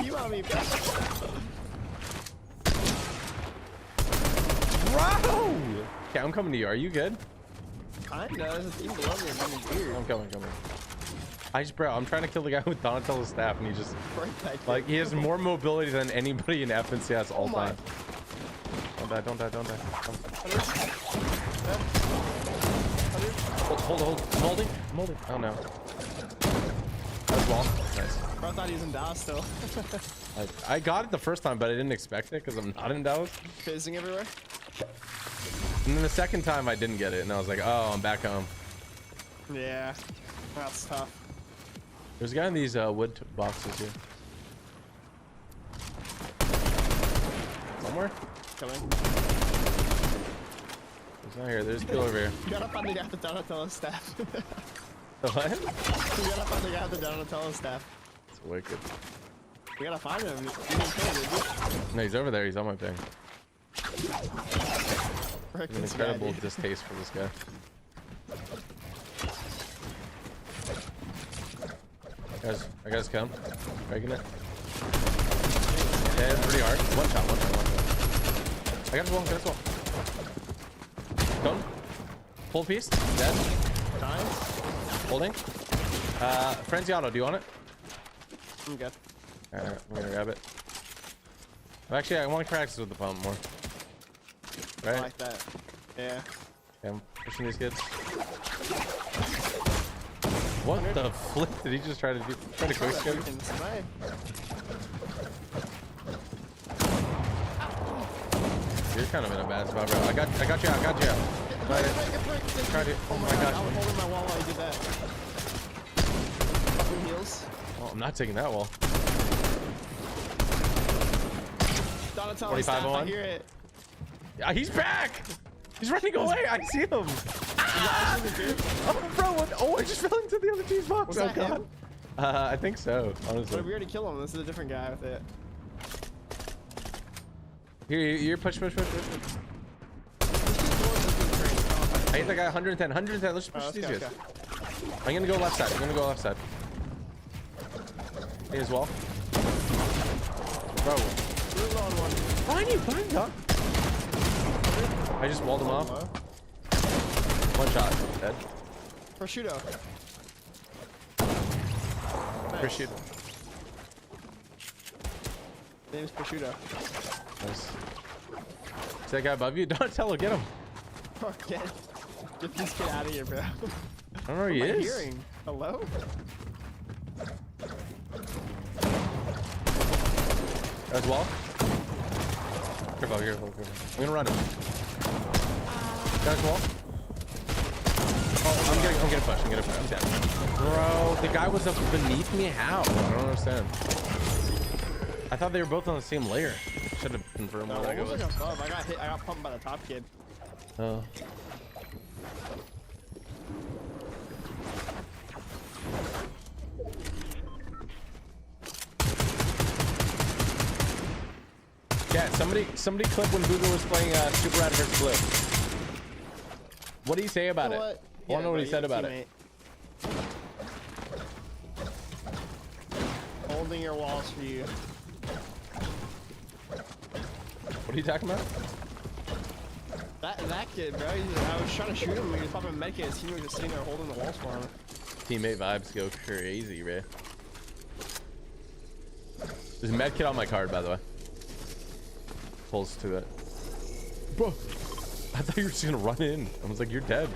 You on me, bro. Bro! Okay, I'm coming to you. Are you good? Kinda. There's a team below me. I'm weird. I'm coming. Bro, I'm trying to kill the guy with Donatello's staff, and he just, Right back like, he has more mobility than anybody in FNCS all my. time. Don't die. Come. Hold. I'm holding. Oh no. That's wall. Nice. Bro, I thought he was in Dallas still. I got it the first time, but I didn't expect it because I'm not in Dallas. Fizzing everywhere. And then the second time I didn't get it, and I was like, oh, I'm back home. Yeah. That's tough. There's a guy in these wood boxes here. Somewhere? Coming. He's not here. There's a kill over here. You gotta find the guy with the Donatello staff. The what? You gotta find the guy with the Donatello staff. It's wicked. We gotta find him. You didn't kill him, did you? No, he's over there. He's on my thing. Frick, An this guy, incredible dude. distaste for this guy. I guys come. Breaking it. Yeah, it's pretty hard. One shot. I got this one. Done. Full piece. Dead. Time? Holding. Frenziano, do you want it? I'm good. Alright, I'm gonna grab it. Actually, I want to practice with the pump more. I Right? like that. Yeah. Okay, I'm pushing these kids. What the flip did he just try to do? Try to quick scope? Freaking snipe. You're kind of in a bad spot, bro. I got you out. Try to. Oh my I gosh. was holding my wall while you did that. Couple heals. Oh, I'm not taking that wall. Donatello 45 staff, I on. hear it. Yeah, he's back. He's running away. I see him. Ah! Oh, bro. What? Oh, I just fell into the other team's box. Was Oh, that God. him? I think so, honestly. But we already killed him. This is a different guy with it. Here, push. I hit that guy 110. Let's push these guys. I'm gonna go left side. Hey, as well. Bro. Why are you playing up? I just walled him off. One shot. Dead. Prosciutto. Prosciutto. Name's Prosciutto. Nice. Is that guy above you? Donatello, get him. Oh, get this kid out of here, bro. I don't know where he What am I is. hearing? Hello? There's wall. Careful, careful, careful. I'm gonna run him. There's wall. Oh, I'm getting pushed. I'm getting pushed. I'm dead. Bro, the guy was up beneath me. How? I don't understand. I thought they were both on the same layer. Should have confirmed No, where I that was was. like above. I got hit. I got pumped by the top kid. Oh. Yeah, somebody clip when Google was playing Super Red vs. Blue. What did he say about it? I want to know what he said about it. Holding your walls for you. What are you talking about? That kid, bro. I was trying to shoot him. He was popping medkit. His team was just sitting there holding the walls for him. Teammate vibes go crazy, man. There's a med kit on my card, by the way. Pulls to it. Bro, I thought you were just gonna run in. I was like, you're dead.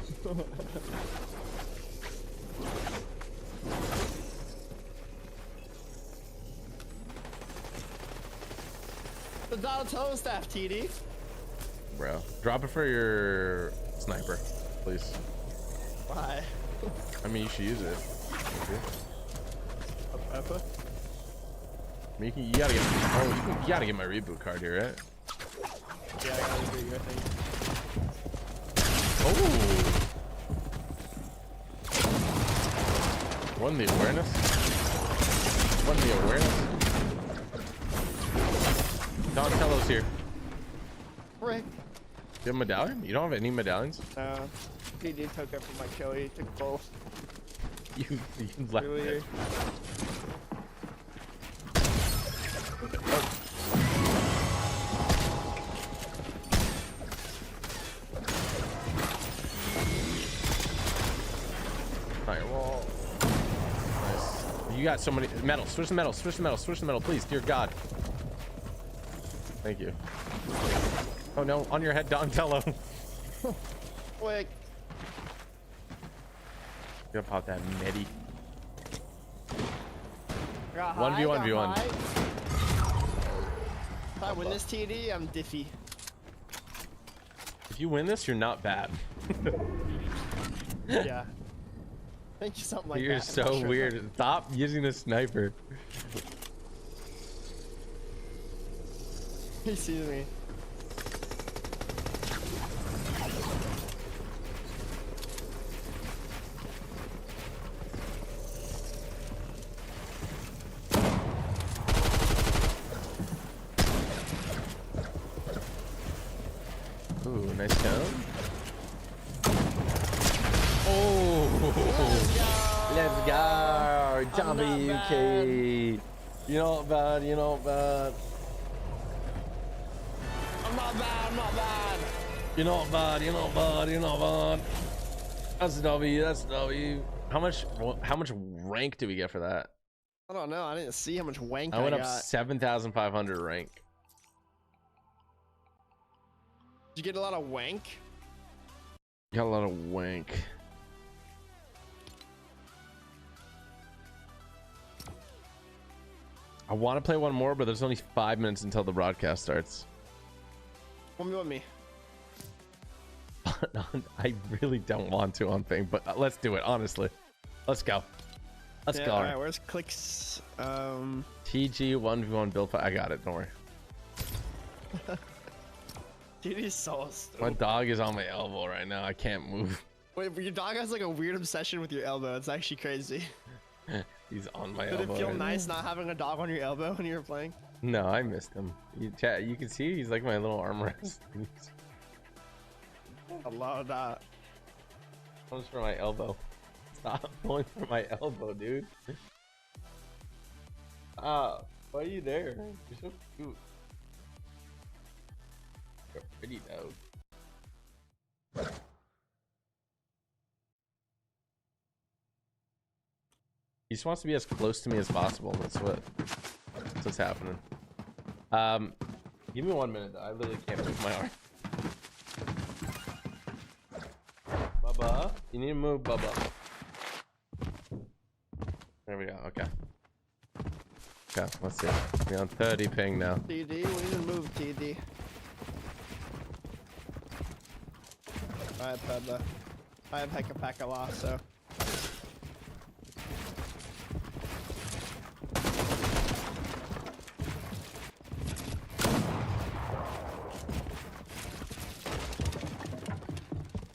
The Donatello staff, TD. Bro, drop it for your sniper, please. Why? I mean, you should use it. A pepper? I mean, you gotta get. Oh, you gotta get my reboot card here, right? Yeah, I gotta do your thing. Oh. Won the awareness. Won the awareness. Donatello's here. Frick. You have a medallion? You don't have any medallions? He did took it from my kill. He took both. You left Really? it. Firewall. Nice. You got so many metal. Switch the metal. Switch the metal. Switch the metal, please. Dear God. Thank you. Oh no! On your head, Donatello. Quick. Gonna pop that medi. 1v1v1. If I win this TD, I'm diffy. If you win this, you're not bad. Yeah. Thank you, something like You're that. so Sure. weird. Stop using the sniper. He sees me. Ooh, nice cone. Oh, let's go, WK. You're not bad. You're not bad. I'm not bad. I'm not bad. You're not bad. You're not bad. You're not bad. That's a W. That's a W. How much rank do we get for that? I don't know. I didn't see how much wank I went up got. 7,500 rank. Did you get a lot of wank? Got a lot of wank. I want to play one more, but there's only 5 minutes until the broadcast starts. 1v1 me. I really don't want to on thing, but let's do it, honestly. Let's go. Let's go. All right, where's clicks? TG 1v1 build fight. I got it, don't worry. Dude, he's so stupid. My dog is on my elbow right now. I can't move. Wait, but your dog has like a weird obsession with your elbow. It's actually crazy. He's on my Did elbow. it feel right nice not having a dog on your elbow when you were playing? now. No, I missed him. You can see he's like my little armrest. I love that. Comes for my elbow. Stop pulling for my elbow, dude. Ah, why are you there? You're so cute. You're a pretty dog. He just wants to be as close to me as possible. That's what's happening. Give me 1 minute though. I literally can't move my arm. Bubba, you need to move, Bubba. There we go. Okay. Okay, let's see. We're on 30 ping now. TD, we need to move, TD. Alright, Bubba. I have heck a pack of loss, so.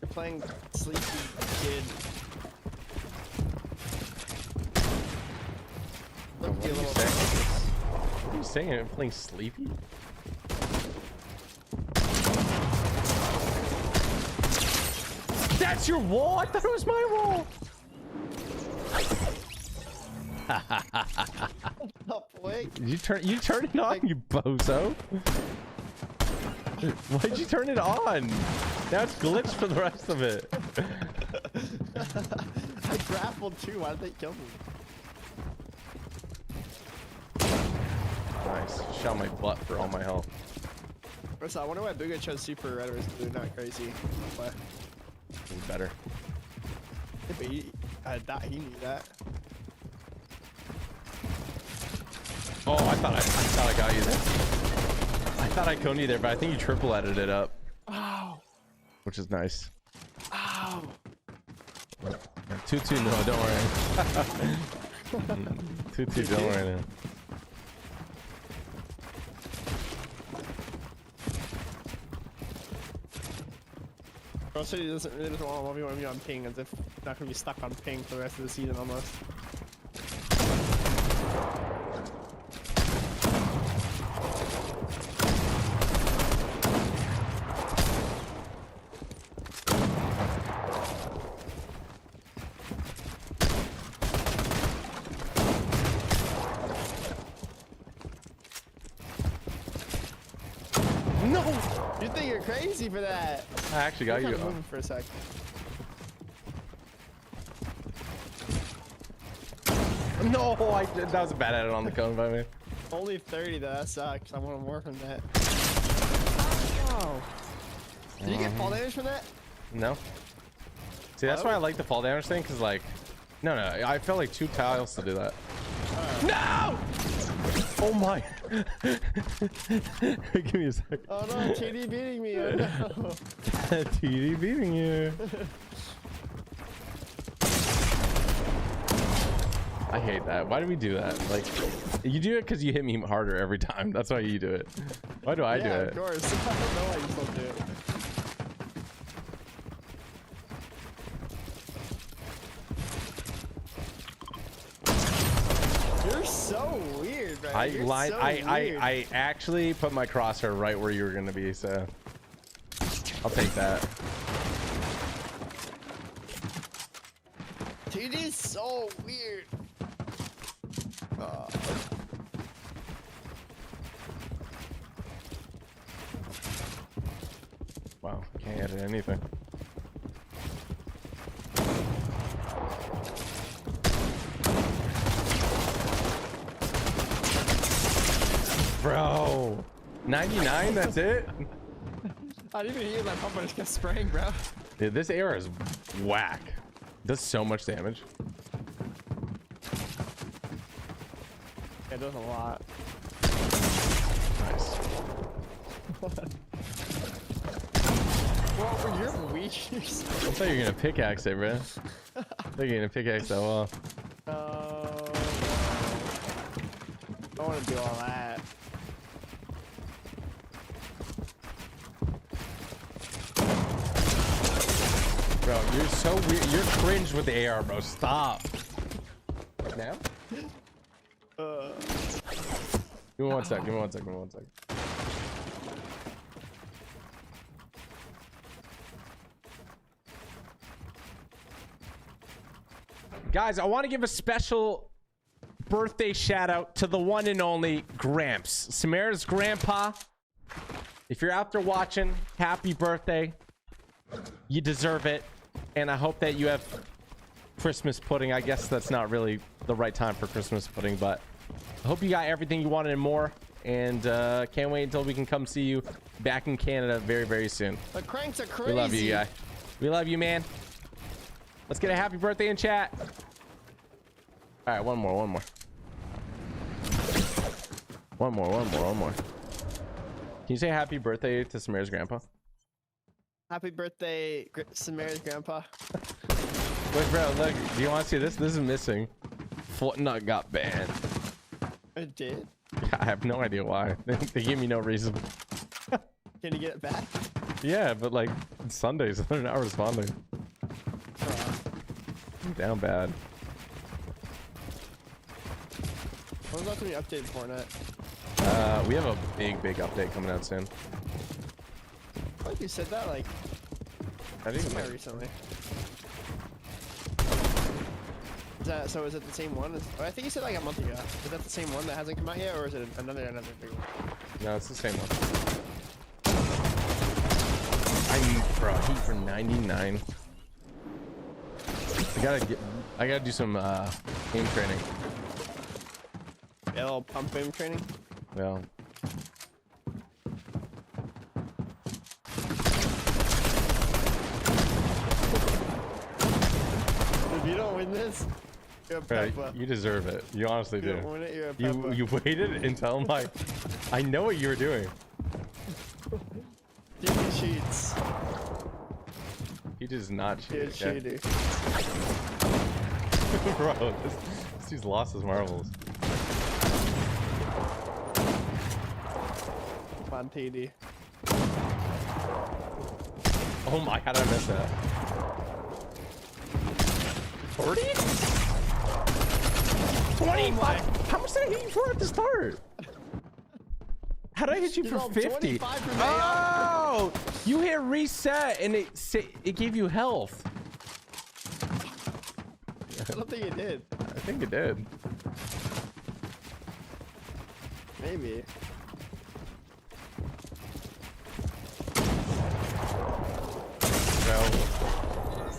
You're playing Sleepy Kid. What are you saying? What are you saying? I'm playing Sleepy? That's your wall? I thought it was my wall. Up, wait. You turn it on, you bozo. Why'd you turn it on? Now it's glitched for the rest of it. I grappled too. Why did they kill me? Nice. Shot my butt for all my health. So I wonder why Booga chose super red was blue, not crazy. But It's better. if he knew that. Oh, I thought I got you there. I thought I coned you there, but I think you triple edited it up. Oh. Which is nice. Oh. 2-2, no, don't worry. 2-2, don't worry now. Bro City doesn't want to 1v1 on ping, as if not gonna be stuck on ping for the rest of the season almost. No! You think you're crazy for that? I actually got you. Moving for a sec. No, that was a bad edit on the cone by me. Only 30 though, that sucks. I want more from that. Oh. Did you get fall damage from that? No. See, that's why I like the fall damage thing, because like, no, I felt like 2 tiles to do that. No! Oh my. Give me a sec. Oh no, TD beating me. Oh no. TD beating you. I hate that. Why do we do that? Like, you do it because you hit me harder every time. That's why you do it. Why do I do it? Of course. I don't know why you still do it. You're so weird, man. I actually put my crosshair right where you were gonna be, so I'll take that. TD's so weird. Wow, can't edit anything. Bro, 99, that's it? I didn't even hear that pump, I just kept spraying, bro. Dude, this AR is whack. Does so much damage. It does a lot. Nice. Well, you're weak. I thought you were gonna pickaxe it, bro. I thought you were gonna pickaxe that wall. I don't want to do all that. Bro, you're so weird. You're cringe with the AR, bro. Stop. Now? Give me 1 sec. Give me 1 sec. Give me 1 sec. Guys, I want to give a special birthday shout out to the one and only Gramps, Samara's grandpa. If you're out there watching, happy birthday. You deserve it. And I hope that you have Christmas pudding. I guess that's not really the right time for Christmas pudding, but I hope you got everything you wanted and more. and can't wait until we can come see you back in Canada very, very soon. The cranks are crazy. We love you, guy. We love you, man. Let's get a happy birthday in chat. All right, one more. One more. Can you say happy birthday to Samira's grandpa? Happy birthday, Samira's grandpa. Look, bro, look. Do you want to see this? This is missing. FORTNUT got banned. It did? I have no idea why. They gave me no reason. Can you get it back? Yeah, but like it's Sundays, they're not responding. Down bad. When's that to be updated Fortnite? We have a big update coming out soon. I think you said that like I think somewhere recently. Is that, so is it the same one? I think you said like a month ago. Is that the same one that hasn't come out yet, or is it another big one? No, it's the same one. Bro, heat for 99. I gotta do some aim training. Yeah, a little pump aim training. Well. If you don't win this, you're a Peppa. You deserve it. You honestly do. You don't win it, you're a Peppa. You waited until my. I know what you were doing. Dude cheats. He does not cheat. Dude Okay? cheater. Bro, this dude's lost his marbles. On TD. Oh my, how did I miss that? 30? 25? How much did I hit you for at the start? How did I hit you for 50? Oh! You hit reset and it gave you health. I don't think it did. I think it did. Maybe. Bro.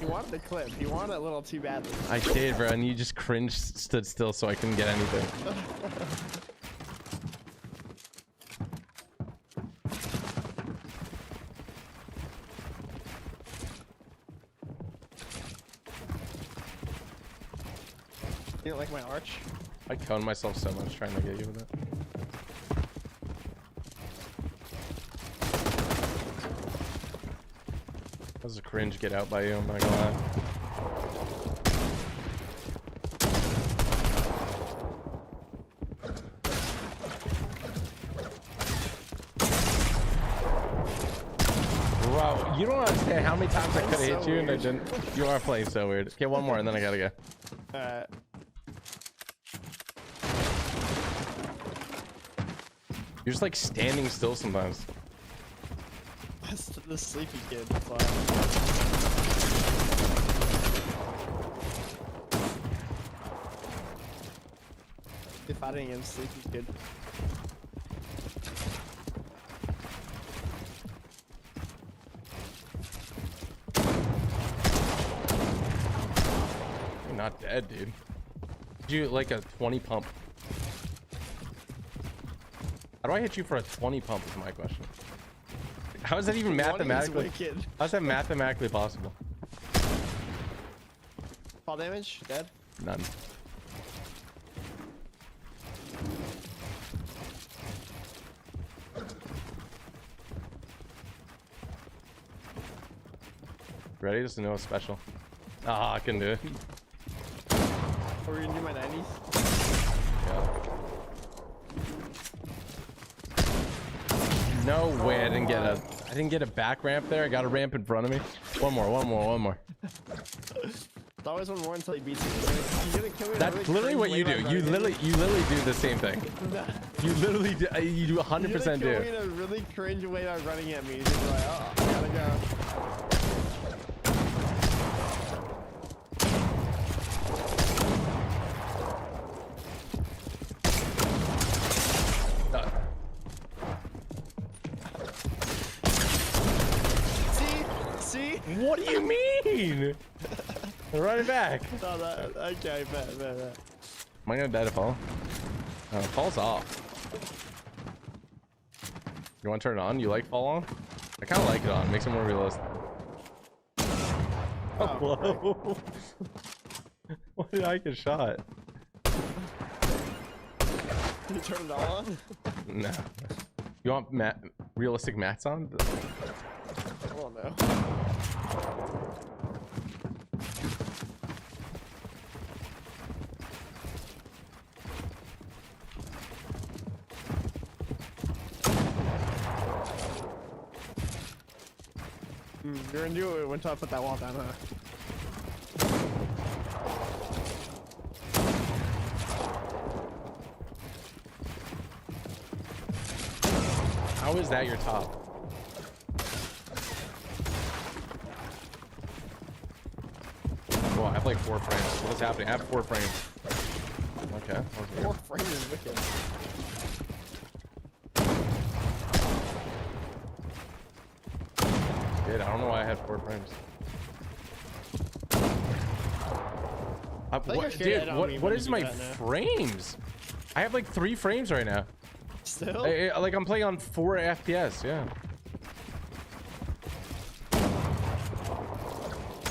You wanted the clip. You wanted it a little too badly. I did, bro, and you just cringed, stood still so I couldn't get anything. You don't like my arch? I coned myself so much trying to get you with it. That was a cringe get out by you, I'm not gonna lie. Bro, you don't understand how many times I could have hit you and I didn't. You are playing so weird. Okay, one more and then I gotta go. Alright. You're just like standing still sometimes. That's the sleepy kid. If I didn't get sleepy kid. You're not dead, dude. Did you like a 20 pump? How do I hit you for a 20 pump is my question. How is that even mathematically? How's that mathematically possible? Fall damage? Dead? None. Ready? Just to know a special. Ah, I can do it. Are we gonna do my 90s? Yeah. No way I didn't get a back ramp there. I got a ramp in front of me. One more. It's always one more until he beats you. That's literally what you do. You literally do the same thing. You literally do, you do 100% do. You're gonna kill me in a really cringe way by running at me. You're just like, oh, I gotta go. See? What do you mean? Run it back. No, okay, bet. Am I gonna die to fall? Fall's off. You want to turn it on? You like fall on? I kind of like it on. It makes it more realistic. Oh, whoa. Why did I get shot? You turn it all on? No. You want realistic mats on? Oh no. You're gonna do it when I put that wall down, huh? How is that your top? Oh, I have like 4 frames. What's happening? I have 4 frames. Okay. that was weird. 4 frames is wicked. Dude, I don't know why I had 4 frames. What is my frames? I have like 3 frames right now. Still? Like I'm playing on 4 FPS, yeah.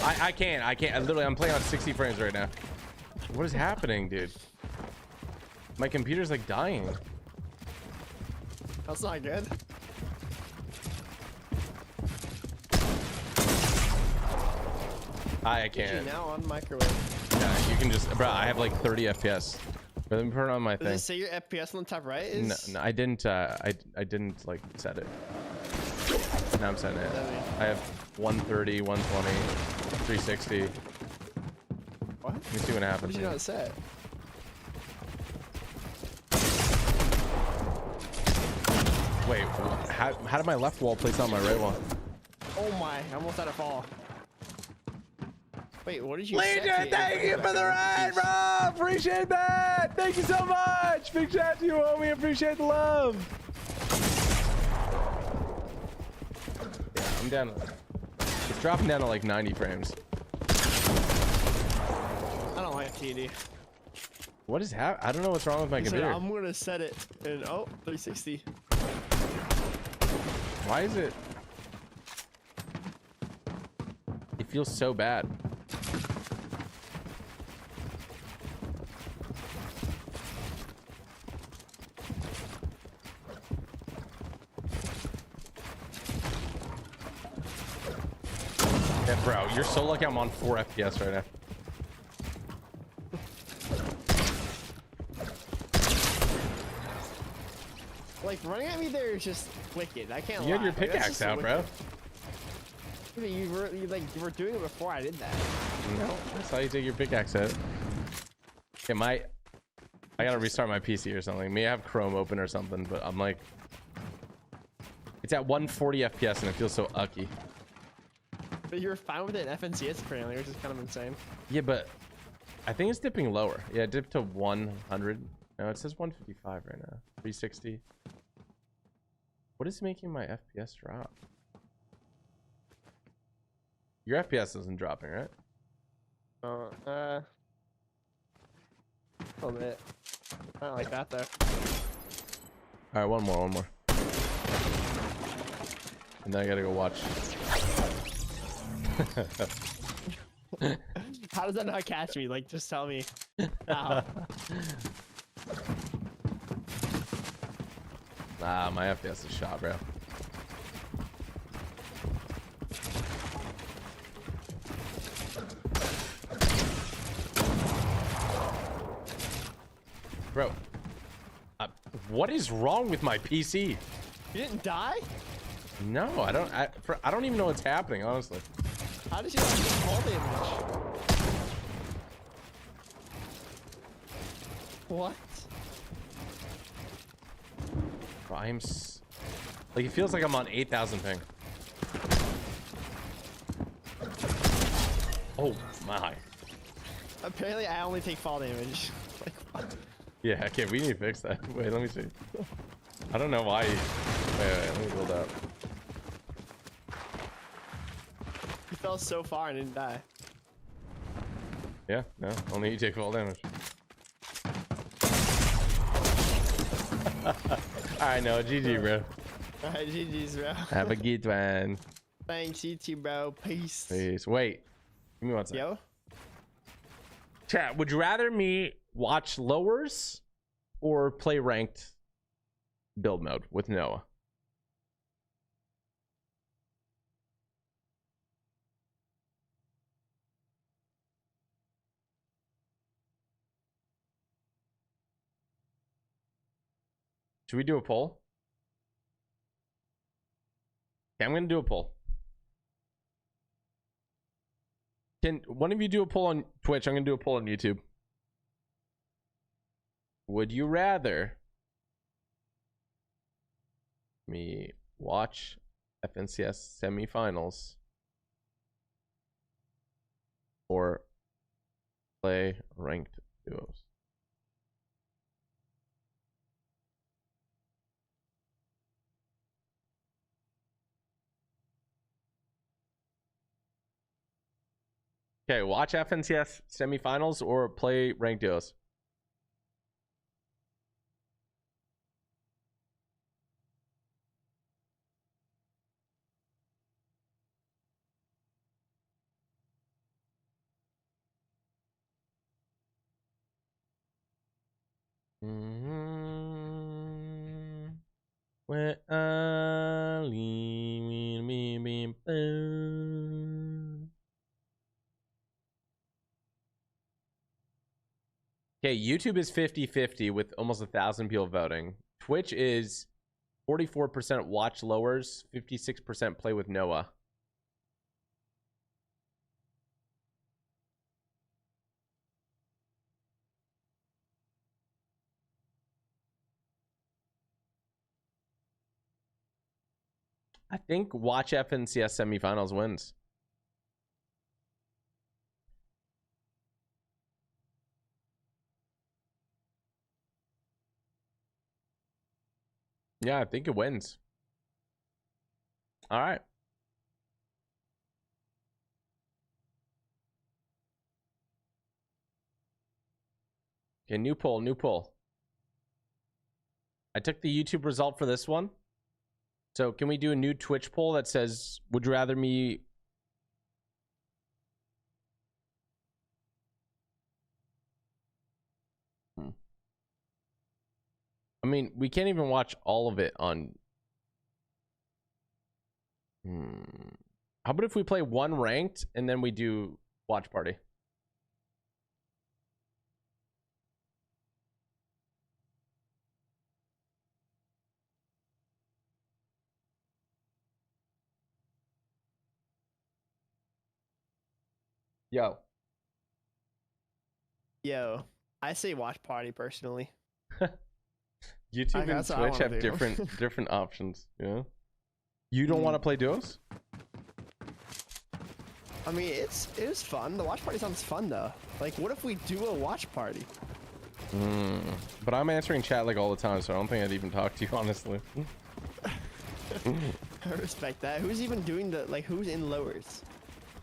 I can't. Literally, I'm playing on 60 frames right now. What is happening, dude? My computer's like dying. That's not good. I can't. Now on microwave. Yeah, you can just, bro. I have like 30 FPS. But let me put it on my thing. Does it say your FPS on the top right? Is... No, I didn't. I didn't like set it. Now I'm setting it. I have 130, 120, 360. What? Let me see what happens. What did you not set? Wait, how did my left wall place on my right wall? Oh my! I almost had a fall. Wait, what did you Legion, set? thank you for the ride, bro. Appreciate that. Thank you so much. Big shout out to you, homie. Appreciate the love. Yeah, I'm down. It's dropping down to like 90 frames. I don't like TD. What is happening? I don't know what's wrong with my computer. I'm gonna set it in 360. Why is it? It feels so bad. Yeah, bro, you're so lucky I'm on 4 FPS right now. Like, running at me there is just wicked. I can't lie. You had your Like, that's pickaxe just so out, bro. wicked. You were doing it before I did that. No, that's how you take your pickaxe out. Okay, I gotta restart my PC or something. May have Chrome open or something, but I'm like, it's at 140 FPS and it feels so ucky. But you're fine with it in FNCS apparently, which is kind of insane. Yeah, but I think it's dipping lower. Yeah, it dipped to 100. No, it says 155 right now. 360. What is making my FPS drop? Your FPS isn't dropping, right? A little bit. I don't like that though. All right, one more. And then I gotta go watch. How does that not catch me? Like, just tell me. How? Nah, my FPS is shot, bro. Bro, what is wrong with my PC? You didn't die? No, I don't even know what's happening, honestly. How did you not get fall damage? What? Bro, like, it feels like I'm on 8,000 ping. Oh my. Apparently I only take fall damage. Like, what? Yeah, okay, we need to fix that. Wait, let me see. I don't know why. Wait, let me build up. You fell so far and didn't die. Yeah, no, only you take fall damage. I know, GG, bro. Alright, GG's, bro. Have a good one. Thanks, you too, bro. Peace. Peace. Wait. Give me one second. Yo. Chat, would you rather me watch lowers or play ranked build mode with Noah? Should we do a poll? Okay, I'm going to do a poll. Can one of you do a poll on Twitch? I'm going to do a poll on YouTube. Would you rather me watch FNCS semifinals or play ranked duos? Okay, watch FNCS semifinals or play ranked duos. Where Okay, YouTube is 50-50 with almost 1,000 people voting. Twitch is 44% watch lowers, 56% play with Noah. I think watch FNCS semifinals wins. Yeah, I think it wins. All right. Okay, new poll, new poll. I took the YouTube result for this one. So can we do a new Twitch poll that says, would you rather me... I mean, we can't even watch all of it on... How about if we play one ranked and then we do watch party? Yo. Yo. I say watch party personally. YouTube and Twitch have different options. Yeah. You don't want to play duos? I mean, it is fun. The watch party sounds fun though. Like, what if we do a watch party? But I'm answering chat like all the time, so I don't think I'd even talk to you honestly. I respect that. Who's even doing the who's in lowers?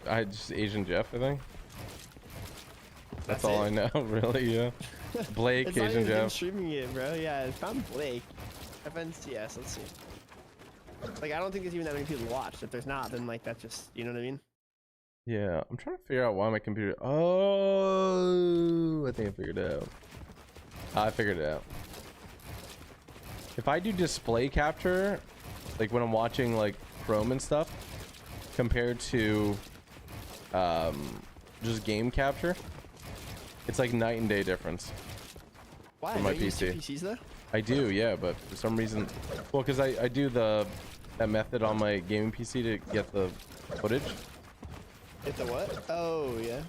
I just Asian Jeff, I think. That's all I know, really. Yeah. Blake, it's Asian not even Jeff. streaming it, bro. Yeah, I found Blake. FNCS. Let's see. Like, I don't think there's even that many people watch. If there's not, then like that's just, you know what I mean? Yeah, I'm trying to figure out why my computer. Oh, I think I figured it out. I figured it out. If I do display capture, like when I'm watching like Chrome and stuff, compared to just game capture, it's like night and day difference. Why? For my Don't you use PC. two PCs though? I do, yeah, but for some reason, well, because I do that method on my gaming PC to get the footage. Get the what? Oh yeah.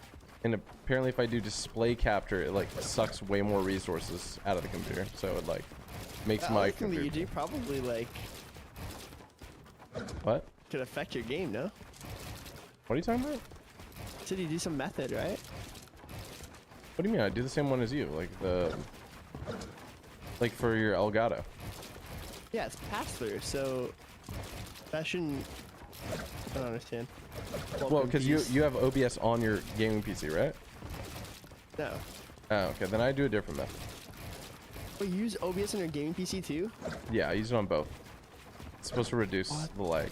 And apparently, if I do display capture, it like sucks way more resources out of the computer, so it like makes my computer. You do probably like What? could affect your game, no? What are you talking about? So you do some method, right? What do you mean? I do the same one as you, like for your Elgato. Yeah, it's pass through, so that shouldn't. I don't understand. Well, because you have OBS on your gaming PC, right? No. Oh, okay. Then I do a different method. But you use OBS on your gaming PC too? Yeah, I use it on both. It's supposed to reduce the lag.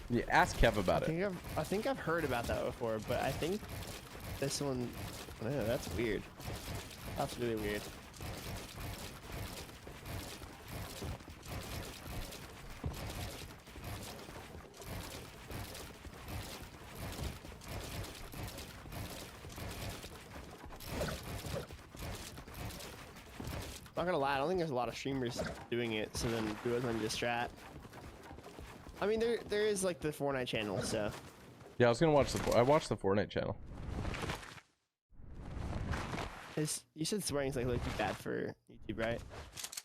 Yeah, ask Kev about it. I think I've heard about that before, but I think this one, I don't know, that's weird. That's really weird. Not gonna lie, I don't think there's a lot of streamers doing it, so then duos on just strat. I mean, there is like the Fortnite channel, so. Yeah, I was gonna watch I watched the Fortnite channel. You said swearing's like really bad for YouTube, right?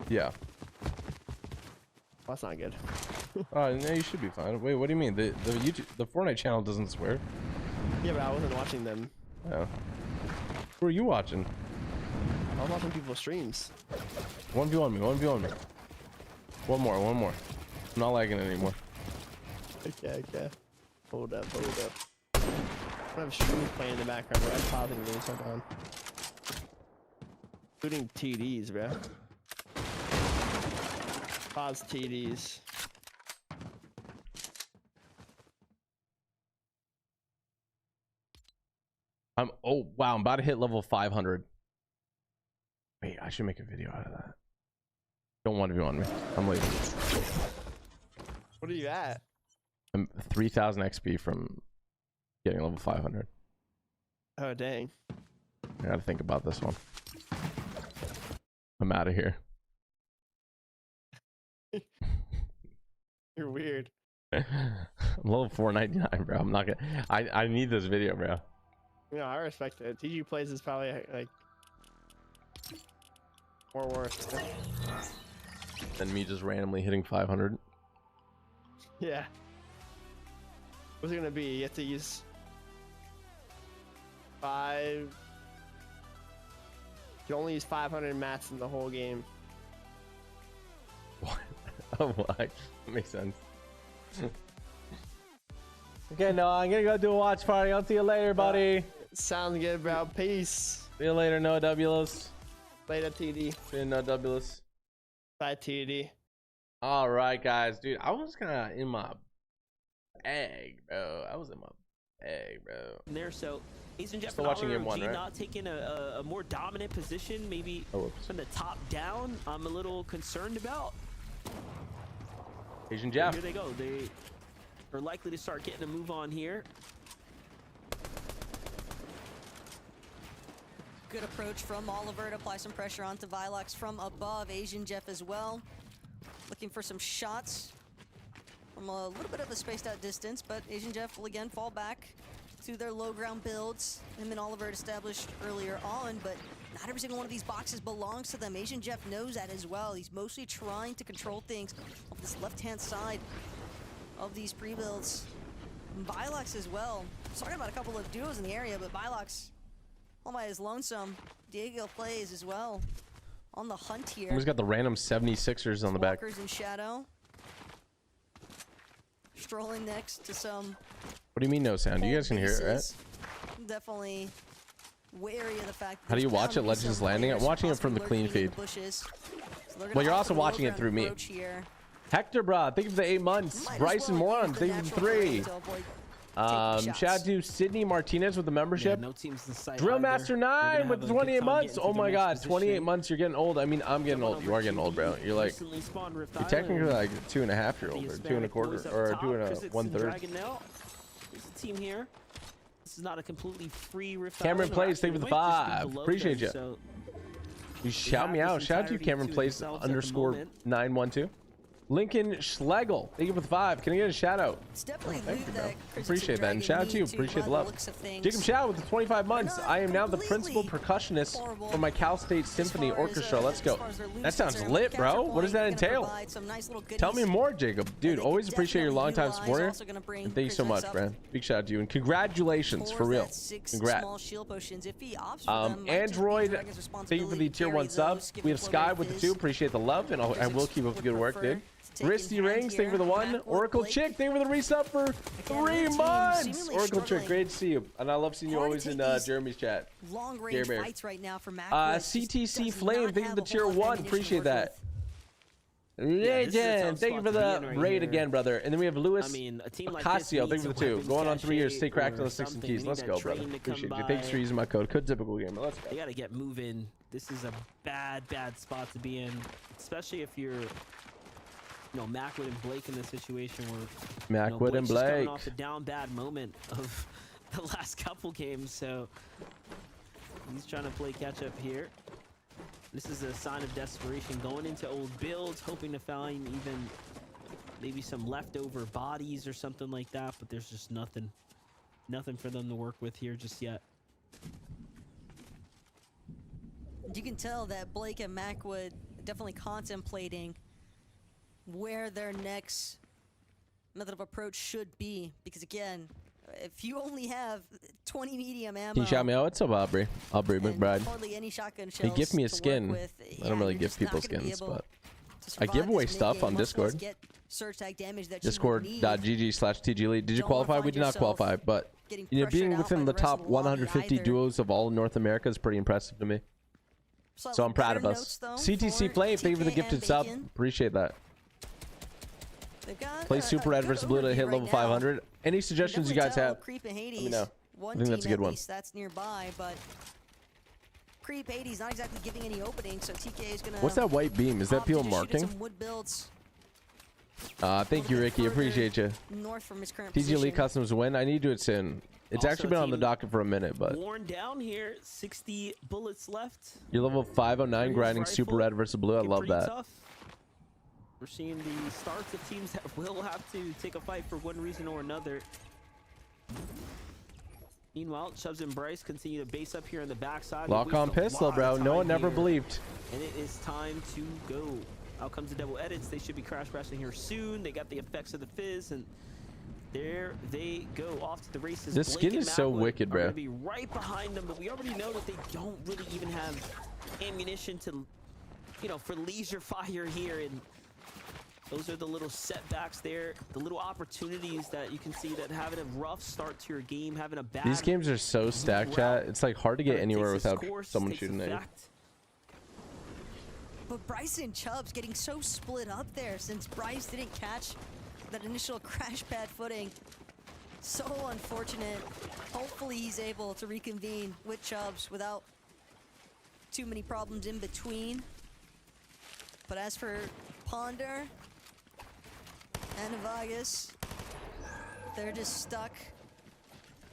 Yeah. Well, that's not good. No, you should be fine. Wait, what do you mean? The Fortnite channel doesn't swear? Yeah, but I wasn't watching them. Oh. Who are you watching? I was watching people's streams. 1v1 me, 1v1 me. One more. I'm not lagging anymore. Okay. Hold up. I have streams playing in the background, but I'm pausing really so down. Including TDs, bro. Pause TDs. Oh wow, I'm about to hit level 500. Wait, I should make a video out of that. Don't want to be on me. I'm leaving. What are you at? I'm 3,000 XP from getting level 500. Oh dang. I gotta think about this one. I'm out of here. You're weird. I'm level 499, bro. I'm not gonna. I need this video, bro. Yeah, I respect it. TG plays is probably like more worse. Than me just randomly hitting 500. Yeah. What's it gonna be? You have to use 5. You only use 500 mats in the whole game. What? Oh, why? That makes sense. Okay, no, I'm gonna go do a watch party. I'll see you later, buddy. Sounds good, bro. Peace. See you later, no W's. Later, TD. See you, no W's. Bye, TD. All right, guys, dude. I was kind of in my bag, bro. There, so Asian Jeff Still watching game one, right? not taking a more dominant position, maybe from the top down. I'm a little concerned about. Asian Jeff. Here they go. They are likely to start getting a move on here. Good approach from Oliver to apply some pressure onto Vilox from above. Asian Jeff as well. Looking for some shots from a little bit of a spaced out distance, but Asian Jeff will again fall back to their low ground builds. Him and Oliver established earlier on, but not every single one of these boxes belongs to them. Asian Jeff knows that as well. He's mostly trying to control things on this left-hand side of these pre-builds. Vilox as well. Talking about a couple of duos in the area, but Vilox all by his lonesome. Diego plays as well on the hunt here. He's got the random 76ers on the back. Walkers in shadow. Strolling next to some. What do you mean no sound? You guys can hear it, right? Definitely wary of the fact. How do you watch it? Legends Landing? I'm watching it from the clean feed. Well, you're also watching it through me. Hector, bro, thank you for the 8 months. Bryson Moran, thank you for the 3. Shout out to Sydney Martinez with the membership. Yeah, no teams in sight Drillmaster 9 with the 28 months. Oh my god, 28 position. months. You're getting old. I mean, I'm getting old. You are getting old, bro. You're like, you're technically like 2.5-year-old or 2 1/4 or 2 1/3. There's a team here. This is not a completely free Rift Cameron Island, Plays, thank you for the might just be 5. below Appreciate them, you. so You shout me out. Shout out to you, Cameron Plays _ 912. Lincoln Schlegel, thank you for the 5. Can I get a shout out? It's definitely Thank you, bro. that Appreciate that. And shout out to you. Appreciate the love. Jacob Chow with the 25 months. I am now the principal percussionist for my Cal State Symphony Orchestra. Let's go. That sounds lit, bro. What does that entail? Tell me more, Jacob. Dude, always appreciate your longtime supporter. And thank you so much, man. Big shout out to you. And congratulations, for real. Congrats. Android, thank you for the tier 1 sub. We have Sky with the 2. Appreciate the love. And I will keep up the good work, dude. Risty Rings, thank you for the 1. Oracle Chick, thank you for the resub for 3 months. Oracle Chick, great to see you. And I love seeing you always in Jeremy's chat. Long range fights right now for Mac. CTC Flame, thank you for the tier 1. Appreciate that. this is a Legend, tough thank you spot for to be the in right raid here. again, brother. And then we have Luis I mean, a team like this Ocasio, thank needs you a for the 2. weapons Going on 3 years, cache stay cracked on or the 6 and something. keys. They Let's need go, that brother. train to come Appreciate you. by. Thanks for using my code. Code typical gamer. Let's go. They got to get moving. This is a bad spot to be in, especially if you're, Macwood and Blake in this situation where Macwood and Blake's just coming Blake. off the down bad moment of the last couple games, so he's trying to play catch up here. This is a sign of desperation, going into old builds, hoping to find even maybe some leftover bodies or something like that, but there's just nothing for them to work with here just yet. You can tell that Blake and Macwood definitely contemplating where their next method of approach should be, because again, if you only have 20 medium ammo, Can you shout me out? What's up, Aubrey? Aubrey and McBride. hardly any shotgun Hey, shells give me a to work skin. with, I don't really you're give just not people gonna be skins, able but to I survive give away this stuff mid-game, on much less Discord. get surge tag damage that you need. Discord.gg/TGLead. Did you Don't wanna qualify? We find did not yourself qualify, but getting being pressured out within by the the rest top of the lobby 150 either. duos of all North America is pretty impressive to me. So I'm proud of us. CTC Flame, thank you for the gifted sub. Appreciate that. Play Super Red versus Blue to hit level 500. Any suggestions you guys have? Creep and Let me Hades, know. one I think that's a team good at one. least that's nearby, but Creep Hades not exactly giving any openings, so TK is gonna. What's that white beam? Is that opt to people just shoot at marking? some wood builds Thank you, Ricky. Appreciate you. north from his current TG position. Elite Customs win. I need to do it soon. It's Also, actually been on the team docket for a minute, but Worn down here, 60 bullets left. you're level 509 grinding Super Rifle Red versus Blue. I get love pretty that. tough. We're seeing the starts of teams that will have to take a fight for one reason or another. Meanwhile, Chubbs and Bryce continue to base up here on the backside. Lock on pistol, bro. No one never believed. And it is time to go. Out comes the double edits. They should be crash crashing here soon. They got the effects of the fizz, and there they go off to the races. This Blake skin and is so Macwood wicked, are bro. gonna be right behind them, but we already know that they don't really even have ammunition to, for leisure fire here, and those are the little setbacks there, the little opportunities that you can see that having a rough start to your game, having a bad. These games are so stacked, chat. It's like hard to get anywhere without someone shooting at you. But Bryce and Chubbs getting so split up there since Bryce didn't catch that initial crash pad footing. So unfortunate. Hopefully he's able to reconvene with Chubbs without too many problems in between. But as for Ponder and Avagus, they're just stuck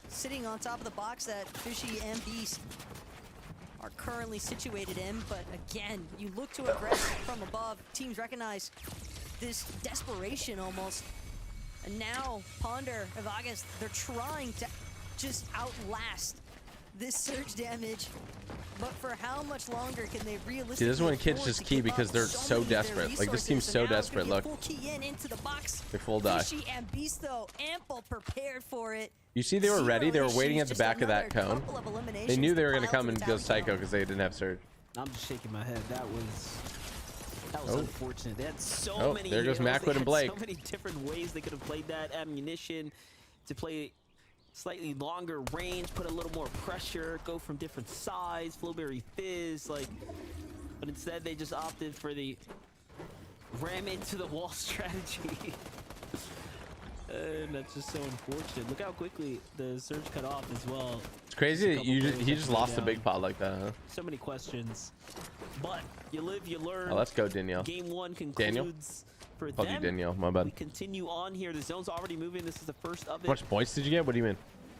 sitting on top of the box that Fishy and Beast are currently situated in. But again, you look to aggress from above. Teams recognize this desperation almost. And now Ponder, Avagus, they're trying to just outlast this surge damage. But for how much longer can they realistically? See, this one afford kid's just to key give because up they're so so many of their desperate. Like, this resources? team's so And now it's desperate. gonna be Look, a full key into the box. they full die. Fishy and Beast though, ample prepared for it. You see, they were ready. They were Zero waiting issues, at the just back of that another cone. couple of They eliminations knew they to were gonna pile come to and the go tally psycho count. because they didn't have surge. I'm just shaking my head. That was Oh. unfortunate. They had so Oh, many. there goes heroes. Macwood They and had Blake. So many different ways they could have played that ammunition to play slightly longer range, put a little more pressure, go from different sides, Flowberry Fizz, but instead they just opted for the ram into the wall strategy. And that's just so unfortunate. Look how quickly the surge cut off as well. It's crazy Just a that couple he players just that lost a went big down. pot like that, huh? So many questions, but you live, you learn. Oh, let's go, Danielle. Game one concludes Daniel? for Called you them. Danielle, my bad. We continue on here. The zone's already moving. This is the first of it. How much points did you get? What do you mean?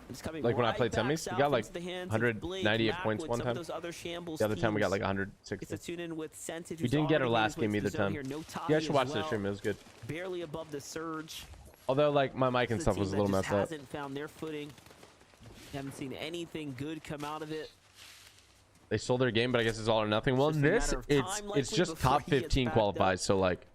It's coming Like when I right played back semis? We south got like into the hands of 198 Blake, points Macwood, one some time. of those other shambles The other time we got teams. like It's a 160. tune-in with Scented, We who's didn't get our already last made game his way either to the zone time. here. No You Tavi guys should as watch the well. stream. It was good. Barely above the surge. Although, like, my mic and It's stuff a was a team little that messed just up. hasn't found their footing. Haven't seen anything good come out of it. They sold their game, but I guess it's all or nothing. Well, It's in just a this, matter of it's time, it's likely, just before top he gets 15 backed qualifies. So like,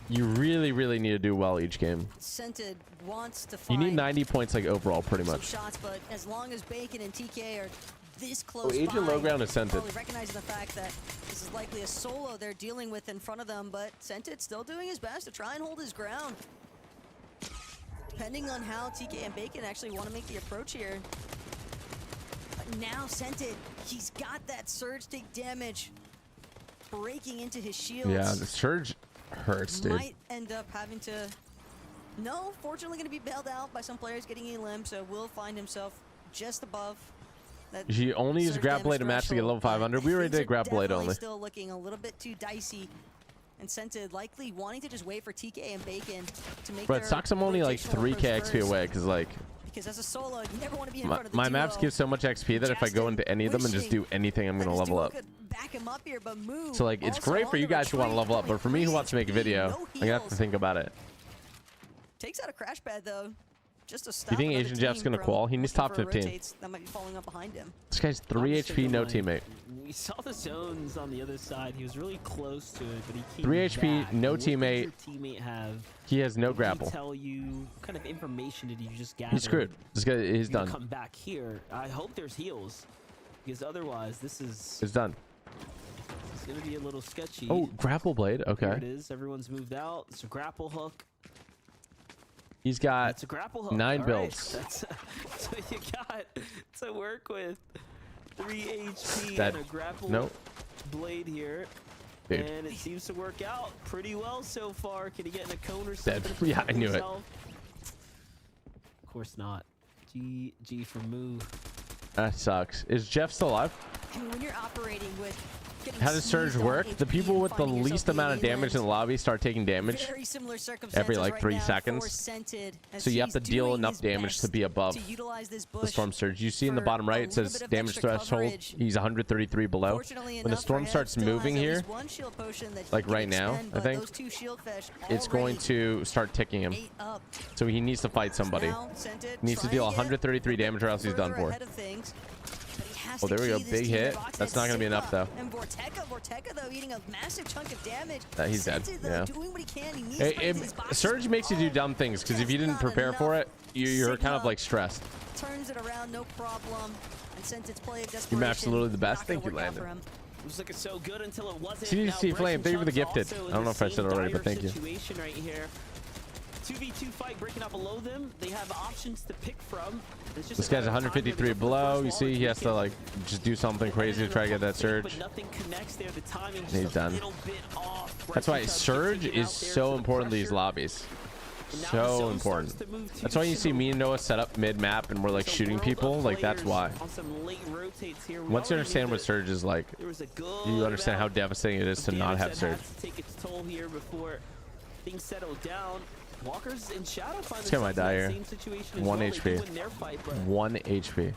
you really need to do well each game. Scented wants to You find need 90 points like overall, pretty some much. shots, but as long as Bacon and TK are this Oh, close Agent by, Low Ground is Scented. probably recognizing the fact that this is likely a solo they're dealing with in front of them, but Scented still doing his best to try and hold his ground. Depending on how TK and Bacon actually want to make the approach here. But now Scented, he's got that surge take damage breaking into his shields. Yeah, the surge. hurts, dude. Might end up having to. No, fortunately going to be bailed out by some players getting a limb, so will find himself just above. She only used grab blade to match to get level 500. We already did grab blade only. Still looking a little bit too dicey. And Scented likely wanting to just wait for TK and Bacon to make. But it sucks I'm only like 3k XP away because like. Because as a solo, you never want to be in front of the my duo. maps give so much XP that if I go into any of them and just do anything, I'm gonna level up. Back him up here, but move. So like it's Also great for on you the guys who want to level up, but for me who wants to make a video, no I'm gonna have to think about it. Takes out a crash pad though. Just to stop. You think Asian Jeff's gonna qual? He needs top 15. Rotates that might be falling up behind him. This guy's 3 HP, no teammate. We saw the zones on the other side. He was really close to it, but he came 3 HP, back. no What did teammate. your teammate have? He has no Did he grapple. tell you what kind of information did you just gather? He's screwed. This guy is You done. Come back here. I hope there's heals, because otherwise this is It's done. it's gonna be a little sketchy. Oh, grapple blade. There it Okay. is. Everyone's moved out. It's a grapple hook. He's got It's a grapple hook. 9 All right. builds. That's what you got to work with. 3 HP That- and a grapple nope. blade here. Dude. And it seems to work out pretty well so far. Can he get in a cone or Dead. something? to Yeah, I protect knew it. himself? Of course not. G for move. That sucks. Is Jeff still alive? I mean, when you're operating with. How does Surge work? The people with the least amount of damage in the lobby start taking damage Very similar every like right 3 now for seconds. Scented, as So you have he's to deal doing enough his damage to best be above to utilize this the bush storm surge. You see in the for bottom a right it little says bit of damage extra threshold. coverage. He's 133 below. Fortunately When the enough storm for him, starts still moving has at here, least one shield potion that he like can right now, expend, I but think, those 2 shield fish it's going already to start ticking him. 8 up. So he needs to fight somebody. Now, Scented He needs to trying deal get 133 damage or else he's done further for. ahead of things, but he has Oh, to there we go. key this Big team hit. box. That's not going to be enough, though. And Vorteca though eating a massive chunk of damage. He's dead. Scented, though, Yeah. doing what he can. He needs to break these boxes. Surge makes you do dumb things because if you didn't prepare for it, you're kind of Sigma like stressed. turns it around, no problem. And since it's play of Your desperation, map's literally the best. not gonna Thank you, work out for Landon. him. It was looking so good until it wasn't. CDC Now, Flame, thank you for the Bryson gifted. Chunk's also I don't know in if I the said it already, same but thank you. Situation right here. 2v2 fight breaking up below them. They have options to pick from. It's just This a guy's matter of time where they 153 go for the below. first You wall see, and he has take to it. like just do something crazy to try to get that surge. But nothing connects there. The timing just He's a done. little bit off. That's why Bryson Chunk surge gets taken is out there so to the important to these pressure. lobbies. And now the So zone important. starts to move to That's why you see some me and Noah set up mid map and we're like some shooting world people. of Like that's why. players on some late rotates here. We Once you already understand knew what that surge is like, there was a good you understand how amount devastating it is of to not damage have that surge. had to take its toll here before things settle down. Walkers and Shadow find This guy might die themselves in here. that same situation as 1 well. They HP. do win their fight, but 1 HP.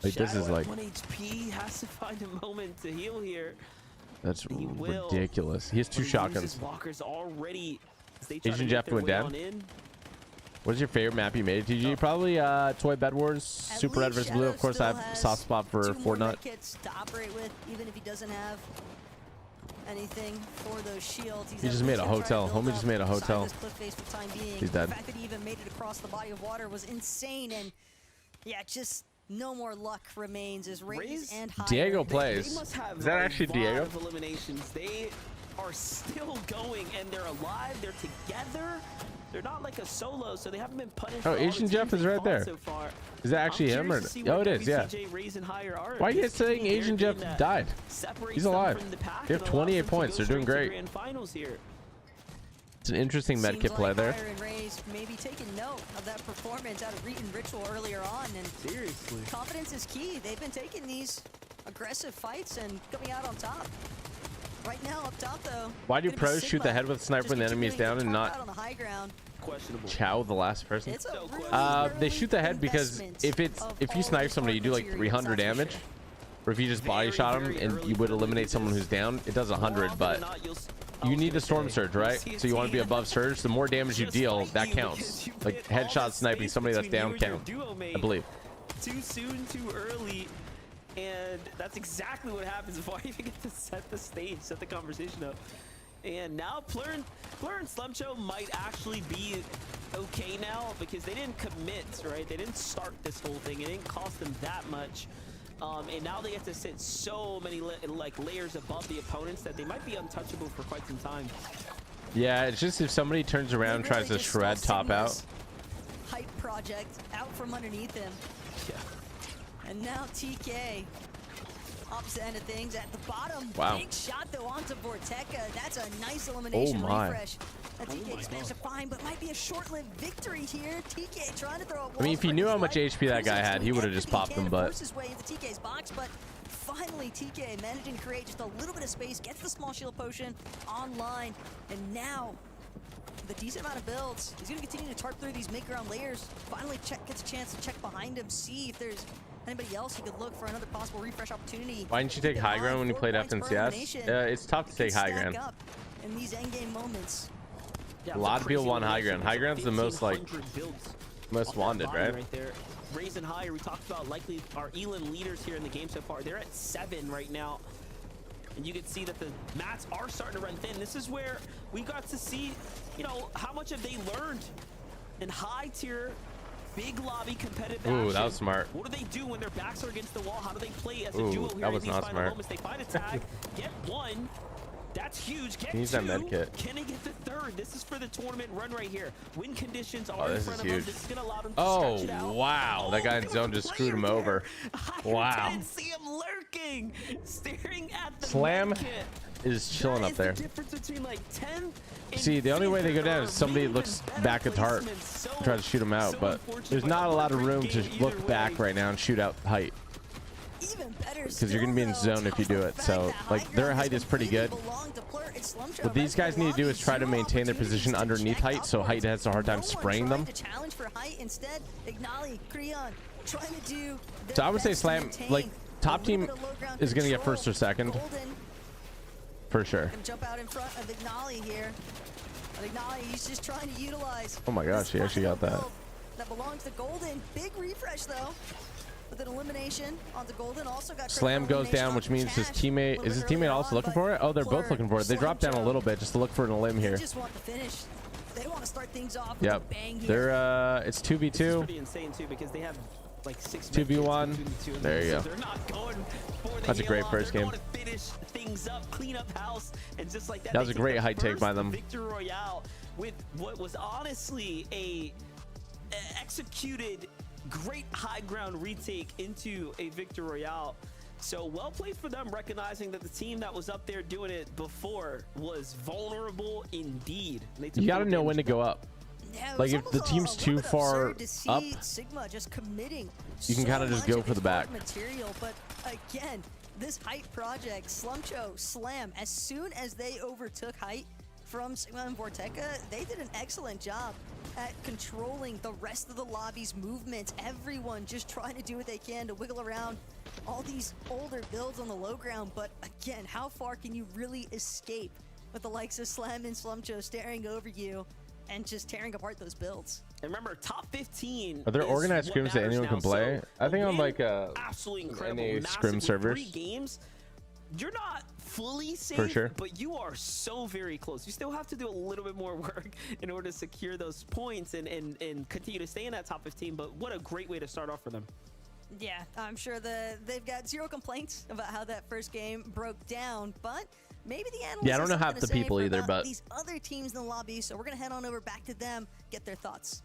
Like this Shadow is at like 1 HP has to find a moment to heal here. that's He will. ridiculous. He has 2 But he shotguns. uses Walkers already as they try to Asian make Jeff their went way down. on in. What is your favorite map you made, TG? Probably Toy Bed Wars, At Super Red least vs Blue. Shadow Of course, I still have has soft spot for 2 more Fortnut. medkits to operate with, even if he doesn't have anything for those shields. He's He at just least made a gonna try to hotel. build Homie just up made a beside hotel. this cliff face for the time being. He's dead. The fact that he even made it across the body of water was insane, and yeah, just no more luck remains as Raze and Higher. Diego They plays. must have Is that a actually lot Diego? of eliminations. They are still going and they're alive. They're together. They're not like a solo, so they haven't been punished. Oh, for all the Asian teams Jeff is they right fought there. So far. Is that actually I'm him or? curious to see Oh, where it is. Yeah. WCJ, Raze, and Higher are. Why are you This guys saying could be their Asian game Jeff that died? separates He's them alive. from the pack They have and allows 28 them to points. go They're doing straight to great. grand finals here. It's an interesting Seems medkit play like there. Higher and Raze maybe taking note of that performance out of Reet and Ritual earlier on, and Seriously. confidence is key. They've been taking these aggressive fights and coming out on top. Right now, up top though. Why do gonna be pros shoot Sigma the head with a sniper just when the enemy's continuing down to and pop not out on the high ground. Questionable. chow the last person? It's a So really They shoot the head because investment if of you all snipe those somebody, you do like materials, 300 that's for damage. sure. Or if you just body Very, shot him very and early you would for them to eliminate do someone this. who's down, it does More 100, often but than not, you'll I you was need gonna the storm say, surge, right? you'll So you want to be see a above surge. The more damage you just deal, like that you, counts. because you Like hit all headshot the sniping space somebody that's between down you and your counts, duo mate. I believe. Too soon, too early, and that's exactly what happens before I even get to set the stage, set the conversation up. And now Plur and Slumcho might actually be okay now because they didn't commit, right? They didn't start this whole thing. It didn't cost them that much. And now they get to sit so many layers above the opponents that they might be untouchable for quite some time. Yeah, it's just if somebody turns around and They tries really to just shred stole top out. Sigma's hype project out from underneath him. Yeah. And now TK opposite end of things at the bottom. Wow. Big shot though onto Vorteca. That's a nice elimination my. refresh. That TK just managed to find, but might be a short-lived victory here. TK trying to throw a I mean, if he knew how much HP that guy had, he would have just popped him, but... his way into TK's box, but finally TK managing to create just a little bit of space, gets the small shield potion online, and now the decent amount of builds. He's going to continue to tarp through these mid-ground layers. Finally gets a chance to check behind him, see if there's anybody else he could look for another possible refresh opportunity. Why didn't you take high ground when you played FNCS? It's tough to take high ground. In these endgame moments. Yeah, A lot of people want high ground. High ground's the most, like, 1,500 builds most off that wanted, body right? Right there. Raising higher. We talked about likely our Elan leaders here in the game so far. They're at 7 right now. And you can see that the mats are starting to run thin. This is where we got to see, you know, how much have they learned in high tier, big lobby competitive Ooh, action. that was smart. What do they do when their backs are against the wall? How do they play as a Ooh, duo here that in was these not final smart. moments? They find a tag, get 1. That's huge. Get He needs 2. that med kit. Can he get the 3rd? This is for the tournament run right here. Win conditions are in this front is of him. huge. This is going to allow them to Oh, stretch it out. wow. That guy in zone just screwed him over. Wow. I didn't see him lurking, staring at the Slam med kit. is chilling That up is there. The difference between like 10 and See, the only way they go down is 50, somebody or looks maybe back better at Tart, placement. So- try to shoot him out, so but unfortunate, there's but not a lot of great room to game look either back way. right now and shoot out height. Even better Because you're going to be in zone if you do it. So, like, their height is pretty good. What these guys need to do is try to maintain their position underneath height, so height has a hard time spraying them. So I would say Slam, like, top team is going to get first or second. For sure. Jump out in front of Ignali here. But Ignali, he's just trying to utilize. Oh my gosh, he actually got that. That belongs to Golden. Big refresh though. With an elimination on the Golden. Also got Slam goes down, which means his teammate, is his teammate also looking for it? Oh, they're both looking for it. They dropped down a little bit just to look for a limb here. They just want the finish. They want to start things off with a Yep. bang here. They're it's 2v2. It's pretty insane too because they have like 6 2v1. between the two of them, There you so go. They're not going for the That's a heel great off. first They're game. going to finish things up, clean up house, and just like that. That was they a take great the high take first by them. Victory Royale with what was honestly a executed great high ground retake into a Victory Royale. So well played for them, recognizing that the team that was up there doing it before was vulnerable indeed. They took You got to full know when to damage. go up. Yeah, it Like, was if the almost team's a too little bit far absurd to see up, Sigma just committing you can so kinda just much go of for the his back. material, but again, this height project, Slumcho, Slam, as soon as they overtook height from Sigma and Vorteca, they did an excellent job at controlling the rest of the lobby's movements. Everyone just trying to do what they can to wiggle around all these older builds on the low ground. But again, how far can you really escape with the likes of Slam and Slumcho staring over you and just tearing apart those builds? And remember, top 15. Are there is organized what scrims that matters anyone now. can play? So I think a on, win, like, absolutely incredible, any massive scrim with servers. 3 games. You're not fully safe, For sure. but you are so very close. You still have to do a little bit more work in order to secure those points and continue to stay in that top 15. But what a great way to start off for them. Yeah, I'm sure they've got zero complaints about how that first game broke down, but maybe the analysts Yeah, I don't know have half something the to say people for either, about but- these other teams in the lobby, so we're gonna head on over back to them, get their thoughts.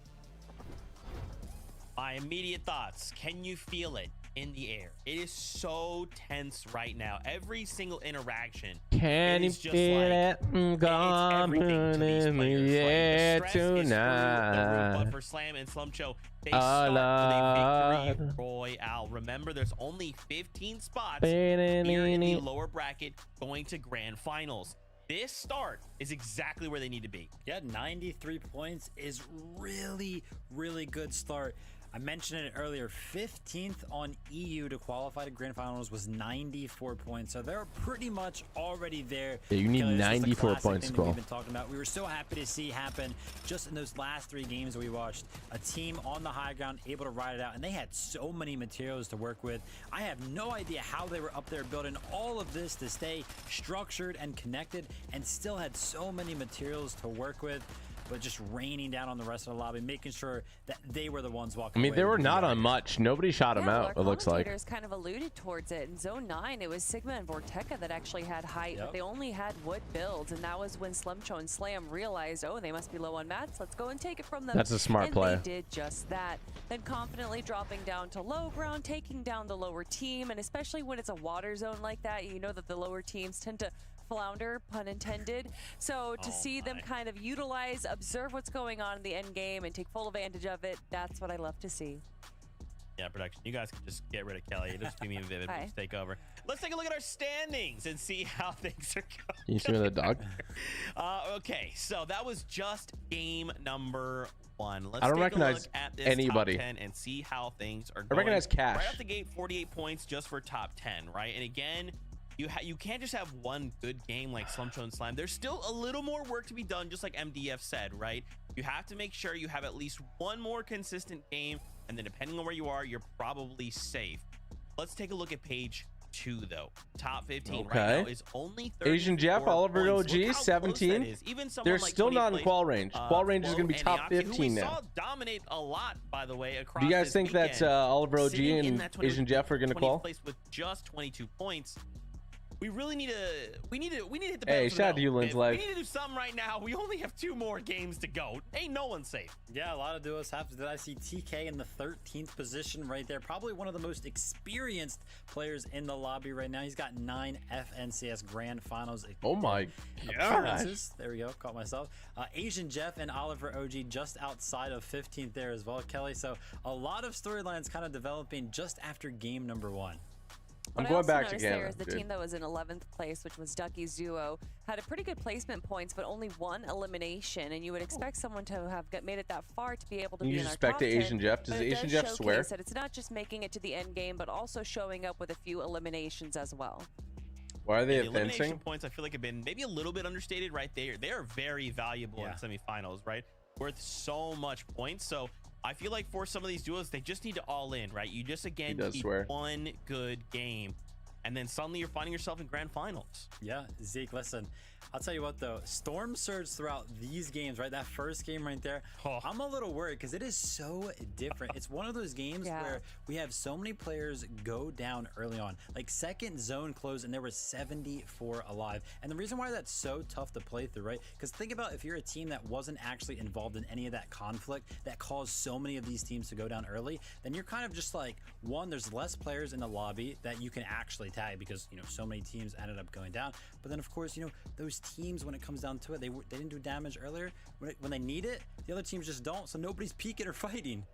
My immediate thoughts. Can you feel it in the air? It is so tense right now. Every single interaction. Can you is just feel like, it it's gone everything to these in players. the air Like, the stress is through the roof, tonight? but for Slam and Slumcho, they Oh, start with a victory Lord. royale. Remember, there's only 15 spots here in the lower bracket going to grand finals. This start is exactly where they need to be. Yeah, 93 points is really, really good start. I mentioned it earlier, 15th on EU to qualify to grand finals was 94 points. So they're pretty much already there. Yeah, you need Kelly, this is the 94 classic points thing to that qual. we've been talking about. We were so happy to see happen just in those last 3 games that we watched. A team on the high ground able to ride it out, and they had so many materials to work with. I have no idea how they were up there building all of this to stay structured and connected and still had so many materials to work with. but just raining down on the rest of the lobby, making sure that they were the ones I walking mean, away they with were the not VR. on much. Nobody shot him Yeah, out, well, it looks like. commentators kind of alluded towards it. In Zone 9, it was Sigma and Vorteca that actually had height, but they only had wood builds, and that was when Slumcho and Slam realized, oh, they must be low on mats. Let's go and take it from them. That's a smart play. And they did just that. Then confidently dropping down to low ground, taking down the lower team, and especially when it's a water zone like that, you know that the lower teams tend to flounder, pun intended. So to see them kind of utilize, observe what's going on in the end game and take full advantage of it, that's what I love to see. Yeah, production. You guys can just get rid of Kelly. It'll just be me and Vivid. We'll just take over. Let's take a look at our standings and see how things are going. You see me the dog? Okay, so that was just game number 1. Let's I don't take recognize a look at this anybody. top 10 and see how things are I going. recognize Cash. Right off the gate, 48 points just for top 10, right? And again, you can't just have one good game like Slumcho and Slam. There's still a little more work to be done, just like MDF said, right? You have to make sure you have at least one more consistent game, and then depending on where you are, you're probably safe. Let's take a look at page 2, though. Top 15 right now is only 34 Asian Jeff, Oliver points. Look OG, how close 17. that is. Even someone They're like still 20th not in place, qual range. Qual range is going to be Flo top and Yoxi, who 15 we now. saw dominate a lot, by the way, across Do you guys this think weekend. that Oliver OG Sitting in and that 20 Asian Jeff are going to 20th qual? place with just 22 points. We really need to hit the Hey, pedal to the shout out to you, metal. Lynn's If Life. We need to do something right now. We only have 2 more games to go. Ain't no one safe. Yeah, a lot of duos have to do that. I see TK in the 13th position right there. Probably one of the most experienced players in the lobby right now. He's got 9 FNCS Grand Finals. Oh my appearances. There we go. Caught myself. Asian Jeff and Oliver OG just outside of 15th there as well, Kelly. So a lot of storylines kind of developing just after game number 1. I'm What going I also back to noticed there Canada, is the dude. team that was in 11th place, which was Ducky's duo, had a pretty good placement points, but only 1 elimination. And you would expect someone to have made it that far to be able to You be in our suspect top the 10. Asian Jeff? Does But it Asian does Jeff swear? showcase that it's not just making it to the end game, but also showing up with a few eliminations as well. Why are they Yeah, the elimination advancing? points, I feel like, have been maybe a little bit understated right there. They are very valuable in semifinals, right? Worth so much points. So I feel like for some of these duos, they just need to all in, right? You just, again, need one good game. And then suddenly you're finding yourself in grand finals. Yeah, Zeke, listen, I'll tell you what though, Storm Surge throughout these games, right? That first game right there, I'm a little worried because it is so different. It's one of those games where we have so many players go down early on. Like second zone closed and there were 74 alive. And the reason why that's so tough to play through, right? Because think about if you're a team that wasn't actually involved in any of that conflict that caused so many of these teams to go down early, then you're kind of just like, one, there's less players in the lobby that you can actually tag because, you know, so many teams ended up going down. But then of course, you know, those teams, when it comes down to it, they didn't do damage earlier. When they need it, the other teams just don't, so nobody's peeking or fighting.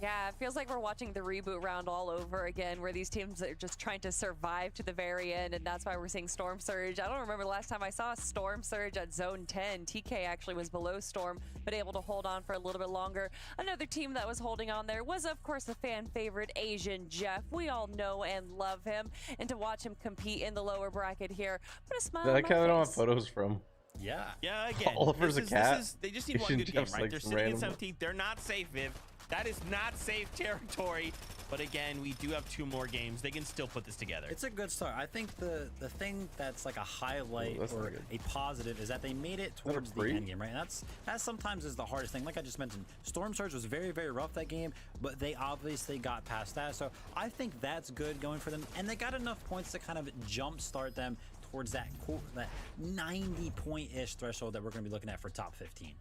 Yeah, it feels like we're watching the reboot round all over again, where these teams are just trying to survive to the very end, and that's why we're seeing Storm Surge. I don't remember the last time I saw Storm Surge at Zone 10. TK actually was below Storm, but able to hold on for a little bit longer. Another team that was holding on there was, of course, the fan favorite Asian Jeff. We all know and love him, and to watch him compete in the lower bracket here, put a smile on my I kind of don't have face. photos from. Yeah, again, Oliver's a cat. They just need one Asian good game, Jeff's right? like They're some sitting in random- 17th. They're not safe, Viv. That is not safe territory. But again, we do have 2 more games. They can still put this together. It's a good start. I think the thing that's like a highlight or a positive is that they made it towards the end game, right? And that sometimes is the hardest thing. Like I just mentioned, Storm Surge was very, very rough that game, but they obviously got past that. So I think that's good going for them. And they got enough points to kind of jumpstart them towards that 90-point-ish threshold that we're going to be looking at for top 15.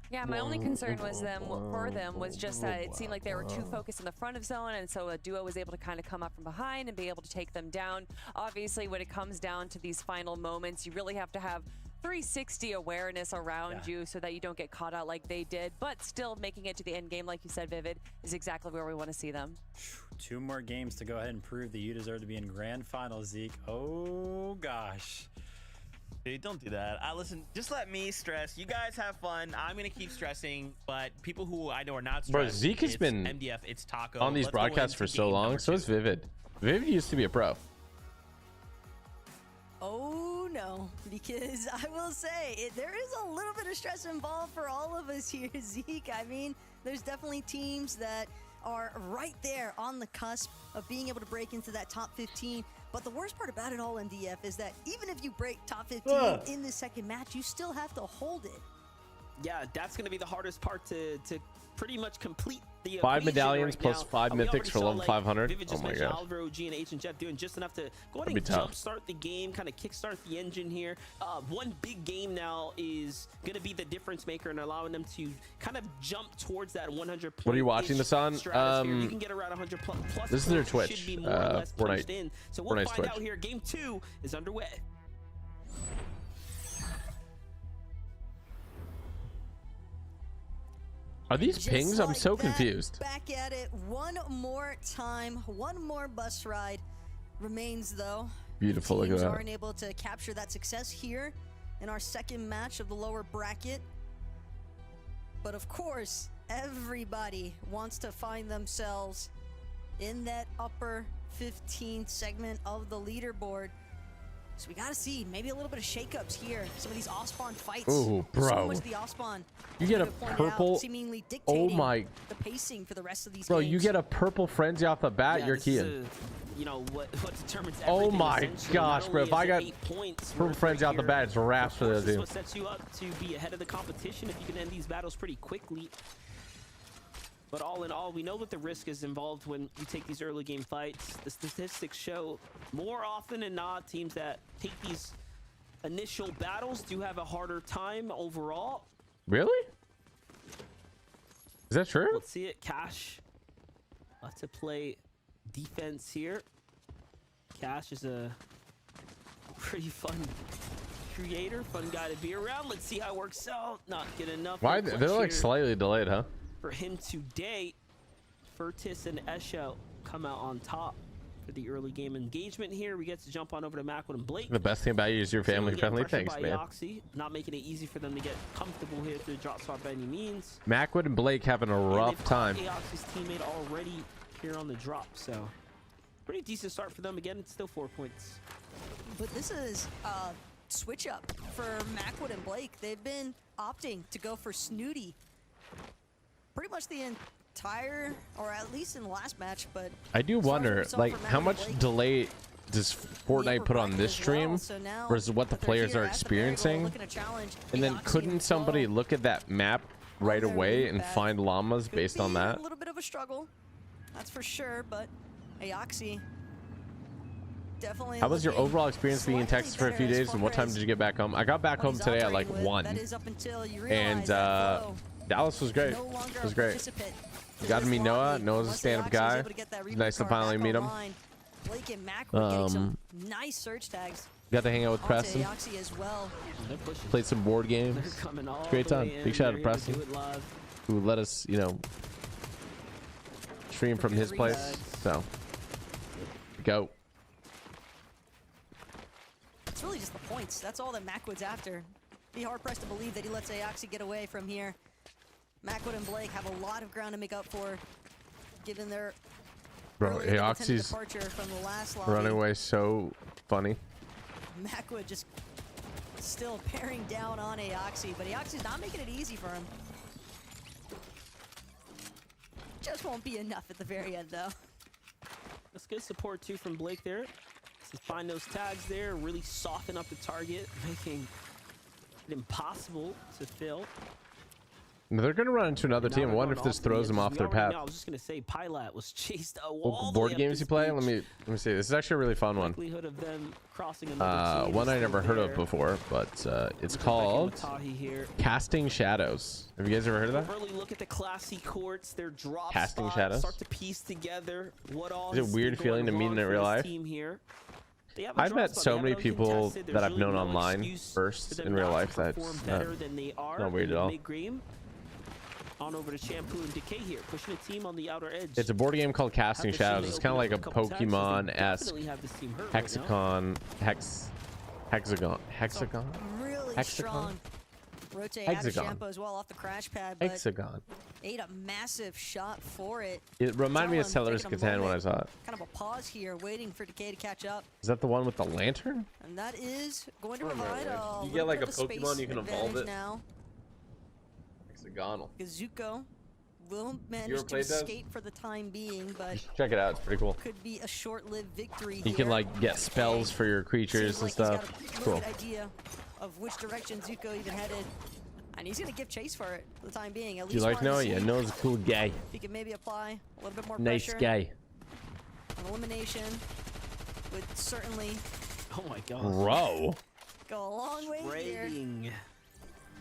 Yeah, my only concern was for them was just that it seemed like they were too focused in the front of zone, and so a duo was able to kind of come up from behind and be able to take them down. Obviously, when it comes down to these final moments, you really have to have 360 awareness around you so that you don't get caught out like they did, but still making it to the end game, like you said, Vivid, is exactly where we want to see them. 2 more games to go ahead and prove that you deserve to be in grand finals, Zeke. Oh, gosh. Dude, don't do that. Listen, just let me stress. You guys have fun. I'm going to keep stressing, but people who I know are not stressed. Bro, Zeke has it's been MDF, it's Taco. on these Let's go broadcasts into for so game long. number So 2. is Vivid. Vivid used to be a pro. Oh no, because I will say there is a little bit of stress involved for all of us here, Zeke. I mean, there's definitely teams that are right there on the cusp of being able to break into that top 15. But the worst part about it all, MDF, is that even if you break top 15 in the second match, you still have to hold it. Yeah, that's going to be the hardest part to pretty much complete the 5 equation medallions right plus now. 5 We mythics already for saw, level 500. Vivid Oh just my mentioned god. Oliver, OG, and Agent Jeff doing just enough to go ahead That'd be and tough. jumpstart the game, kind of kickstart the engine here. One big game now is going to be the difference maker and allowing them to kind of jump towards that 100 point. What are you watching this on? You can get around 100 plus. This is their points. Twitch, Should be more or less punched Fortnite. in. So we'll Fortnite's find Twitch. out here. Game 2 is underway. Are these Just pings? I'm like so that, confused. Back at it one more time. One more bus ride remains, though. Beautiful, look at Teams that. aren't able to capture that success here in our second match of the lower bracket. But of course, everybody wants to find themselves in that upper 15th segment of the leaderboard. So we gotta see maybe a little bit of shakeups here. Some of these off-spawn fights. Ooh, So bro. much the off-spawn. You get a David pointed purple- out, seemingly Oh dictating my. the pacing for the rest of these Bro, games. you get a purple frenzy off the bat, Yeah, you're this is keying. you know what determines Oh everything, my essentially. gosh, Not bro, only if I is it got 8 points purple worth frenzy right out the here, bat, it's wraps of for the course, this is team. what sets you up to be ahead of the competition if you can end these battles pretty quickly. But all in all, we know that the risk is involved when you take these early game fights. The statistics show more often than not, teams that take these initial battles do have a harder time overall. Really? Is that true? Let's see it. Cash to play defense here. Cash is a pretty fun creator, fun guy to be around. Let's see how it works out. Not get enough. Why? No They're clutch like here slightly delayed, huh? for him today. Furtis and Esha come out on top for the early game engagement here. We get to jump on over to Macwood and Blake. The best thing about you is you're family friendly. Thanks, man. Oxy, not making it easy for them to get comfortable here through the drop spot by any means. Macwood and Blake having a And rough they've time. caught Aoxy's teammate already here on the drop, so pretty decent start for them. Again, it's still 4 points. But this is a switch up for Macwood and Blake. They've been opting to go for Snooty pretty much the entire, or at least in the last match. But I do as far as wonder, we saw like, from how Macwood much and Blake, delay does Fortnite put on bracket this as stream well. So now versus what the that they're players here are at the Marigold experiencing? looking to challenge And then Aoxy couldn't and somebody Flo. look at that map right their away lead and that find llamas Could based on be that? a little bit of a struggle, that's for sure. But Aoxy definitely. How was your looking overall experience being in slightly Texas for a better few as days, and what far time as did you get back home? I got back what home he's today at like operating with. 1, That is up until you and realize that Flo Dallas was great. no longer It was a great. participant to Got to this meet Noah. lobby. Noah's a Once stand-up Aoxy was guy. able to get that It's nice to reboot card finally back meet him. online, Blake and Mac were getting some nice search tags Got to hang out with onto Preston. Aoxy as well. They're pushing. Played some board They're games. coming all Great the time. way in. Big shout out They're to here do Preston, it live. who let us, stream from his place. So, go. It's really just the points. That's all that Macwood's after. Be hard pressed to believe that he lets Aoxy get away from here. Macwood and Blake have a lot of ground to make up for, given their Bro, early independent Aoxy's departure from the last lobby. running away so funny. Macwood just still bearing down on Aoxy, but Aoxy's not making it easy for him. Just won't be enough at the very end, though. That's good support too from Blake there. To find those tags there, really soften up the target, making it impossible to fill. They're gonna run into another Now team. I they're wonder going if this off the throws them edges. off We their already path. know. I was just gonna say, Pilot was chased all What the way board up games this you play? Let beach. me see. This is actually a really fun one. Likelihood of them crossing another team One is I still never heard of there. before, but it's We'll go back in called with Tahi here. Casting Shadows. Have you guys ever heard of that? Early look at the classy courts, their drop Casting spots, Shadows? start to piece together what all Is it has weird been feeling going to meet wrong in for real this life? team here. They have a I've drop met spot, so they have many it people uncontested. There's that I've really known no online excuse first for them in real not to life. That's perform not, better than they are not weird in at all. mid-game. On over to Shampoo and Decay here, pushing a team on the outer edge. It's a board game called Casting Have to see Shadows. they It's kind of open like up a couple tags, 'cause they Pokemon-esque definitely have this team hurt right now. hexagon. Really Hexagon? strong rotate out of Hexagon. Shampoo as well off the crash pad, but Hexagon. ate a massive shot for it. It reminded me of Talon Sellers taking a Catan when I moment, saw it. Kind of a pause here, waiting for Decay to catch up. Is that the one with the lantern? And that is going to Oh, right, provide right. a You get little like bit a of a Pokemon, space you can evolve advantage it. now. Hexagonal. Zuko will ever manage to played that? escape for the time being, but Check it out. It's pretty cool. could be a short-lived victory You can here. like get spells for your creatures Seems and like he's stuff. got a really Cool. good idea of which direction Zuko even headed. And And he's going to give chase for it for the time being. At Do you least like Noah? Yeah, Noah's a cool guy. If he can maybe apply a little bit more Nice pressure. guy. An elimination would certainly Oh my god. Bro. go a long way here. Trading.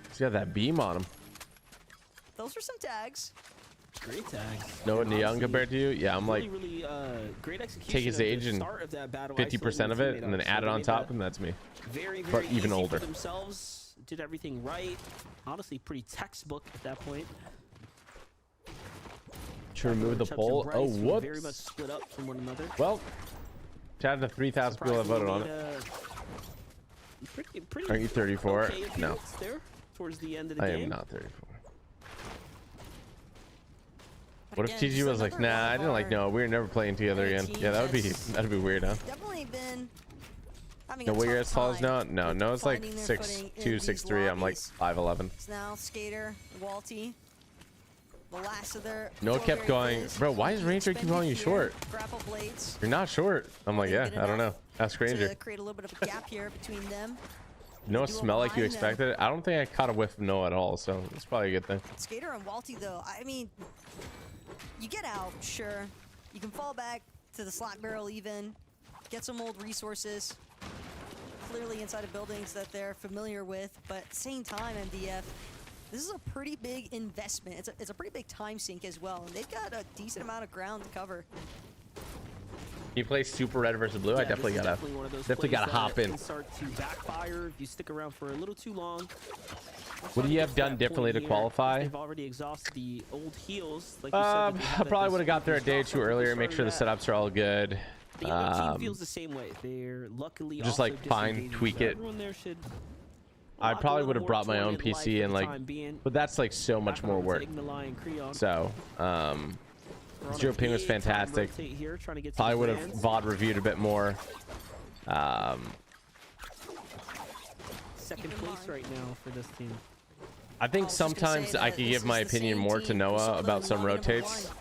He's got that beam on him. Those are some tags. Great tags. Noah And Young honestly, compared to you? Yeah, I'm like, really, great execution. take his at the age and start of that battle 50% of it, and then add it on top, and that's me. But even easy for older. Themselves did everything right. Honestly, pretty textbook at that point. Should remove the Chubbs and poll. Bryce Oh, were very much whoops. split up from one another. Well, shout out to 3,000 people that voted on it. Pretty Are you 34? okay No. appearance there towards the end of the I game. am not 34. But What if again, TG just was like, another nah, one I of didn't like our Noah. We're never playing together again. teams Yeah, that'd be weird, huh? Definitely been having No, a what you're tough as tall as time Noah? No, with Noah's like finding their footing in 6'2", these 6'3". I'm like lobbies. 5'11". It's now Skater, Walty, the last of their Noah core kept very going, fizz. bro, why is He Ranger keep expended calling you fear, short? Grapple blades You're not short. I'm like, yeah, Good I don't know. enough Ask Ranger. to create a little bit of a gap here between them. Noah duo smell like you behind them. expected? I don't think I caught a whiff of Noah at all, so it's probably a good thing. Skater and Walty, though, I mean, you get out, sure. You can fall back to the slot barrel even, get some old resources, clearly inside of buildings that they're familiar with, but at the same time, MDF, this is a pretty big investment. It's a pretty big time sink as well, and they've got a decent amount of ground to cover. He plays super red versus blue. I Yeah, definitely this is gotta one of those definitely plays gotta that hop in. can start to backfire if you stick around for a little too long. What do you have done differently to qualify? They've already exhausted the old heals. Like you said, that they I have at probably this would have got there a day or start two when they earlier. Make sure the started setups are all good. The team feels the same way. They're luckily just, also like, fine, disengaging, tweak so it. everyone there should I lock a probably little would have more brought my own tournament life PC for and the like, time being. but that's like so much Back more over to work. Ignala and Creon. So, We're on a Zero Ping was big time fantastic. rotate here, trying to get to Probably the would have lands. VOD reviewed a bit more. Second place right now for this team. I think I was just gonna sometimes say I that could this give is my the opinion same more to team who Noah saw about the some lobby number rotates. one,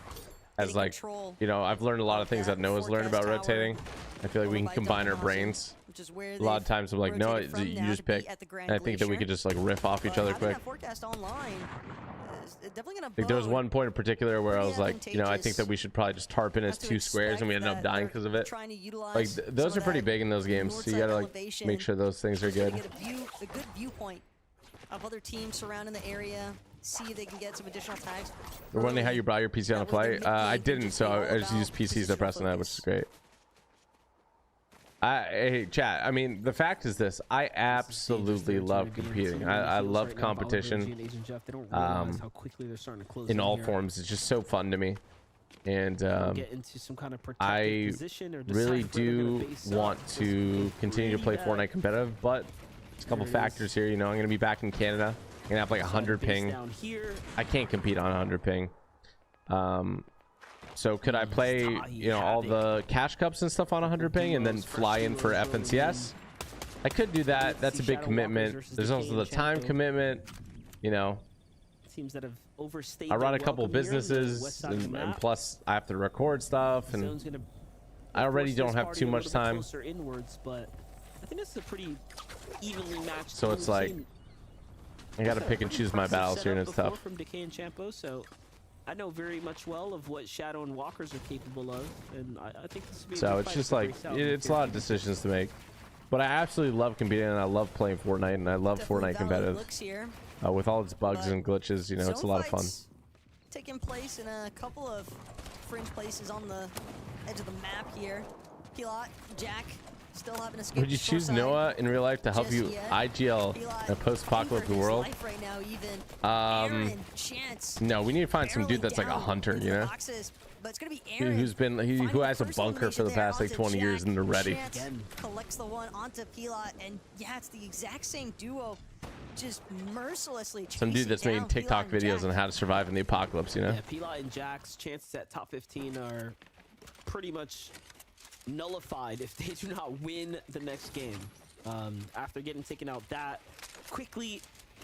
As getting like, control you know, I've learned a lot of things that Noah's learned about forecast tower, rotating. I feel like we can by combine our Duncan brains. which is where A lot of they've times I'm like, no, rotated from you now just to be pick. at the Grand And I think that we Glacier. could just like riff off each But other having quick. that forecast online is definitely gonna Like there was bode one point in particular where I pretty was like, you know, I think that we should probably just tarp in as as to 2 squares and we ended up expect dying that because of they're it. trying to utilize Like some those of are pretty that big in those games, so you north gotta side like elevation make sure those things are to try to good. get a good viewpoint of other teams surrounding the area. See if they can get some additional tags. We're wondering how you brought your PC on a That way play. the I mid-game can didn't, just so be all I just about used PCs to positional press on that, which focus. is great. Hey, chat. I mean, the fact is this: I absolutely love competing. I love competition. In all forms, it's just so fun to me, and Get into some kind of I protected position or really decide where they're gonna do face want up. to continue to play bad. Fortnite competitive, but there's a couple There it factors here. You know, I'm gonna be back in Canada. I'm gonna have like 100 Base ping. down here. I can't compete on 100 ping. So could I play, you know, all the cash cups and stuff on 100 ping and then fly in for FNCS? I could do that. That's a big commitment. There's also the time commitment. You know, Teams that have overstayed I run their a couple welcome here on the businesses, west side of the and map. plus I have to record stuff, and Zone's gonna I already force don't this have party too a much little bit time. closer inwards, but I think this is a pretty evenly matched. So it's team. like, Seen I gotta a pick and pretty choose my impressive battles here, and setup it's before tough. From Decay and Champo, so I know very much well of what Shadow and Walkers are capable of, and I think this would be a So good it's fight just if it like, breaks out it's a here. lot of decisions to make. But I absolutely love competing, and I love playing Fortnite, and I love Definitely Fortnite valid competitive. looks here. With all its bugs But and glitches, you know, it's a zone lot of fun. fights taking place in a couple of fringe places on the edge of the map here. Pilot, Jack, still having escaped. Would you choose Noah in real life to help you IGL in a post-apocalyptic world? Right now, even. Aaron, Chance, No, we need to find some barreling dude that's like a down hunter, into you the know? boxes, but it's gonna be Aaron. Who finding has a the first bunker for the elimination past there like onto 20 years Jack. and they're ready. Chance collects the one onto Pilot, and yeah, it's the exact same duo, just mercilessly Some dude chasing that's down making TikTok Pilot and videos Jack. on how to survive in the apocalypse, you know? Yeah, Pilot and Jack's chances at top 15 are pretty much nullified if they do not win the next game. After getting taken out that quickly,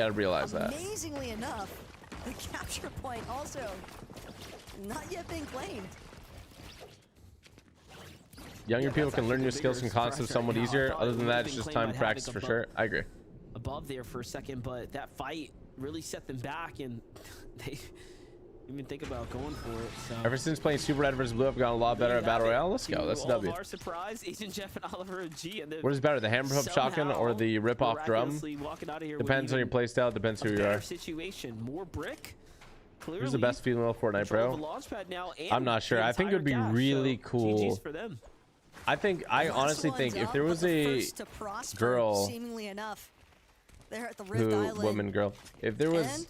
gotta realize that. Amazingly enough, the capture point also not yet been claimed. Younger people can learn new skills and concepts somewhat easier. Other than that, it's just time to practice for sure. I agree. Above there for a second, but that fight really set them back, and they even think about going for it. So Ever since playing Super Red vs. Blue, I've gotten a lot better at Battle Royale. Let's go. That's a W. Our surprise, Agent Jeff and Oliver OG. And What is better, the hammer pump shotgun or the rip-off drum? Depends on your playstyle. Depends who you are. Situation. More brick. Clearly, Who's the best female Fortnite, bro? I'm not sure. I think it would be really cool. For them. I honestly think if there was a girl, seemingly enough, there at the Rift Island, woman girl, if there was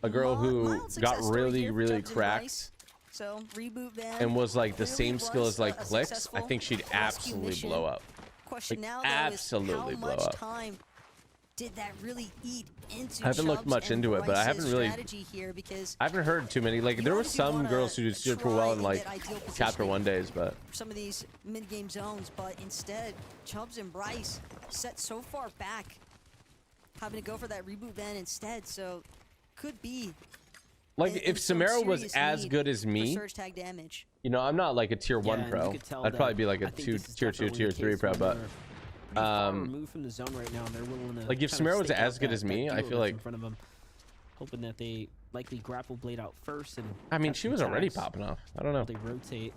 a girl who got really cracked, so reboot van, and was like the same skill as like Clicks, I think she'd absolutely blow up. Question now, absolutely blow up. Time did that really eat into I haven't looked much into it, but I haven't really. I haven't heard too many. Like there were some girls who did super well in like Chapter 1 days, but some of these mid-game zones. But instead, Chubbs and Bryce set so far back, having to go for that reboot van instead. So could be like if Samara was as good as me, surge tag damage. You know, I'm not like a tier 1 pro. I'd probably be like a tier 2, tier 3 pro, but. Removed from the zone right now, and they're willing to like if Samara was as good as me, I feel like in front of them, hoping that they likely grapple blade out first. And I mean, she was already popping off. I don't know. They rotate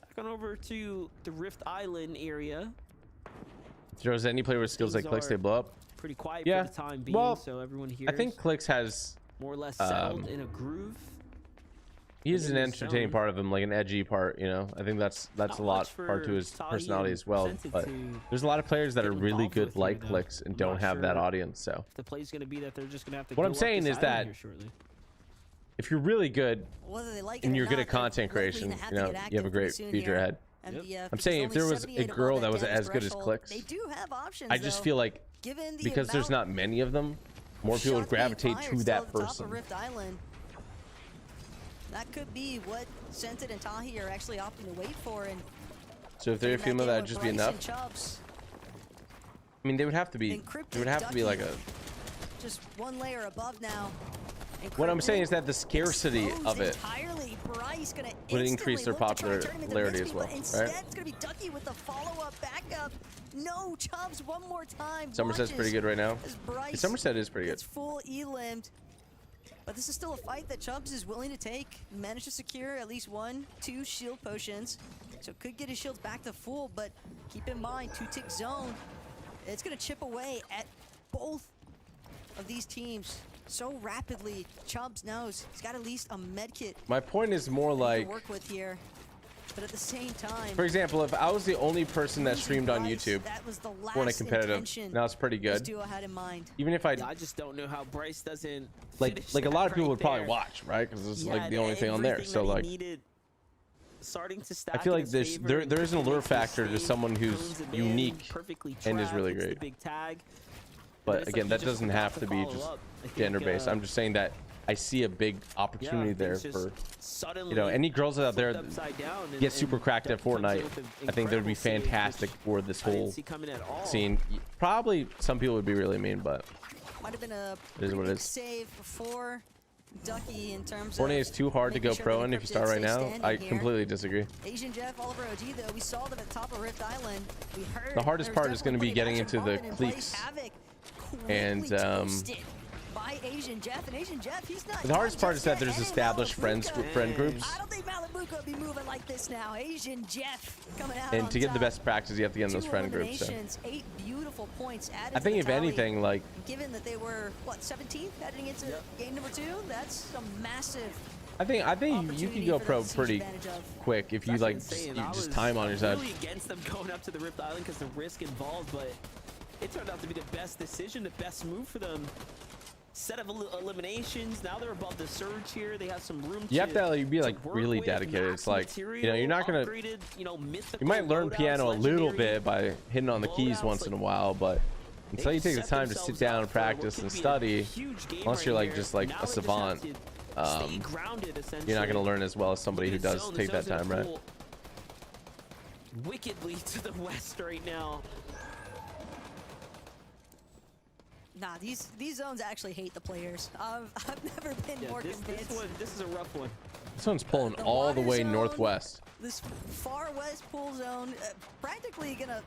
back on over to the Rift Island area. If there was any player with skills like Clicks, they blow up. Pretty quiet for the time being. Well, so everyone here. I think Clicks has more or less settled in a groove. He's an entertaining part of him, like an edgy part, you know. I think that's a lot part to his personality as well. But there's a lot of players that are really good like Clicks and don't have that audience. So the play's going to be that they're just going to have to. What I'm saying is that if you're really good and you're good at content creation, you know, you have a great future ahead. I'm saying if there was a girl that was as good as Clicks, I just feel like because there's not many of them, more people would gravitate to that person. That could be what Scented and Tahi are actually opting to wait for. And so if they're a female, that'd just be enough. I mean, they would have to be. It would have to be like a. Just one layer above now. What I'm saying is that the scarcity of it would increase their popularity as well, right? It's gonna be Ducky with the follow-up backup. No, Chubbs one more time. Somerset's pretty good right now. Somerset is pretty good. It's full E-limbed. But this is still a fight that Chubbs is willing to take. Managed to secure at least 1-2 shield potions. So could get his shields back to full, but keep in mind, 2-tick zone. It's gonna chip away at both of these teams so rapidly. Chubbs knows he's got at least a med kit. My point is more like work with here. But at the same time, for example, if I was the only person that streamed on YouTube for a competitive, now it's pretty good. Even if I just don't know how Bryce doesn't like a lot of people would probably watch, right? Because it's like the only thing on there. So like, I feel like there is an allure factor to someone who's unique and is really great. But again, that doesn't have to be just gender based. I'm just saying that I see a big opportunity there for, you know, any girls out there that get super cracked at Fortnite. I think that would be fantastic for this whole scene. Probably some people would be really mean, but might have been a it is what it is. Save for Ducky in terms Fortnite is too hard to go pro in if you start right now. I completely disagree. Asian Jeff, Oliver OG, though, we saw them at the top of Rift Island. We heard the hardest part is going to be getting into the cliques and by Asian Jeff, and Asian Jeff, he's not. The hardest part is that there's established friend groups. I don't think Malibuka would be moving like this now. Asian Jeff coming out. And to get the best practice, you have to get in those friend groups. So. 8 beautiful points added. I think if anything, like given that they were what 17th heading into game number 2, that's a massive. I think you could go pro pretty quick if you like just time on your side. Really against them going up to the Rift Island because the risk involved, but it turned out to be the best decision, the best move for them. Set of eliminations. Now they're above the surge here. They have some room. You have to be like really dedicated. It's like, you know, you're not gonna. You might learn piano a little bit by hitting on the keys once in a while, but until you take the time to sit down and practice and study, unless you're like just like a savant, you're not gonna learn as well as somebody who does take that time, right? Wickedly to the west right now. Nah, these zones actually hate the players. I've never been more convinced. This is a rough one. This one's pulling all the way northwest. This far west pool zone, practically gonna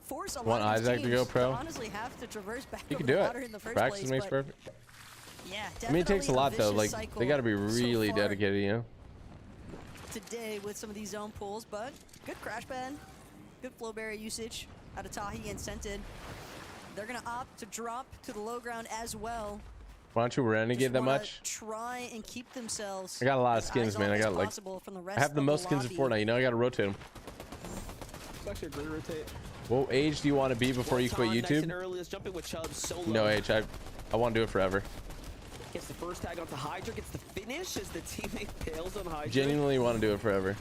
force a Want lot of Isaac to go pro? honestly have to traverse back you over can do the water in the first Practice place, makes perfect. Yeah, I mean, it takes a definitely lot though. vicious Like cycle they got to be so really far dedicated, you know. today with some of these zone pulls, but good crash pad, good flowberry usage out of Tahi and Scented. They're gonna opt to drop to the low ground as well. Why don't you renegade that much? Try and keep themselves. I got a lot of as skins, eyes man. off I as got like, possible from the I rest have the of most skins in lobby. Fortnite. You know, I got to rotate them. It's actually a great rotate. What age do you want to be before you quit Nice and YouTube? early. Let's jump in with Chubb solo. No age. I want to do it forever. Gets the first tag onto Hydra. Gets the finish as the teammate tails on Hydra. Genuinely want to do it forever.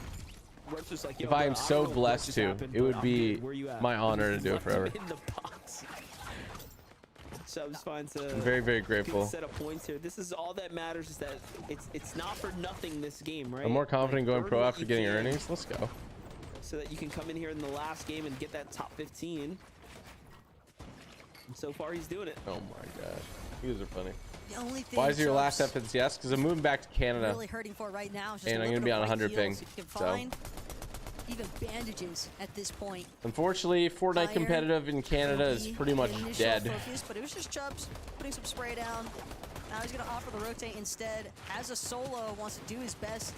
Roach was like, yo, If I bro, am don't so know what blessed just to, happened, it but would I'm be good. Where you at? my honor to Just do it left him forever. in the box. Chubbs finds a I'm very, very good grateful. set of points here. This is all that matters, is that it's not for nothing this game, right? I'm more confident Like, going earn pro what after you getting can, earnings. Let's go. so that you can come in here in the last game and get that top 15. And so far, he's doing it. Oh my gosh, you guys are funny. The only thing Why is your last Chubbs FNCS? Because I'm moving back to Canada. really hurting for right now is just And a I'm little gonna be bit on of 100 right ping, heals. You can so. find even bandages at this point. Unfortunately, Fortnite Fire competitive in Canada will is be pretty much the initial dead. focus, but it was just Chubbs putting some spray down. Now he's gonna offer the rotate instead. As a solo, wants to do his best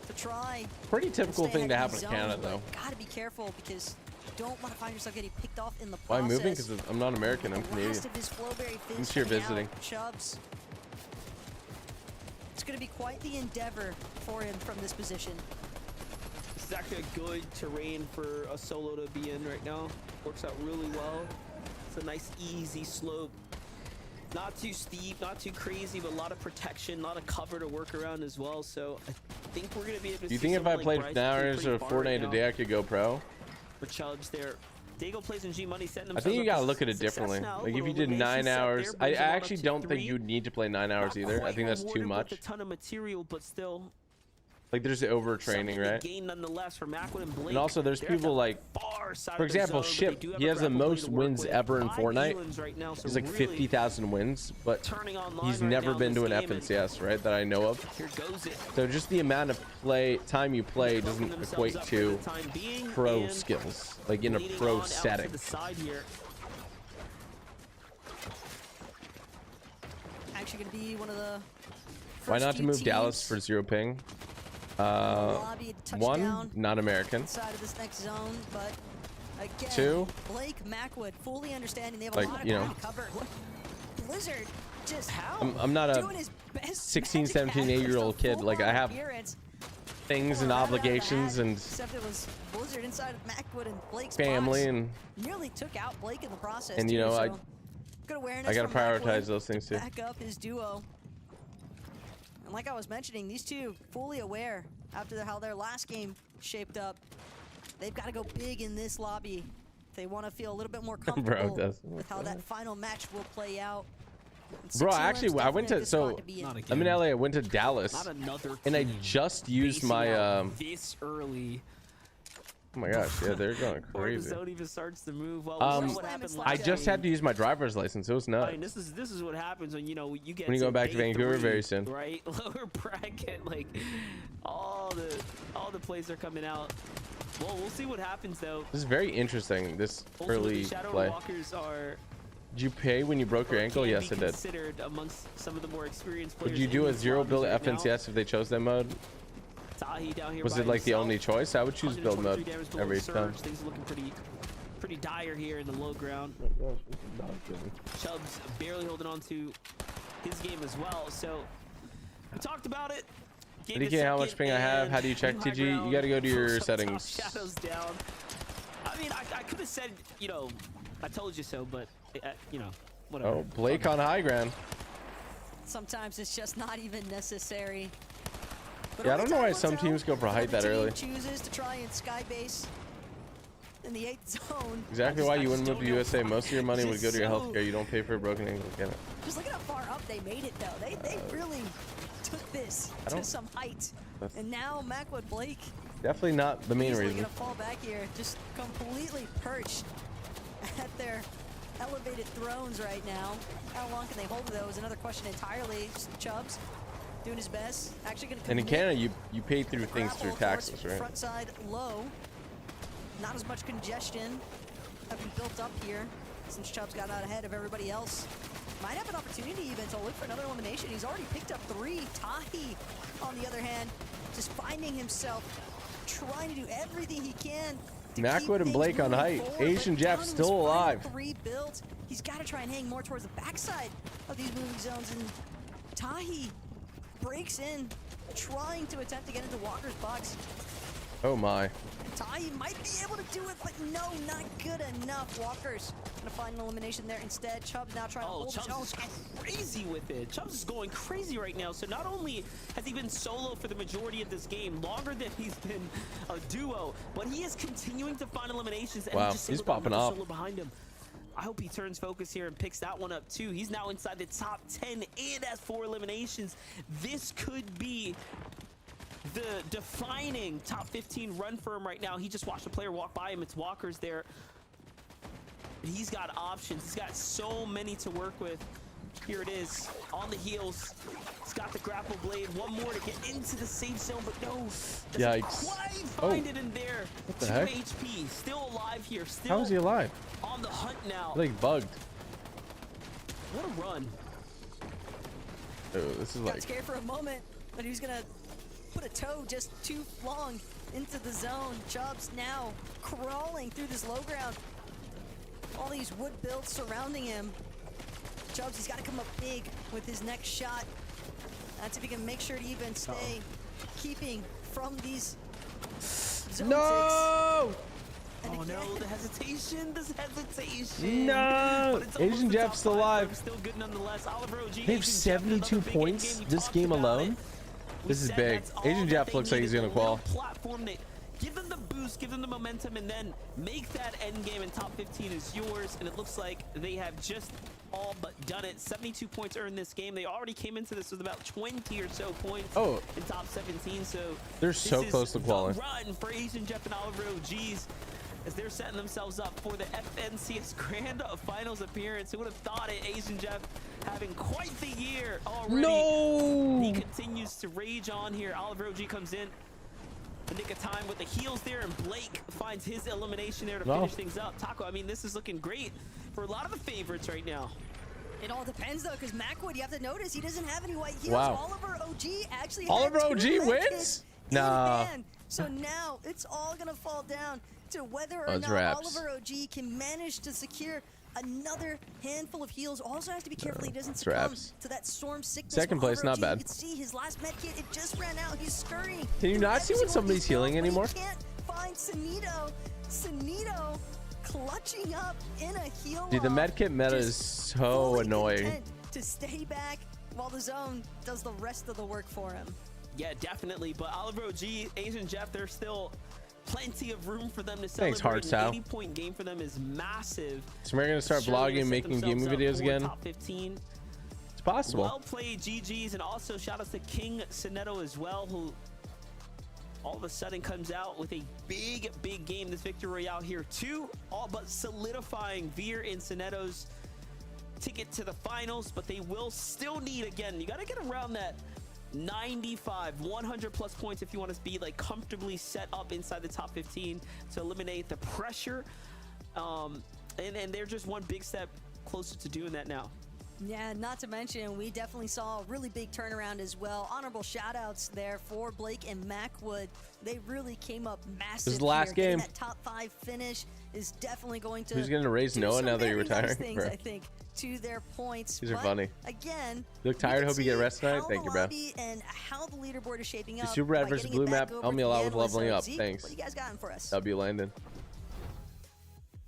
to try. Pretty and typical stay thing to ahead happen of in the Canada, zone, though. but gotta be careful because you don't want to find yourself getting picked off in the Why process. moving? Because I'm not American. I'm The Canadian. last of his Flowberry Fizz I'm here coming visiting. out, Chubbs. It's gonna be quite the endeavor for him from this position. This is actually a good terrain for a solo to be in right now. Works out really well. It's a nice, easy slope. Not too steep, not too crazy, but a lot of protection, a lot of cover to work around as well. So I think we're gonna be able to. Do you see think if I someone played like 10 Bryce hours pretty of far right Fortnite a now. day, I could go pro? For Chubbs there. Dago plays in G Money, setting I themselves think you up gotta for look at it success differently. now. Like if you Little did 9 elimination set hours, there, I brings them on up actually to don't think 3. you'd need to play 9 hours Not either. I quite think that's too rewarded much. with a ton of material, but still. Like there's overtraining, something to right? gain nonetheless for Macklin and Blake. And also there's They're at people the like, far side for of the example, zone, but Ship. they do have He a has the grapple play most to work wins with. ever in 5 Fortnite. Elans right now, so He's like really 50,000 wins, but turning online he's right never now been in to an this game, and FNCS, right? That I know of. Here goes it. So just the amount of time you play doesn't Themselves equate up for to the time being, pro and skills, like in a leading pro on out to setting. the side here. Actually gonna be one of the Why first not to few move Dallas teams for 0 ping? lobby One, touchdown not American. inside of this next zone, but again, 2, Blake Mackwood fully understanding they have like, a lot of you know, ground to cover. Blizzard just I'm not a doing his best 16, magic 17, act 8-year-old for the kid. Like I full-on have appearance. things Or and rather, obligations had, and except it was Blizzard inside of Mackwood and Blake's family, box. and Nearly took out Blake in the process. And, you too, know, so I good awareness I gotta from Mackwood prioritize those things to too. back up his duo. And like I was mentioning, these two fully aware after how their last game shaped up. They've got to go big in this lobby. They want to feel a little bit more comfortable with how that final match will play out. And Bro, 6-0 actually, is I went definitely a to good spot so be in. I'm in LA. I went to Dallas, Not another and I team just used basing my out this early. Oh my gosh, yeah, they're going Before the crazy. zone even starts to move. Well, we saw what happened I last just game. had to use my driver's license. It was I nuts. mean, this is what happens when you get When you to go back to day Vancouver 3, very soon. right? Lower bracket, like all the plays are coming out. Well, we'll see what happens though. This is very interesting. This Ultimately, early Shadow play. Walkers are Did you pay when you broke your ankle? can Yes, be I did. considered amongst some of the more experienced players. Would you in do a these 0 build lobbies right now. FNCS if they chose that mode? Tahi down here Was by it like the himself. only choice? I would choose build 123 mode damage below every surge. time. Things are looking pretty dire here in the low ground. Chubbs barely holding on to his game as well. So we talked about it. Gave it a DK, how much second, ping I have? and How do you check high TG? You ground gotta go to for your some settings. tough shadows down. I mean, I could have said, I told you so, but whatever. Oh, Blake on high ground. Sometimes it's just not even necessary. But Yeah, I only don't know time why will some tell teams go for when height the that team early. chooses to try and skybase in the 8th zone. Exactly why you wouldn't move to don't know USA. why. Most of your money would Just go to your so- healthcare. You don't pay for a broken ankle. Get it? Just look at how far up they made it, though. They really took this I to don't- some height. That's- And now Mackwood Blake Definitely not the main easily reason. gonna fall back here, just completely perched at their elevated thrones right now. How long can they hold it, though, is another question entirely. Just Chubbs doing his best. Actually gonna And in commit Canada, you pay through the things through grapple towards taxes, right? Front side low. Not as much congestion having built up here since Chubbs got out ahead of everybody else. might have an opportunity even to look for another elimination. He's already picked up 3. Tahi, on the other hand, just finding himself trying to do everything he can. Macwood and Blake on height. Asian Jeff still alive. 3 builds. He's got to try and hang more towards the backside of these moving zones. And Tahi breaks in, trying to attempt to get into Walker's box. Oh my. Tahi might be able to do it, but no, not good enough. Walker's gonna find an elimination there instead. Chubb's now trying to hold his own. Chubb's crazy with it. Chubb's is going crazy right now. So not only has he been solo for the majority of this game, longer than he's been a duo, but he is continuing to find eliminations. And Wow, just he's singled out popping another off. solo behind him. I hope he turns focus here and picks that one up too. He's now inside the top 10 and has 4 eliminations. This could be the defining top 15 run for him right now. He just watched a player walk by him. It's Walker's there. He's got options. He's got so many to work with. Here it is, on the heels. He's got the grapple blade. One more to get into the safe zone, but no. Doesn't Yikes. quite find it in there. What the 2 heck? HP, still alive here. Still How is he alive? on the hunt now. Like bugged. What a run. Oh, this is Got like. scared for a moment, but he was gonna put a toe just too long into the zone. Chubbs now crawling through this low ground. All these wood builds surrounding him. Chubbs, he's got to come up big with his next shot. That's if he can make sure to even stay keeping from these zone No! ticks. Oh no, the hesitation, No! But it's almost Asian the Jeff's top still 5, alive. but Still good nonetheless. Oliver OG, They have Asian Jeff, 72 another big points game. You this talked game about alone? it. We This is said big. that's all Asian that Jeff they looks like he's needed, gonna a little qual. Platform that give them the boost, give them the momentum, and then make that end game in top 15 is yours. And it looks like they have just all but done it. 72 points earned this game. They already came into this with about 20 or so points in top 17. So They're so close to qualifying. Run for Asian Jeff and Oliver OGs as they're setting themselves up for the FNCS Grand Finals appearance. Who would have thought it? Asian Jeff having quite the year already. No! He continues to rage on here. Oliver OG comes in the nick of time with the heels there, and Blake finds his elimination there to finish things up. Taco, I mean, this is looking great for a lot of the favorites right now. It all depends though, because Macwood, you have to notice he doesn't have any white heels. Wow. Oliver OG actually Oliver had 2 OG red wins? kits in Nah. hand. So now it's all gonna fall down to whether or It's not wraps. Oliver OG can manage to secure another handful of heals. Also has to be careful he doesn't It's succumb wraps. to that storm sickness. Second But place, Oliver not OG, bad. You can see his last med kit, it just ran out. He's scurrying. Can you through not every see when single one of somebody's these healing builds, but anymore? he can't find Sunito. Sunito clutching up in a heal. Dude, the lock, medkit meta just is so fully annoying. content to stay back while the zone does the rest of the work for him. Yeah, definitely. But Oliver OG, Asian Jeff, there's still plenty of room for them to Thanks, celebrate. Hardstyle. An 80-point game for them is massive. So we're gonna start Surely vlogging they and set making gaming themselves up videos for again. Top 15. It's possible. Well played, GGs, and also shout out to King Sinetto as well, who all of a sudden comes out with a big game. This victory royale here too, all but solidifying Veer and Sinetto's ticket to the finals. But they will still need, again, you got to get around that 95, 100 plus points if you want to be like comfortably set up inside the top 15 to eliminate the pressure. And they're just one big step closer to doing that now. Yeah, not to mention, we definitely saw a really big turnaround as well. Honorable shout-outs there for Blake and Macwood. They really came up massive. This is the last here. Getting game. that top 5 finish is definitely going to. Who's gonna raise do Noah some now that you're very nice retiring, things, bro? I think, to their points. These are But funny. Again, You look tired? can Hope you get see rest tonight. how Thank the you, bro. lobby and how the leaderboard is shaping The up. Super Red by versus getting Blue it back map over helped me a to lot the with analysts. leveling So, up. Zeke, Thanks. What do you guys got for us? W Landon.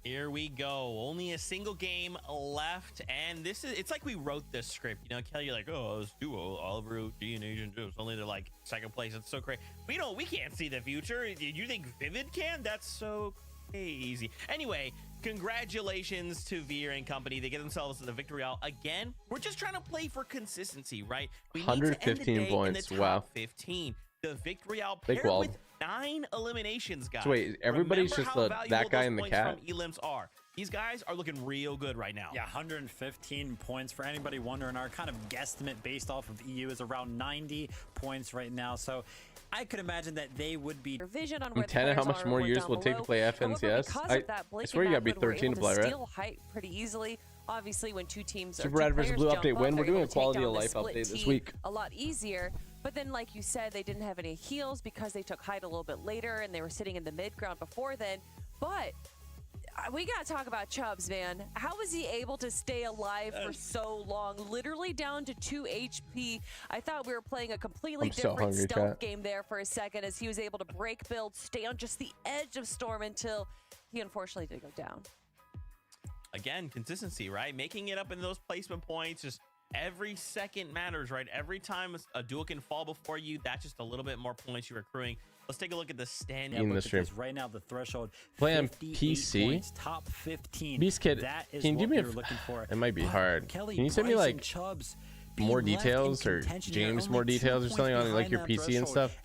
Here we go. Only a single game left, and this is—it's like we wrote this script. You know, Kelly, you're like, oh, it's duo Oliver OG and Asian Jeff. Only they're like second place. It's so crazy. We can't see the future. You think Vivid can? That's so crazy. Anyway, congratulations to Veer and company. They get themselves to the victory royale again. We're just trying to play for consistency, right? We need to end the 115 day points. In the Wow. top 15. The victory royale Big paired walled. with 9 eliminations, guys. So wait, everybody's Remember just how that valuable guy those and the points cat? from Elims are. These guys are looking real good right now. Yeah, 115 points. For anybody wondering, our kind of guesstimate based off of EU is around 90 points right now. So I could imagine that they would be. Vision on where the Antenna, how players much are more were years down will it take to below. play However, FNCS? because I of that, Blake swear and you gotta be Macwood were 13 able to play, right? steal height pretty easily. Obviously, when two teams Super or two Red versus players Blue jump update up, win. We're they're doing able a to take quality down of the life split update this team week. a lot easier. But then, like you said, they didn't have any heals because they took height a little bit later and they were sitting in the mid ground before then. But we got to talk about Chubbs, man. How was he able to stay alive for so long? Literally down to 2 HP. I thought we were playing a completely different stealth game there for a second as he was able to break build, stay on just the edge of Storm until he unfortunately did go down. Again, consistency, right? Making it up in those placement points. Just every second matters, right? Every time a duel can fall before you, that's just a little bit more points you're accruing. Let's take a look at the standing. In the stream right now, the threshold play on PC points, top 15. Beast Kid, that is can you do me looking for. It might be hard. Kelly, can you send me like Chubbs more details or James more details or something on like your PC and stuff?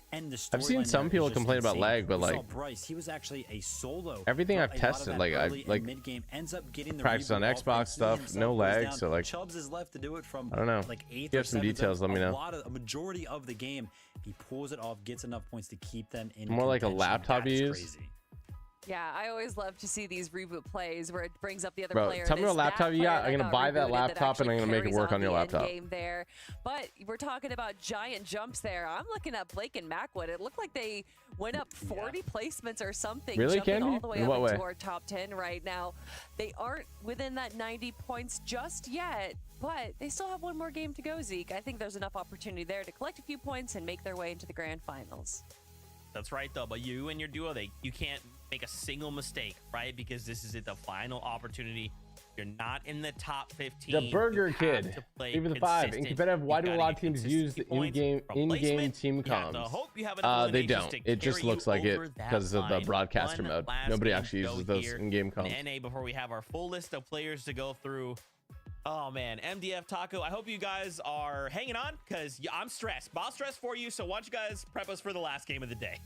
I've seen some people complain about lag, but like Bryce, he was actually a solo. Everything I've tested, like I like mid-game ends up getting the practice on Xbox stuff, no lag, so like Chubbs is left to do it from I don't know. Like 8th if you have some details, let me know. A majority of the game, he pulls it off, gets enough points to keep them in. More like a laptop you use. Crazy. Yeah, I always love to see these reboot plays where it brings up the other Bro, player. tell me what laptop you got. I'm gonna buy that laptop and I'm gonna make it work on your laptop. Game there. But we're talking about giant jumps there. I'm looking at Blake and Macwood. It looked like they went up 40 placements or something. Really, jumping Candy? all the way In what up way? into our top 10 right now. They aren't within that 90 points just yet, but they still have one more game to go, Zeke. I think there's enough opportunity there to collect a few points and make their way into the grand finals. That's right, though. But you and your duo, you can't make a single mistake, right? Because this is the final opportunity. You're not in the top 15. The Burger Kid, even the 5. In competitive, why do a lot of teams use the in-game team comms? They don't. It just looks like it because of the broadcaster mode. Nobody actually uses those in-game comms. NA, before we have our full list of players to go through. Oh man, MDF Taco, I hope you guys are hanging on because I'm stressed. Boss stressed for you, so why don't you guys prep us for the last game of the day?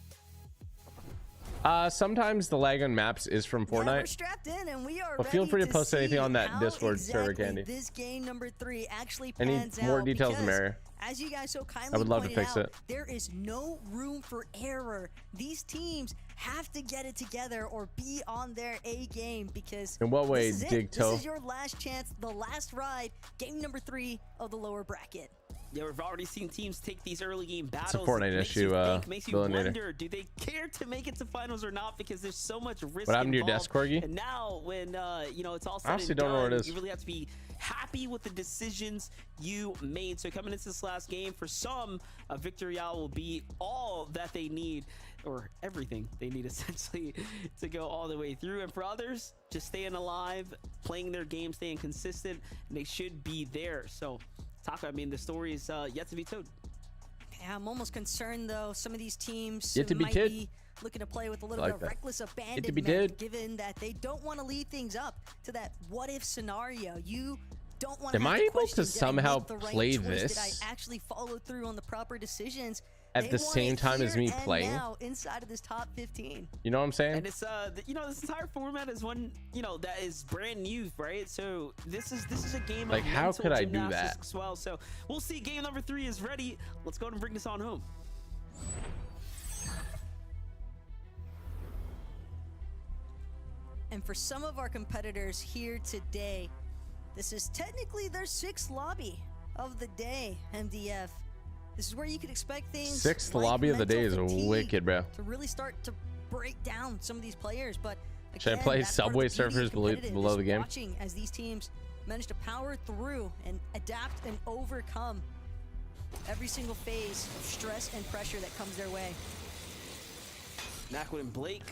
Sometimes the lag on maps is from Fortnite. Yeah, we're strapped in and we are but feel free to ready post anything on that how Discord server, Candy. This game number 3 actually Any pans more out details, because, Mary? as you guys so kindly I would love to pointed fix out, it. there is no room for error. These teams have to get it together or be on their A game because in what way, this is Dig it. Toe? This is your last chance, the last ride, game number 3 of the lower bracket. Yeah, we've already seen teams take these early game battles. It's a Fortnite issue, makes you wonder, do they care to make it to finals or not? Because there's so much risk. What happened to your involved. desk, Corgi? And now, when you know it's all said I honestly and don't know done, where it is. you really have to be happy with the decisions you made. So coming into this last game, for some, a victory out will be all that they need, or everything they need essentially to go all the way through. And for others, just staying alive, playing their game, staying consistent, and they should be there. So. Taco, I mean, the story is yet to be told. Yeah, I'm almost concerned, though. Some of these teams Yet to be might told. be looking to play with a little bit of reckless Yet to be abandonment, told. given that they don't want to leave things up to that what-if scenario. You don't want to Am have I to able question, to did I somehow make the right play choice? this Did I actually follow through on the proper decisions? At They the want same it time as here me and playing? now inside of this top 15. You know what I'm saying? And it's you know, this entire format is one, you know, that is brand new, right? So this is a game Like, of how mental could I do gymnastics that? as well. So we'll see. Game number 3 is ready. Let's go ahead and bring this on home. And for some of our competitors here today, this is technically their 6th lobby of the day, MDF. This is where you could expect things 6th like lobby of the day is mental fatigue wicked, bro. to really start to break down some of these players. But Should I again, play that's part of Subway the beauty of Surfers below competitive, the is game? watching as these teams manage to power through and adapt and overcome every single phase of stress and pressure that comes their way. Macwood and Blake,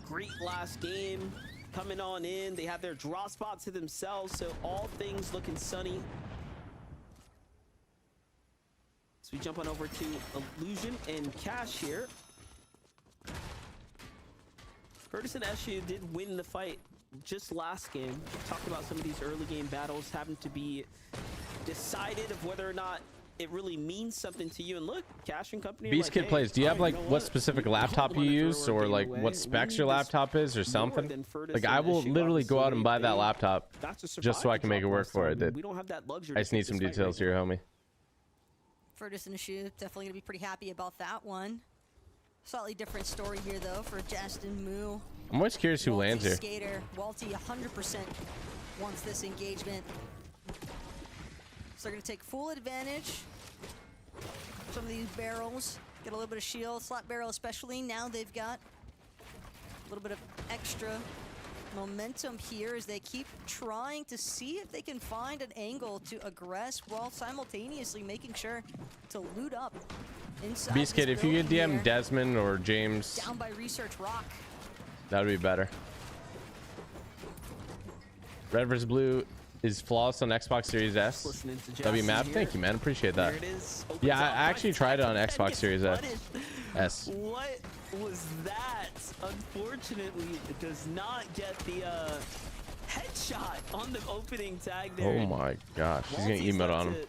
great last game, coming on in. They have their draw spot to themselves, so all things looking sunny. So we jump on over to Illusion and Cash here. Curtis and Eshu did win the fight just last game. We talked about some of these early game battles having to be decided of whether or not it really means something to you. And look, Cash and company. Beast Kid plays. Do you have like what specific laptop you use, or like away. what specs your laptop is, or something? than Furtis Like and I will Eshu, literally go out and obviously, buy that they- laptop That's a just so I can make it work for it, dude. We don't have that luxury. I just need some details here, homie. Furtis and Ashu definitely gonna be pretty happy about that one. Slightly different story here though for Justin Moo. I'm always curious who Walty lands here. Skater, Walty 100% wants this engagement. So they're going to take full advantage of some of these barrels. Get a little bit of shield, slot barrel especially. Now they've got a little bit of extra momentum here as they keep trying to see if they can find an angle to aggress while simultaneously making sure to loot up inside. Beast Kid, if you could DM Desmond or James, down by Research Rock. that would be better. Red vs Blue is flawless on Xbox Series S. W map, thank you, man. Appreciate that. Yeah, I actually tried it on Xbox Series S. What was that? Unfortunately, it does not get the headshot on the opening tag there. Oh my gosh, she's gonna emote on him.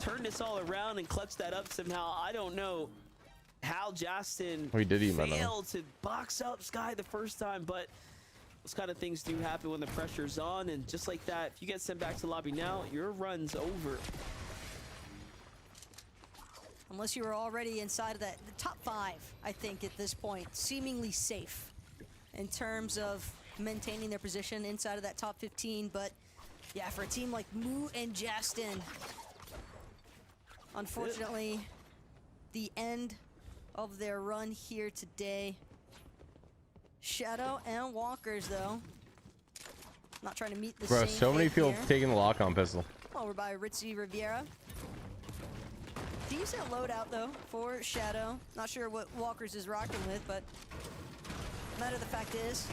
Turn this all around and clutch that up somehow. I don't know how Justin failed to box up Sky the first time, but those kind of things do happen when the pressure's on, and just like that, if you get sent back to the lobby now, your run's over. Unless you were already inside of the top 5, I think at this point, seemingly safe in terms of maintaining their position inside of that top 15. But yeah, for a team like Moo and Justin, unfortunately, the end of their run here today. Shadow and Walkers, though, not trying to meet the same so many fate people here. taking the lock-on pistol. Over by Ritzy Riviera. Decent loadout, though, for Shadow. Not sure what Walkers is rocking with, but matter of the fact is,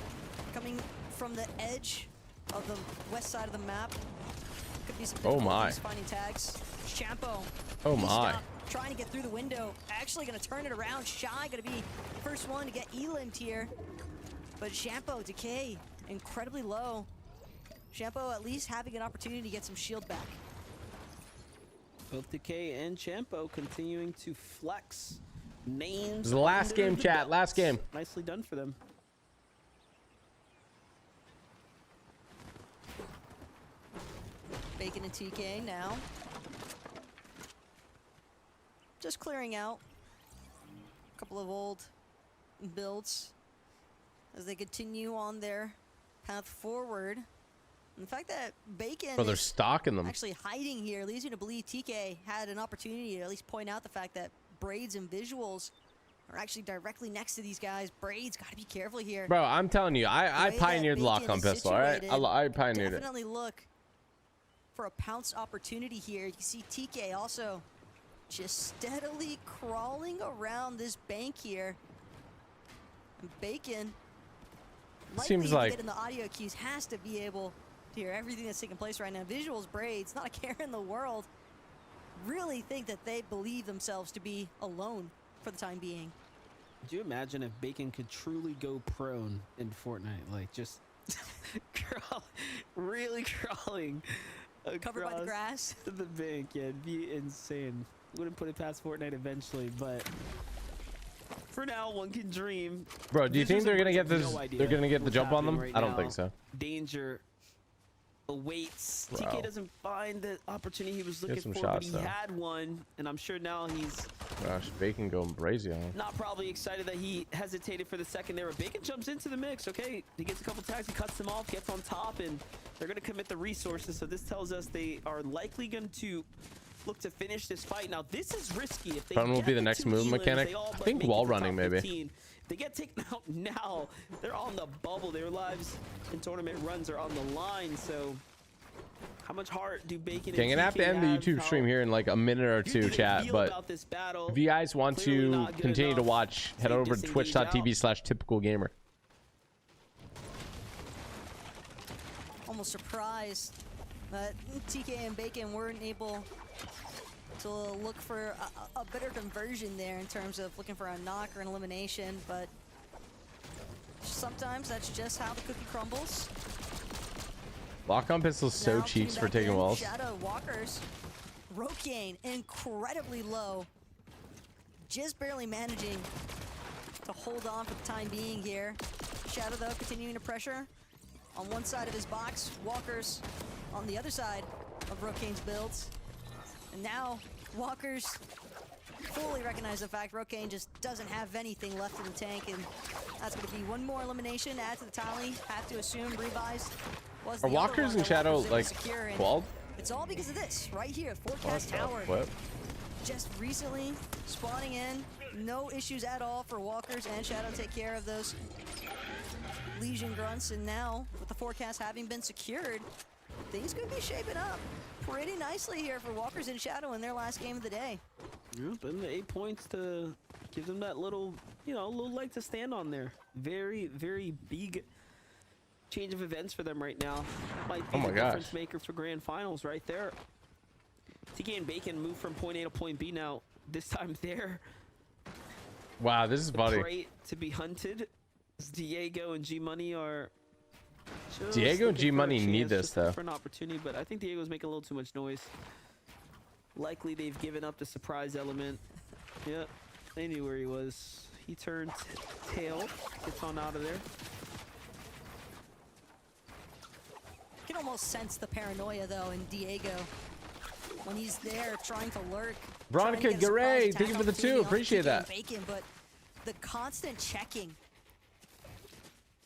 coming from the edge of the west side of the map, could be some difficulties finding tags. Champo. Oh my. Trying to get through the window. Actually going to turn it around. Shy going to be the first one to get elimed here. But Champo, Decay, incredibly low. Champo at least having an opportunity to get some shield back. Both Decay and Champo continuing to flex names. This is the last game, chat. Last game. Nicely done for them. Bacon and TK now. Just clearing out a couple of old builds as they continue on their path forward. And the fact that Bacon they're is stalking them. actually hiding here leads you to believe TK had an opportunity to at least point out the fact that Braids and Visuals are actually directly next to these guys. Braids got to be careful here. Bro, I'm telling you, I pioneered the lock-on pistol, all right? I pioneered it. Definitely look for a pounce opportunity here. You can see TK also just steadily crawling around this bank here. And Bacon, seems like get in the audio cues, has to be able to hear everything that's taking place right now. Visuals, Braids, not a care in the world. Really think that they believe themselves to be alone for the time being. Could you imagine if Bacon could truly go prone in Fortnite? Like just really crawling covered by the grass to the bank. Yeah, it'd be insane. Wouldn't put it past Fortnite eventually, but for now, one can dream. Bro, do you think they're gonna get this? They're gonna get the jump on them? Right I don't now. think so. Danger awaits. Wow. TK doesn't find the opportunity he was looking for, shots, but he though. had one, and I'm sure now he's Gosh, Bacon going crazy on him. not probably excited that he hesitated for the second there. But Bacon jumps into the mix. Okay, he gets a couple tags, he cuts them off, gets on top, and they're going to commit the resources. So this tells us they are likely going to look to finish this fight. Now this is risky. If they Front will get be the next two move elims, mechanic. they all I but think make it wall to running top maybe. 15. If they get taken out now, they're on the bubble. Their lives in tournament runs are on the line. So how much heart do Bacon Okay, I'm gonna have to end the YouTube stream here in like a minute or two, chat. But if you guys want to continue to watch, head over to twitch.tv/typicalgamer. Almost surprised that TK and Bacon weren't able to look for a better conversion there in terms of looking for a knock or an elimination, but sometimes that's just how the cookie crumbles. Lock-on pistol's so cheeks for taking walls. Shadow Walkers, Rokane incredibly low, just barely managing to hold on for the time being here. Shadow though continuing to pressure on one side of his box, Walkers on the other side of Rokane's builds. And now Walkers fully recognize the fact Rokane just doesn't have anything left in the tank, and that's going to be one more elimination to add to the tally. Have to assume revised was Are the other walkers one in that shadow Walker's able like to secure, and qualled? it's all because of this right here. Forecast Tower What? just recently spawning in. No issues at all for walkers and shadow take care of those Legion grunts, and now with the forecast having been secured, things could be shaping up pretty nicely here for walkers and shadow in their last game of the day. Yep, and the 8 points to give them that little, you know, little leg to stand on there. Very, very big change of events for them right now. Might be Oh my the gosh. difference maker for grand finals right there. TK and Bacon move from point A to point B now. This time there. Wow, this is The funny. prey to be hunted. Diego and G Money are. just Diego and looking G for a Money need chance, this, just looking though. for an opportunity, but I think Diego's making a little too much noise. Likely they've given up the surprise element. Yep, they knew where he was. He turned tail, gets on out of there. You can almost sense the paranoia though in Diego when he's there trying to lurk. trying to Veronica get a surprise Garay, attack thank you for the opportunity 2. on Appreciate TK and that. Bacon, but the constant checking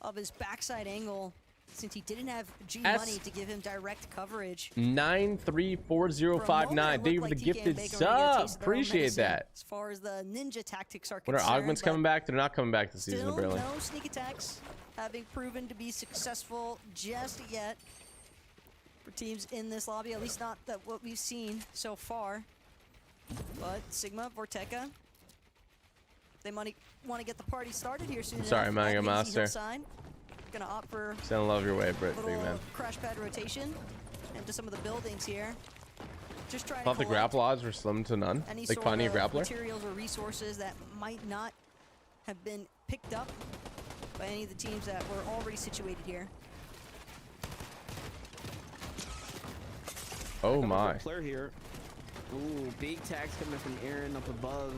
of his backside angle, since he didn't have G Money to give him direct coverage. 934059. Thank you for the gifted sub. Appreciate that. As far as the ninja tactics are When are concerned, augments but coming back? They're not coming back this season, still apparently. no sneak attacks having proven to be successful just yet for teams in this lobby, at least not that what we've seen so far. But Sigma, Vorteca, they want to get the party started here soon. Sorry, enough. Manga At Lazy Master. Hillside, gonna opt for Send love your way, Brit, a big man. little crash pad rotation into some of the buildings here. Just trying Thought to the collect grapple odds were slim to none. any Like sort finding a of grappler. materials or resources that might not have been picked up by any of the teams that were already situated here. Oh my. Player here. Ooh, big tags coming from Aaron up above.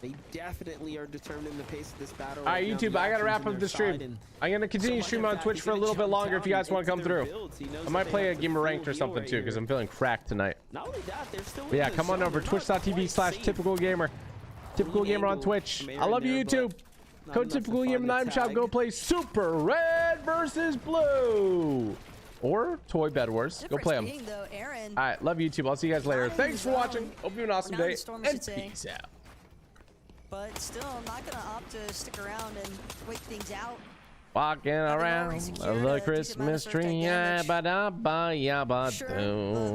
They definitely are determining the pace of this battle. All right, now. YouTube, The I gotta action's wrap on up their the stream. side, and I'm gonna continue so stream much on in fact, Twitch he's for a gonna little bit jump longer if you down guys want to into come their through. builds. He knows I that might they play a have the game of full ranked or heal something right too, because here. I'm feeling cracked tonight. Not only that, they're still But yeah, in the come on zone. over They're not quite safe. twitch.tv/typical gamer. Typical Clean gamer on angle Twitch. from I Aaron love you, there, but YouTube. not Code enough to typical find gamer in the the item shop. tag. Go play Super Red versus Blue. Or Toy Bed Wars. Go play them. Being, though, Aaron, All right, love you, YouTube. I'll see you guys later. Not in Thanks the for watching. zone. Hope you have an awesome Or not in day. the storm, I And should say. peace out. but still not gonna opt to stick around and wait things out. Walking already around secured a the decent amount of Christmas surf tech tree. damage. Yabba dabba yabba Sure, doo.